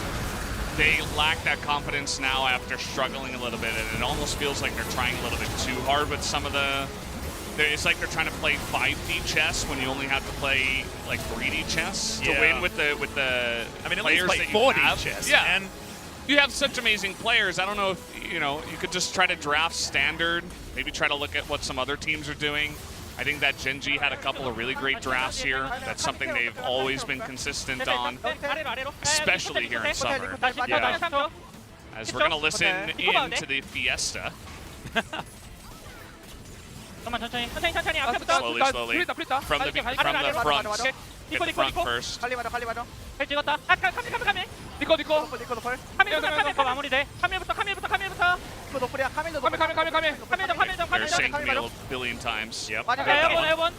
B: they lack that confidence now after struggling a little bit, and it almost feels like they're trying a little bit too hard with some of the... It's like they're trying to play 5D chess when you only have to play like 3D chess to win with the
A: I mean, at
B: players
A: least play
B: that you
A: 4D
B: have.
A: chess.
B: Yeah,
A: And
B: you have such amazing players. I don't know if, you know, you could just try to draft standard, maybe try to look at what some other teams are doing. I think that Gen.G had a couple of really great drafts here. That's something they've always been consistent on, especially here in summer. Yeah. As we're going to listen in to the Fiesta. Slowly, slowly. From the front. Hit the front first.
C: 헬 찍었다. 카밀. 니코. 카밀부터 마무리돼. 카밀부터. 이거 노플이야. 카밀.
B: They're saying me a billion times. Yep.
C: 에어본.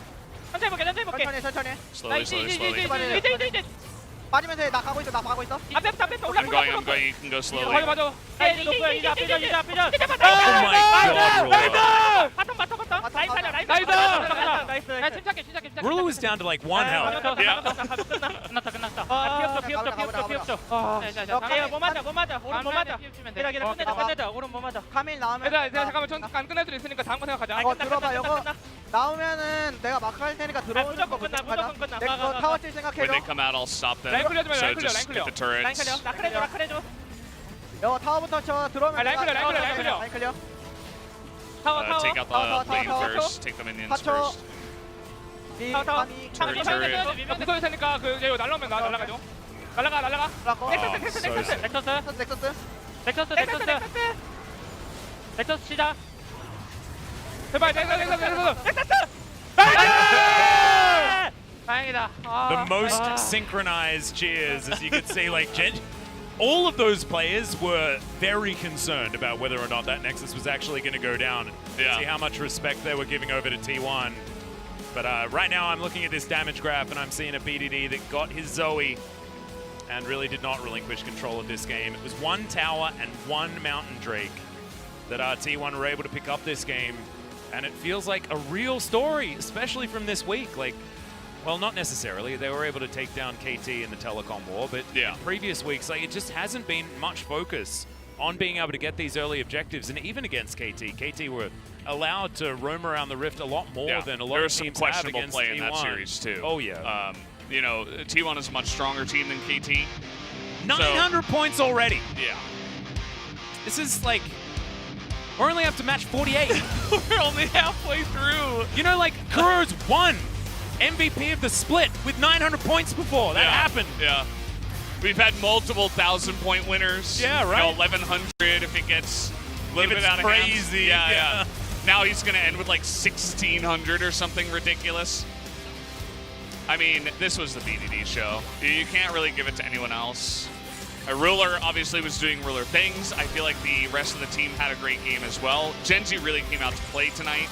C: 천천히 볼게.
B: Slowly.
C: 이제. 빠지면서 해. 나 가고 있어. 앞에부터 올라.
B: I'm going. You can go slowly.
C: 맞아. 이제 앞에.
A: oh my god,
C: 나이스. 침착해.
A: Rula was down to like 1 health.
C: 끝났다. 피업죠. 뭐 맞아. 오른 뭐 맞아. 끝내자. 오른 뭐 맞아. 카밀 나오면. 잠깐만 끝날 수도 있으니까 다음 거 생각하자. 들어봐. 이거 나오면은 내가 마크 할 테니까 들어오는 거 무조건 끝나. 내가 타워 칠 생각해줘.
B: When they come out, I'll stop them. So just hit the turrets.
C: 라클해줘. 이거 타워부터 쳐. 들어오면 라인 클리어. 타워.
B: Take out the lane first. Take the minions first.
C: turret. 붙어야 되니까 그 이제 날라오면 날라가죠. 날라가. 넥서스 시작. 제발 넥서스. 다행이다.
A: The most synchronized cheers, as you could see, like all of those players were very concerned about whether or not that Nexus was actually going to go down. See how much respect they were giving over to T1. But right now I'm looking at this damage graph and I'm seeing a BDD that got his Zoe and really did not relinquish control of this game. It was 1 tower and 1 Mountain Drake that T1 were able to pick up this game. And it feels like a real story, especially from this week. Like, well, not necessarily. They were able to take down KT in the telecom war, but in previous weeks, like, it just hasn't been much focus on being able to get these early objectives. And even against KT were allowed to roam around the Rift a lot more than a lot of teams have against
B: play
A: T1.
B: in that series too.
A: Oh yeah.
B: You know, T1 is a much stronger team than KT.
A: 900 points already.
B: Yeah.
A: This is like, we're only up to match 48.
B: We're only halfway through.
A: You know, like, Kuro's won MVP of the split with 900 points before. That happened.
B: Yeah. We've had multiple 1,000-point winners.
A: Yeah, right.
B: You know, 1,100 if it gets a little bit out of
A: crazy.
B: hands. Yeah. Now he's going to end with like 1,600 or something ridiculous. I mean, this was the BDD show. You can't really give it to anyone else. Ruler obviously was doing Ruler things. I feel like the rest of the team had a great game as well. Gen.G really came out to play tonight,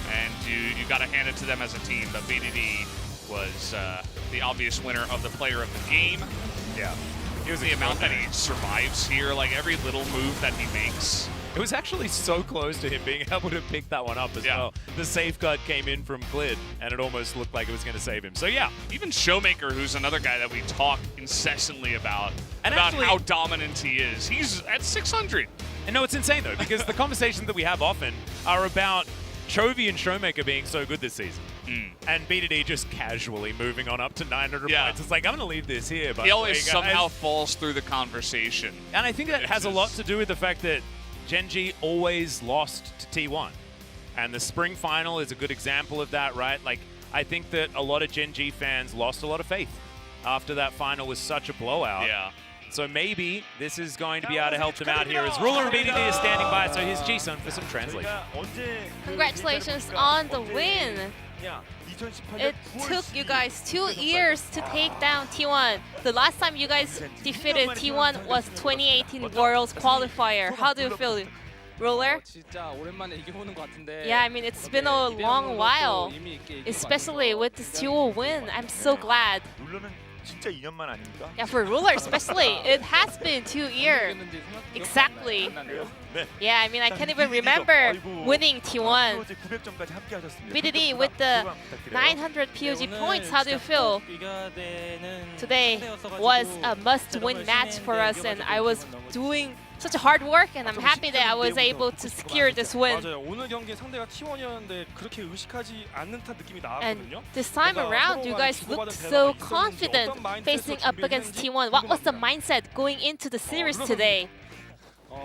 B: and you got to hand it to them as a team. But BDD was the obvious winner of the player of the game.
A: Yeah.
B: It was the amount that he survives here, like every little move that he makes.
A: It was actually so close to him being able to pick that one up as well. The safeguard came in from Glid, and it almost looked like it was going to save him. So yeah.
B: Even Showmaker, who's another guy that we talk incessantly about
A: actually,
B: how dominant he is. He's at 600.
A: And no, it's insane though, because the conversations that we have often are about Chovy and Showmaker being so good this season. And BDD just casually moving on up to 900 points. It's like, I'm going to leave this here. But
B: he always somehow falls through the conversation.
A: And I think that has a lot to do with the fact that Gen.G always lost to T1. And the spring final is a good example of that, right? Like, I think that a lot of Gen.G fans lost a lot of faith after that final was such a blowout.
B: Yeah.
A: So maybe this is going to be able to help them out here as Ruler and BDD is standing by. So here's G-Sun for some translation.
H: Congratulations on the win. It took you guys 2 years to take down T1. The last time you guys defeated T1 was 2018 Worlds Qualifier. How do you feel? Ruler?
K: 진짜 오랜만에 이겨보는 것 같은데.
H: Yeah, I mean, it's been a long while, especially with this dual win. I'm so glad.
I: 룰러는 진짜 2년만 아닙니까?
H: Yeah, for Ruler especially, it has been 2 years. Exactly.
I: 네.
H: Yeah, I mean, I can't even remember winning T1.
I: 어제 900점까지 함께 하셨습니다.
H: BDD with the 900 POG points, how do you feel? Today was a must-win match for us, and I was doing such hard work, and I'm happy that I was able to secure this win.
J: 맞아요. 오늘 경기 상대가 T1이었는데 그렇게 의식하지 않는 듯한 느낌이
H: And
J: 나왔거든요.
H: this time around, you guys looked so confident facing up against T1. What was the mindset going into the series today?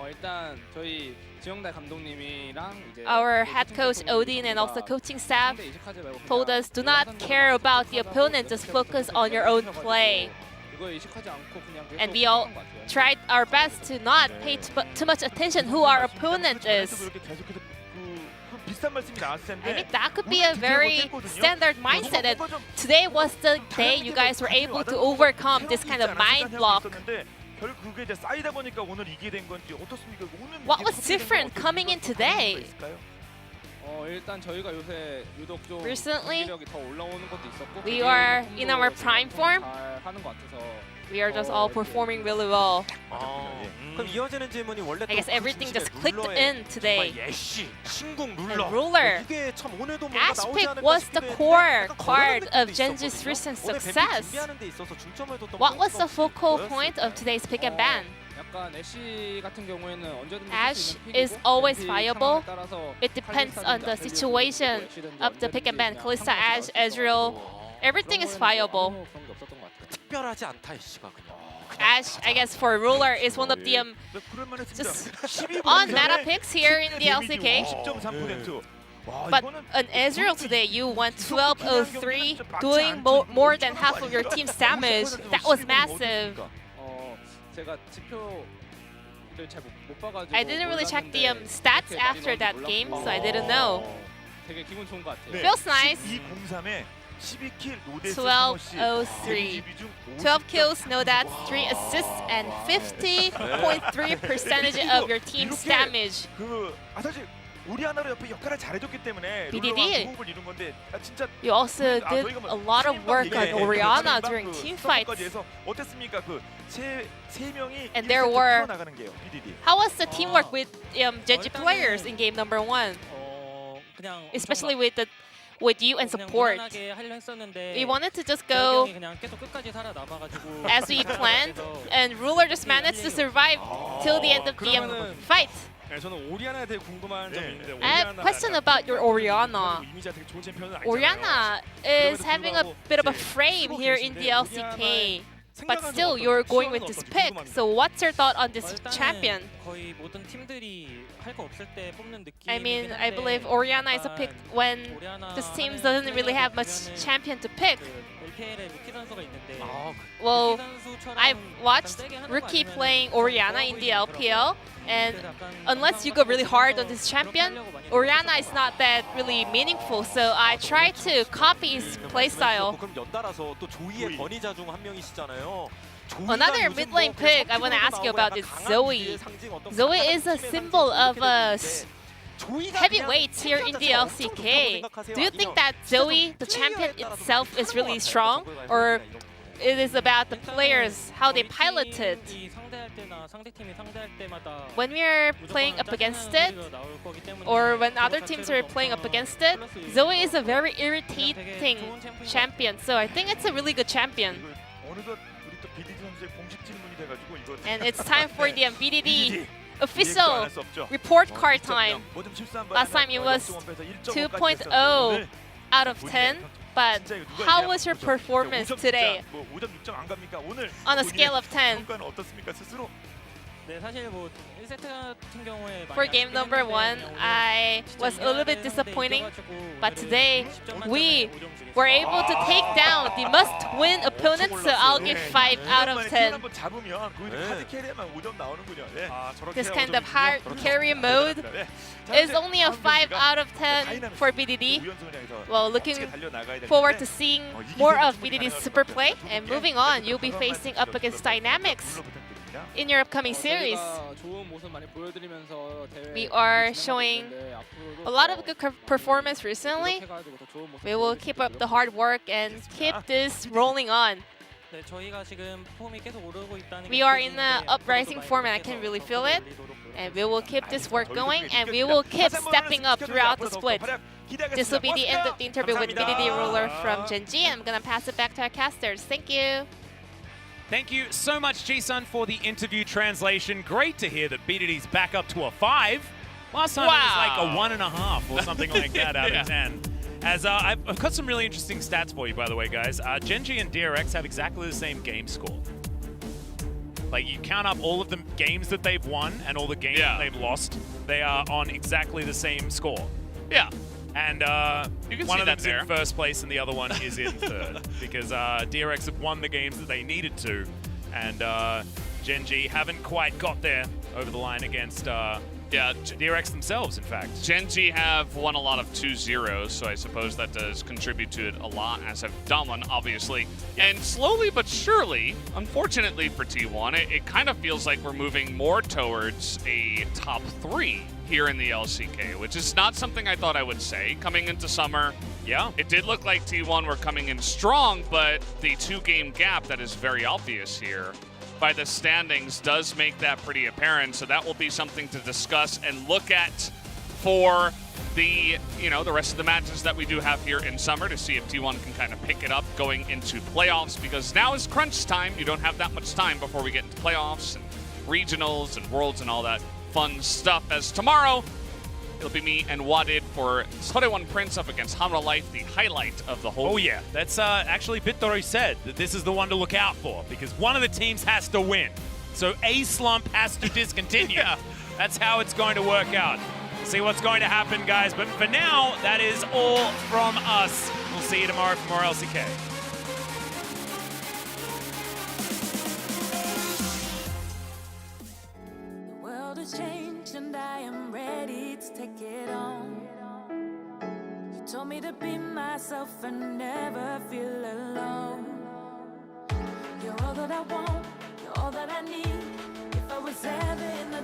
K: 일단 저희 지영달 감독님이랑 이제
H: Our head coach Odin and also coaching staff told us, do not care about the opponent, just focus on your own play.
K: 이거에 의식하지 않고 그냥
H: And we all tried our best to not pay too much attention who our opponent is.
I: 그렇게 계속해서 그 비슷한 말씀이 나왔을 텐데.
H: I think that could be a very standard mindset. And today was the day you guys were able to overcome this kind of mind block.
I: 결국 그게 이제 쌓이다 보니까 오늘 이기게 된 건지 어떻습니까? 오늘
H: What was different coming in today?
K: 일단 저희가 요새 유독 좀
H: Recently,
K: 경기력이 더 올라오는 것도 있었고
H: we are in our prime form.
K: 잘 하는 것 같아서
H: We are just all performing really well.
J: 그럼 이어지는 질문이 원래
H: I guess everything just clicked in today.
J: 예시, 신궁
H: And
J: 룰러.
H: Ruler,
J: 이게 참 오늘도 뭔가
H: Ash
J: 나오지
H: pick
J: 않을까
H: was the
J: 싶긴
H: core
J: 했는데
H: part
J: 약간
H: of Gen.G's
J: 있었거든요.
H: recent
J: 오늘 뱀픽
H: success.
J: 준비하는 데 있어서 중점을 뒀던
H: What was
J: 포인트가
H: the focal
J: 보였습니다.
H: point of today's pick and ban?
K: 약간 애쉬 같은 경우에는 언제든지
H: Ash
K: 쓸수 있는
H: is
K: 픽이고
H: always
K: 뱀픽
H: viable.
K: 상황에 따라서
H: It depends on the
K: 칼리스타든지
H: situation
K: 애쉬든지
H: of the pick and ban.
K: 언제든지
H: Kalista,
K: 그냥
H: Ash, Ezreal, everything is viable.
K: 그런 게 없었던 것 같아요.
J: 특별하지 않다 애쉬가 그냥.
H: Ash, I guess for Ruler, is one of the just on meta picks here in the LCK.
I: 10.3%.
H: But an Ezreal today, you went 12-03, doing more than half of your team's damage. That was massive.
K: 제가 지표를 잘 못 봐가지고
H: I didn't really check the stats after that game, so I didn't know.
K: 되게 기분 좋은 것 같아요.
H: Feels nice.
I: 203에 12킬 노데스
H: 12-03. 12 kills, no deaths, 3 assists, and 50.3% of your team's damage.
I: 사실 우리 하나로 옆에 역할을 잘해줬기 때문에
H: BDD.
I: 호흡을 이룬 건데 진짜
H: You also did a lot of work on Orianna during teamfights.
I: 어땠습니까? 그세 명이
H: And there were.
I: 나가는 게요. BDD.
H: How was the teamwork with Gen.G players in game number 1?
J: 그냥
H: Especially with you and support. We wanted to just go
J: 그냥 계속 끝까지 살아남아가지고
H: as we planned, and Ruler just managed to survive till the end of the fight.
J: 저는 오리아나에 대해 궁금한 점이 있는데
H: I have a question about your Orianna.
J: 이미지가 되게 좋은 챔피언은 아니잖아요.
H: Orianna is having a bit of a frame here in the LCK, but still you're going with this pick. So what's your thought on this champion?
J: 거의 모든 팀들이 할 거 없을 때 뽑는 느낌.
H: I mean, I believe Orianna is a pick when this team doesn't really have much champion to pick.
J: LPL에 루키 선수가 있는데.
H: Well, I've watched Rookie playing Orianna in the LPL, and unless you go really hard on this champion, Orianna is not that really meaningful. So I try to copy his playstyle.
J: 그럼 연달아서 또 조이의 권위자 중 한 명이시잖아요.
H: Another mid lane pick I want to ask you about is Zoe. Zoe is a symbol of heavyweights here in the LCK. Do you think that Zoe, the champion itself, is really strong, or it is about the players, how they pilot it? When we are playing up against it, or when other teams are playing up against it, Zoe is a very irritating champion. So I think it's a really good champion. And it's time for the BDD official report card time. Last time it was 2.0 out of 10. But how was your performance today on a scale of 10? For game number 1, I was a little bit disappointing, but today we were able to take down the must-win opponent, so I'll give 5 out of 10. This kind of hard carry mode is only a 5 out of 10 for BDD. Well, looking forward to seeing more of BDD's super play. And moving on, you'll be facing up against Dynamics. in your upcoming series. We are showing a lot of good performance recently. We will keep up the hard work and keep this rolling on. We are in the uprising form and I can really feel it. And we will keep this work going and we will keep stepping up throughout the split. This will be the end of the interview with BDD Ruler from Gen.G. I'm going to pass it back to our casters. Thank you.
A: Thank you so much, Ji-sun, for the interview translation. Great to hear that BDD's back up to a 5. Last time it was like a 1.5 or something like that out of 10. As I've got some really interesting stats for you, by the way, guys. Gen.G and DRX have exactly the same game score. Like, you count up all of the games that they've won and all the games that they've lost, they are on exactly the same score.
B: Yeah.
A: And one of them's in first place and the other one is in third. Because DRX have won the games that they needed to. And Gen.G haven't quite got there over the line against DRX themselves, in fact.
B: Gen.G have won a lot of 2-0s, so I suppose that does contribute to it a lot, as have Daman, obviously. And slowly but surely, unfortunately for T1, it kind of feels like we're moving more towards a top 3 here in the LCK, which is not something I thought I would say coming into summer.
A: Yeah.
B: It did look like T1 were coming in strong, but the 2-game gap that is very obvious here by the standings does make that pretty apparent. So that will be something to discuss and look at for the, the rest of the matches that we do have here in summer, to see if T1 can kind of pick it up going into playoffs, because now is crunch time. You don't have that much time before we get into playoffs and regionals and worlds and all that fun stuff, as tomorrow it'll be me and Wadid for Sorewan Prince up against Hamra Life, the highlight of the whole.
A: Oh yeah, that's actually Bittori said that this is the one to look out for, because one of the teams has to win. So a slump has to discontinue. That's how it's going to work out. See what's going to happen, guys. But for now, that is all from us. We'll see you tomorrow for more LCK.
L: Changed and I am ready to take it on. You told me to be myself and never feel alone. You're all that I want, you're all that I need. If I was ever in the